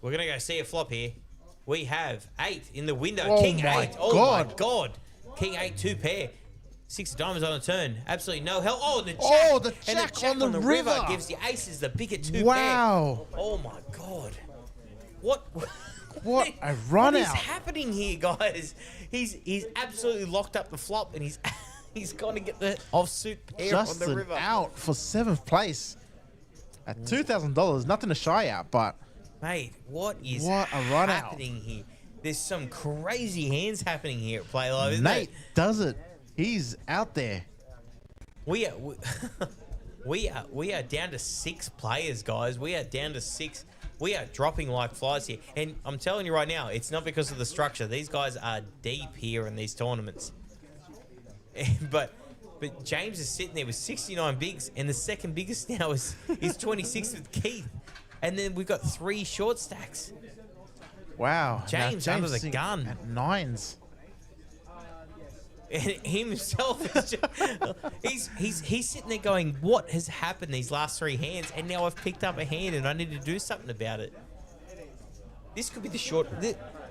We're going to go see a flop here. We have 8 in the window. Oh King my 8. Oh my God. God. King 8, 2 pair. 6 of diamonds on the turn. Absolutely no help. Oh, the jack. Oh, the And jack on the river. gives the aces the bigger 2 pair. Wow. Oh my God. What a run what is out. happening here, guys? He's absolutely locked up the flop, and he's going to get the offsuit pair Justin on the river. out for 7th place at $2,000. Nothing to shy at, but Mate, what is What a run out. happening here? There's some crazy hands happening here at PlayLive, isn't Nate it? does it. He's out there. We are we are down to 6 players, guys. We are down to 6. We are dropping like flies here. And I'm telling you right now, it's not because of the structure. These guys are deep here in these tournaments. but James is sitting there with 69 bigs, and the second biggest now is 26 with Keith. And then we've got 3 short stacks. Wow. James under the sitting gun. At 9s. And himself is just, he's sitting there going, what has happened these last 3 hands? And now I've picked up a hand and I need to do something about it. This could be the short.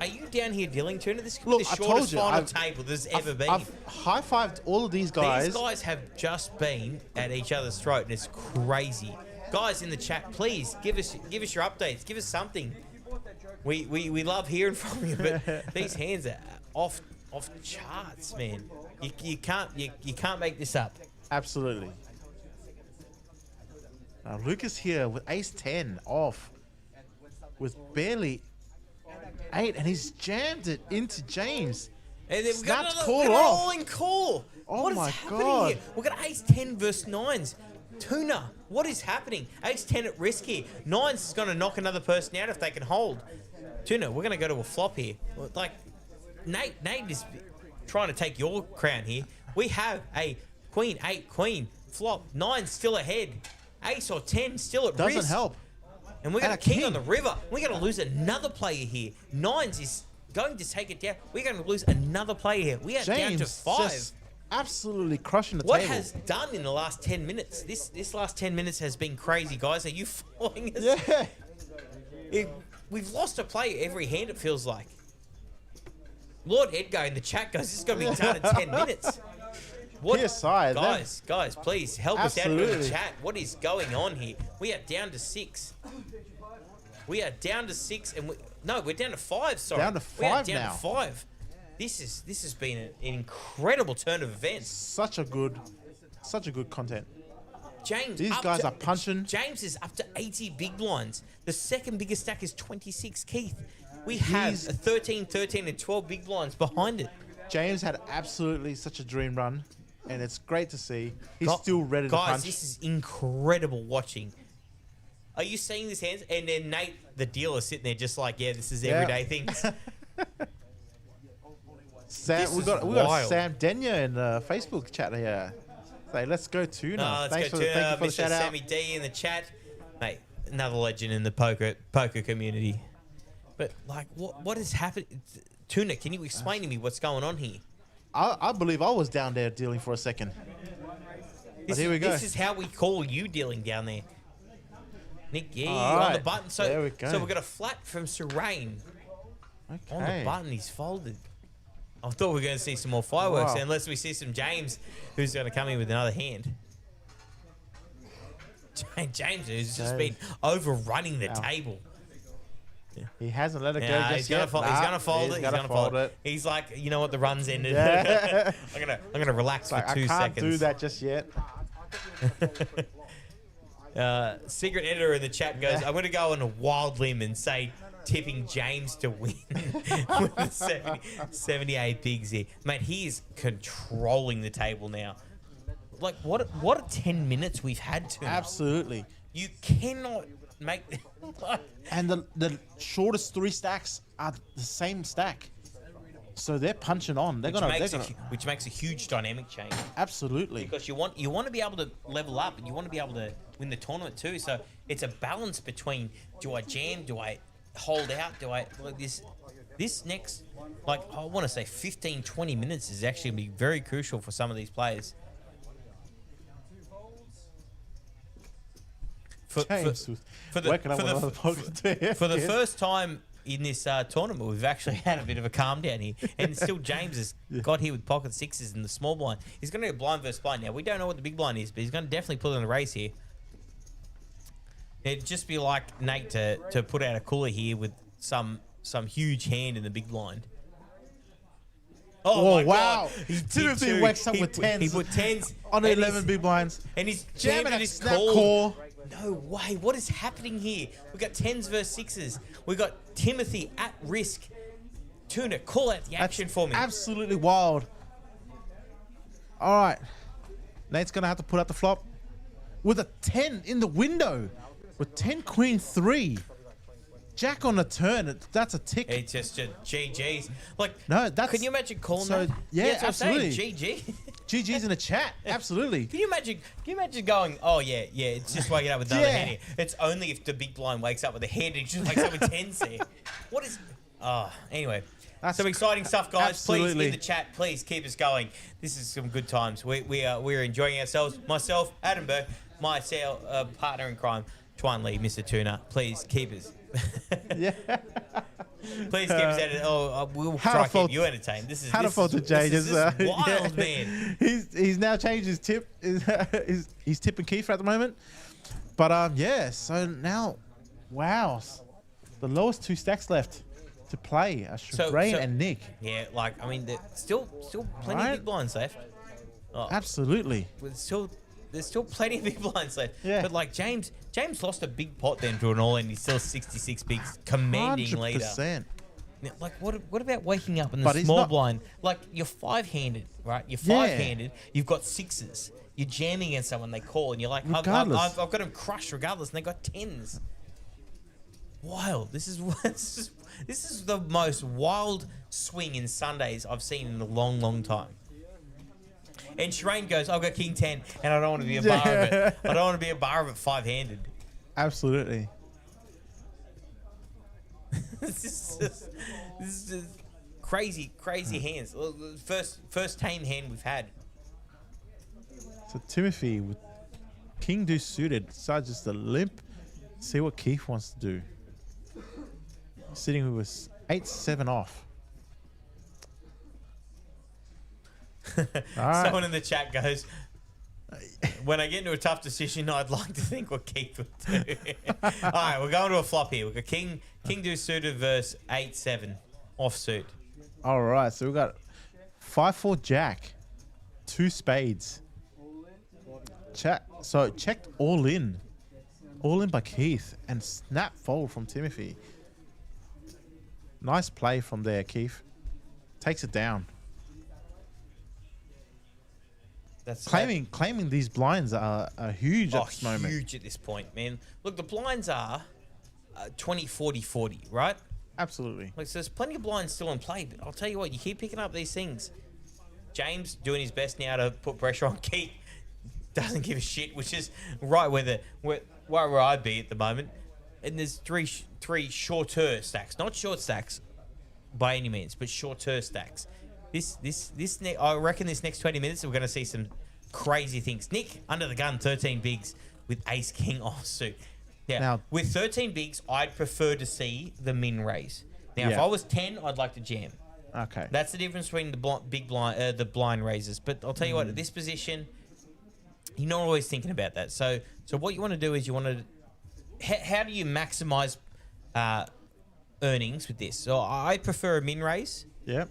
Are you down here dealing, Tuna? This could be the shortest final table there's ever been. I've high-fived all of these guys. These guys have just been at each other's throat, and it's crazy. Guys in the chat, please give us your updates. Give us something. We love hearing from you, but these hands are off charts, man. You can't make this up. Absolutely. Now Lucas here with ace-10 off, with barely 8, and he's jammed it into James. And then we got Snapped another call off. rolling call. Oh What is my happening God. here? We've got ace-10 versus 9s. Tuna, what is happening? Ace-10 at risk here. 9s is going to knock another person out if they can hold. Tuna, we're going to go to a flop here. Like, Nate is trying to take your crown here. We have a queen, 8, queen, flop, 9 still ahead. Ace or 10 still at risk. Doesn't help. And we're got And a a king king. on the river. We're going to lose another player here. 9s is going to take it down. We're going to lose another player here. We are down to James 5. just absolutely crushing the What table. has done in the last 10 minutes? This last 10 minutes has been crazy, guys. Are you following us? Yeah. We've lost a player every hand, it feels like. Lord Edgar in the chat goes, this is going to be done in 10 minutes. What, PSI, guys, please help us out in the Absolutely. chat. What is going on here? We are down to 6. We are down to 6, and we're down to 5. Sorry, Down to we are 5 down now. to 5. This has been an incredible turn of events. Such a good content. James, These up guys to- are punching. James is up to 80 big blinds. The second biggest stack is 26. Keith, we have He's- a 13, 13, and 12 big blinds behind it. James had absolutely such a dream run, and it's great to see. He's Gu- still ready to Guys, punch. this is incredible watching. Are you seeing these hands? And then Nate, the dealer, sitting there just like, yeah, this is Yeah. everyday things. Sam, this we is got wild. Sam Denya in the Facebook chat here. Say, let's go Tuna. Let's Thanks go for, to thank you for the Mr. shout out. Sammy D in the chat. Mate, another legend in the poker community. But, like, what has happened? Tuna, can you explain to me what's going on here? I believe I was down there dealing for a second. But here we go. This is how we call you dealing down there. Nick Yee All on the right, button. So, there we go. so we've got a flat from Serene. Okay. On the button, he's folded. I thought we were going to see some more fireworks, Wow. unless we see some James, who's going to come in with another hand. James has just been overrunning the table. He hasn't let it go Yeah, just he's gonna yet. fold. He's gonna fold it. He's gonna fold it. He's like, you know what? The run's ended. Yeah. I'm gonna relax Like, for 2 I can't seconds. do that just yet. Secret editor in the chat goes, I'm going to go on a wild limb and say tipping James to win with the 78 bigs here. Mate, he is controlling the table now. Like, what a 10 minutes we've had to. Absolutely. You cannot make... And the shortest 3 stacks are the same stack. So they're punching on. They're gonna which makes a huge dynamic change. absolutely. Because you want to be able to level up and you want to be able to win the tournament too. So it's a balance between, do I jam, do I hold out, do I like this next, like, I want to say 15, 20 minutes is actually going to be very crucial for some of these players. For the first time in this tournament, we've actually had a bit of a calm down here. And still James has got here with pocket 6s in the small blind. He's going to get blind versus blind. Now, we don't know what the big blind is, but he's going to definitely put in the race here. It'd just be like Nate to put out a cooler here with some huge hand in the big blind. Oh, my wow. God. He Timothy did too. wakes up with 10s. He put 10s. On and 11 big blinds. And he's Jamming jamming a his snap call. call. No way. What is happening here? We got 10s versus 6s. We got Timothy at risk. Tuna, call out the action for me. Absolutely wild. All right. Nate's going to have to put up the flop with a 10 in the window. With 10 queen 3. Jack on the turn. That's a tick. It's just a GG's. Like, no, that's... Can you imagine calling so, that? Yeah, that's what I'm absolutely. saying, GG. GG's in the chat. Absolutely. Can you imagine going, oh, yeah, it's just waking up with another hand here. It's only if the big blind wakes up with a hand and just wakes up with 10s there. What is... Oh, anyway. That's some exciting stuff, guys. Absolutely. Please, in the chat, please keep us going. This is some good times. We're enjoying ourselves. Myself, Adam Burke, my partner in crime, Twan Lee, Mr. Tuna. Please keep us... Yeah. Please keep us at it. We'll try to keep you entertained. This is wild, yeah. Man. He's now changed his tip. He's tipping Keith at the moment. But yeah. So now, wow, the lowest 2 stacks left to play are Rain and Nick. Yeah, like I mean, there's still plenty of big blinds left. Oh, absolutely. There's still plenty of big blinds left. Yeah. But like James lost a big pot then to an all and he's still 66 bigs, commanding 100%. Leader. Now, like what about waking up in the small blind? Like you're 5-handed, right? You're 5-handed. You've got 6s. You're jamming against someone they call and you're like, I've got them crushed regardless, and they got 10s. Wild. This is the most wild swing in Sundays I've seen in a long, long time. And Shireen goes, I've got King 10, and I don't want to be a bar of it. I don't want to be a bar of it 5-handed. Absolutely. This is just crazy hands. First tame hand we've had. So Timothy with King Deuce suited decides just to limp, see what Keith wants to do. Sitting with 8-7 off. Right. Someone in the chat goes, when I get into a tough decision, I'd like to think what Keith would do. All right, we're going to a flop here. We've got King Deuce suited versus 8-7 offsuit. All right, so we've got 5-4 Jack, 2 spades. So checked all in by Keith, and snap fold from Timothy. Nice play from there, Keith. Takes it down. That's claiming these blinds are huge at this moment. Huge at this point, man. Look, the blinds are 20, 40, 40, right? Absolutely. Like, so there's plenty of blinds still in play, but I'll tell you what, you keep picking up these things. James doing his best now to put pressure on Keith. Doesn't give a shit, which is right where I'd be at the moment. And there's three shorter stacks, not short stacks by any means, but shorter stacks. I reckon this next 20 minutes we're going to see some crazy things. Nick under the gun, 13 bigs with Ace King offsuit. Now with 13 bigs, I'd prefer to see the min raise. Now if I was 10, I'd like to jam. Okay, that's the difference between the blind raises. But I'll tell you what, at this position, you're not always thinking about that. So what you want to do is you want to. How do you maximize earnings with this? So I prefer a min raise. Yep.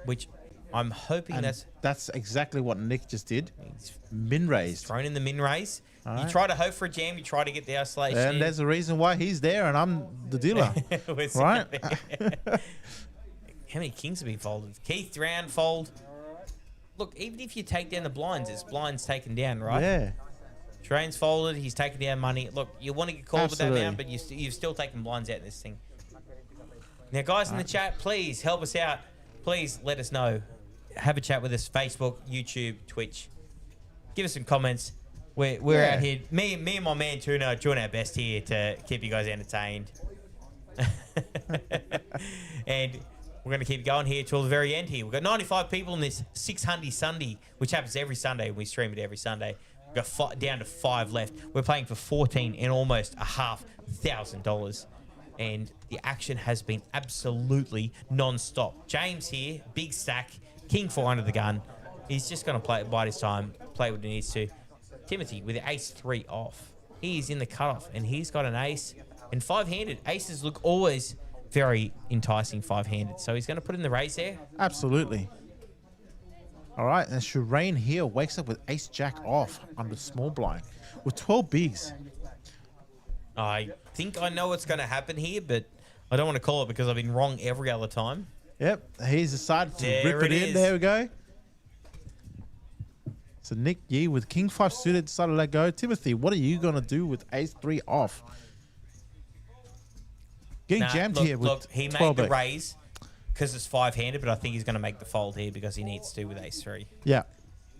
Which I'm hoping that's exactly what Nick just did. Min raise. Thrown in the min raise. You try to hope for a jam. You try to get the isolation. And there's a reason why he's there and I'm the dealer. Right? How many kings have been folded? Keith round fold. Look, even if you take down the blinds, it's blinds taken down, right? Yeah. Train's folded. He's taken down money. Look, you want to get called with that amount, but you've still taken blinds out in this thing. Now, guys in the chat, please help us out. Please let us know. Have a chat with us. Facebook, YouTube, Twitch. Give us some comments. We're out here. Me and my man Tuna are doing our best here to keep you guys entertained. And we're going to keep going here till the very end here. We've got 95 people in this 600 Sunday, which happens every Sunday. We stream it every Sunday. We've got down to 5 left. We're playing for 14 and almost $1,500. And the action has been absolutely non-stop. James here, big stack, King 4 under the gun. He's just going to bide his time, play what he needs to. Timothy with the ace 3 off. He is in the cutoff, and he's got an ace and 5-handed. Aces look always very enticing 5-handed. So he's going to put in the raise there. Absolutely. All right, and Shireen here wakes up with ace jack off under small blind. with 12 bigs. I think I know what's going to happen here, but I don't want to call it because I've been wrong every other time. Yep, he's decided to There rip it it in. is. There we go. So Nick Yee with King 5 suited decided to let go. Timothy, what are you going to do with Ace 3 off? Getting jammed here with Look, he 12 made the big. raise because it's 5-handed, but I think he's going to make the fold here because he needs to with Ace 3. Yeah.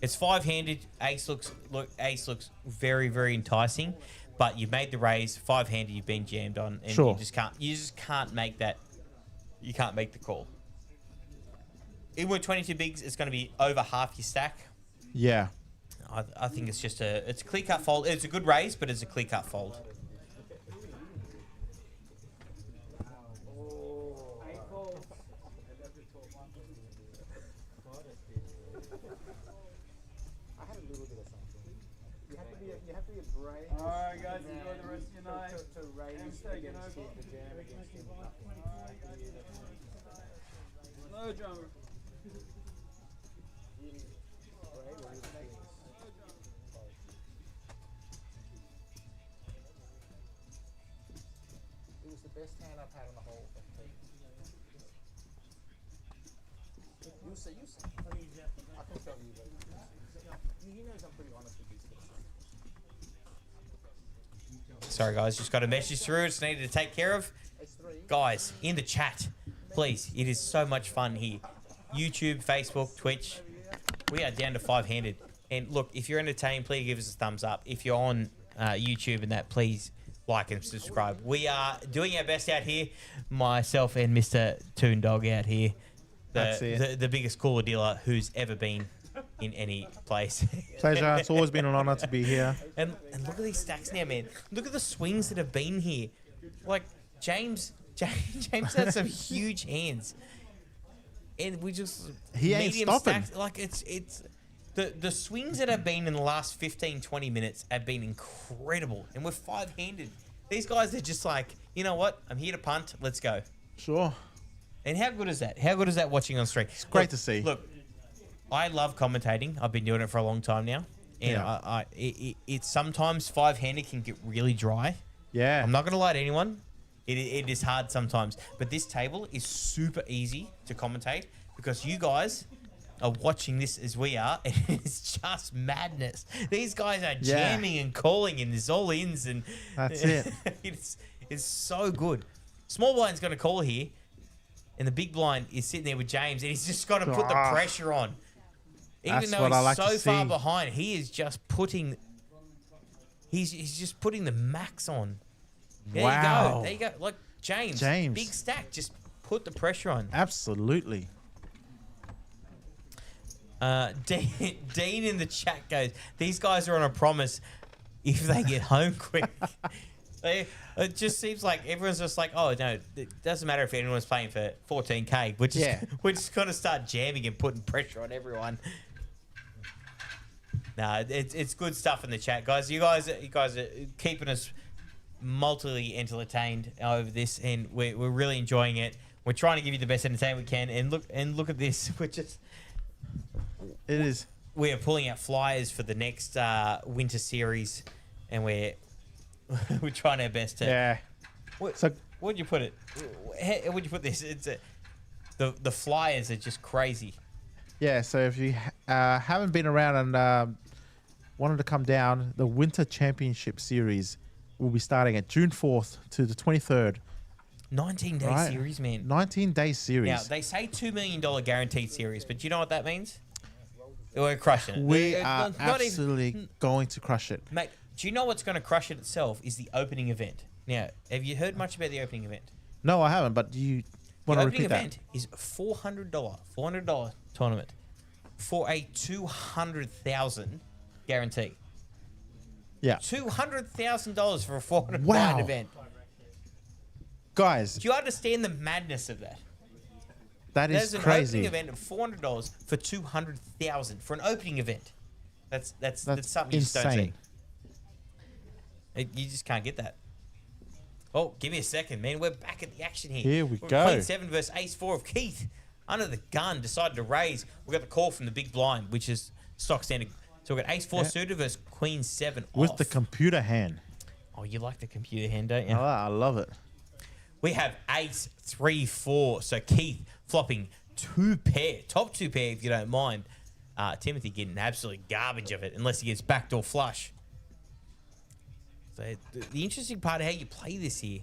It's 5-handed. Ace looks very, very enticing, but you've made the raise. 5-handed, you've been jammed on, and Sure. you just can't make that. You can't make the call. Even with 22 bigs, it's going to be over half your stack. Yeah. I think it's just a clear cut fold. It's a good raise, but it's a clear cut fold. I had a little bit of something. You have to be brave. All right, guys, enjoy the rest of your night. To raise against him, to jam against him. No drummer. It was the best hand I've had on the whole thing. You say. I can tell you that. He knows I'm pretty honest with these things. Sorry, guys, just got a message through. It's needed to take care of. Guys, in the chat, please. It is so much fun here. YouTube, Facebook, Twitch. We are down to 5-handed. And look, if you're entertained, please give us a thumbs up. If you're on YouTube and that, please like and subscribe. We are doing our best out here. Myself and Mr. Toon Dog out here. That's it. The biggest cooler dealer who's ever been in any place. Pleasure. It's always been an honor to be here. And look at these stacks now, man. Look at the swings that have been here. Like, James had some huge hands. And we just... He ain't stopping. Stacks, like, it's... The swings that have been in the last 15, 20 minutes have been incredible. And we're 5-handed. These guys are just like, you know what? I'm here to punt. Let's go. Sure. And how good is that? How good is that watching on stream? It's great to see. Look, I love commentating. I've been doing it for a long time now. And Yeah. it's sometimes 5-handed can get really dry. Yeah. I'm not going to lie to anyone. It is hard sometimes. But this table is super easy to commentate because you guys are watching this as we are. And it's just madness. These guys are jamming and calling and there's all ins. And That's it. it's so good. Small blind's going to call here. And the big blind is sitting there with James. And he's just got to put the pressure on. Even That's though what he's I like so to far see. behind, he is just putting... He's just putting the max on. There you go. There you go. Like, James. Big stack. Just put the pressure on. Absolutely. Dean in the chat goes, these guys are on a promise if they get home quick. It just seems like everyone's just like, oh, no, it doesn't matter if anyone's playing for 14K. We're just going to start jamming and putting pressure on everyone. No, it's good stuff in the chat, guys. You guys are keeping us multiply entertained over this, and we're really enjoying it. We're trying to give you the best entertainment we can, and look at this. We are pulling out flyers for the next winter series, and we're trying our best to. Yeah. What'd you put it? What'd you put this? It's the flyers are just crazy. Yeah, so if you haven't been around and wanted to come down, the Winter Championship Series will be starting at June 4th to the 23rd. 19-day series, man. 19-day series. Now, they say $2 million guaranteed series, but do you know what that means? We're crushing it. We are absolutely going to crush it. Mate, do you know what's going to crush it itself is the opening event. Now, have you heard much about the opening event? No, I haven't, but do you want to repeat that? The opening event is $400 tournament for a $200,000 guarantee. Yeah. $200,000 for a $400 Wow. event. Guys. Do you understand the madness of that? That is There's crazy. an opening event of $400 for $200,000 for an opening event. That's something you just don't see. You just can't get that. Oh, give me a second, man. We're back at the action here. Here we We're go. Queen 7 versus Ace 4 of Keith. Under the gun, decided to raise. We got the call from the big blind, which is stock standard. So we've got ace 4 suited versus queen 7 With off. the computer hand. Oh, you like the computer hand, don't you? I love it. We have ace 3 4. So Keith flopping 2 pair, top 2 pair if you don't mind. Timothy getting absolutely garbage of it unless he gets backdoor flush. So the interesting part of how you play this here.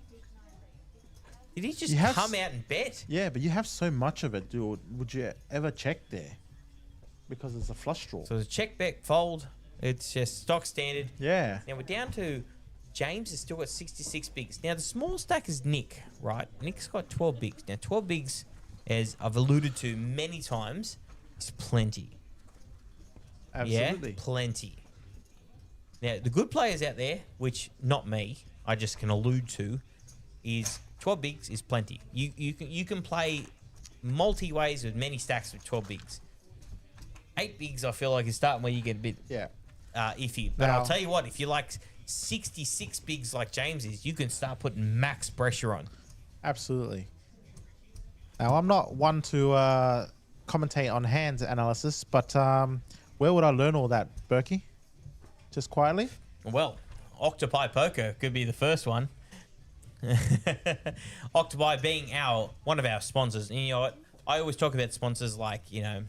Did he just come out and bet? Yeah, but you have so much of it, dude. Would you ever check there? Because it's a flush draw. So the check, back, fold. It's just stock standard. Yeah. Now we're down to James has still got 66 bigs. Now the small stack is Nick, right? Nick's got 12 bigs. Now 12 bigs, as I've alluded to many times, is plenty. Absolutely. Yeah, plenty. Now the good players out there, which not me, I just can allude to, is 12 bigs is plenty. You can play multi ways with many stacks with 12 bigs. 8 bigs, I feel like, is starting where you get a bit iffy. But Now, I'll tell you what, if you like 66 bigs like James is, you can start putting max pressure on. Absolutely. Now, I'm not one to commentate on hands analysis, but where would I learn all that, Berkey? Just quietly? Well, Octopi Poker could be the first one. Octopi being one of our sponsors. And you know what? I always talk about sponsors like, you know,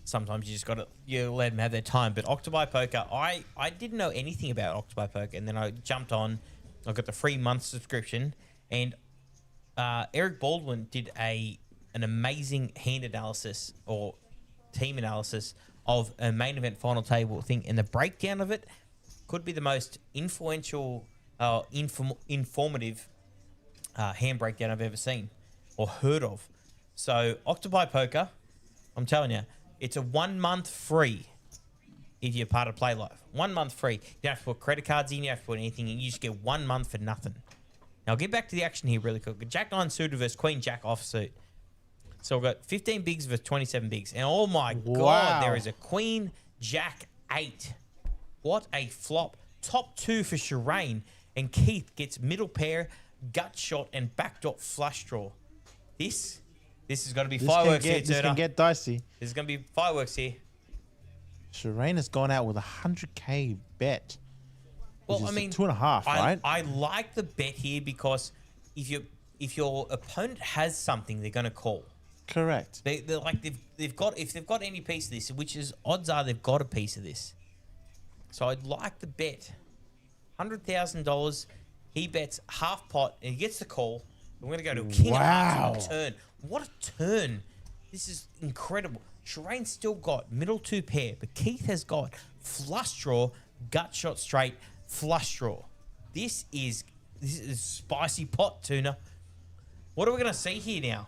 sometimes you just got to let them have their time. But Octopi Poker, I didn't know anything about Octopi Poker, and then I jumped on. I got the free month subscription, and Eric Baldwin did an amazing hand analysis or team analysis of a main event final table thing, and the breakdown of it could be the most influential, informative hand breakdown I've ever seen or heard of. So Octopi Poker, I'm telling you, it's a 1 month free if you're part of PlayLive. 1 month free. You don't have to put credit cards in, you don't have to put anything in. You just get 1 month for nothing. Now, I'll get back to the action here really quick. Jack 9 suited versus Queen Jack offsuit. So we've got 15 bigs versus 27 bigs. And oh my God, there is a Queen Jack 8. What a flop. Top 2 for Shireen. And Keith gets middle pair, gut shot, and backdoor flush draw. This is going to be fireworks here, This can get dicey. This is going to be fireworks here. Shireen has gone out with a 100K bet. Well, I mean, 2.5, right? I like the bet here because if your opponent has something, they're going to call. Correct. They're like they've got any piece of this, which is odds are they've got a piece of this. So I'd like the bet. $100,000. He bets half pot and he gets the call. We're going to go to King of Hearts on the turn. What a turn. This is incredible. Shireen's still got middle 2 pair, but Keith has got flush draw, gut shot straight, flush draw. This is spicy pot, Tuna. What are we going to see here now?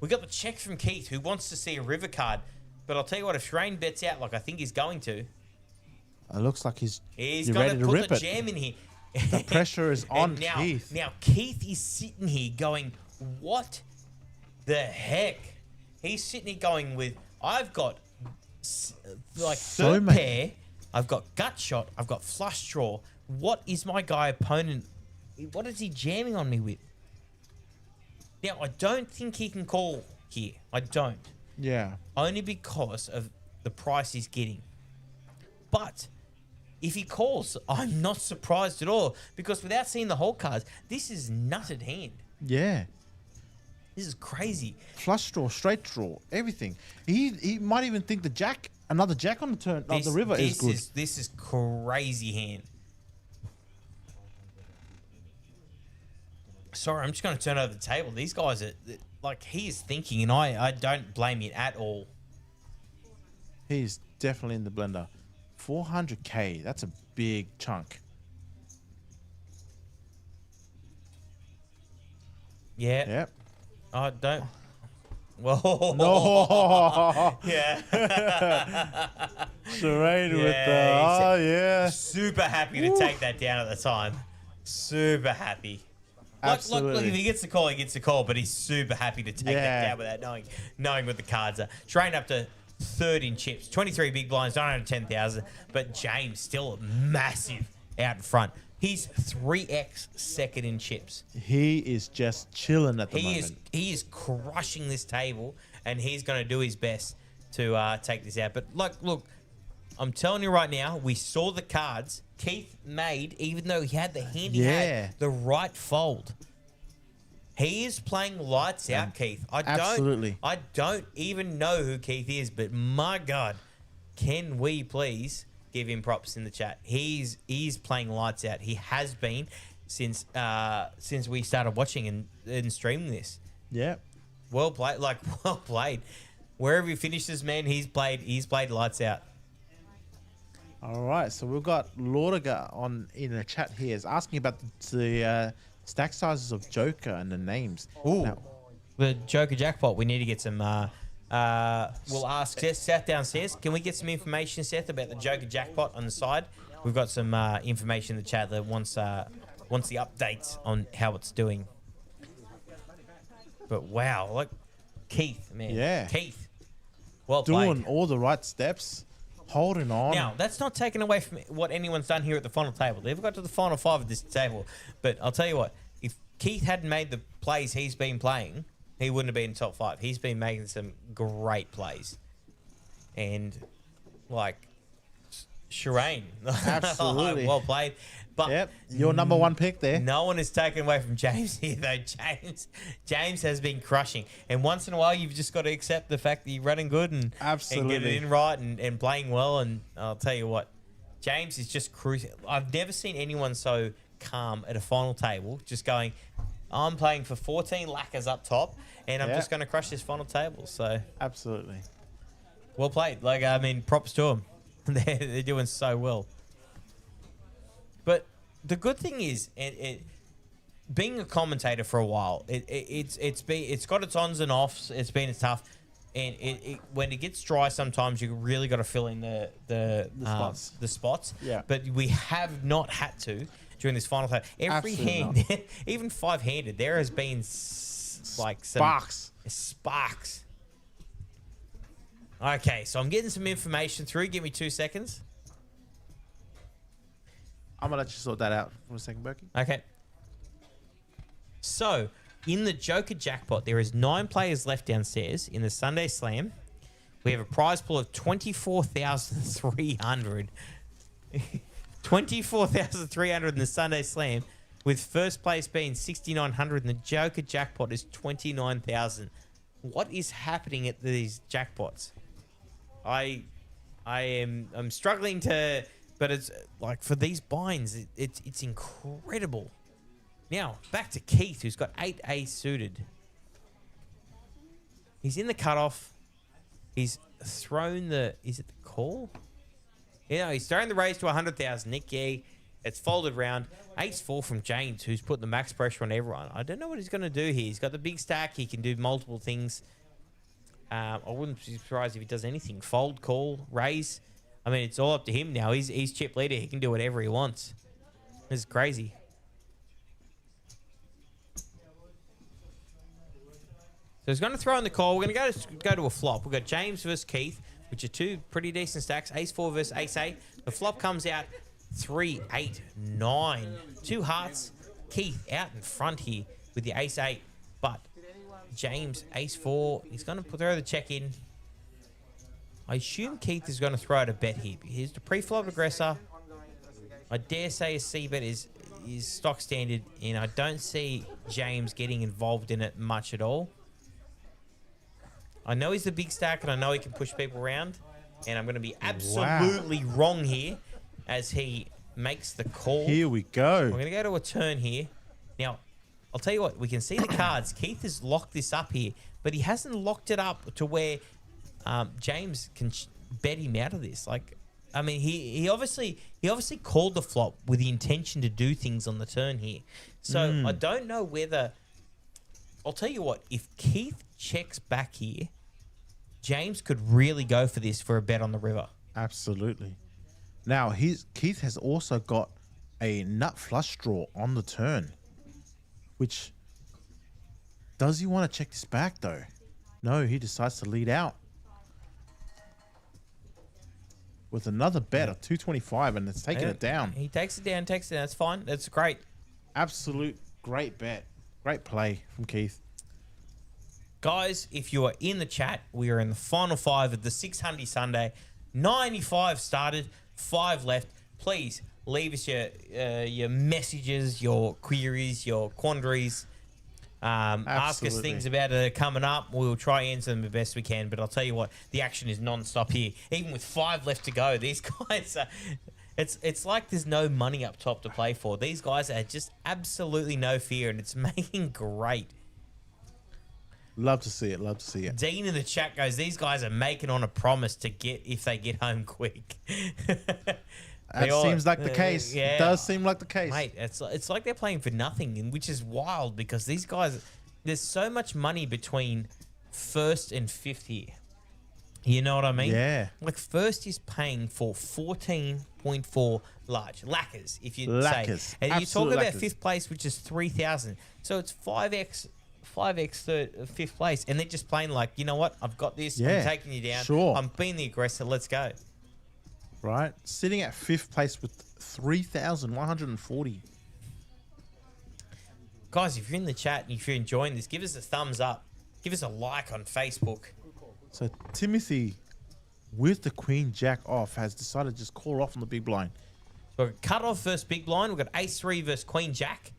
We got the check from Keith, who wants to see a river card. But I'll tell you what, if Shireen bets out like I think he's going to, it looks like he's going ready to to put rip the it. jam in here. The pressure is on now, Keith. Now Keith is sitting here going, what the heck? He's sitting here going with, I've got like So third many. pair, I've got gut shot, I've got flush draw. What is my guy opponent? What is he jamming on me with? Now, I don't think he can call here. I don't. Yeah. Only because of the price he's getting. But if he calls, I'm not surprised at all. Because without seeing the whole cards, this is nutted hand. Yeah. This is crazy. Flush draw, straight draw, everything. He might even think another jack on the turn of the river is good. This is crazy hand. Sorry, I'm just going to turn over the table. These guys are, like, he is thinking, and I don't blame it at all. He's definitely in the blender. 400K, that's a big chunk. Yeah. Yep. Oh, don't. Whoa. No. Yeah. Shireen with the, Yeah, yeah. Super happy to take that down at the time. Super happy. Look, Absolutely. if he gets the call, he gets the call, but he's super happy to take that Yeah. down without knowing what the cards are. Shireen up to third in chips. 23 big blinds, 910,000, but James still massive out in front. He's 3x second in chips. He is just chilling at the moment. He is crushing this table, and he's going to do his best to take this out. But look, I'm telling you right now, we saw the cards. Keith made, even though he had the hand, he Yeah. had the right fold. He is playing lights out, Keith. Absolutely. I don't even know who Keith is, but my God, can we please give him props in the chat? He's playing lights out. He has been since we started watching and streaming this. Yeah. Well played, well played. Wherever he finishes, man, he's played lights out. All right, so we've got Lordiger in the chat here is asking about the stack sizes of Joker and the names. Ooh, Now, the Joker Jackpot. We need to get some. We'll ask Seth downstairs. Can we get some information, Seth, about the Joker Jackpot on the side? We've got some information in the chat that wants the updates on how it's doing. But wow, like Keith, man. Yeah. Keith. Well played. doing all the right steps, holding on. Now, that's not taken away from what anyone's done here at the final table. They've got to the final 5 of this table. But I'll tell you what, if Keith hadn't made the plays he's been playing, he wouldn't have been in top 5. He's been making some great plays. And, like, Shireen. Absolutely. Well played. But Yep, your number one pick there. no one is taken away from James here, though. James has been crushing. And once in a while, you've just got to accept the fact that you're running good and Absolutely. get it in right and playing well. And I'll tell you what, James is just cruising. I've never seen anyone so calm at a final table, just going, I'm playing for 14 lacquers up top, and I'm just going to crush this final table. So, Absolutely. well played. Like, I mean, props to them. They're doing so well. But the good thing is, being a commentator for a while, it's got its ons and offs. It's been tough, and when it gets dry, sometimes you really got to fill in the spots. Yeah. But we have not had to during this final time. Every Absolutely hand, even 5-handed, there has been like some Sparks. Okay, so I'm getting some information through. Give me 2 seconds. I'm going to let you sort that out for a second, Berkey. Okay. So, in the Joker Jackpot, there is 9 players left downstairs in the Sunday Slam. We have a prize pool of 24,300. 24,300 in the Sunday Slam, with first place being 6,900, and the Joker Jackpot is 29,000. What is happening at these jackpots? I'm struggling to... But it's like for these binds, it's incredible. Now, back to Keith, who's got 8 ace suited. He's in the cutoff. He's thrown the... Is it the call? Yeah, he's thrown the raise to 100,000. Nick Yee. It's folded round. Ace-4 from James, who's putting the max pressure on everyone. I don't know what he's going to do here. He's got the big stack. He can do multiple things. I wouldn't be surprised if he does anything. Fold, call, raise. I mean, it's all up to him now. He's chip leader. He can do whatever he wants. This is crazy. So he's going to throw in the call. We're going to go to a flop. We've got James versus Keith, which are 2 pretty decent stacks. Ace-4 versus Ace-8. The flop comes out 3-8-9. 2 hearts. Keith out in front here with the Ace-8. But James, Ace-4. He's going to throw the check in. I assume Keith is going to throw out a bet here. He's the pre-flop aggressor. I dare say a C-bet is stock standard, and I don't see James getting involved in it much at all. I know he's the big stack, and I know he can push people around, and I'm going to be absolutely wrong here as he makes the call. Here we go. We're going to go to a turn here. Now, I'll tell you what. We can see the cards. Keith has locked this up here, but he hasn't locked it up to where... James can bet him out of this. Like, I mean, he obviously called the flop with the intention to do things on the turn here. So I don't know whether. I'll tell you what. If Keith checks back here, James could really go for this for a bet on the river. Absolutely. Now, Keith has also got a nut flush draw on the turn, which does he want to check this back though? No, he decides to lead out with another bet of 225, and it's taking it down. He takes it down, That's fine. That's great. Absolute great bet. Great play from Keith. Guys, if you are in the chat, we are in the final 5 of the 600 Sunday. 95 started, 5 left. Please leave us your messages, your queries, your quandaries. Ask us things about it coming up. We'll try and answer them the best we can. But I'll tell you what, the action is non-stop here. Even with 5 left to go, these guys are... It's like there's no money up top to play for. These guys are just absolutely no fear, and it's making great. Love to see it. Love to see it. Dean in the chat goes, these guys are making on a promise to get if they get home quick. That seems like the case. Yeah. It does seem like the case. Mate, it's like they're playing for nothing, and which is wild because these guys, there's so much money between first and fifth here. You know what I mean? Yeah. Like first is paying for 14.4 large lacquers, if you say. And you talk about fifth place, which is 3,000. So it's 5x fifth place, and they're just playing like, you know what? I've got this. Yeah, I'm taking you down. sure. I'm being the aggressor. Let's go. Right, sitting at fifth place with 3,140. Guys, if you're in the chat and if you're enjoying this, give us a thumbs up. Give us a like on Facebook. So Timothy, with the Queen Jack off, has decided to just call off on the big blind. So we've got cut off versus big blind. We've got ace 3 versus Queen Jack.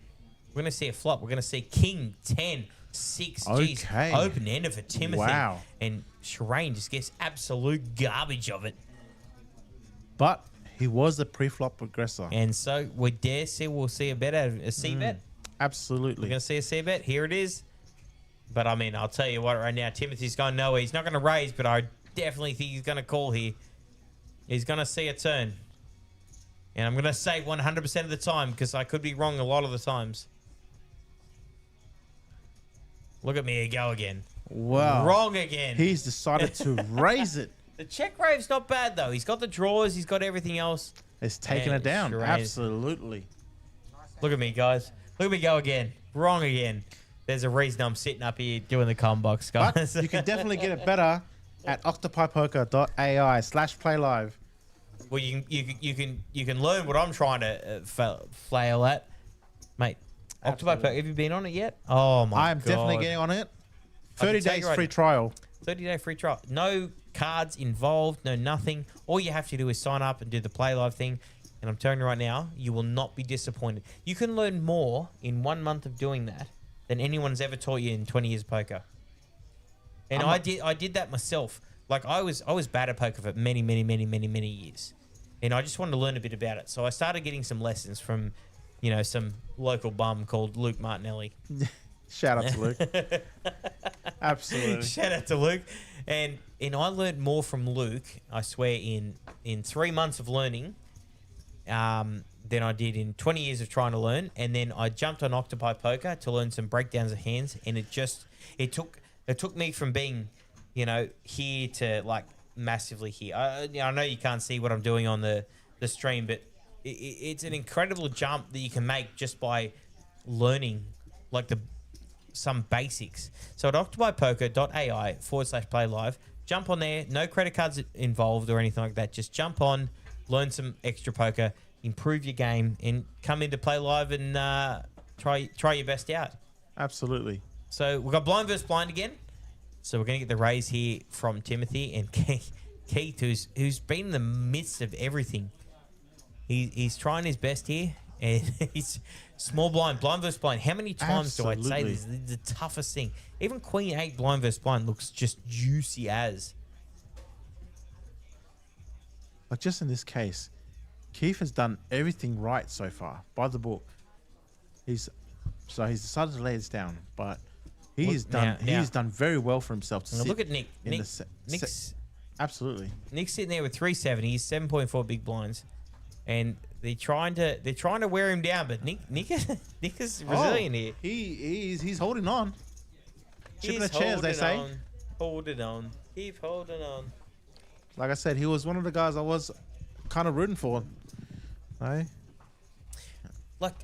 We're going to see a flop. We're going to see King 10 6. Okay. Jeez, open ender for Timothy. Wow. And Shireen just gets absolute garbage of it. But he was the pre-flop aggressor. And so we dare say we'll see a bet out of a C bet. Absolutely. We're going to see a C bet. Here it is. But, I mean, I'll tell you what right now. Timothy's going nowhere. He's not going to raise, but I definitely think he's going to call here. He's going to see a turn. And I'm going to say 100% of the time because I could be wrong a lot of the times. Look at me go again. Wow. Wrong again. He's decided to raise it. The check rave's not bad, though. He's got the drawers. He's got everything else. It's taken Man, it down. sure is. Absolutely. Look at me, guys. Look at me go again. Wrong again. There's a reason I'm sitting up here doing the com box, guys. But you can definitely get it better at Octopipoker.ai/PlayLive. Well, you can learn what I'm trying to flail at, mate. Octopipoker, have you been on it yet? Oh my god! I'm definitely getting on it. 30 tell days you right free now. trial. 30-day free trial. No cards involved. No nothing. All you have to do is sign up and do the play live thing. And I'm telling you right now, you will not be disappointed. You can learn more in 1 month of doing that than anyone's ever taught you in 20 years of poker. And I did that myself. Like I was bad at poker for many years. And I just wanted to learn a bit about it. So I started getting some lessons from, you know, some local bum called Luke Martinelli. Shout out to Luke. Absolutely. Shout out to Luke. And I learned more from Luke, I swear, in 3 months of learning than I did in 20 years of trying to learn. And then I jumped on Octopi Poker to learn some breakdowns of hands. And it took me from being, you know, here to like massively here. I know you can't see what I'm doing on the stream, but it's an incredible jump that you can make just by learning like some basics. So at octopipoker.ai/PlayLive, jump on there. No credit cards involved or anything like that. Just jump on, learn some extra poker, improve your game, and come into Play Live and try your best out. Absolutely. So we've got blind versus blind again. So we're going to get the raise here from Timothy and Keith, who's been in the midst of everything. He's trying his best here, and he's small blind versus blind. How many times do I say this? This is the toughest thing. Even Queen 8 blind versus blind looks just juicy as. Like just in this case, Keith has done everything right so far by the book. He's decided to lay this down, but he's done very well for himself. To look at Nick. Nick's absolutely. Nick's sitting there with 370. He's 7.4 big blinds, and they're trying to wear him down. But Nick is resilient here. He's holding on. Chipping the chairs, they say. Holding on. Keep holding on. Like I said, he was one of the guys I was kind of rooting for. Hey? Like,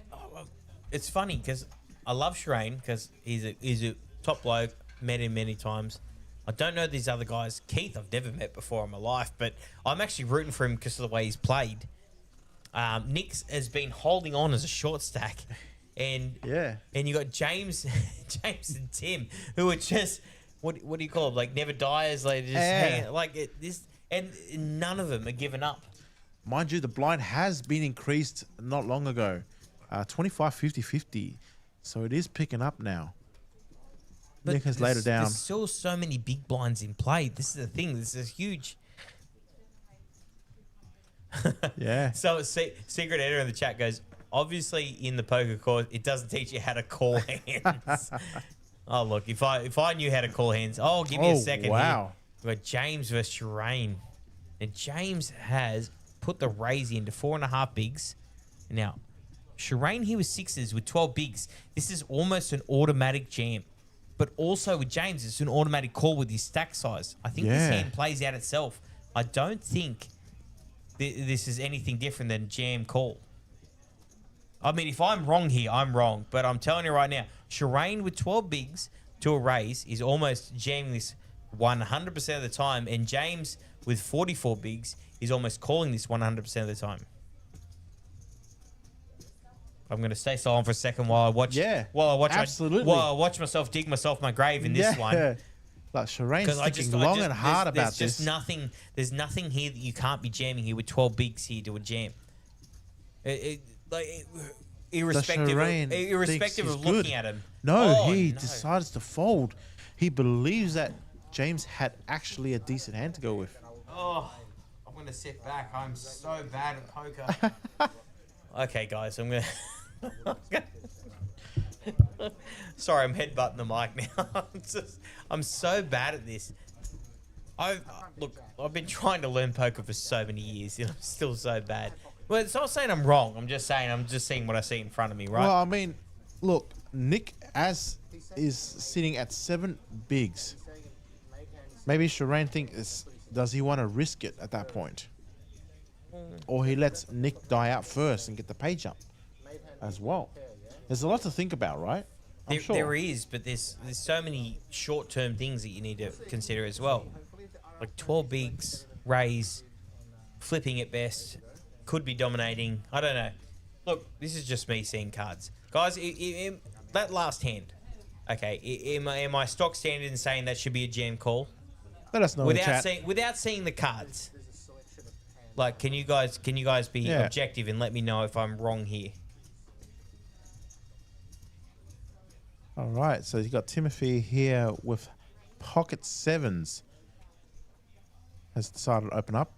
it's funny because I love Shireen because he's a top bloke. Met him many times. I don't know these other guys. Keith, I've never met before in my life, but I'm actually rooting for him because of the way he's played. Nick's has been holding on as a short stack, and you got James and Tim who are just what do you call them? Like never diers. Like just hanging, like this. And none of them are giving up. Mind you, the blind has been increased not long ago. 25, 50, 50. So it is picking up now. But Nick has laid it down. There's still so many big blinds in play. This is the thing. This is huge. Yeah. So Secret Editor in the chat goes, obviously in the poker course, it doesn't teach you how to call hands. Oh, look, if I knew how to call hands, oh, give me a second wow. here. We've got James versus Shireen. And James has put the raise into 4.5 bigs. Now, Shireen here with sixes with 12 bigs. This is almost an automatic jam. But also with James, it's an automatic call with his stack size. I think this hand plays out itself. I don't think this is anything different than jam call. I mean, if I'm wrong here, I'm wrong. But I'm telling you right now, Shireen with 12 bigs to a raise is almost jamming this 100% of the time. And James with 44 bigs is almost calling this 100% of the time. I'm going to stay silent for a second while I watch. Yeah, while I watch myself dig myself my grave in this one. Like Shireen's thinking long and hard about there's this. There's nothing here that you can't be jamming here with 12 bigs here to a jam. Irrespective of looking at him. No, he decides to fold. He believes that James had actually a decent hand to go with. Oh, I'm going to sit back. I'm so bad at poker. Okay, guys, I'm going to... Sorry, I'm headbutting the mic now. I'm so bad at this. I've been trying to learn poker for so many years, and I'm still so bad. Well, it's not saying I'm wrong. I'm just seeing what I see in front of me, right? Well, I mean, look, Nick is sitting at 7 bigs. Maybe Shireen does he want to risk it at that point? Or he lets Nick die out first and get the pay jump as well. There's a lot to think about, right? There is, but there's so many short-term things that you need to consider as well. Like 12 bigs, raise, flipping at best, could be dominating. I don't know. Look, this is just me seeing cards. Guys, that last hand, okay, am I stock standard in saying that should be a jam call? Let us know without seeing the cards. Like, can you guys be objective and let me know if I'm wrong here? All right, so you got Timothy here with pocket sevens. Has decided to open up.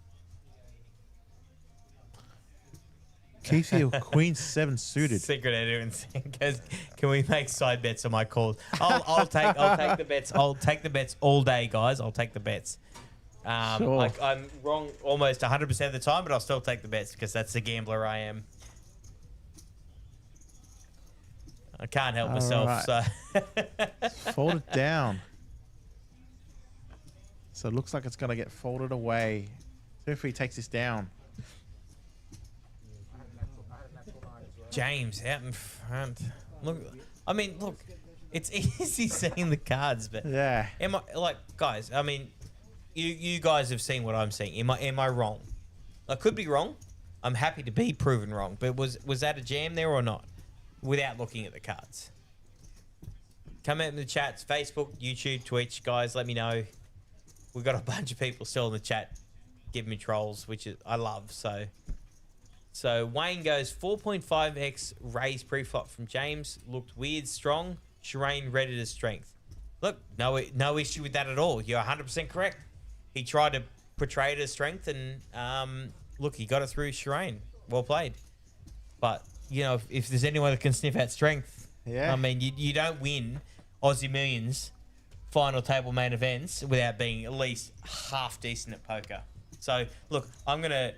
Keith here with Queen 7 suited. Secret editor goes, can we make side bets on my calls? I'll take the bets. I'll take the bets all day, guys. I'll take the bets. Sure. Like I'm wrong almost 100% of the time, but I'll still take the bets because that's the gambler I am. I can't help myself. Right. So Fold it down. So it looks like it's going to get folded away. If he takes this down. James out in front. Look, I mean, look, it's easy seeing the cards, but yeah. Am I like, guys? I mean, you guys have seen what I'm seeing. Am I wrong? I could be wrong. I'm happy to be proven wrong. But was that a jam there or not? Without looking at the cards. Come out in the chats, Facebook, YouTube, Twitch, guys. Let me know. We've got a bunch of people still in the chat giving me trolls, which I love. So Wayne goes 4.5x raise pre-flop from James. Looked weird, strong. Shireen read it as strength. Look, no issue with that at all. You're 100% correct. He tried to portray it as strength, and look, he got it through Shireen. Well played. But you know, if there's anyone that can sniff out strength, I mean, you don't win Aussie Millions final table main events without being at least half decent at poker. So look, I'm gonna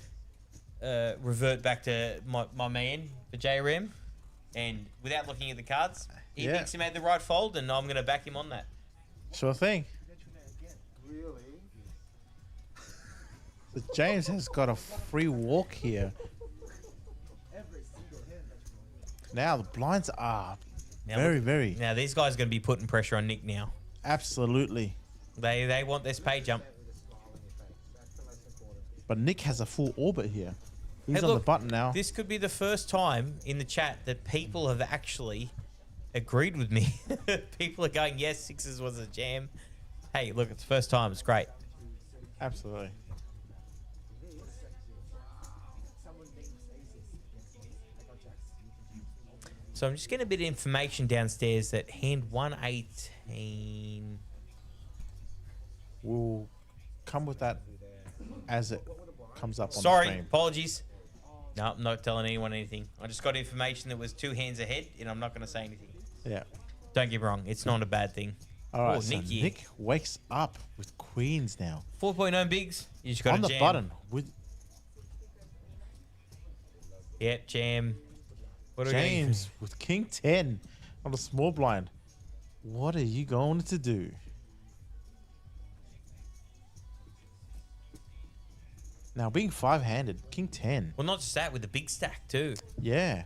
revert back to my man, the JRM, and without looking at the cards, he thinks he made the right fold, and I'm going to back him on that. Sure thing. So James has got a free walk here. Now the blinds are very. Now these guys are going to be putting pressure on Nick now. Absolutely. They want this pay jump. But Nick has a full orbit here. He's on the button now. This could be the first time in the chat that people have actually agreed with me. People are going, yes, sixes was a jam. Hey, look, it's the first time. It's great. Absolutely. So I'm just getting a bit of information downstairs that hand 118. We'll come with that as it comes up on the Sorry, stream. apologies. No, I'm not telling anyone anything. I just got information that was 2 hands ahead, and I'm not going to say anything. Yeah. Don't get me wrong, it's not a bad thing. All right, Oh, so Nick, Nick wakes up with queens now. 4.9 bigs. You just got On to the jam. button with Yep, jam. What are we doing? James with king 10 on the small blind. What are you going to do? Now, being 5-handed, king 10. Well, not just that, with the big stack too. Yeah.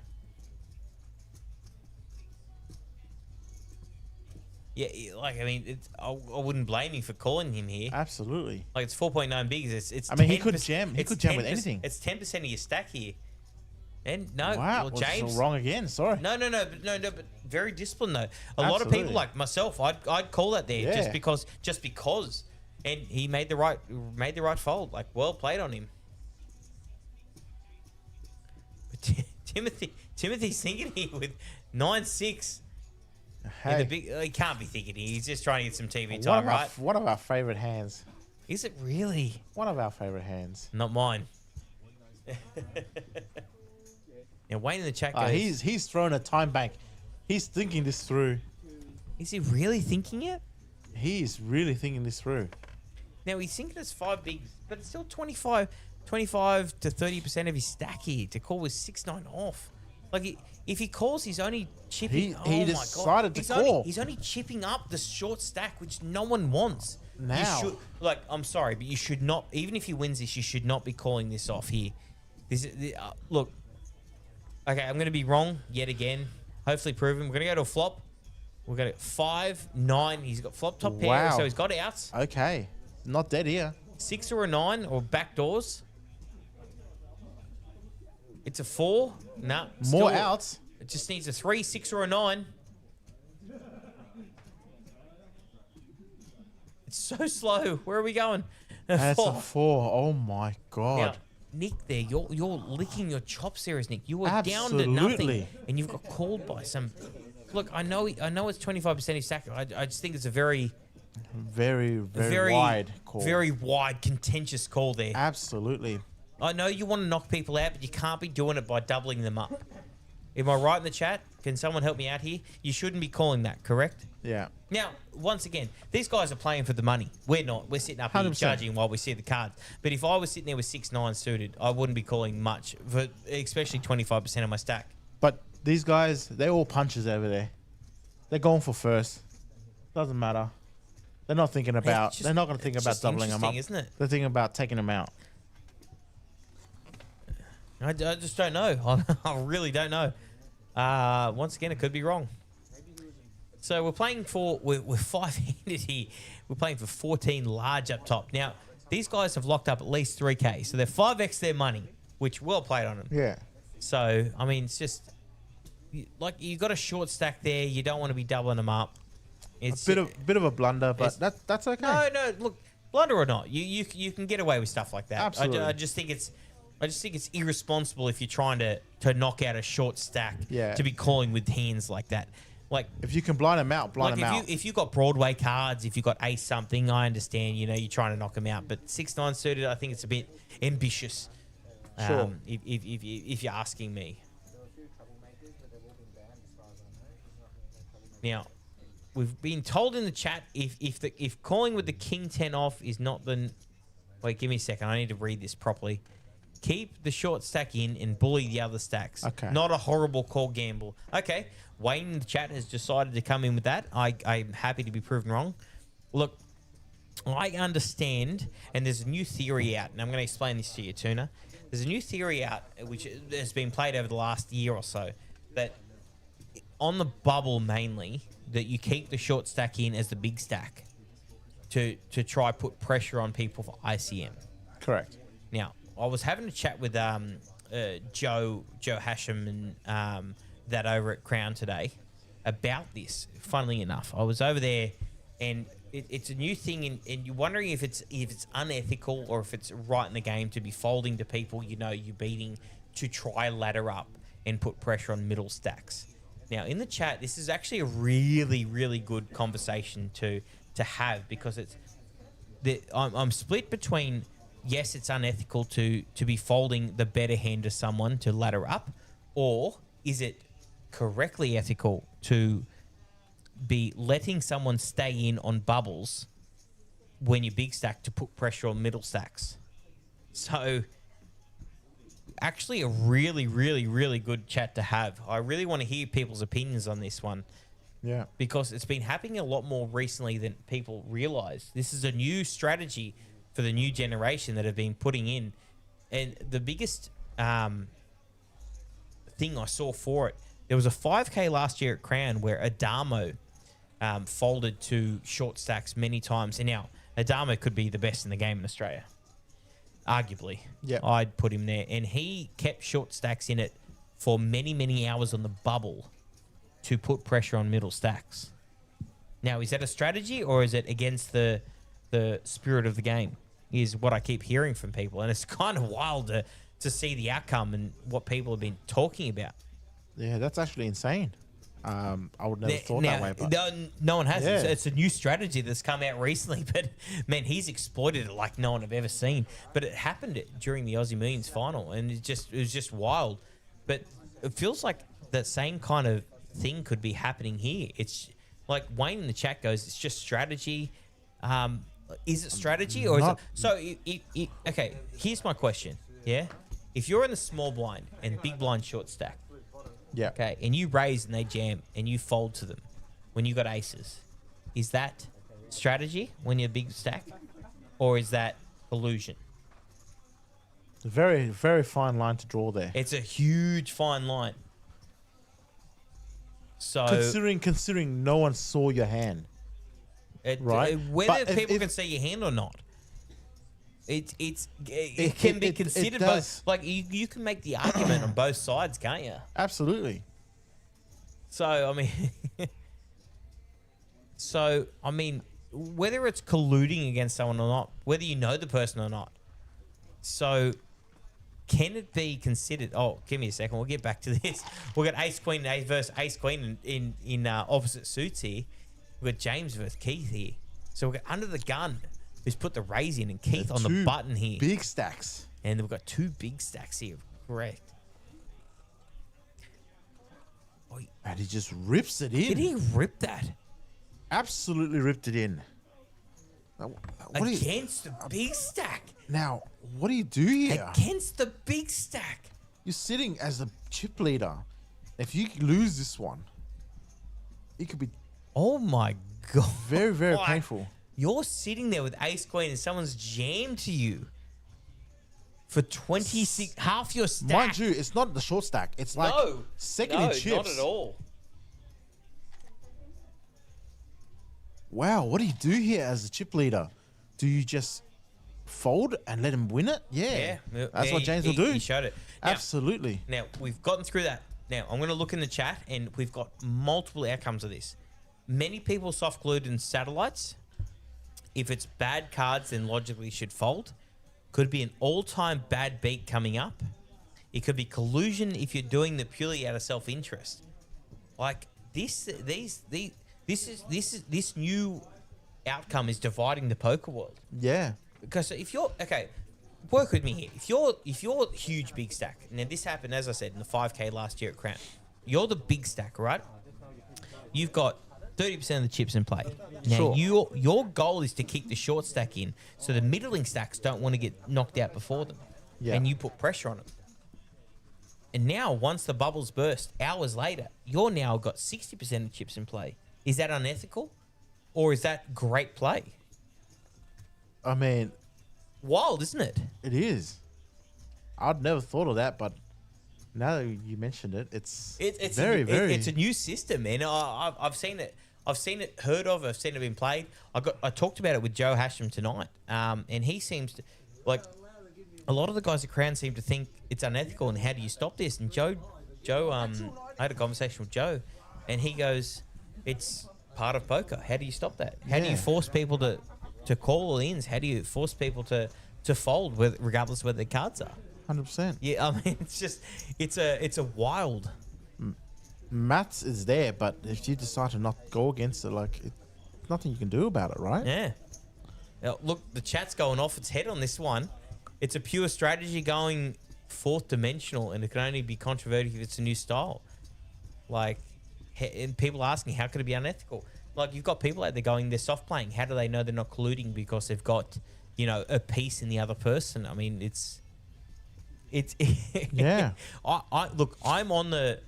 Yeah, like, I mean, I wouldn't blame you for calling him here. Absolutely. Like, it's 4.9 bigs. It's I mean, he 10%, could jam. He it's could jam with 10%, anything. It's 10% of your stack here. And no, Wow. well, was James. wrong again. Sorry. No, but very disciplined though. A lot of Absolutely. people like myself, I'd call that there Yeah. just because, and he made the right fold. Like, well played on him. But Timothy's thinking here with 9-6. Hey, He can't be thinking here. He's just trying to get some TV one time, of, our, right? one of our favorite hands. Is it really? One of our favorite hands. Not mine. Now Wayne in the chat goes, He's thrown a time bank. He's thinking this through. is he really thinking it? He's really thinking this through. Now he's thinking it's 5 bigs, but it's still 25 to 30% of his stack here to call with 6-9 off. Like, if he calls, he's only chipping. He oh decided to he's only, call. he's only chipping up the short stack, which no one wants. Now. You should, like, I'm sorry, but you should not. Even if he wins this, you should not be calling this off here. This look. Okay, I'm going to be wrong yet again. Hopefully proven. We're going to go to a flop. We're going to 5-9. He's got flop top pair, Wow. so he's got outs. Okay. Not dead here. 6 or a 9 or back doors. It's a 4. No. More outs. It just needs a 3, 6, or a 9. It's so slow. Where are we going? That's a 4. 4. Oh my god. Now, Nick, there, you're licking your chops, there, Nick. You were down to nothing, Absolutely. and you've got called by some. Look, I know it's 25% of stack. I just think it's a very Very wide call. very wide, contentious call there. Absolutely. I know you want to knock people out, but you can't be doing it by doubling them up. Am I right in the chat? Can someone help me out here? You shouldn't be calling that, correct? Yeah. Now, once again, these guys are playing for the money. We're not. We're sitting up here 100%. judging while we see the cards. But if I was sitting there with 6-9 suited, I wouldn't be calling much, for especially 25% of my stack. But these guys, they're all punches over there. They're going for first. Doesn't matter. They're not thinking about. just- They're not going to think it's about just doubling them up. interesting, isn't it? They're thinking about taking them out. I just don't know. I really don't know. Once again, it could be wrong. So we're playing we're 5-handed here. We're playing for 14 large up top. Now, these guys have locked up at least 3K. So they're 5x their money, which well played on them. Yeah. So, I mean, it's just, like, you got a short stack there. You don't want to be doubling them up. It's A bit of a blunder, but it's- that's okay. No, look, blunder or not, you can get away with stuff like that. Absolutely. I just think it's irresponsible if you're trying to knock out a short stack Yeah. to be calling with hands like that. Like, If you can blind them out, blind them out. if you got Broadway cards, if you got ace something, I understand. You know, you're trying to knock them out. But 6-9 suited, I think it's a bit ambitious. Sure. If you're asking me. Now, we've been told in the chat if calling with the king 10 off is not the. Wait, give me a second. I need to read this properly. Keep the short stack in and bully the other stacks. Okay. Not a horrible call gamble. Okay. Wayne in the chat has decided to come in with that. I'm happy to be proven wrong. Look, I understand, and there's a new theory out, and I'm going to explain this to you, Tuna. There's a new theory out, which has been played over the last year or so, that on the bubble mainly, that you keep the short stack in as the big stack to try put pressure on people for ICM. Correct. Now, I was having a chat with Joe Hasham and that over at Crown today about this. Funnily enough, I was over there, and it's a new thing, and you're wondering if it's unethical or if it's right in the game to be folding to people you know you're beating to try ladder up and put pressure on middle stacks. Now, in the chat, this is actually a really, really good conversation to have, because I'm split between, yes, it's unethical to be folding the better hand to someone to ladder up, or is it correctly ethical to be letting someone stay in on bubbles when you big stack to put pressure on middle stacks? So actually a really, really, really good chat to have. I really want to hear people's opinions on this one. Yeah. Because it's been happening a lot more recently than people realize. This is a new strategy for the new generation that have been putting in. And the biggest thing I saw for it, there was a 5K last year at Crown where Adamo folded to short stacks many times. And now Adamo could be the best in the game in Australia. Arguably. Yeah. I'd put him there. And he kept short stacks in it for many, many hours on the bubble to put pressure on middle stacks. Now, is that a strategy, or is it against the spirit of the game? Is what I keep hearing from people. And it's kind of wild to see the outcome and what people have been talking about. Yeah, that's actually insane. I would never thought that way. But no one has. Yeah. It's a new strategy that's come out recently, but man, he's exploited it like no one I've ever seen. But it happened during the Aussie Millions final, and it was just wild. But it feels like that same kind of thing could be happening here. It's like Wayne in the chat goes, it's just strategy. Is it strategy, or is it? So, okay, here's my question. Yeah, if you're in the small blind and big blind short stack, yeah, okay, and you raise and they jam and you fold to them when you got aces, is that strategy when you're big stack, or is that illusion? Very, very fine line to draw there. It's a huge fine line. So considering no one saw your hand, right? Whether But people if- can see your hand or not, it can be considered. does. But like you can make the argument on both sides, can't you? Absolutely. So I mean, whether it's colluding against someone or not, whether you know the person or not, so can it be considered? Oh, give me a second. We'll get back to this. We've got Ace Queen versus Ace Queen in opposite suits here. We've got James versus Keith here. So we've got Under the Gun, who's put the raise in, and Keith on the Two button here. Big stacks. And we've got two big stacks here. Correct. And he just rips it in. Did he rip that? Absolutely ripped it in. Now, what do you, Against the big stack. now, what do you do here? Against the big stack. You're sitting as a chip leader. If you lose this one, it could be Oh my God. very, very Like, painful. You're sitting there with Ace Queen and someone's jammed to you for 26, half your stack. Mind you, it's not the short stack. It's like second in chips. not at all. Wow, what do you do here as a chip leader? Do you just fold and let him win it? Yeah. That's what James will do. He showed it. Now, Absolutely. Now, we've gotten through that. Now, I'm going to look in the chat, and we've got multiple outcomes of this. Many people soft-glued in satellites. If it's bad cards, then logically should fold. Could be an all-time bad beat coming up. It could be collusion if you're doing the purely out of self-interest. Like this new outcome is dividing the poker world. Yeah. Because if you're okay, work with me here. If you're huge big stack, now this happened as I said in the 5K last year at Crown. You're the big stack, right? You've got 30% of the chips in play. Now your goal is to keep the short stack in, so the middling stacks don't want to get knocked out before them. Yeah. And you put pressure on them. And now once the bubbles burst, hours later, you're now got 60% of chips in play. Is that unethical, or is that great play? I mean, Wild, isn't it? it is. I'd never thought of that, but now that you mentioned it, it's very. It's a new system, man. I've seen it. I've seen it heard of. I've seen it being played. I talked about it with Joe Hasham tonight, and he seems to like a lot of the guys at Crown seem to think it's unethical. And how do you stop this? And Joe, I had a conversation with Joe, and he goes, "It's part of poker. How do you stop that? How do you force people to call ins? How do you force people to fold regardless of whether their cards are?" 100%. Yeah, I mean, it's a wild. maths is there, but if you decide to not go against it, like, nothing you can do about it, right? Yeah. Now, look, the chat's going off its head on this one. It's a pure strategy going fourth dimensional, and it can only be controversial if it's a new style. Like, and people asking, how could it be unethical? Like, you've got people out there going, they're soft playing. How do they know they're not colluding because they've got, you know, a piece in the other person? I mean, it's Yeah. Look, I'm on the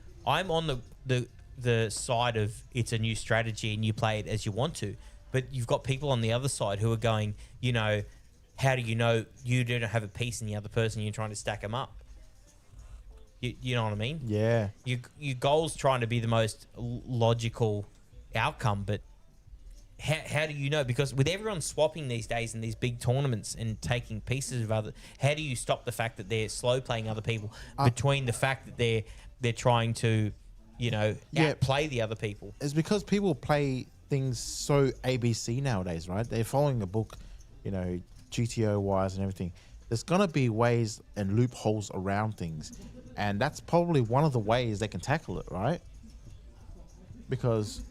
side of it's a new strategy and you play it as you want to, but you've got people on the other side who are going, you know, how do you know you don't have a piece in the other person? You're trying to stack them up. You know what I mean? Yeah. Your goal's trying to be the most logical outcome, but how do you know? Because with everyone swapping these days in these big tournaments and taking pieces of other, how do you stop the fact that they're slow playing other people between the fact that they're trying to, you know, outplay the other people? It's because people play things so ABC nowadays, right? They're following a book, you know, GTO wise and everything. There's gonna be ways and loopholes around things, and that's probably one of the ways they can tackle it, right? Because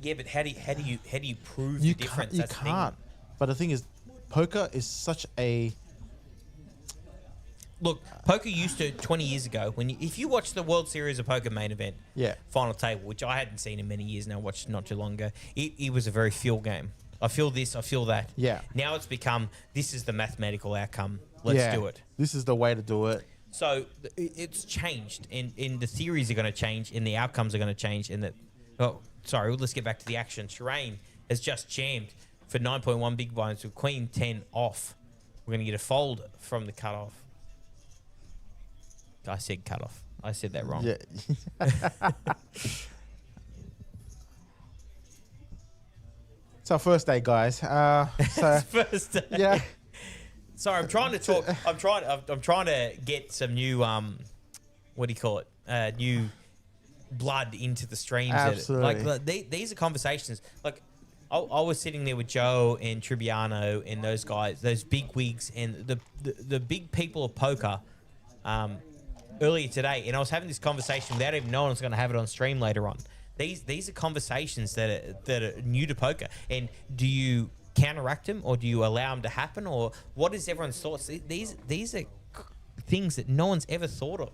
yeah, but how do you prove the difference? You can't. But the thing is, poker is such a look. Poker used to 20 years ago if you watch the World Series of Poker main event, final table, which I hadn't seen in many years now, watched not too long ago. It was a very feel game. I feel this, I feel that. Yeah. Now it's become this is the mathematical outcome. Let's do it. This is the way to do it. So it's changed, and the theories are going to change, and the outcomes are going to change, and that. Oh, sorry. Well, let's get back to the action. Shireen has just jammed for 9.1 big blinds with Queen 10 off. We're going to get a fold from the cutoff. I said cutoff. I said that wrong. Yeah. It's our first day, guys. So First day. yeah. Sorry, I'm trying to talk. I'm trying to get some new what do you call it? New blood into the streams. Absolutely. Like these are conversations. Like I was sitting there with Joe and Tribbiano and those guys, those big wigs and the big people of poker earlier today, and I was having this conversation without even knowing I was going to have it on stream later on. These are conversations that are new to poker, and do you counteract them or do you allow them to happen, or what is everyone's thoughts? These are things that no one's ever thought of.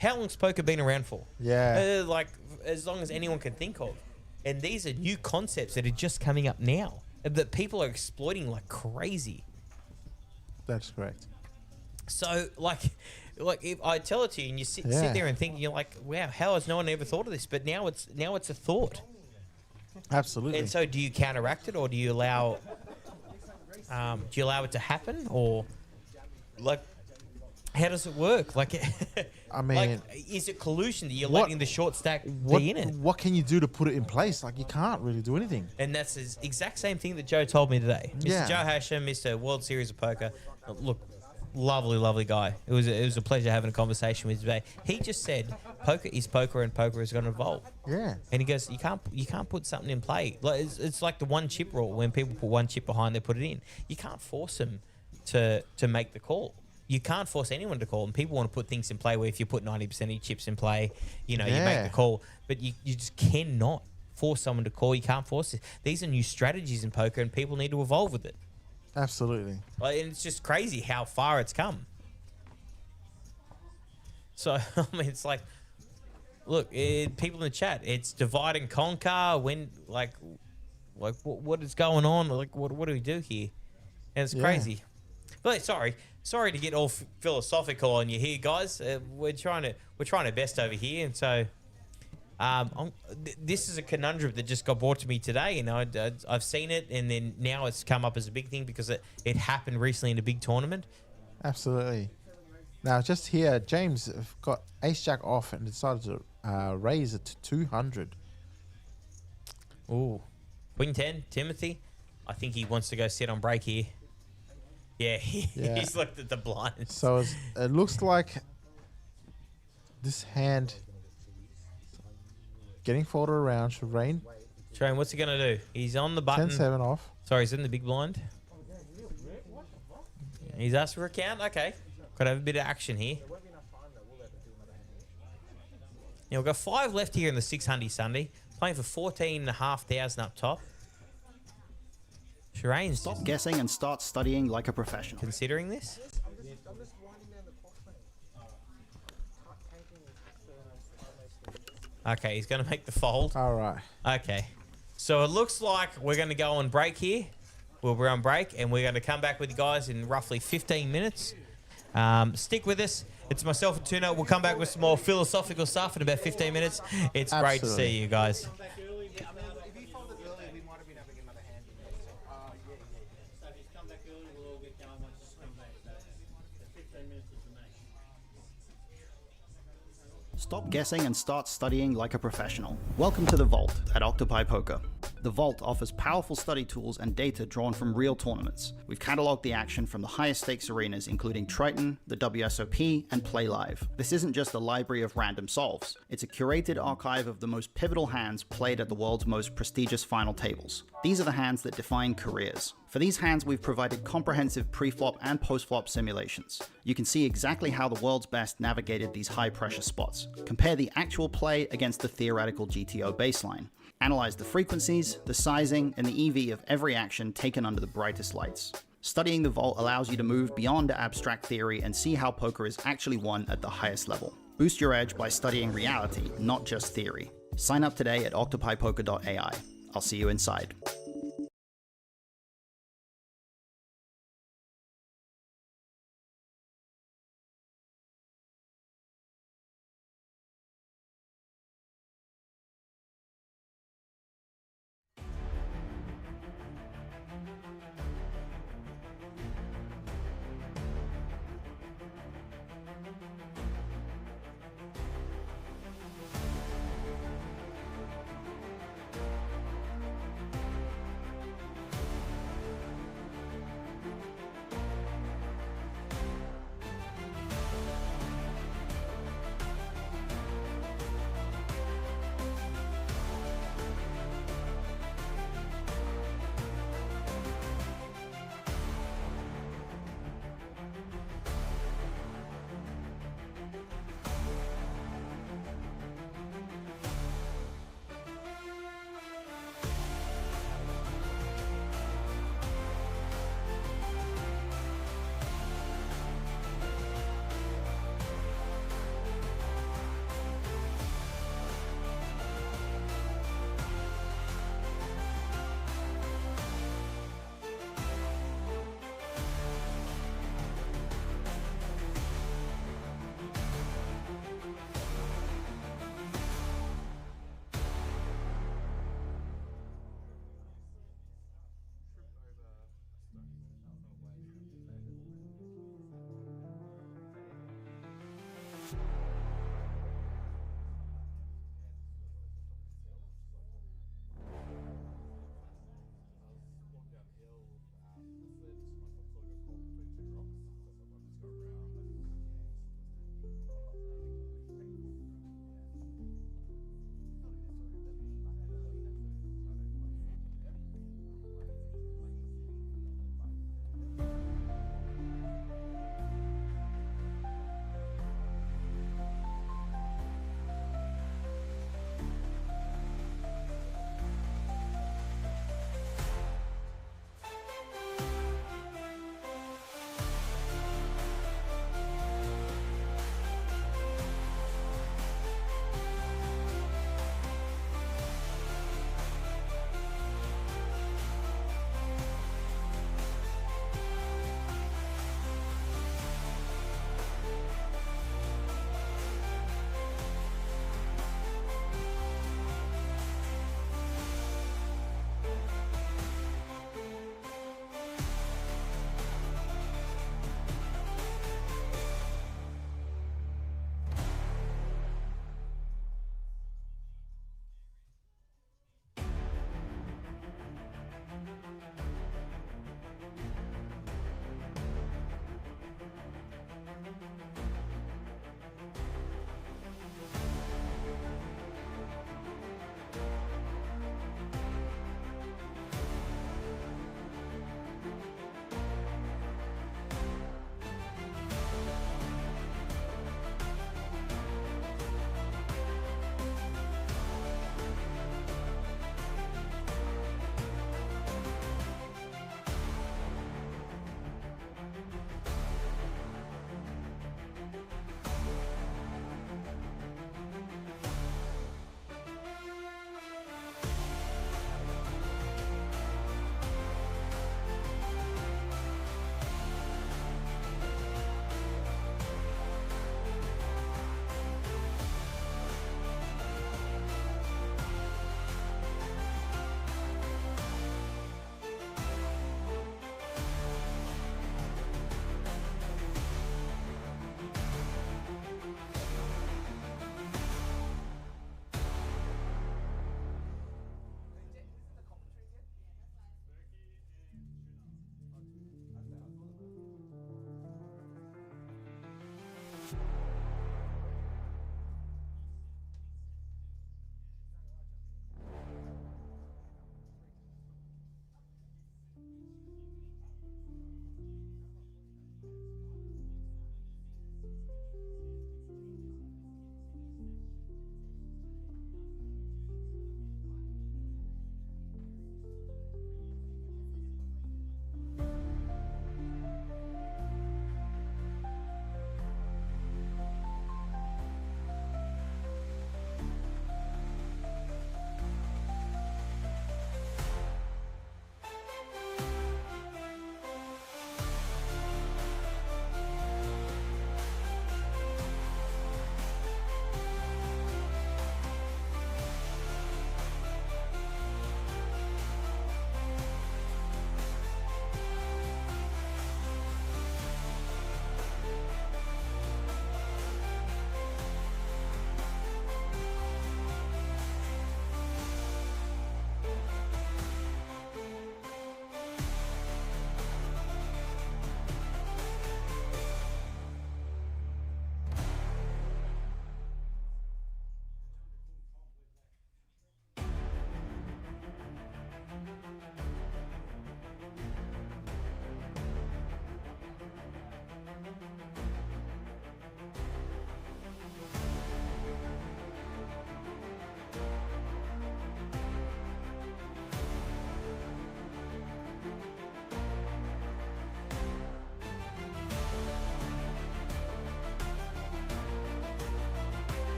How long's poker been around for? Yeah. Like as long as anyone can think of, and these are new concepts that are just coming up now that people are exploiting like crazy. That's correct. So like if I tell it to you and you sit there and think, you're like, wow, how has no one ever thought of this? But now it's a thought. Absolutely. And so do you counteract it, or do you allow it to happen, or like how does it work? Like I mean, like, is it collusion that you're letting the short stack be in it? What can you do to put it in place? Like, you can't really do anything. And that's the exact same thing that Joe told me today. Yeah. Mr. Joe Hashem, Mr. World Series of Poker. Look, lovely guy. It was a pleasure having a conversation with him today. He just said poker is poker and poker is going to evolve. Yeah. And he goes, you can't put something in play. Like it's like the one chip rule. When people put one chip behind, they put it in. You can't force them to make the call. You can't force anyone to call, and people want to put things in play where if you put 90% of your chips in play, you know, you make the call. But you just cannot force someone to call. You can't force it. These are new strategies in poker, and people need to evolve with it. Absolutely. Like, and it's just crazy how far it's come. So, I mean, it's like, look, people in the chat, it's divide and conquer. When, like what is going on? Like, what do we do here? And it's crazy. But sorry to get all philosophical on you here, guys. We're trying our best over here, and so this is a conundrum that just got brought to me today. You know, I've seen it, and then now it's come up as a big thing because it happened recently in a big tournament. Absolutely. Now, just here, James got ace jack off and decided to raise it to 200. Ooh, Queen 10, Timothy. I think he wants to go sit on break here. Yeah, he's looked at the blinds. So it looks like this hand getting folded around should rain. Shane, what's he going to do? He's on the button. 10-7 off. Sorry, he's in the big blind. He's asked for a count. Okay. Could have a bit of action here. Now we've got 5 left here in the 600 Sunday. Playing for 14,500 up top. Shireen's Stop guessing and start studying like a professional. considering this. I'm just winding down the clock, mate. Okay, he's going to make the fold. All right. Okay. So it looks like we're going to go on break here. We'll be on break, and we're going to come back with you guys in roughly 15 minutes. Stick with us. It's myself and Tuna. We'll come back with some more philosophical stuff in about 15 minutes. It's great to see you guys. If he folded early, we might have been having another hand in there. So if you come back early, we'll all get going once you come back. So 15 minutes is the max. Stop guessing and start studying like a professional. Welcome to the Vault at Octopi Poker. The Vault offers powerful study tools and data drawn from real tournaments. We've catalogued the action from the highest stakes arenas, including Triton, the WSOP, and PLAYLIVE. This isn't just a library of random solves. It's a curated archive of the most pivotal hands played at the world's most prestigious final tables. These are the hands that define careers. For these hands, we've provided comprehensive pre-flop and post-flop simulations. You can see exactly how the world's best navigated these high-pressure spots. Compare the actual play against the theoretical GTO baseline. Analyze the frequencies, the sizing, and the EV of every action taken under the brightest lights. Studying the Vault allows you to move beyond abstract theory and see how poker is actually won at the highest level. Boost your edge by studying reality, not just theory. Sign up today at Octopipoker.ai. I'll see you inside.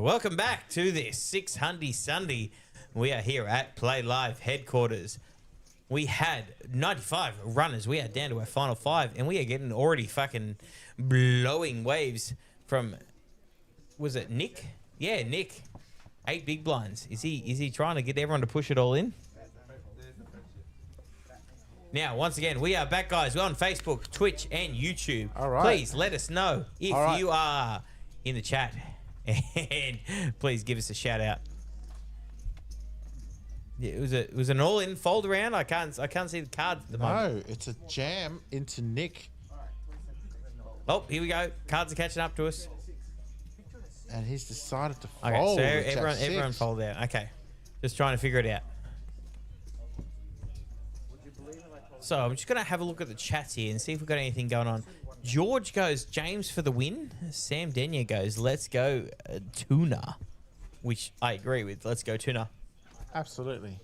Welcome back to this 600 Sunday. We are here at Play Live headquarters. We had 95 runners. We are down to our final 5, and we are getting already fucking blowing waves from, was it Nick? Yeah, Nick. 8 big blinds. Is he trying to get everyone to push it all in? Now, once again, we are back, guys. We're on Facebook, Twitch, and YouTube. All right. Please let us know if you are in the chat, and please give us a shout out. Yeah, it was an all-in fold around. I can't see the cards at the moment. No, it's a jam into Nick, Oh, here we go. Cards are catching up to us. and he's decided to Okay, fold. so with Jack everyone 6. fold out. Okay, just trying to figure it out. So I'm just gonna have a look at the chats here and see if we've got anything going on. George goes James for the win. Sam Denya goes let's go tuna, which I agree with. Let's go tuna. Absolutely.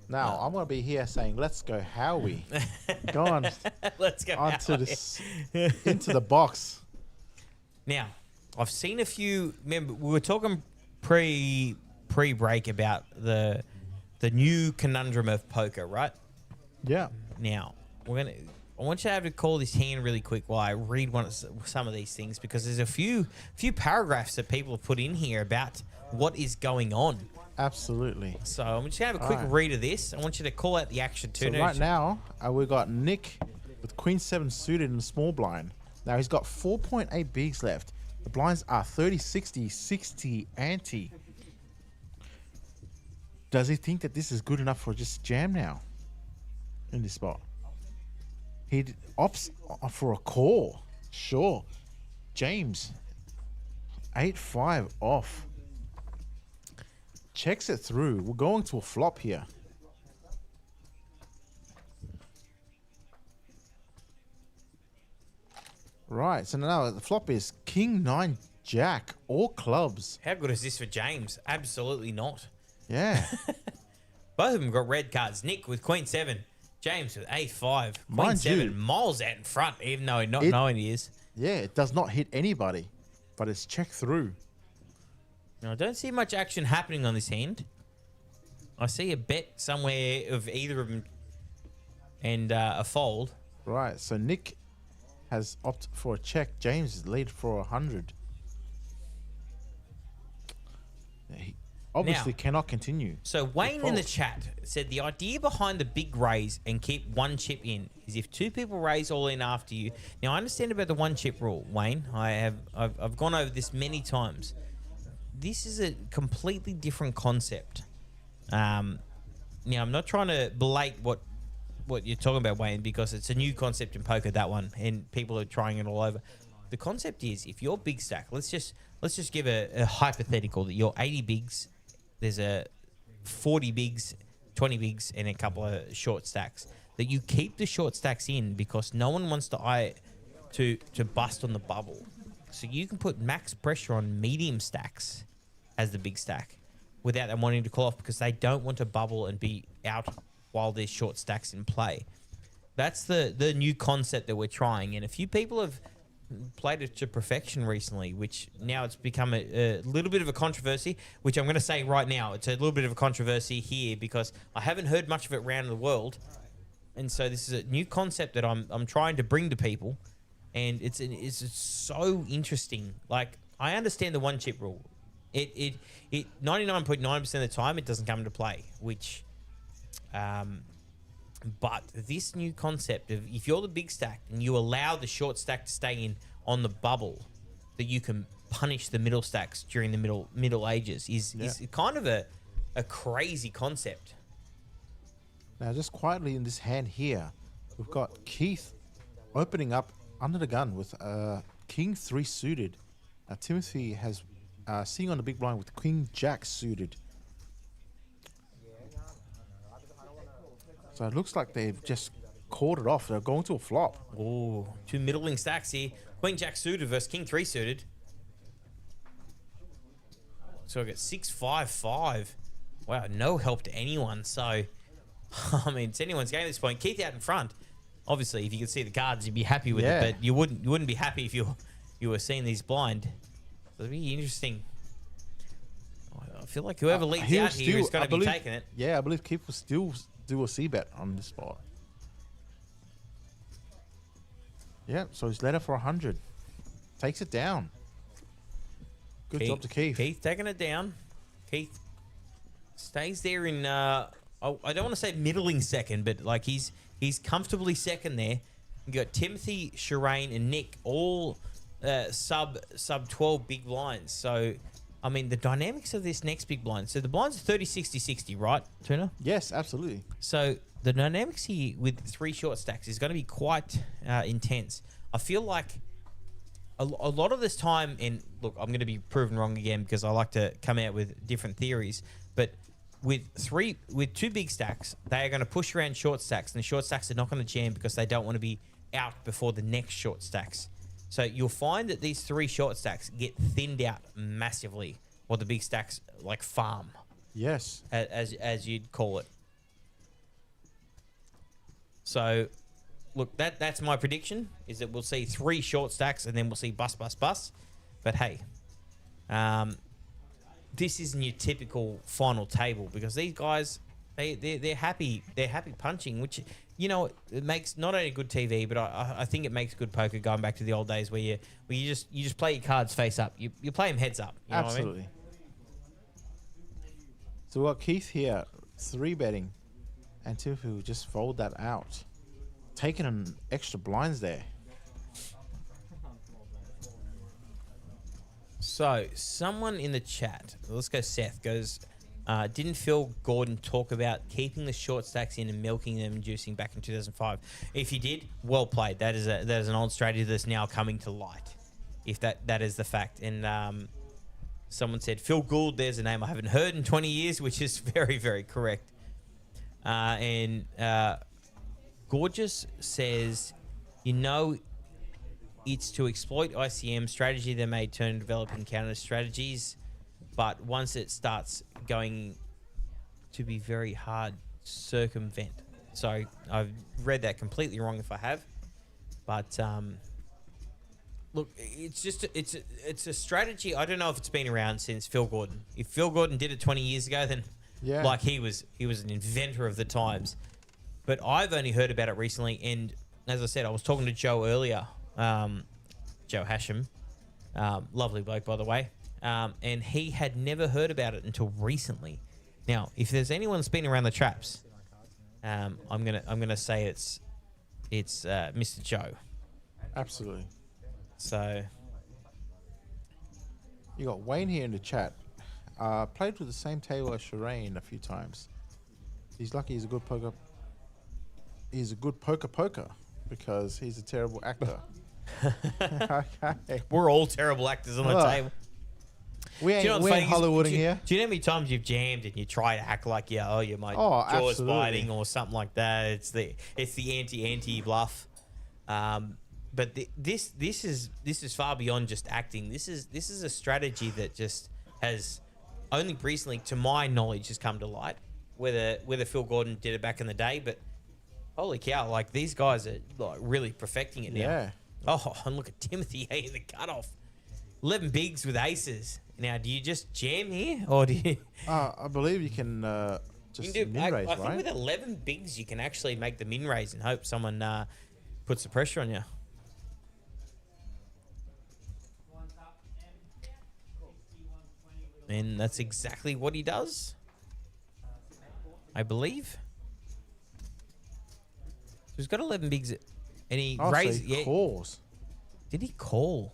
Now I'm gonna be here saying, "Let's go, Howie." Go on, Let's go onto Howie. this, into the box. Now, I've seen a few. Remember, we were talking pre-break about the new conundrum of poker, right? Yeah. Now, I want you to have to call this hand really quick while I read some of these things, because there's a few paragraphs that people have put in here about what is going on. Absolutely. So I'm just gonna have a quick read of this. I want you to call out the action too. So right now, we've got Nick with Queen 7 suited in the small blind. Now he's got 4.8 bigs left. The blinds are 30, 60, 60 ante. Does he think that this is good enough for just jam now in this spot? He opts for a call. Sure. James, 8-5 off. Checks it through. We're going to a flop here. Right, so now the flop is King 9 Jack, all clubs. How good is this for James? Absolutely not. Yeah. Both of them got red cards. Nick with Queen 7. James with A5. Queen Mind 7 you, miles out in front, even though not knowing he is. Yeah, it does not hit anybody, but it's checked through. Now, I don't see much action happening on this hand. I see a bet somewhere of either of them and a fold. Right, so Nick has opted for a check. James is lead for 100. He obviously cannot continue. So Wayne in the chat said the idea behind the big raise and keep one chip in is if 2 people raise all in after you. Now I understand about the 1 chip rule, Wayne. I've gone over this many times. This is a completely different concept. Now I'm not trying to belate what you're talking about, Wayne, because it's a new concept in poker, that one, and people are trying it all over. The concept is if you're big stack, let's just give a hypothetical that you're 80 bigs, there's a 40 bigs, 20 bigs, and a couple of short stacks. That you keep the short stacks in because no one wants to bust on the bubble. So you can put max pressure on medium stacks as the big stack without them wanting to call off because they don't want to bubble and be out while there's short stacks in play. That's the new concept that we're trying, and a few people have played it to perfection recently, which now it's become a little bit of a controversy, which I'm going to say right now. It's a little bit of a controversy here because I haven't heard much of it around the world, and so this is a new concept that I'm trying to bring to people, and it's so interesting. Like, I understand the 1 chip rule. It 99.9% of the time it doesn't come into play, which but this new concept of if you're the big stack and you allow the short stack to stay in on the bubble, that you can punish the middle stacks during the middle ages is kind of a crazy concept. Now, just quietly in this hand here, we've got Keith opening up under the gun with King 3 suited. Now, Timothy has sitting on the big blind with Queen Jack suited. So it looks like they've just called it off. They're going to a flop. Oh, 2 middling stacks here. Queen Jack suited versus King 3 suited. So I got 6-5-5. Wow, no help to anyone. So, I mean, it's anyone's game at this point. Keith out in front. Obviously, if you could see the cards, you'd be happy with it, but you wouldn't be happy if you were seeing these blind. So it'd be interesting. feel like whoever leads he'll out here is still- going I to be believe- taking it. Yeah, I believe Keith will still do a C bet on this spot. Yeah, so he's led it for 100. Takes it down. Good job to Keith. Keith taking it down. Keith stays there in, I don't want to say middling second, but like he's comfortably second there. You got Timothy, Shireen, and Nick all sub 12 big blinds. So, I mean, the dynamics of this next big blind. So the blinds are 30, 60, 60, right, Turner? Yes, absolutely. So the dynamics here with 3 short stacks is going to be quite intense. I feel like a lot of this time, and look, I'm going to be proven wrong again because I like to come out with different theories, but with 2 big stacks, they are going to push around short stacks, and the short stacks are not going to jam because they don't want to be out before the next short stacks. So you'll find that these 3 short stacks get thinned out massively, while the big stacks like farm. Yes. As you'd call it. So, look, that's my prediction, is that we'll see 3 short stacks and then we'll see bust. But hey, this isn't your typical final table because these guys, they're happy punching, which, you know, it makes not only good TV, but I think it makes good poker. Going back to the old days where you just play your cards face up, you play them heads up. You know Absolutely. what I mean? So we got Keith here 3 betting, and Timothy will just fold that out, taking an extra blinds there. So, someone in the chat, let's go Seth, goes, didn't Phil Gordon talk about keeping the short stacks in and milking them and juicing back in 2005? If he did, well played. That is an old strategy that's now coming to light, if that is the fact. And someone said, Phil Gould, there's a name I haven't heard in 20 years, which is very, very correct. And Gorgeous says, you know, it's to exploit ICM strategy. They may turn developing counter strategies, but once it starts going to be very hard circumvent. So I've read that completely wrong if I have, but look, it's just it's a strategy. I don't know if it's been around since Phil Gordon. If Phil Gordon did it 20 years ago, then Yeah. like he was an inventor of the times. But I've only heard about it recently, and as I said, I was talking to Joe earlier. Joe Hashem, lovely bloke, by the way, and he had never heard about it until recently. Now, if there's anyone that's been around the traps, I'm gonna say it's Mr. Joe. Absolutely. So You got Wayne here in the chat. Played with the same table as Shireen a few times. He's lucky he's a good poker. He's a good poker because he's a terrible actor. Okay. we're all terrible actors on the Look, table. We ain't, Do you know what's we funny ain't is- Hollywooding do you- here. Do you know how many times you've jammed and you try to act like you're my Oh, jaws absolutely. biting or something like that? It's the anti bluff. But this is far beyond just acting. This is a strategy that just has only recently, to my knowledge, has come to light. Whether Phil Gordon did it back in the day, but holy cow, like these guys are like really perfecting it now. Yeah. Oh, and look at Timothy in the cutoff. 11 bigs with aces. Now, do you just jam here, or do you? I believe you can just You can do, min raise, I think right? with 11 bigs, you can actually make the min raise and hope someone puts the pressure on you. And that's exactly what he does, I believe. So he's got 11 bigs, and he Oh, raised. so he Yeah, calls. did he call?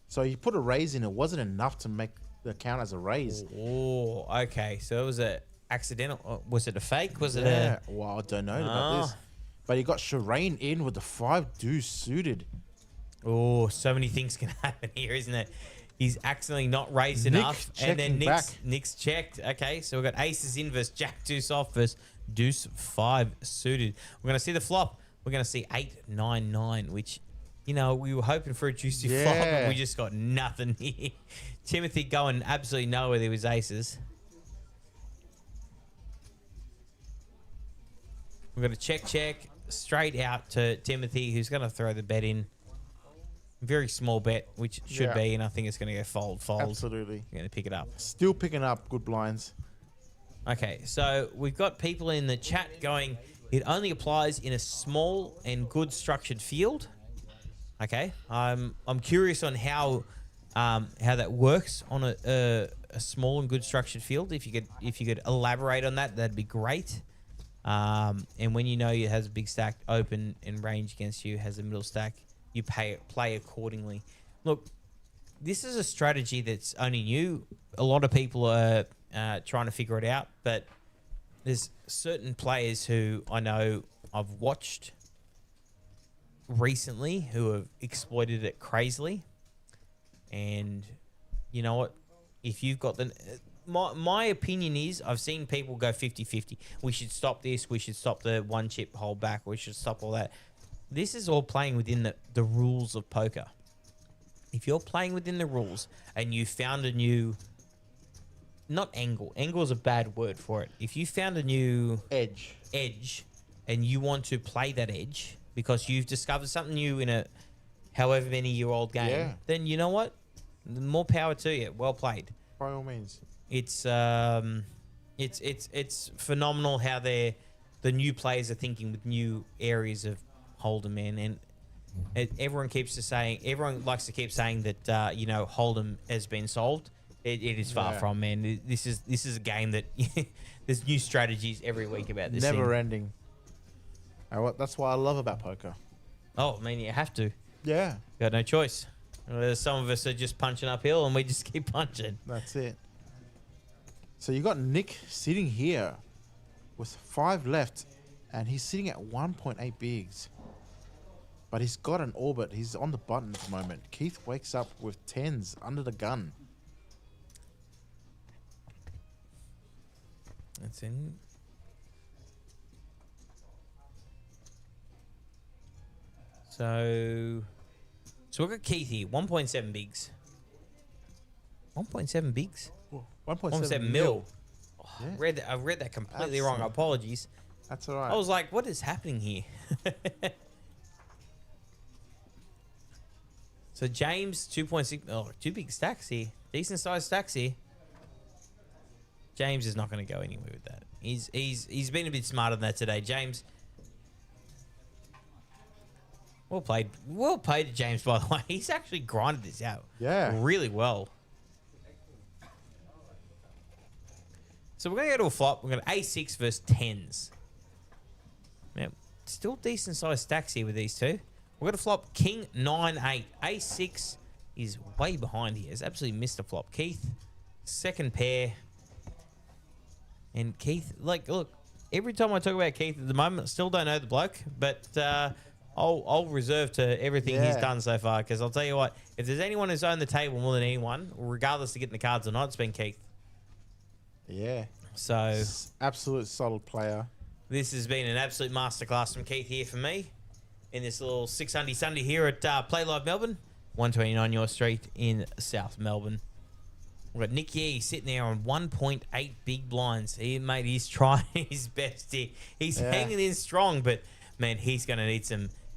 So he put a raise in. It wasn't enough to make the count as a raise. Oh, okay. So it was a accidental. Was it a fake? Was it Yeah. Well, I don't know about this. Ah. But he got Shireen in with the 5 deuce suited. Oh, so many things can happen here, isn't it? He's accidentally not raised Nick enough, and then checking back. Nick's checked. Okay, so we've got aces in versus jack deuce off versus deuce 5 suited. We're gonna see the flop. We're gonna see 8-9-9, which, you know, we were hoping for a juicy flop, Yeah. and we just got nothing here. Timothy going absolutely nowhere there with his aces. We're gonna check straight out to Timothy, who's gonna throw the bet in. Very small bet, which it should Yeah. be, and I think it's going to go fold. Absolutely. You're going to pick it up. Still picking up good blinds. Okay, so we've got people in the chat going, it only applies in a small and good structured field. Okay, I'm curious on how that works on a small and good structured field. If you could elaborate on that, that'd be great. And when you know it has a big stack open and range against you, has a middle stack, you play accordingly. Look, this is a strategy that's only new. A lot of people are trying to figure it out, but there's certain players who I know I've watched recently who have exploited it crazily. And you know what? If you've got the... My opinion is I've seen people go 50-50. We should stop this. We should stop the one chip hold back. We should stop all that. This is all playing within the rules of poker. If you're playing within the rules and you found a new... Not angle. Angle is a bad word for it. If you found a new... Edge. And you want to play that edge because you've discovered something new in a however many year old game, then you know what? More power to you. Well played. By all means. It's phenomenal how the new players are thinking with new areas of Hold'em, man. And everyone likes to keep saying that Hold'em has been solved. It is far from, man. This is a game that there's new strategies every week about this. Never ending. That's what I love about poker. Oh, I mean, you have to. Yeah. Got no choice. Some of us are just punching uphill and we just keep punching. That's it. So you got Nick sitting here with 5 left, and he's sitting at 1.8 bigs. But he's got an orbit. He's on the button at the moment. Keith wakes up with 10s under the gun. That's in. So we've got Keith here, 1.7 bigs. 1.7 bigs? 1.7 mil. Oh, Yeah. I read that completely wrong. Apologies. That's all right. I was like, what is happening here? So James, 2.6. Oh, 2 big stacks here. Decent sized stacks here. James is not going to go anywhere with that. He's been a bit smarter than that today. James. Well played to James, by the way. He's actually grinded this out. Yeah. Really well. So we're going to go to a flop. We're going to A6 versus 10s. Now, still decent sized stacks here with these two. We're going to flop King 9-8. A6 is way behind here. It's absolutely missed a flop. Keith, second pair. And Keith, look, every time I talk about Keith at the moment, I still don't know the bloke, but I'll reserve to everything he's done so far, because I'll tell you what, if there's anyone who's owned the table more than anyone, regardless of getting the cards or not, it's been Keith. Yeah. So absolute solid player. This has been an absolute masterclass from Keith here for me in this little 600 Sunday here at PlayLive Melbourne, 129 York Street in South Melbourne. We've got Nick Yee sitting there on 1.8 big blinds. Mate, he's trying his best here. He's hanging in strong, but man, he's going to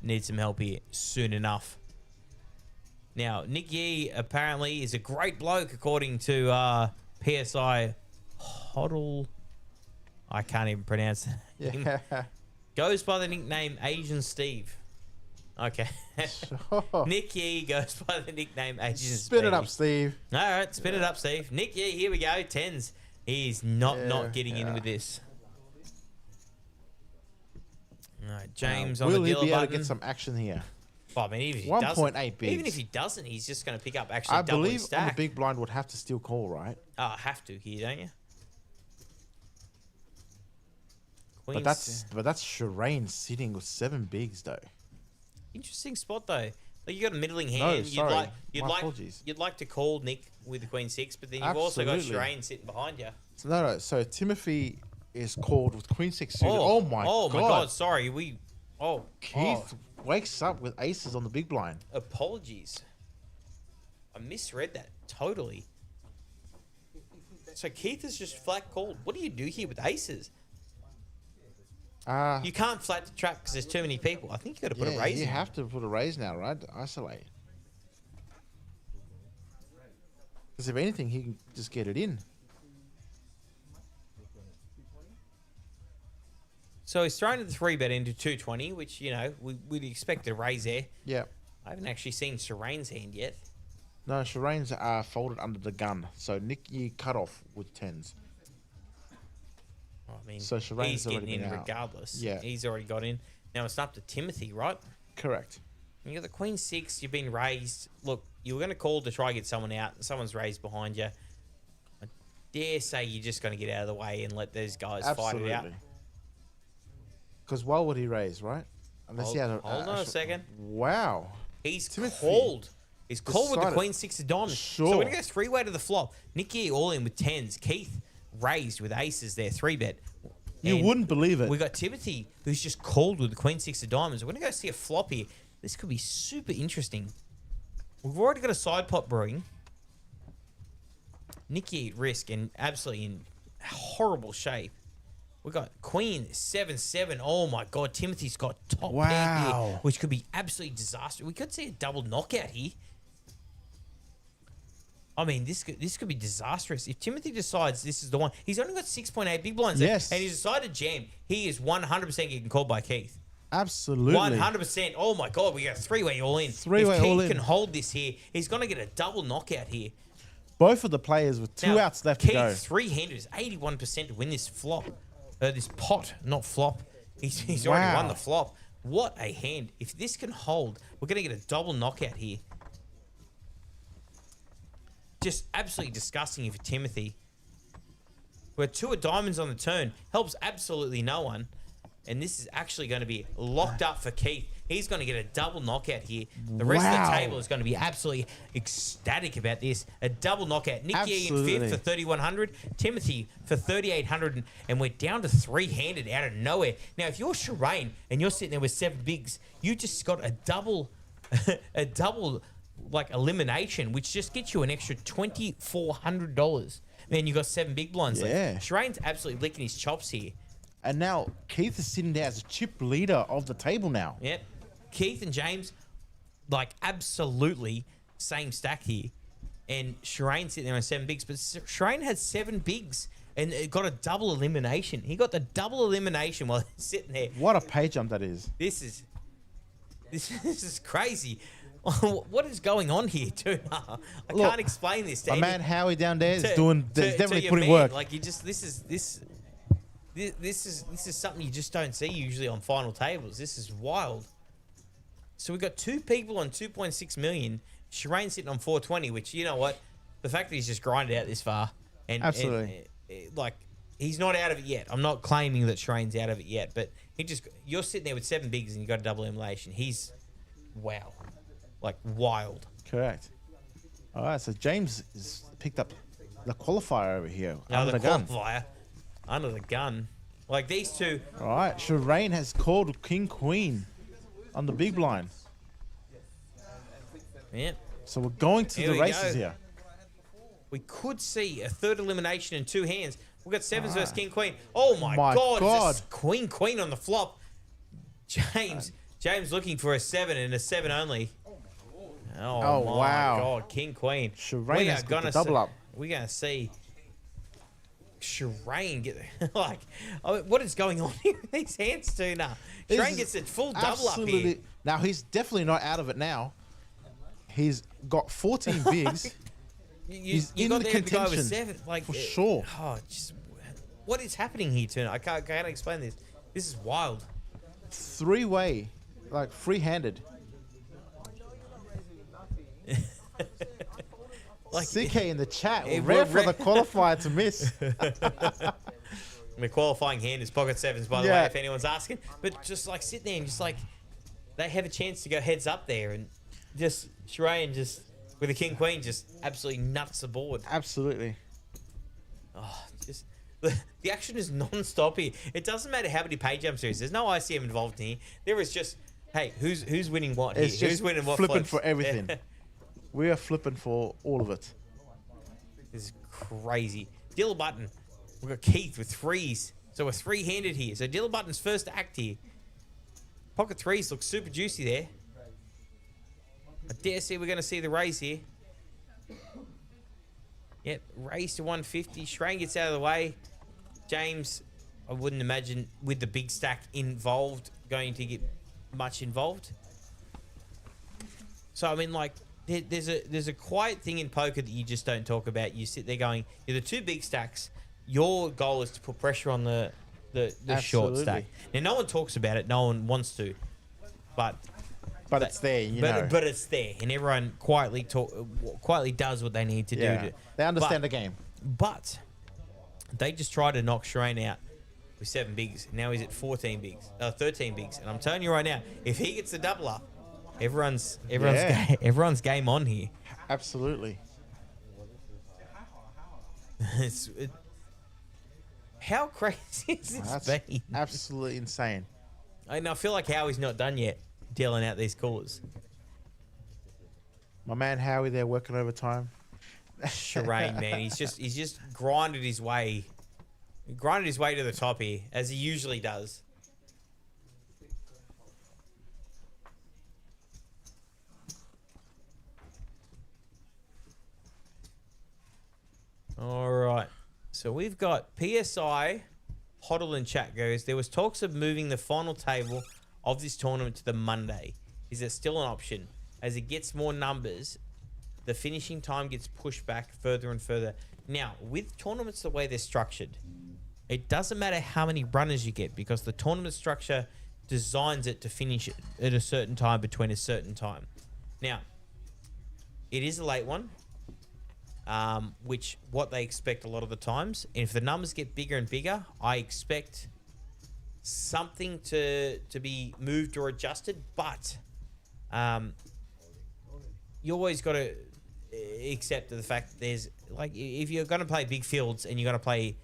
need some help here soon enough. Now, Nick Yee apparently is a great bloke according to PSI Hoddle. I can't even pronounce that. Yeah. Goes by the nickname Asian Steve. Okay. Sure. Nick Yee goes by the nickname Asian Steve. Spin it up, Steve. All right, spin it up, Steve. Nick Yee, here we go. 10s. He's not getting in with this. All right, James on the Will he dealer be able to button. get some action here? Oh, I mean, even if he 1.8 doesn't, bigs. even if he doesn't, he's just going to pick up actually I double his believe stack. on the big blind would have to still call, right? Oh, have to here, don't you? But that's Shireen sitting with 7 bigs though. Interesting spot though. Like you got a middling No, hand. sorry. My apologies. You'd like to call Nick with the Queen 6, but then you've also got Shireen sitting behind you. So no. So Timothy is called with Queen 6 suited. Oh my god. my god, sorry. Keith wakes up with aces on the big blind. Apologies. I misread that totally. So Keith is just flat called. What do you do here with aces? You can't flat the trap because there's too many people. I think you got to put a raise you in. have to put a raise now, right? Isolate. Because if anything, he can just get it in. So he's thrown the 3-bet into 220, which, you know, we'd expect a raise there. Yeah. I haven't actually seen Shireen's hand yet. No, Shireen's are folded under the gun. So Nicky cut off with 10s. I mean, So Shireen's he's already getting in been out. regardless. Yeah. He's already got in. Now it's up to Timothy, right? Correct. You got the Queen 6. You've been raised. Look, you were going to call to try and get someone out. Someone's raised behind you. I dare say you're just going to get out of the way and let those guys fight it out. Because why would he raise, right? Unless he had a... Hold on a second. Wow. He's Timothy. called. He's called with the Decided. Queen 6 of diamonds. Sure. So we're going to go 3-way to the flop. Nicky all in with 10s. Keith raised with aces there, 3-bet. You And wouldn't believe it. we got Timothy, who's just called with the Queen 6 of diamonds. We're going to go see a flop here. This could be super interesting. We've already got a side pot brewing. Nicky at risk and absolutely in horrible shape. We got Queen 7-7. Oh my God, Timothy's got top pair here, Wow. which could be absolutely disastrous. We could see a double knockout here. I mean, this could be disastrous. If Timothy decides this is the one, he's only got 6.8 big blinds there, Yes. and he's decided to jam. He is 100% getting called by Keith. Absolutely. 100%. Oh my God, we got a 3-way all in. Three-way if Keith all in. can hold this here, he's going to get a double knockout here. Both of the players with two Now, outs left Keith, to go. three-handed is 81% to win this flop. This pot, not flop. He's already won the flop. What a hand. If this can hold, we're going to get a double knockout here. Just absolutely disgusting for Timothy. We're 2 of diamonds on the turn. Helps absolutely no one. And this is actually going to be locked up for Keith. He's going to get a double knockout here. The rest of the Wow. table is going to be absolutely ecstatic about this. A double knockout. Nicky in Absolutely. 5th for 3,100. Timothy for 3,800. And we're down to 3-handed out of nowhere. Now, if you're Shireen and you're sitting there with 7 bigs, you just got a double, a double like elimination, which just gets you an extra $2,400. Man, you got 7 big blinds. Yeah. Like, Shireen's absolutely licking his chops here. And now Keith is sitting there as a chip leader of the table now. Yep. Keith and James, like, absolutely same stack here. And Shireen sitting there on 7 bigs. But Shireen has 7 bigs and it got a double elimination. He got the double elimination while he's sitting there. What a pay jump that is. This is crazy. What is going on here, too? I Look, can't explain this. To My any- man Howie down there is to- doing, to- he's to definitely your putting man. work. Like, you just, this is something you just don't see usually on final tables. This is wild. So we've got 2 people on 2.6 million. Shireen sitting on 420, which, you know what? The fact that he's just grinded out this far. And, Absolutely. like, he's not out of it yet. I'm not claiming that Shireen's out of it yet, but you're sitting there with 7 bigs and you got a double elimination. He's, wow. Like, wild. Correct. All right, so James has picked up the qualifier over here. Now under the the gun. qualifier. Under the gun. Like, these two. All right, Shireen has called King Queen on the big blind. Yeah. So we're going to Here the we races go. here. We could see a 3rd elimination in 2 hands. We've got 7s versus King Queen. Oh my, My God. God. It's a Queen on the flop. James looking for a 7 and a 7 only. Oh my wow. God. King Queen. Shireen has got the double up. We're going to see Shireen get like, what is going on here with these hands too now? This Shireen is gets a full double up here. absolutely- Now, he's definitely not out of it now. He's got 14 bigs. He's in got the there to go over contention, 7. Like, for sure. Oh, just, what is happening here tonight? I can't explain this. This is wild. 3-way, like free-handed. Like, CK in the chat, It rare will for the qualifier to miss. the qualifying hand is pocket 7s, by the Yeah. way, if anyone's asking. But just like sit there and just like they have a chance to go heads up there, and just Shireen just with a King Queen just absolutely nuts the board. Absolutely. Oh, just the action is non-stop here. It doesn't matter how many pay jumps there is. There's no ICM involved in here. There is just, hey, who's winning what here? It's just Who's winning what flipping flips? for everything. We are flipping for all of it. This is crazy. Dilla Button. We've got Keith with 3s. So we're 3-handed here. So Dilla Button's first to act here. Pocket 3s look super juicy there. I dare say we're going to see the raise here. Yep, raise to 150. Shrain gets out of the way. James, I wouldn't imagine with the big stack involved going to get much involved. So I mean, like, there's a quiet thing in poker that you just don't talk about. You sit there going, you're the two big stacks. Your goal is to put pressure on the short stack. Now, no one talks about it. No one wants to, but it's there. But it's there, and everyone quietly does what they need to do. They understand the game. But they just try to knock Shrain out with 7 bigs. Now he's at 13 bigs, and I'm telling you right now, if he gets the double up, everyone's game on here. Absolutely. How crazy is this been? Absolutely insane. I feel like Howie's not done yet dealing out these callers. My man Howie there working overtime. Shrain, man, he's just grinded his way to the top here, as he usually does. All right. So we've got PSI, Hoddle in chat goes, there was talks of moving the final table of this tournament to the Monday. Is it still an option? As it gets more numbers, the finishing time gets pushed back further and further. Now, with tournaments the way they're structured, it doesn't matter how many runners you get because the tournament structure designs it to finish at a certain time between a certain time. Now, it is a late one. Which what they expect a lot of the times. And if the numbers get bigger and bigger, I expect something to be moved or adjusted. But you always got to accept the fact that there's, like, if you're going to play big fields and you're going to play,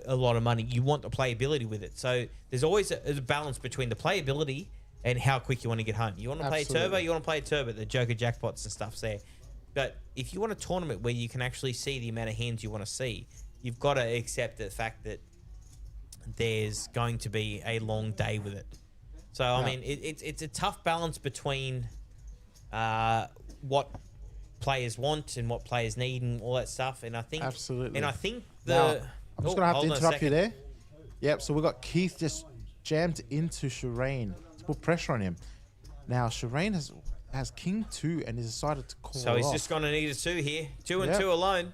a lot of money, you want the playability with it. So there's always a balance between the playability and how quick you want to get home. You want to play a turbo, you want to play a turbo, the Joker jackpots and stuff's there. But if you want a tournament where you can actually see the amount of hands you want to see, you've got to accept the fact that there's going to be a long day with it. So, I mean, it's a tough balance between what players want and what players need and all that stuff. And I think... Absolutely. And I think I'm just going to have to interrupt you there. Yep, so we've got Keith just jammed into Shrain to put pressure on him. Now, Shrain has King 2 and he's decided to call So he's off. just going to need a 2 here. 2 and 2 alone.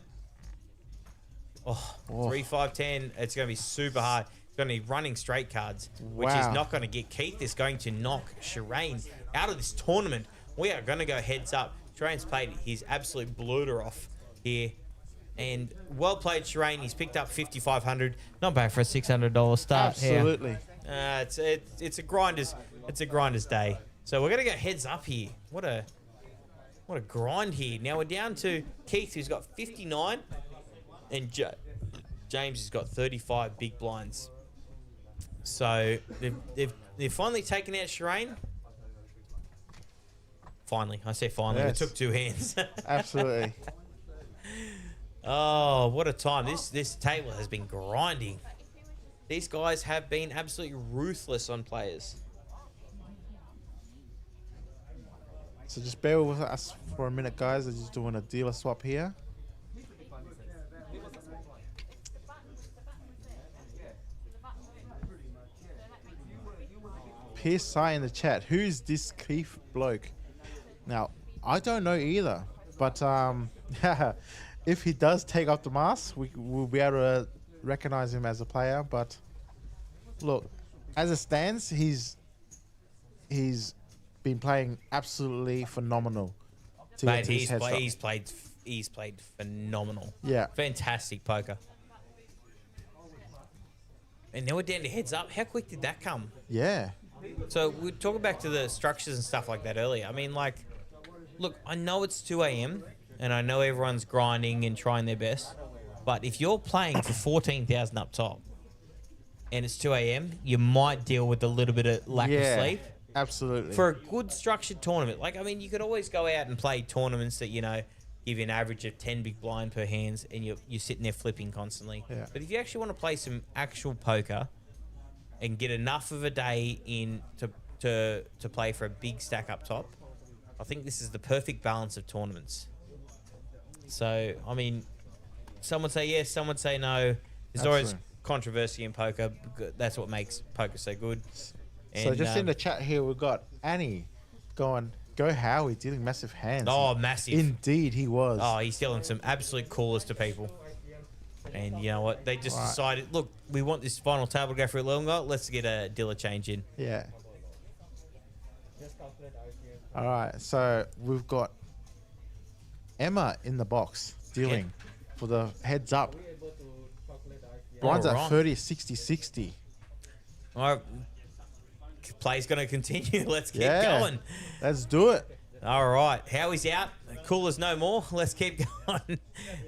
Oh, 3, 5, 10. It's going to be super hard. It's going to be running straight cards, which is not going to get Keith. Is going to knock Shrain out of this tournament. We are going to go heads up. Shrain's played his absolute bloater off here. And well played, Shrain. He's picked up 5,500. Not bad for a $600 start. Absolutely. It's a grinder's day. So we're going to go heads up here. What a grind here. Now we're down to Keith, who's got 59, and James has got 35 big blinds. So they've finally taken out Shrain. Finally. I say finally. Yes. It took 2 hands. Absolutely. Oh, what a time. This table has been grinding. These guys have been absolutely ruthless on players. So just bear with us for a minute, guys. I'm just doing a dealer swap here. PSI in the chat. Who's this Keith bloke? Now, I don't know either. But if he does take off the mask, we'll be able to recognize him as a player. But look, as it stands, he's been playing absolutely phenomenal. Mate, he's played phenomenal. Yeah. Fantastic poker. And now we're down to heads up. How quick did that come? Yeah. So we were talking back to the structures and stuff like that earlier. I mean, like, look, I know it's 2 a.m. and I know everyone's grinding and trying their best. But if you're playing for 14,000 up top and it's 2 a.m., you might deal with a little bit of lack of sleep. Absolutely. For a good structured tournament. Like, I mean, you could always go out and play tournaments that, give you an average of 10 big blind per hands and you're sitting there flipping constantly. Yeah. But if you actually want to play some actual poker and get enough of a day in to play for a big stack up top, I think this is the perfect balance of tournaments. So, I mean, Some would say yes, some would say no. There's always Absolutely. controversy in poker. That's what makes poker so good. So And, just in the chat here, we've got Annie going, go Howie, dealing massive hands. Oh, massive. Indeed, he was. Oh, he's dealing some absolute callers to people. And you know what? They just decided, look, we want this final table to go for a longer. Let's get a dealer change in. Yeah. All right, so we've got Emma in the box dealing for the heads up. Blinds All at right. 30, 60, 60. All right. Play's going to continue. Let's keep Yeah. going. Let's do it. All right. Howie's out. Coolers no more. Let's keep going.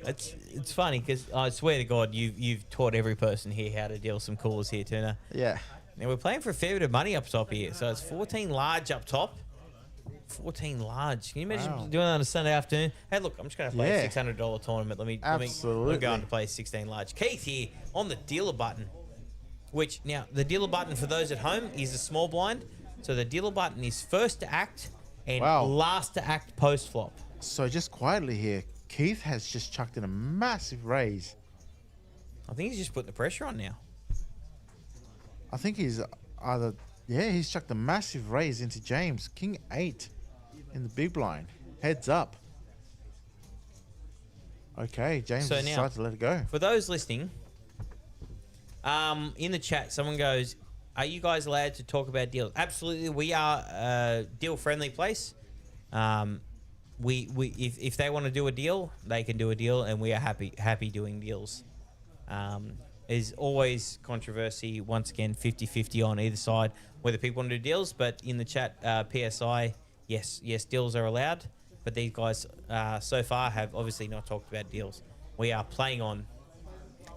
It's funny because I swear to God, you've taught every person here how to deal some coolers here, Tuna. Yeah. Now we're playing for a fair bit of money up top here. So it's 14 large up top. 14 large. Can you imagine doing that on a Sunday afternoon? Hey, look, I'm just going to play a $600 tournament. Let me Absolutely. go on to play 16 large. Keith here on the dealer button. Which, now, the dealer button for those at home is a small blind. So the dealer button is first to act and last to act post-flop. So just quietly here, Keith has just chucked in a massive raise. I think he's just putting the pressure on now. I think he's either, he's chucked a massive raise into James. King 8 in the big blind. Heads up. Okay, James So now, decided to let it go. For those listening, in the chat, someone goes, are you guys allowed to talk about deals? Absolutely. We are a deal-friendly place. If they want to do a deal, they can do a deal, and we are happy doing deals. There's always controversy, once again, 50-50 on either side, whether people want to do deals. But in the chat, PSI, yes, deals are allowed. But these guys so far have obviously not talked about deals. We are playing on.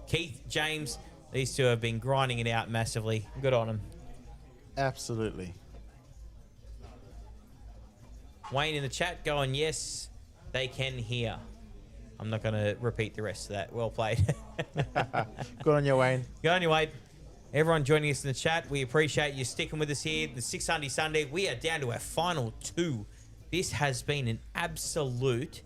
Keith, James, these two have been grinding it out massively. Good on them. Absolutely. Wayne in the chat going, yes, they can hear. I'm not going to repeat the rest of that. Well played. Good on you, Wayne. Good on you, Wade. Everyone joining us in the chat, we appreciate you sticking with us here. The 600 Sunday, we are down to our final two. This has been an absolute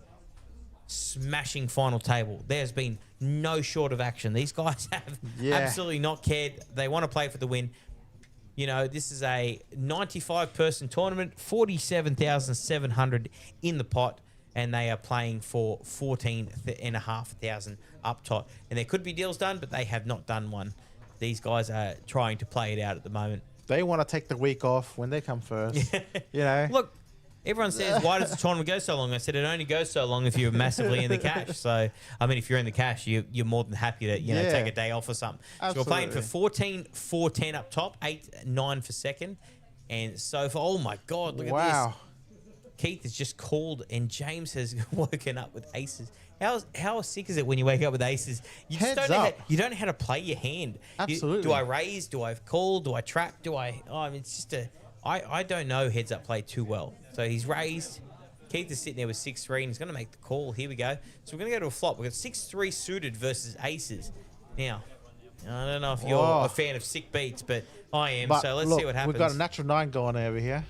smashing final table. There's been no short of action. These guys have absolutely not cared. They want to play for the win. You know, this is a 95-person tournament, 47,700 in the pot, and they are playing for 14,500 up top. And there could be deals done, but they have not done one. These guys are trying to play it out at the moment. They want to take the week off when they come first. You know, look, everyone says, why does the tournament go so long? I said, it only goes so long if you're massively in the cash. So, I mean, if you're in the cash, you're more than happy to, you know, take a day off or something. Absolutely. So we're playing for 14, 410 up top, 8, 9 for second. And so for, oh my God, look at this. Keith has just called and James has woken up with aces. How sick is it when you wake up with aces? You just you don't know how to play your hand. Absolutely. Do I raise? Do I call? Do I trap? I mean, it's just I don't know heads up play too well. So he's raised. Keith is sitting there with 6-3 and he's going to make the call. Here we go. So we're going to go to a flop. We've got 6-3 suited versus aces. Now, I don't know if you're a fan of sick beats, but I am. So let's see what happens. We've got a natural 9 going over here.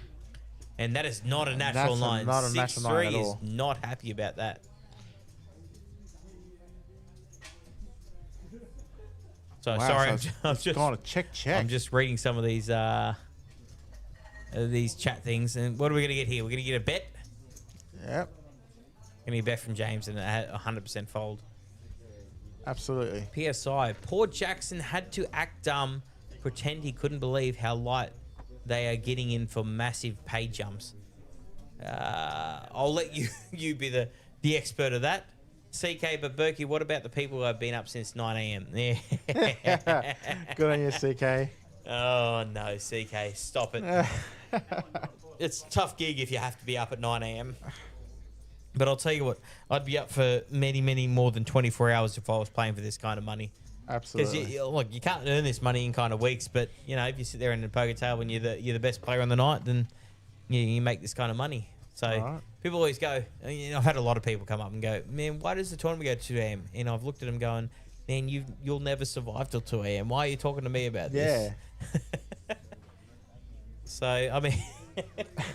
And that is not a natural 9. Not a natural 9 at all. 6-3 is not happy about that. So sorry, I'm just going to check. I'm just reading some of these chat things. And what are we going to get here? We're going to get a bet. Yep. Going to get a bet from James and a 100% fold. Absolutely. PSI. Poor Jackson had to act dumb, pretend he couldn't believe how light they are getting in for massive pay jumps. I'll let you be the expert of that. CK, but Berkey, what about the people who have been up since 9 a.m.? Yeah. Good on you, CK. Oh, no, CK. Stop it. It's a tough gig if you have to be up at 9 a.m. But I'll tell you what, I'd be up for many, many more than 24 hours if I was playing for this kind of money. Absolutely. Because look, you can't earn this money in kind of weeks, but you know, if you sit there in the poker table and you're the best player on the night, then you make this kind of money. So people always go, you know, I've had a lot of people come up and go, man, why does the tournament go to 2 a.m.? And I've looked at them going, man, you'll never survive till 2 a.m. Why are you talking to me about this? Yeah. So, I mean,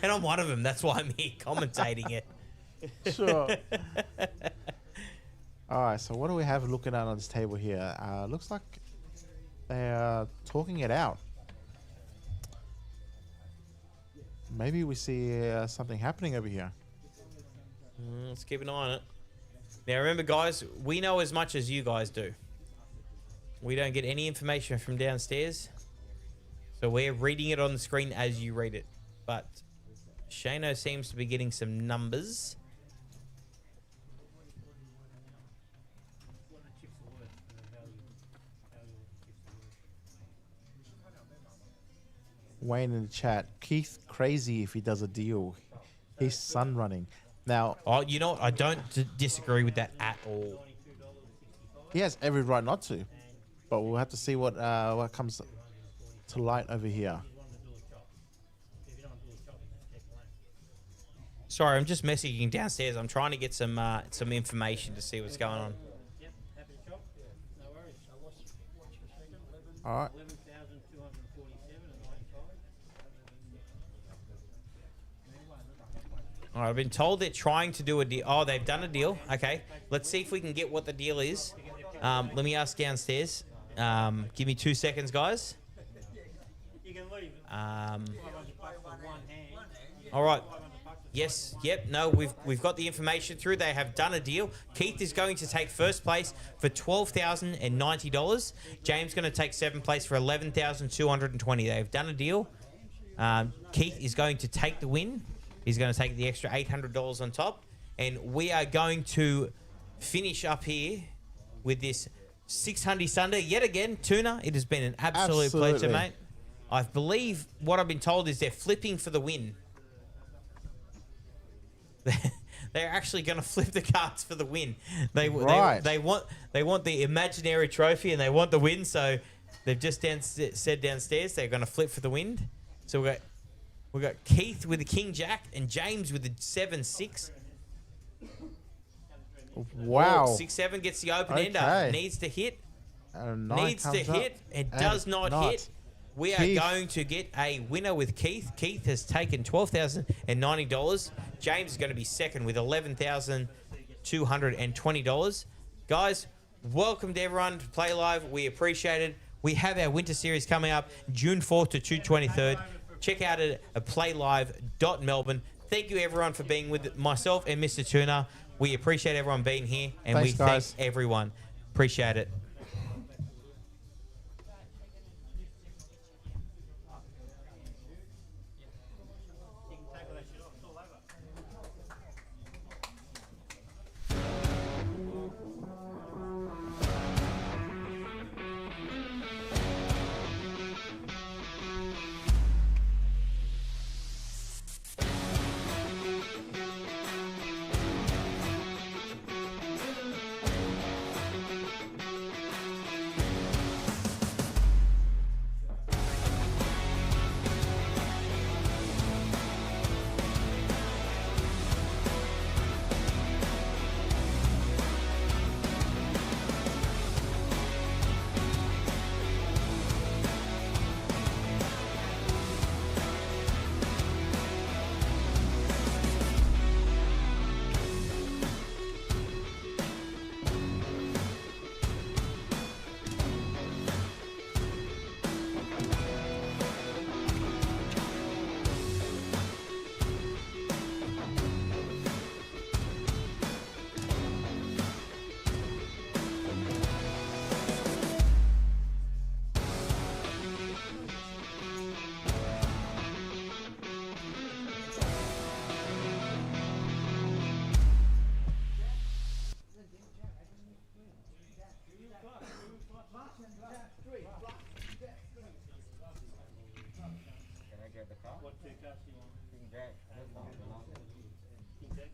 and I'm one of them. That's why I'm here commentating it. Sure. All right, so what do we have looking at on this table here? Looks like they're talking it out. Maybe we see something happening over here. Let's keep an eye on it. Now, remember, guys, we know as much as you guys do. We don't get any information from downstairs. So we're reading it on the screen as you read it. But Shano seems to be getting some numbers. What the chips are worth and the value of chips are worth. Wayne in the chat. Keith crazy if he does a deal. He's sun running. Now, Oh, you know what? I don't disagree with that at all. he has every right not to, but we'll have to see what comes to light over here. Sorry, I'm just messaging downstairs. I'm trying to get some information to see what's going on. Yep, happy to chop. No worries. All right. 11,247 and 95. All right, I've been told they're trying to do a deal. Oh, they've done a deal. Okay, let's see if we can get what the deal is. Let me ask downstairs. Give me 2 seconds, guys. You can leave it. 'em. $500 for one hand. All right. Yes. Yep. No. We've got the information through. They have done a deal. Keith is going to take first place for $12,090. James going to take second place for $11,220. They've done a deal. Keith is going to take the win. He's going to take the extra $800 on top, and we are going to finish up here with this 600 Sunday yet again. Tuna, it has been an absolute pleasure, mate. I believe what I've been told is they're flipping for the win. They're actually going to flip the cards for the win. They want the imaginary trophy and they want the win. So they've just said downstairs they're going to flip for the win. So we got Keith with the King Jack and James with the 7-6. Wow. 6-7 gets the open ender. Okay. Needs to hit. Needs To hit. It does not hit. We are going to get a winner with Keith. Keith has taken $12,090. James is going to be second with $11,220. Guys, welcome to everyone to Play Live. We appreciate it. We have our winter series coming up June 4th to June 23rd. Check out it at playlive.melbourne. Thank you, everyone, for being with myself and Mr. Tuna. We appreciate everyone being here, and Thanks, guys. thank everyone. Appreciate it. What two cups do you want? King Jack. King Jack?